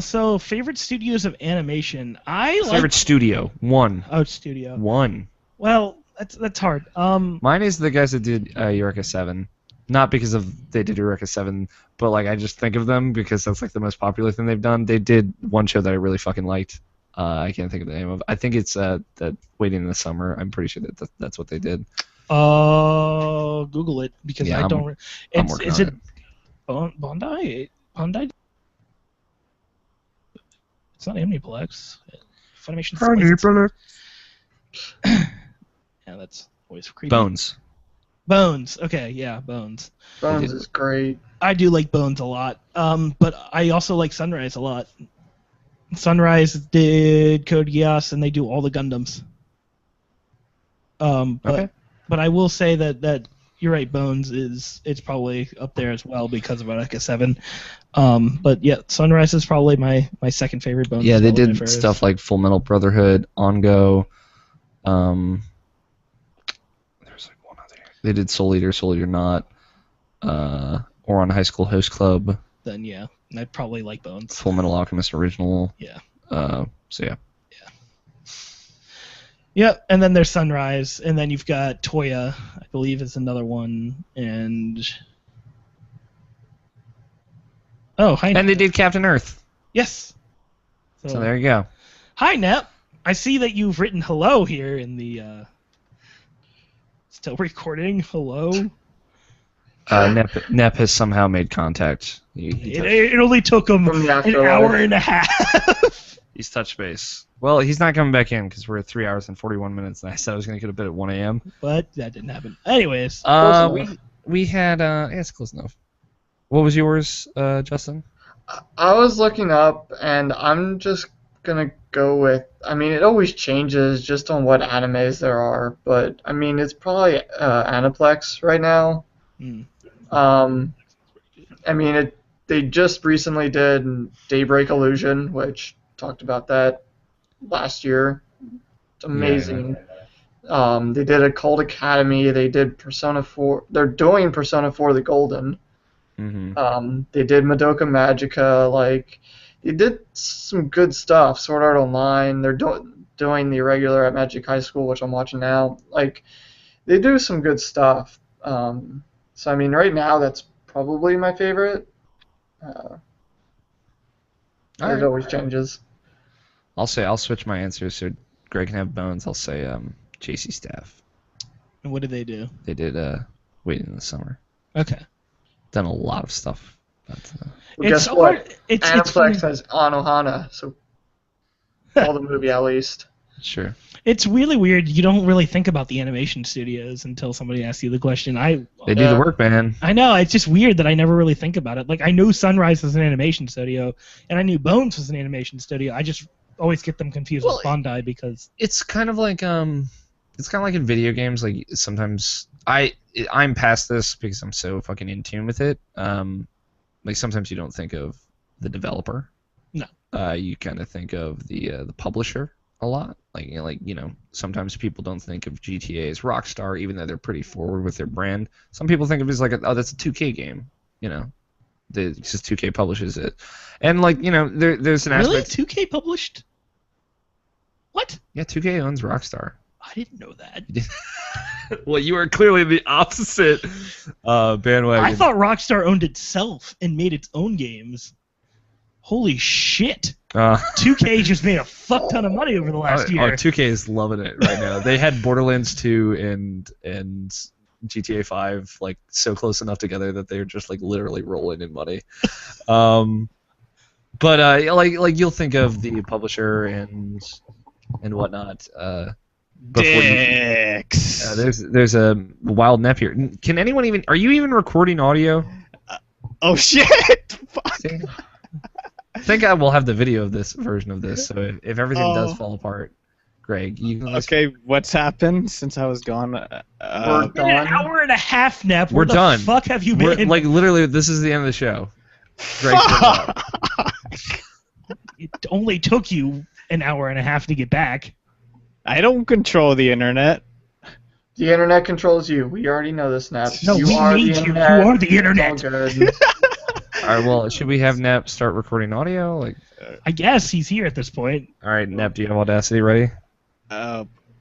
so favorite studios of animation. Favorite studio? One. Studio. One. Well, that's hard. Mine is the guys that did Eureka 7. Not because of they did Eureka 7, but like I just think of them because that's like the most popular thing they've done. They did one show that I really fucking liked. I can't think of the name of. I think it's that Waiting in the Summer. I'm pretty sure that's what they did. Google it because Yeah, I don't. I'm It's working is on it Bondi? Bondi? It's not Omniplex. Funimation. Yeah, that's always creepy. Bones. Bones. Okay, yeah, Bones. Bones is great. I do like Bones a lot. But I also like Sunrise a lot. Sunrise did Code Geass, and they do all the Gundams. Okay. But I will say that you're right. Bones it's probably up there as well because of Eureka 7. But yeah, Sunrise is probably my second favorite. Bones. Yeah, is they probably my did first. stuff like Full Metal Brotherhood, Ongo. There's like one other. They did Soul Eater, Soul Eater Not, or on High School Host Club, Then yeah, I'd probably like Bones. Full Metal Alchemist Original. Yeah. So yeah. Yep, and then there's Sunrise, and then you've got Toya, I believe is another one, and hi. And they did Captain Earth. Yes. So there you go. Hi, Nep. I see that you've written hello here in the. Still recording. Hello. Nep has somehow made contact. He It only took him From the an afterlife. hour and a half. He's touch base. Well, he's not coming back in because we're at 3 hours and 41 minutes, and I said I was going to get a bit at 1 a.m. But that didn't happen. Anyways. We had yeah, it's close enough. What was yours, Justin? I was looking up, and I'm just gonna go with. I mean, it always changes just on what animes there are, but I mean, it's probably Aniplex right now. Mm. I mean, they just recently did Daybreak Illusion, which talked about that last year. It's amazing. They did Occult Academy. They did Persona 4. They're doing Persona 4 The Golden. Mm-hmm. They did Madoka Magica. Like, they did some good stuff. Sword Art Online. They're doing the irregular at Magic High School, which I'm watching now. Like, they do some good stuff. So I mean, right now that's probably my favorite. It always changes. I'll switch my answers so Greg can have bones. I'll say JC Staff. And what did they do? They did Waiting in the Summer. Okay. Done a lot of stuff. But, Well, guess what? Aniplex has Anohana, so all the movie at least. Sure. It's really weird. You don't really think about the animation studios until somebody asks you the question. They do the work, man. I know. It's just weird that I never really think about it. Like, I know Sunrise was an animation studio, and I knew Bones was an animation studio. I just always get them confused with Bandai because it's kind of like in video games. Like sometimes I'm past this because I'm so fucking in tune with it. Like sometimes you don't think of the developer. No. You kind of think of the publisher a lot. Like sometimes people don't think of GTA as Rockstar, even though they're pretty forward with their brand. Some people think of it as like, that's a 2K game. It's just 2K publishes it, and there's an aspect. Really, 2K published? What? Yeah, 2K owns Rockstar. I didn't know that. Well, you are clearly the opposite bandwagon. I thought Rockstar owned itself and made its own games. Holy shit. 2K just made a fuck ton of money over the last year. 2K is loving it right now. They had Borderlands 2 and GTA 5 like so close enough together that they're just like literally rolling in money. But like you'll think of the publisher and whatnot. Dicks. There's a wild nep here. Can anyone even? Are you even recording audio? Oh shit! Fuck. See? I think I will have the video of this version of this. So if everything does fall apart, Greg, you can listen. Okay, what's happened since I was gone? We're An done. hour and a half, Nep. Where We're done. the fuck have you been? Like literally, this is the end of the show. Greg, It only took you an hour and a half to get back. I don't control the internet. The internet controls you. We already know this, Nap. No, you we are need the you. internet. You are the It's all internet. good. All right. Well, should we have Nep start recording audio? Like, I guess he's here at this point. all right, Nep, do you have Audacity ready?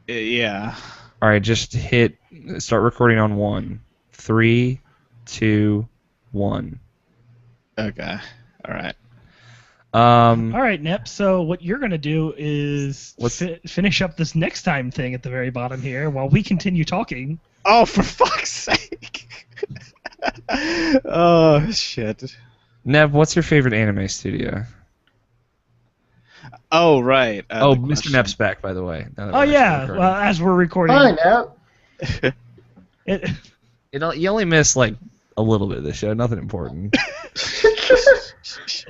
Yeah. All right, just hit start recording on 1, 3, 2, 1. Okay. All right. All right, Nep. So what you're gonna do is finish up this next time thing at the very bottom here while we continue talking. Oh, for fuck's sake! Oh shit. Nep, what's your favorite anime studio? Oh right. The Mr. question. Nep's back, by the way. now that Oh we're actually yeah, recording. well, as we're recording. Hi, Nap. It, You only missed like a little bit of the show, nothing important.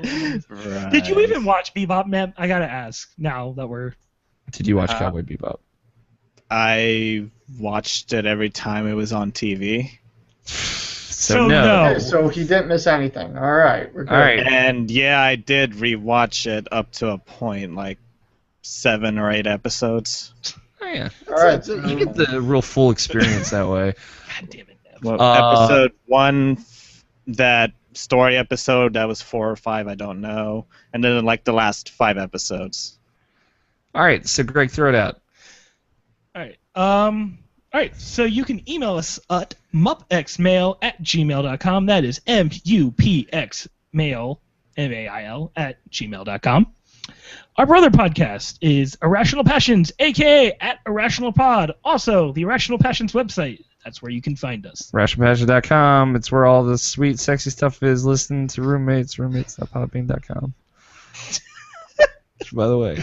Right. Did you even watch Bebop, Nep? I gotta ask now that we're. Did you watch Cowboy Bebop? I watched it every time it was on TV. So no. no. Okay, so he didn't miss anything. All right, we're good. All right. And yeah, I did rewatch it up to a point, like 7 or 8 episodes. Oh, yeah. All right. You get the real full experience that way. God damn it, Nep. Well, Uh, episode 1, that story episode, that was 4 or 5, I don't know. And then like the last 5 episodes. All right, so Greg, throw it out. All right, so you can email us at mupxmail@gmail.com. That is MUPXmail, MAIL, @gmail.com. Our brother podcast is Irrational Passions, a.k.a. @IrrationalPod. Also, the Irrational Passions website. That's where you can find us. RationalPassion.com. It's where all the sweet, sexy stuff is. Listen to roommates, roommates.podbean.com. by the way.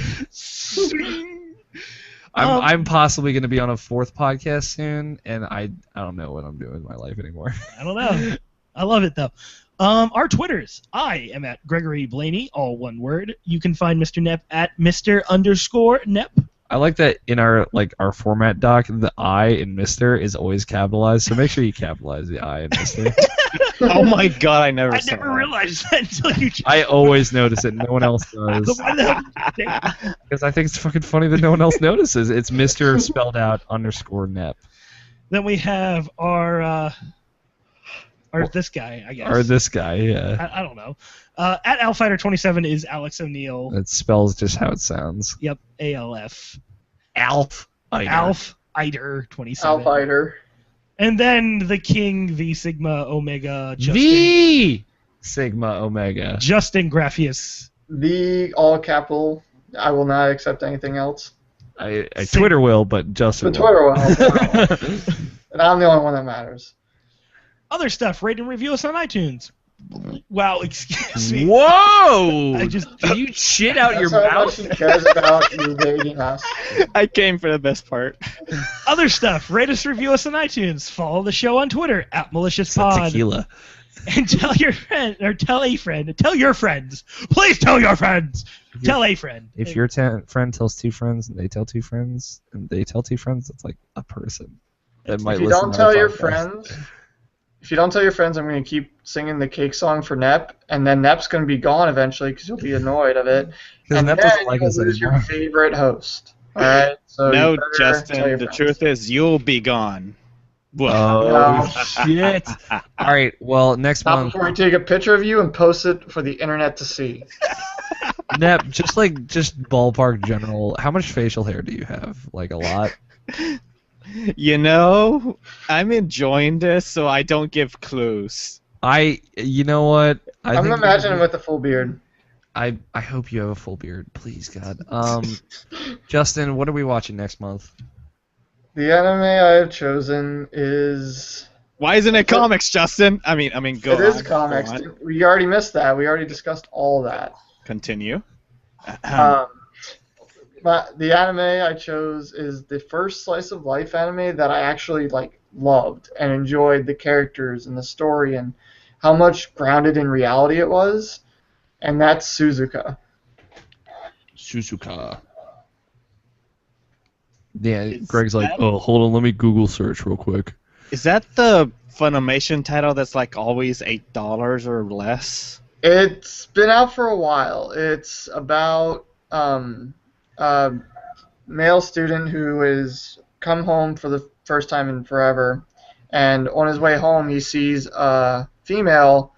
I'm possibly going to be on a 4th podcast soon, and I don't know what I'm doing with my life anymore. I don't know. I love it though. Our Twitters. I am at Gregory Blaney, all one word. You can find Mr. Nepp at Mr_Nepp. I like that in our format doc, the I in Mr. is always capitalized, so make sure you capitalize the I in Mr. Oh my god, I never I saw never that. realized that until you just I always notice it. No one else does. Why the hell did you say that? Because I think it's fucking funny that no one else notices. It's Mr. spelled out _Nepp. Then we have our this guy, I guess. Or this guy, yeah. I don't know. At Alfighter27 is Alex O'Neill. It spells just how it sounds. Yep, ALF. Alf. Alf Eider 27. Alf Fighter. And then the King, the Sigma Omega, V Sigma Omega. Justin Graphius. The all capital. I will not accept anything else. I Twitter will, but Justin The will. Twitter will. And I'm the only one that matters. Other stuff, rate and review us on iTunes. Wow, excuse me. Whoa! I just Do you shit out your That's how mouth? much he cares about you dating us. I came for the best part. Other stuff, rate us, review us on iTunes. Follow the show on Twitter at Malicious It's not Pod. tequila. And tell your friend, or tell a friend, tell your friends. Please tell your friends. Tell a friend. If your friend tells 2 friends, and they tell 2 friends, and they tell 2 friends, it's like a person that might If you listen don't to tell our your podcast. friends, I'm going to keep singing the cake song for Nep, and then Nep's going to be gone eventually because you'll be annoyed of it. Because And Nep then doesn't like you'll us lose your anymore. favorite host. All right. So No, you better tell Justin, your the friends. truth is you'll be gone. Oh, No. shit. All right, well, next Not month, before we take a picture of you and post it for the internet to see. Nep, just ballpark general, how much facial hair do you have? Like a lot? You know, I'm enjoying this, so I don't give clues. You know what? I'm think imagining with a full beard. I hope you have a full beard, please, God. Justin, what are we watching next month? The anime I have chosen is. Why isn't it comics, Justin? I mean, go It is on, comics. go on. We already missed that. We already discussed all that. Continue. The anime I chose is the first slice of life anime that I actually loved and enjoyed the characters and the story and how much grounded in reality it was, and that's Suzuka. Suzuka. Yeah, Is Greg's like, that- oh, hold on, let me Google search real quick. Is that the Funimation title that's always $8 or less? It's been out for a while. It's about a male student who has come home for the first time in forever, and on his way home he sees a female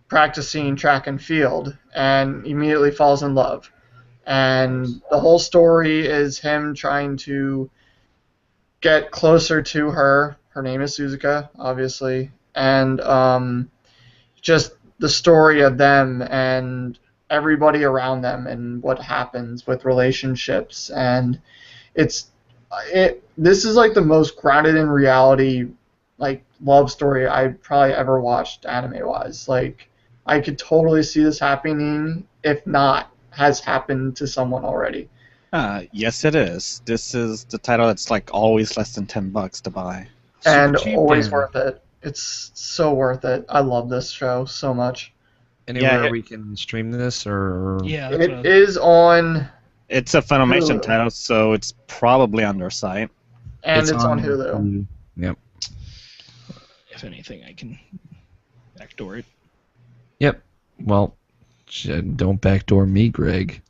practicing track and field and immediately falls in love. And the whole story is him trying to get closer to her. Her name is Suzuka, obviously, and just the story of them and everybody around them and what happens with relationships. And this is the most grounded in reality love story I probably ever watched anime wise. I could totally see this happening, if not has happened to someone already. Yes, it is. This is the title that's always less than $10 to buy. And Super cheap, always Dan. worth it. It's so worth it. I love this show so much. Anywhere Yeah, we can stream this, or Yeah, that's what I It was- is on, It's a Funimation Hulu. title, so it's probably on their site. and it's on Hulu. Yep. if anything, I can backdoor it. Yep. Well, don't backdoor me, Greg.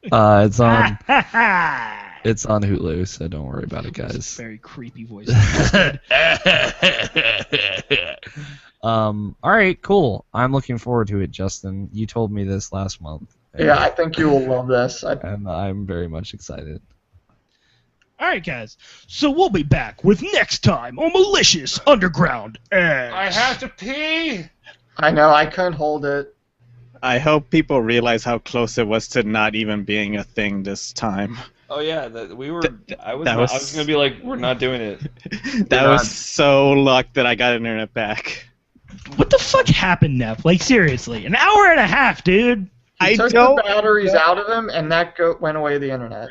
It's on it's on Hulu, so don't worry about it, guys. Very creepy voice. All right, cool. I'm looking forward to it, Justin. You told me this last month. Yeah, I think you will love this. And I'm very much excited. All right, guys. So we'll be back with next time on Malicious Underground X. to pee. I know, I couldn't hold it. I hope people realize how close it was to not even being a thing this time. Oh yeah, we were. I was. that was- I was gonna be like, we're not doing it. That was so luck that I got internet back. What the fuck happened, Neff? Seriously, an hour and a half, dude. He took the don't batteries out of him, and that went away the internet.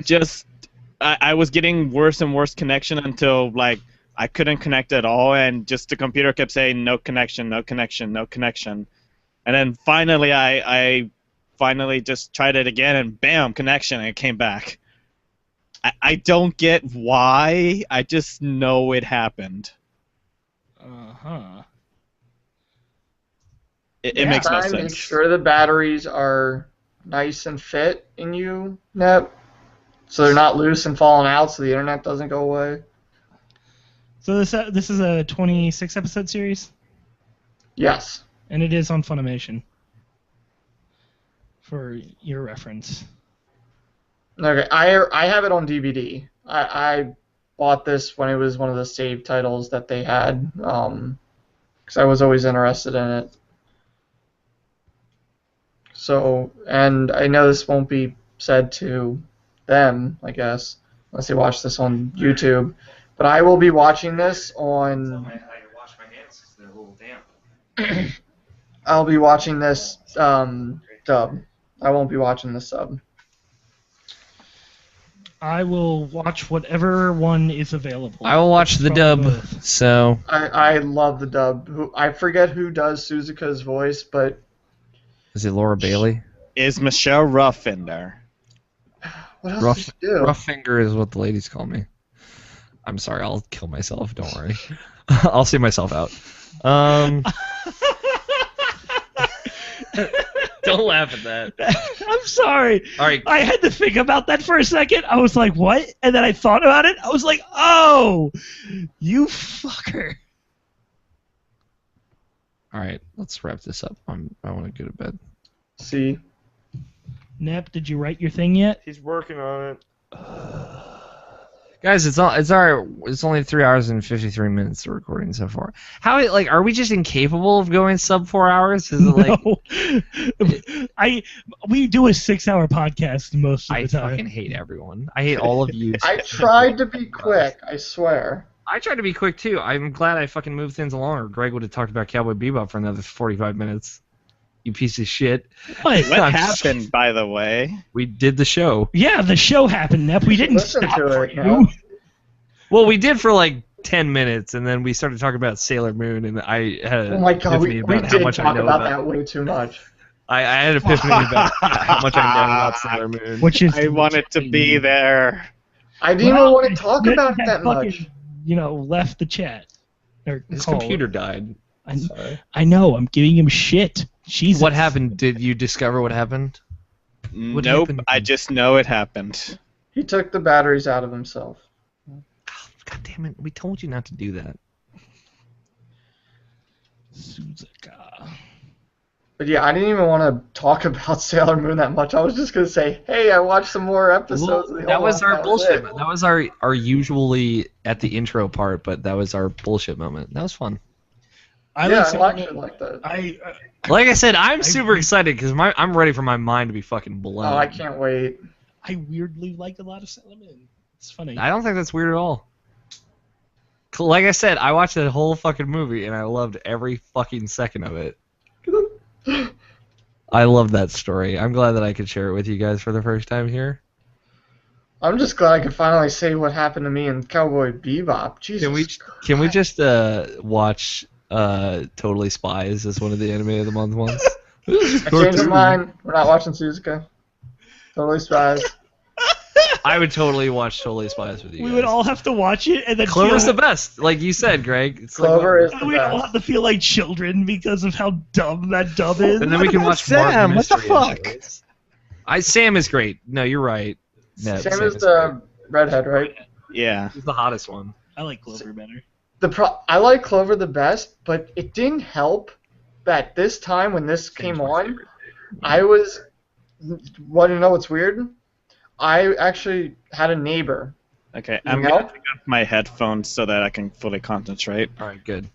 just I was getting worse and worse connection until like I couldn't connect at all, and just the computer kept saying no connection, no connection, no connection, and then finally I finally just tried it again, and bam, connection, and it came back. I don't get why. I just know it happened. Uh-huh. It makes no Make sense. sure the batteries are nice and fit in you, Nep, so they're not loose and falling out, so the internet doesn't go away. So this is a 26 episode series, Yes. and it is on Funimation. For your reference. Okay, I have it on DVD. I bought this when it was one of the save titles that they had, because I was always interested in it. So, and I know this won't be said to them, I guess, unless they watch this on YouTube, but I will be watching this on... I'll be watching this dub. I won't be watching the sub. I will watch whatever one is available. I will watch the dub. Both. So I love the dub. I forget who does Suzuka's voice, but is it Laura Bailey? Is Michelle Ruff in there? what else does she do? Rough finger is what the ladies call me. I'm sorry, I'll kill myself. Don't worry. I'll see myself out. Don't laugh at that. I'm sorry. All right. I had to think about that for a second. I was like, what? And then I thought about it. I was like, oh, you fucker. All right. Let's wrap this up. I want to go to bed. See? Nep, did you write your thing yet? He's working on it. Guys, it's only 3 hours and 53 minutes of recording so far. Are we just incapable of going sub 4 hours? Is it like No. We do a 6-hour podcast most of I the time. fucking hate everyone. I hate all of you. I tried to be quick, I swear. I tried to be quick too. I'm glad I fucking moved things along, or Greg would have talked about Cowboy Bebop for another 45 minutes. You piece of shit. What? What happened, by the way? We did the show. Yeah, the show happened, Nep. We didn't Listen stop to for it, you. no. Well, we did for like 10 minutes, and then we started talking about Sailor Moon, and I had Oh an my god, epiphany we about how did much I talk know about about. that way too much. I had an epiphany about how much I know about Sailor Moon. Which is I wanted to be there. I didn't even want to talk Nep about it had that much. fucking, left the chat. Or His call. computer died. Sorry. I know. I'm giving him shit. Jesus. What happened? Did you discover what happened? What Nope, happened? I just know it happened. He took the batteries out of himself. God damn it! We told you not to do that. Suzuka. But yeah, I didn't even want to talk about Sailor Moon that much. I was just going to say, hey, I watched some more episodes of the that was our bullshit. it. That was our usually at the intro part, but that was our bullshit moment. That was fun. I Yeah, like I like Sailor it Moon. like that. Like I said, I'm super excited because I'm ready for my mind to be fucking blown. Oh, I can't wait. I weirdly like a lot of Sailor Moon. It's funny. I don't think that's weird at all. Like I said, I watched that whole fucking movie and I loved every fucking second of it. I love that story. I'm glad that I could share it with you guys for the first time here. I'm just glad I could finally say what happened to me in Cowboy Bebop. Jesus Can we just watch Totally Spies as one of the anime of the month ones? I changed my mind. We're not watching Suzuka. Totally Spies. I would totally watch Totally Spies with you. We guys. would all have to watch it and then Clover's feel, the best, like you said, Greg. It's Clover like, is the we'd all best. have to feel like children because of how dumb that dub is. and then we can watch Sam, more what the mystery fuck? shows. Sam is great. No, you're right. No, Sam is the redhead, right? Yeah. He's the hottest one. I like Clover better. I like Clover the best, but it didn't help that this time when this came on, I was. Want to know what's weird? I actually had a neighbor. Okay, You I'm know? gonna pick up my headphones so that I can fully concentrate. All right, good.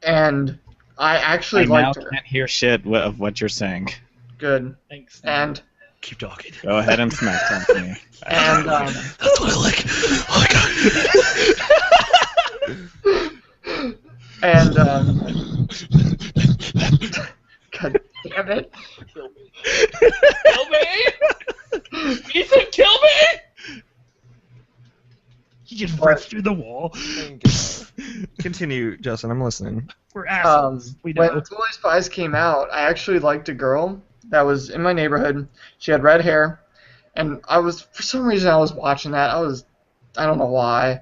And I actually I now liked her. can't hear shit of what you're saying. Good. Thanks. And Keep talking. Go ahead and smack something to me. and That's what I like. Oh my god. and God damn it. breath through the wall. Continue, Justin. I'm listening. We're assholes. We When know. Totally Spies came out, I actually liked a girl that was in my neighborhood. She had red hair, and for some reason I was watching that. I don't know why,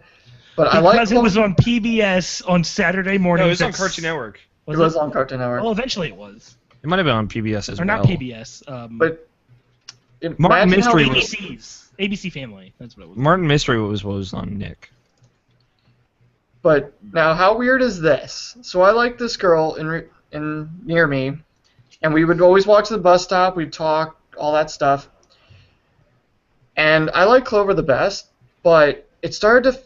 but I liked Because it was on PBS on Saturday No, morning. it was on Cartoon Network. It was on Cartoon Network. Well, eventually it was. It might have been on PBS as Or well. not PBS. But Martin imagine how Mystery many- was- ABC's. ABC Family. That's what it was. Martin Mystery was what was on Nick. But now, how weird is this? So I liked this girl in near me, and we would always walk to the bus stop. We'd talk, all that stuff. And I like Clover the best, but it started to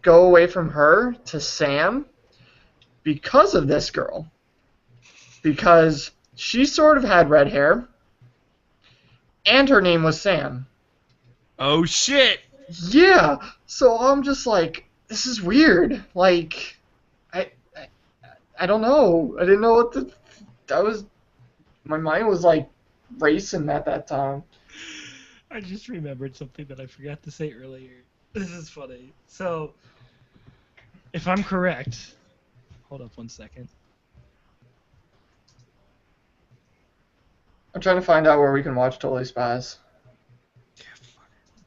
go away from her to Sam because of this girl. Because she sort of had red hair, and her name was Sam. Oh shit! Yeah, so I'm just like, this is weird. Like, I don't know. I didn't know what my mind was like racing at that time. I just remembered something that I forgot to say earlier. This is funny. So, if I'm correct, hold up 1 second. I'm trying to find out where we can watch Totally Spies.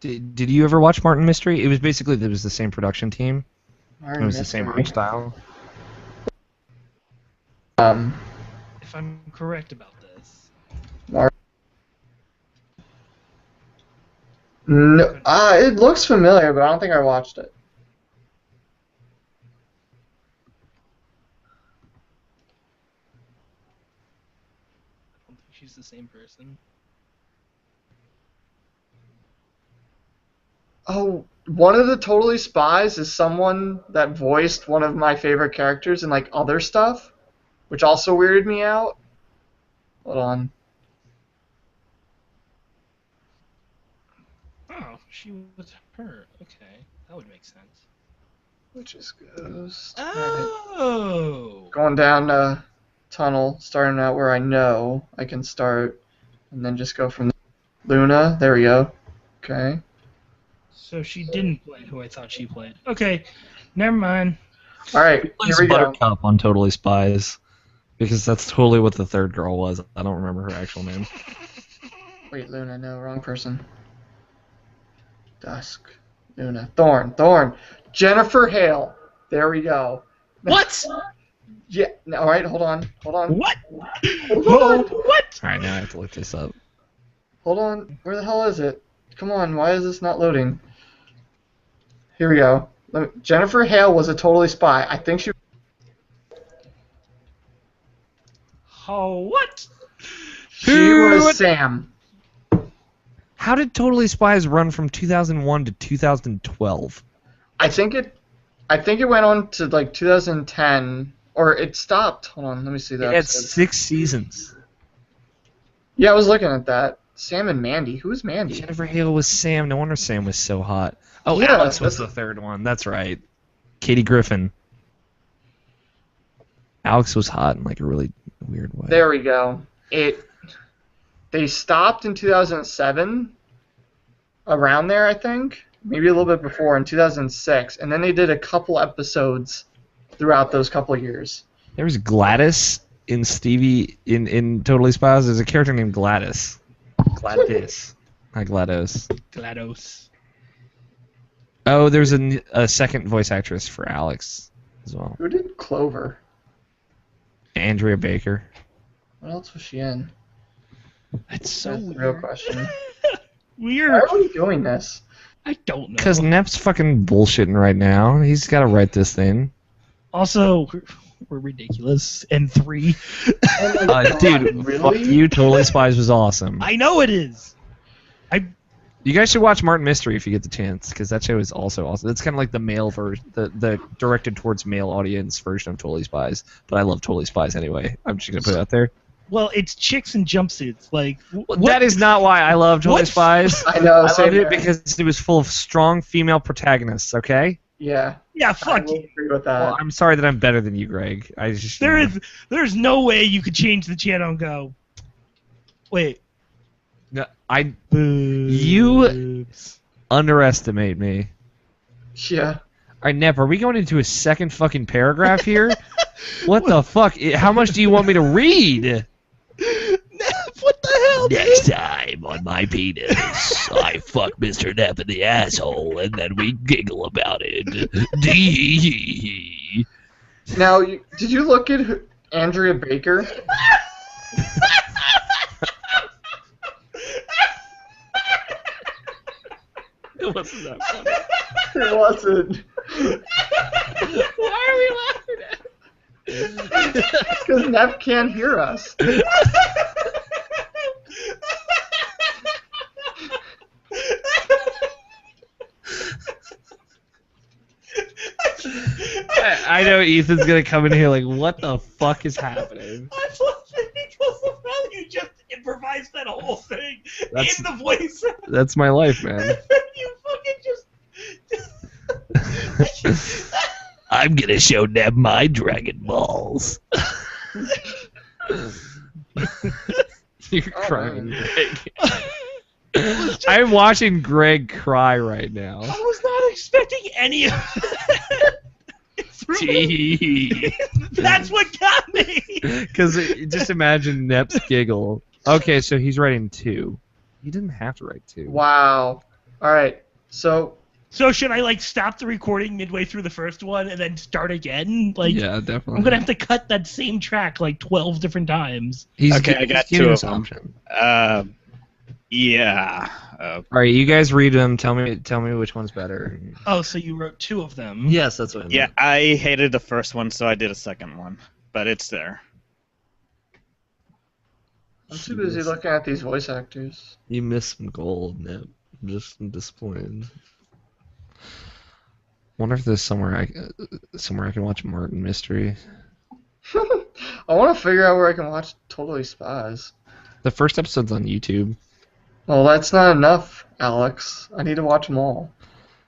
Did you ever watch Martin Mystery? It was basically it was the same production team. Martin It was the same Mystery. art style. If I'm correct about this. No, it looks familiar, but I don't think I watched it. I don't think she's the same person. Oh, one of the Totally Spies is someone that voiced one of my favorite characters in like other stuff, which also weirded me out. Hold on. Oh, she was her. Okay, that would make sense. Which is Ghost. Oh! Going down the tunnel, starting out where I know I can start, and then just go from Luna. There we go. Okay. So she didn't play who I thought she played. Okay, never mind. All right, here Plays we go. Buttercup on Totally Spies, because that's totally what the third girl was. I don't remember her actual name. Wait, Luna, no, wrong person. Dusk. Luna. Thorn. Jennifer Hale. There we go. What? Yeah. All right, hold on. What? Hold on. What? All right, now I have to look this up. Hold on. Where the hell is it? Come on, why is this not loading? Here we go. Jennifer Hale was a Totally Spy. I think she... Oh, what? She was Sam. How did Totally Spies run from 2001 to 2012? I think it went on to like 2010, or it stopped. Hold on, let me see that. It had episode. 6 seasons. Yeah, I was looking at that. Sam and Mandy. Who's Mandy? Jennifer Hale was Sam. No wonder Sam was so hot. Oh, Yeah, Alex was that's- the third one. That's right. Katie Griffin. Alex was hot in like a really weird way. There we go. They stopped in 2007, around there, I think. Maybe a little bit before, in 2006. And then they did a couple episodes throughout those couple years. There was Gladys in Stevie in Totally Spies. There's a character named Gladys. Gladys. Not GLaDOS. GLaDOS. Oh, there's a second voice actress for Alex as well. Who did Clover? Andrea Baker. What else was she in? That's so That's the weird. real question. Why Weird. are we doing this? I don't know. Because Nep's fucking bullshitting right now. He's got to write this thing. Also, we're ridiculous. And 3. Oh my God, Dude, really? fuck you. Totally Spies was awesome. I know it is. You guys should watch Martin Mystery if you get the chance, because that show is also awesome. It's kind of like the male version, the directed towards male audience version of Totally Spies. But I love Totally Spies anyway. I'm just gonna put it out there. Well, it's chicks in jumpsuits. Like That is not why I love Totally What? Spies. I know. I same loved it here. because it was full of strong female protagonists. Okay. Yeah. Yeah, I fuck will you. agree with that. Well, I'm sorry that I'm better than you, Greg. I just There's no way you could change the channel and go. Wait. No, I Boobs. You- underestimate me. Yeah. right, Nep, are we going into a second fucking paragraph here? What the fuck? How much do you want me to read? What the hell? Next time on my penis, I fuck Mr. Nepp in the asshole, and then we giggle about it. Dee. Now, did you look at Andrea Baker? It wasn't that funny. It wasn't. Why are we laughing at it? Because Nev can't hear us. I know Ethan's gonna come in here like, what the fuck is happening? I'm laughing because of how you just improvised that whole thing That's- in the voice. That's my life, man. You fucking just. I'm gonna show Neb my Dragon Balls. You're crying, Greg. I'm watching Greg cry right now. I was not expecting any of that. Gee. That's what got me. Because just imagine Nep's giggle. Okay, so he's writing 2. He didn't have to write 2. Wow. All right. So Should I stop the recording midway through the first one and then start again? Yeah, definitely. I'm gonna have to cut that same track 12 different times. Okay, I got 2 of them. Option. Yeah. All right, you guys read them. Tell me which one's better. Oh, so you wrote 2 of them? Yes, that's what I meant. Yeah, I hated the first one, so I did a second one. But it's there. I'm too busy looking at these voice actors. You missed some gold, Nep. I'm disappointed. Wonder if there's somewhere I can watch Martin Mystery. I want to figure out where I can watch Totally Spies. The first episode's on YouTube. Well, that's not enough, Alex. I need to watch them all.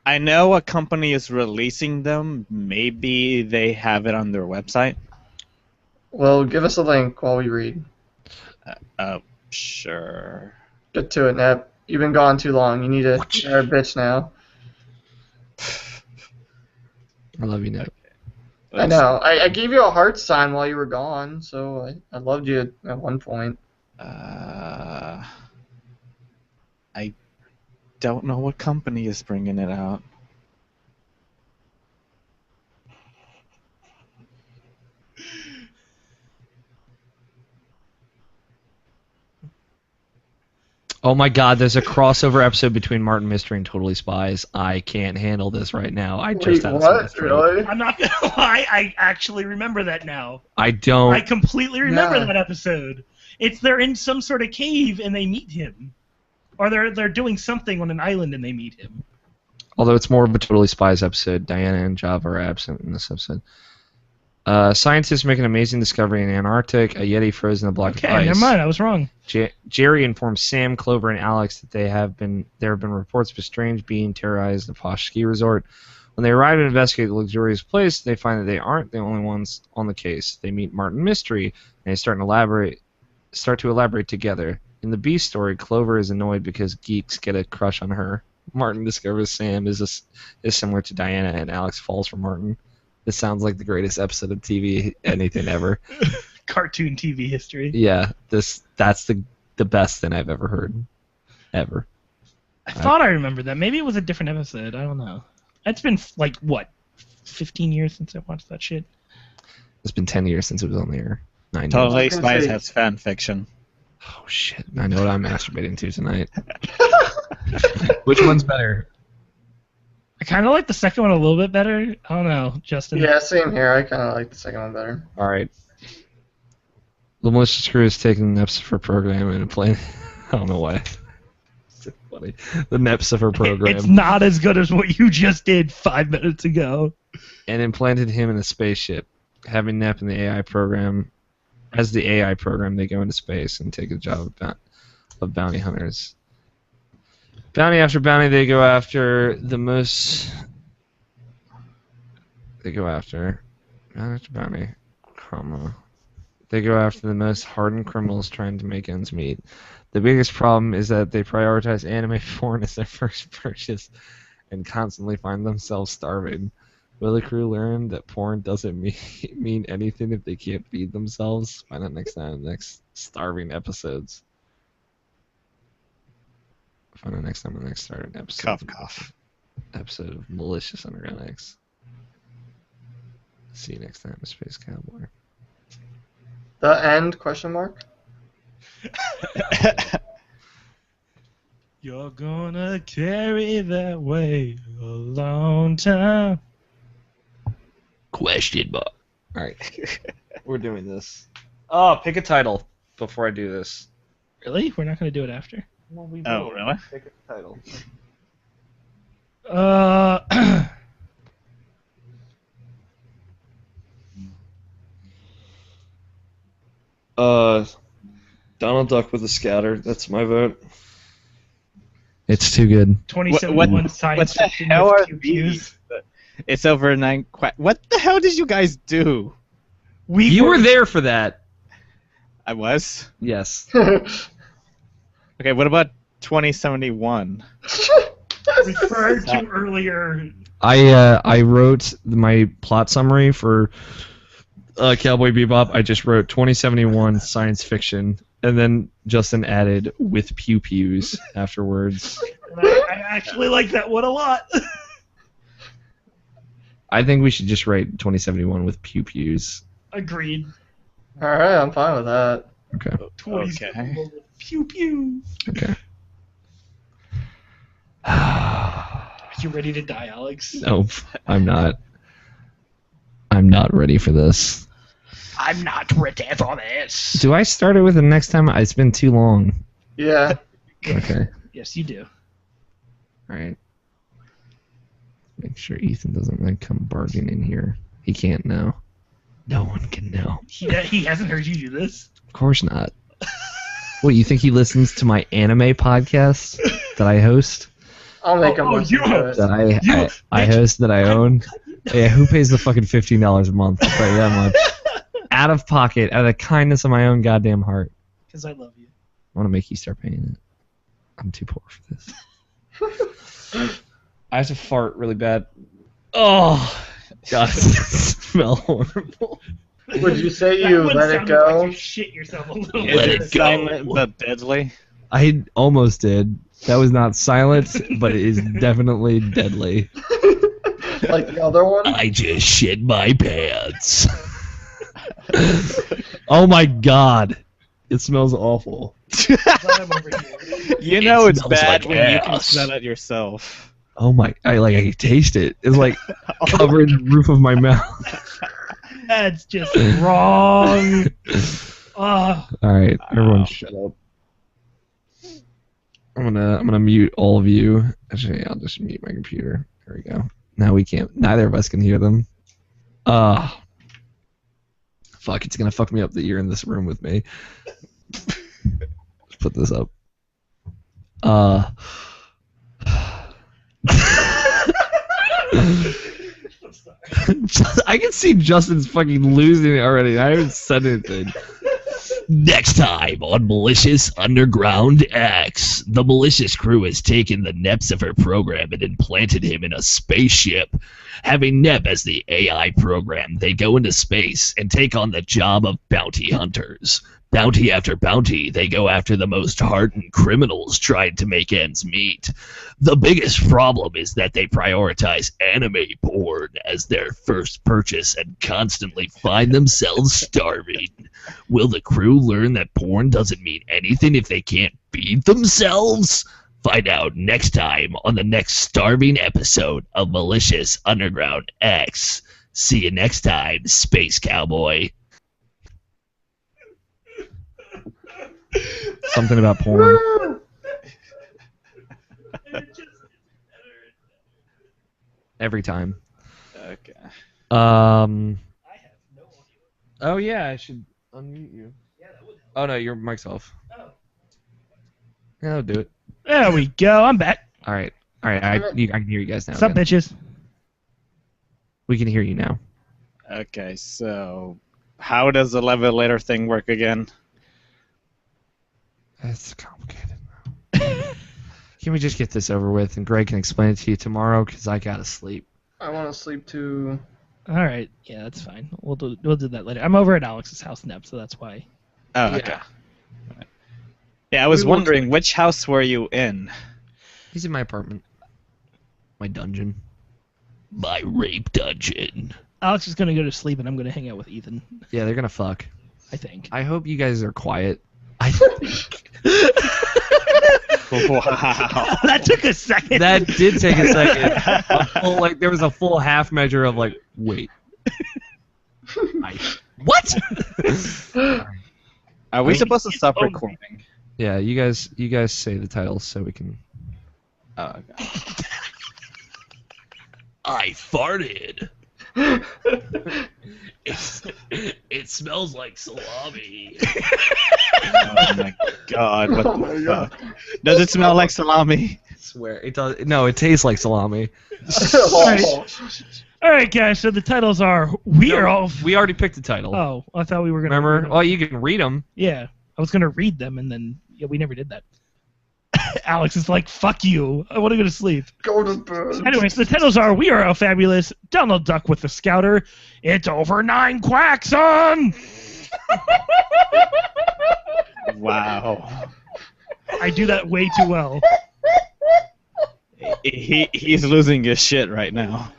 I know a company is releasing them. Maybe they have it on their website. Well, give us a link while we read. Sure. Get to it, Nep. You've been gone too long. You need to share a bitch now. I love you, Nep. I know. I gave you a heart sign while you were gone, so I loved you at one point. I don't know what company is bringing it out. Oh my God! There's a crossover episode between Martin Mystery and Totally Spies. I can't handle this right now. I just Wait, had what? Really? I'm not gonna lie, I actually remember that now. I don't. I completely remember Yeah. that episode. They're in some sort of cave and they meet him. Or they're doing something on an island and they meet him. Although it's more of a Totally Spies episode. Diana and Java are absent in this episode. Scientists make an amazing discovery in Antarctic. A Yeti frozen in a block of Okay, ice. never mind, I was wrong. Jerry informs Sam, Clover, and Alex that there have been reports of a strange being terrorized the posh ski resort. When they arrive and investigate the luxurious place, they find that they aren't the only ones on the case. They meet Martin Mystery, and they start to elaborate together. In the B story, Clover is annoyed because geeks get a crush on her. Martin discovers Sam is similar to Diana, and Alex falls for Martin. This sounds like the greatest episode of TV anything ever. Cartoon TV history. Yeah, that's the best thing I've ever heard. Ever. I thought I remembered that. Maybe it was a different episode. I don't know. It's been, 15 years since I watched that shit? It's been 10 years since it was on the air. 9 years. Totally gonna Spies say- has fan fiction. Oh, shit. I know what I'm masturbating to tonight. Which one's better? I kind of like the second one a little bit better. I don't know, Justin. Yeah, same here. I kind of like the second one better. All right. The Malicious Crew is taking the NEPs for program and playing. I don't know why. It's so funny. The NEPs of her program. It's not as good as what you just did 5 minutes ago. And implanted him in a spaceship. Having NEP in the AI program. As the AI program, they go into space and take a job of bounty hunters. Bounty after bounty, they go after the most. They go after bounty after bounty, comma. They go after the most hardened criminals trying to make ends meet. The biggest problem is that they prioritize anime porn as their first purchase, and constantly find themselves starving. Will the crew learn that porn doesn't mean anything if they can't feed themselves? Find out next time. Next starving episodes. Find out next time. The next starving episode. Cough, cough. Episode of Malicious Underground X. See you next time, Space Cowboy. The end? Question mark. You're gonna carry that way a long time. Question mark. All right, we're doing this. Oh, pick a title before I do this. Really? We're not gonna do it after? Well, we Oh, will. really? Pick a title. Donald Duck with a scatter. That's my vote. It's too good. 2071 science What the fiction hell with are pew these? pews. It's over 9. What the hell did you guys do? You were there for that. I was. Yes. Okay, what about 2071? referred to earlier. I wrote my plot summary for Cowboy Bebop. I just wrote 2071 science fiction, and then Justin added with pew pews afterwards. I actually like that one a lot. I think we should just write 2071 with pew pews. Agreed. Alright, I'm fine with that. Okay. 2071 with pew pews. Okay. Are you ready to die, Alex? No, I'm not. I'm not ready for this. I'm not ready for this. Do I start it with the next time? It's been too long. Yeah. Okay. Yes, you do. All right. Make sure Ethan doesn't like come barging in here. He can't know. No one can know. He hasn't heard you do this. Of course not. What, you think he listens to my anime podcast that I host? I'll make him Oh, listen you to it. That I host, that I own? Yeah, who pays the fucking $15 a month? I'll tell you that much. Out of pocket, out of the kindness of my own goddamn heart. Because I love you. I want to make you start paying it. I'm too poor for this. I have to fart really bad. Oh, God, it smells horrible. Would you say That you one let it sounded like go? you shit yourself a little Let bit. it go. Silent but deadly. I almost did. That was not silent, but it is definitely deadly. Like the other one? I just shit my pants. Oh my God, it smells awful. I'm over here. You know it's smells bad like when you can ass. smell it yourself. Oh my! I can taste it. It's like covering the roof of my mouth. That's just wrong. All right, everyone, shut up. I'm gonna mute all of you. Actually, I'll just mute my computer. There we go. Now we can't. Neither of us can hear them. Fuck! It's gonna fuck me up that you're in this room with me. Let's put this up. I can see Justin's fucking losing it already. I haven't said anything. Next time on Malicious Underground X, the Malicious crew has taken the Neps of her program and implanted him in a spaceship. Having Nep as the AI program, they go into space and take on the job of bounty hunters. Bounty after bounty, they go after the most hardened criminals trying to make ends meet. The biggest problem is that they prioritize anime porn as their first purchase and constantly find themselves starving. Will the crew learn that porn doesn't mean anything if they can't feed themselves? Find out next time on the next starving episode of Malicious Underground X. See you next time, Space Cowboy. Something about porn. Every time. Okay. Oh yeah, I should unmute you. Oh no, your mic's off. Yeah, I'll do it. There we go. I'm back. All right. I can hear you guys now. What's up, again. bitches? We can hear you now. Okay, so how does the levelator thing work again? It's complicated. Can we just get this over with and Greg can explain it to you tomorrow? Because I gotta sleep. I want to sleep too. All right. Yeah, that's fine. We'll do that later. I'm over at Alex's house, Nep, so that's why. Oh, okay. Yeah, I was wondering which house were you in? He's in my apartment. My dungeon. My rape dungeon. Alex is gonna go to sleep, and I'm gonna hang out with Ethan. Yeah, they're gonna fuck. I think. I hope you guys are quiet. Wow. That took a second. That did take a second. There was a full half measure of wait. What? Are we supposed to stop recording? Yeah, you guys say the titles so we can. Oh, okay. I farted. It smells like salami. Oh my god, what the fuck? Does it smell like salami? I swear it does. No, it tastes like salami. All right, guys. So the titles are We already picked the title. Oh, I thought we were gonna. Remember? Well, you can read them. Yeah, I was gonna read them, and then we never did that. Alex is like, "Fuck you! I want to go to sleep." Go to bed. Anyways, the titles are We Are All Fabulous, Donald Duck with the Scouter, It's Over 9 Quacks on. Wow. I do that way too well. He's losing his shit right now.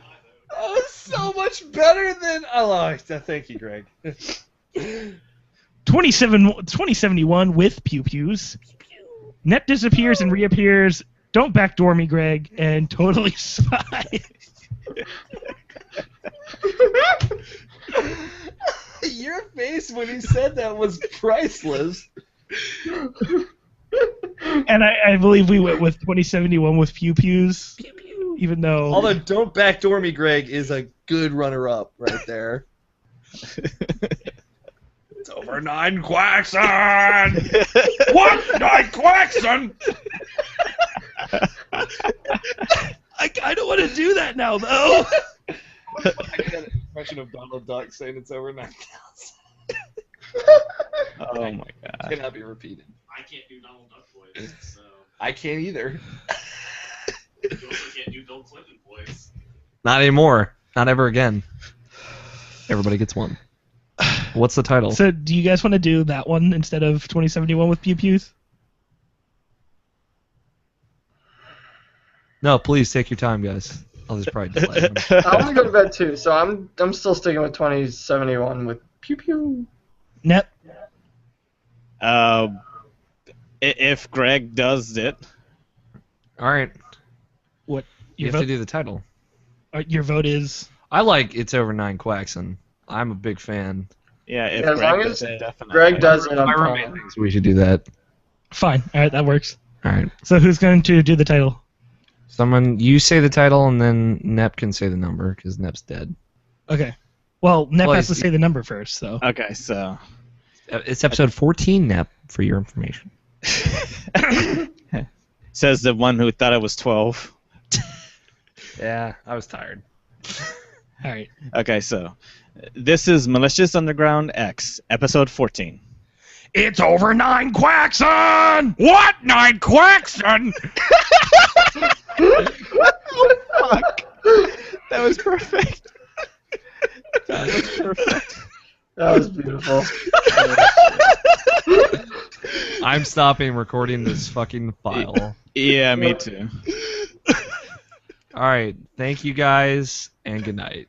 Oh, so much better than. Oh, thank you, Greg. 2071 with Pew Pews. Net disappears and reappears. Don't backdoor me, Greg. And Totally Spy. Your face when he said that was priceless. And I believe we went with 2071 with Pew Pews. Even though. Although Don't Backdoor Me, Greg, is a good runner-up right there. It's over 9 quacks on! What? 9 quacks on? I kind of want to do that now, though. I got an impression of Donald Duck saying it's over 9,000. Oh my god. Cannot be repeated. I can't do Donald Duck voice, so I can't either. you also can't do Bill Clinton voice. Not anymore. Not ever again. Everybody gets one. What's the title? So, do you guys want to do that one instead of 2071 with Pew Pews? No, please take your time, guys. I'll just probably delay them. I want to go to bed too, so I'm still sticking with 2071 with pew pew. Nep. If Greg does it. All right. What? You have to do the title. Your vote is. I like It's Over 9 Quacks, and I'm a big fan. Yeah, if as long Greg as does it, definitely. Greg does it, I'm My roommate fine. thinks we should do that. Fine. All right, that works. All right. So, who's going to do the title? Someone, you say the title, and then Nep can say the number, because Nep's dead. Okay. Well, Nep Well, has to say the number first, so. Okay, so. It's episode 14, Nep, for your information. Says the one who thought it was 12. Yeah, I was tired. All right. Okay, so. This is Malicious Underground X, episode 14. It's over 9 quacks on! What? 9 quacks on? Fuck. That was perfect. That was perfect. That was beautiful. I'm stopping recording this fucking file. Yeah, me too. All right, thank you guys, and good night.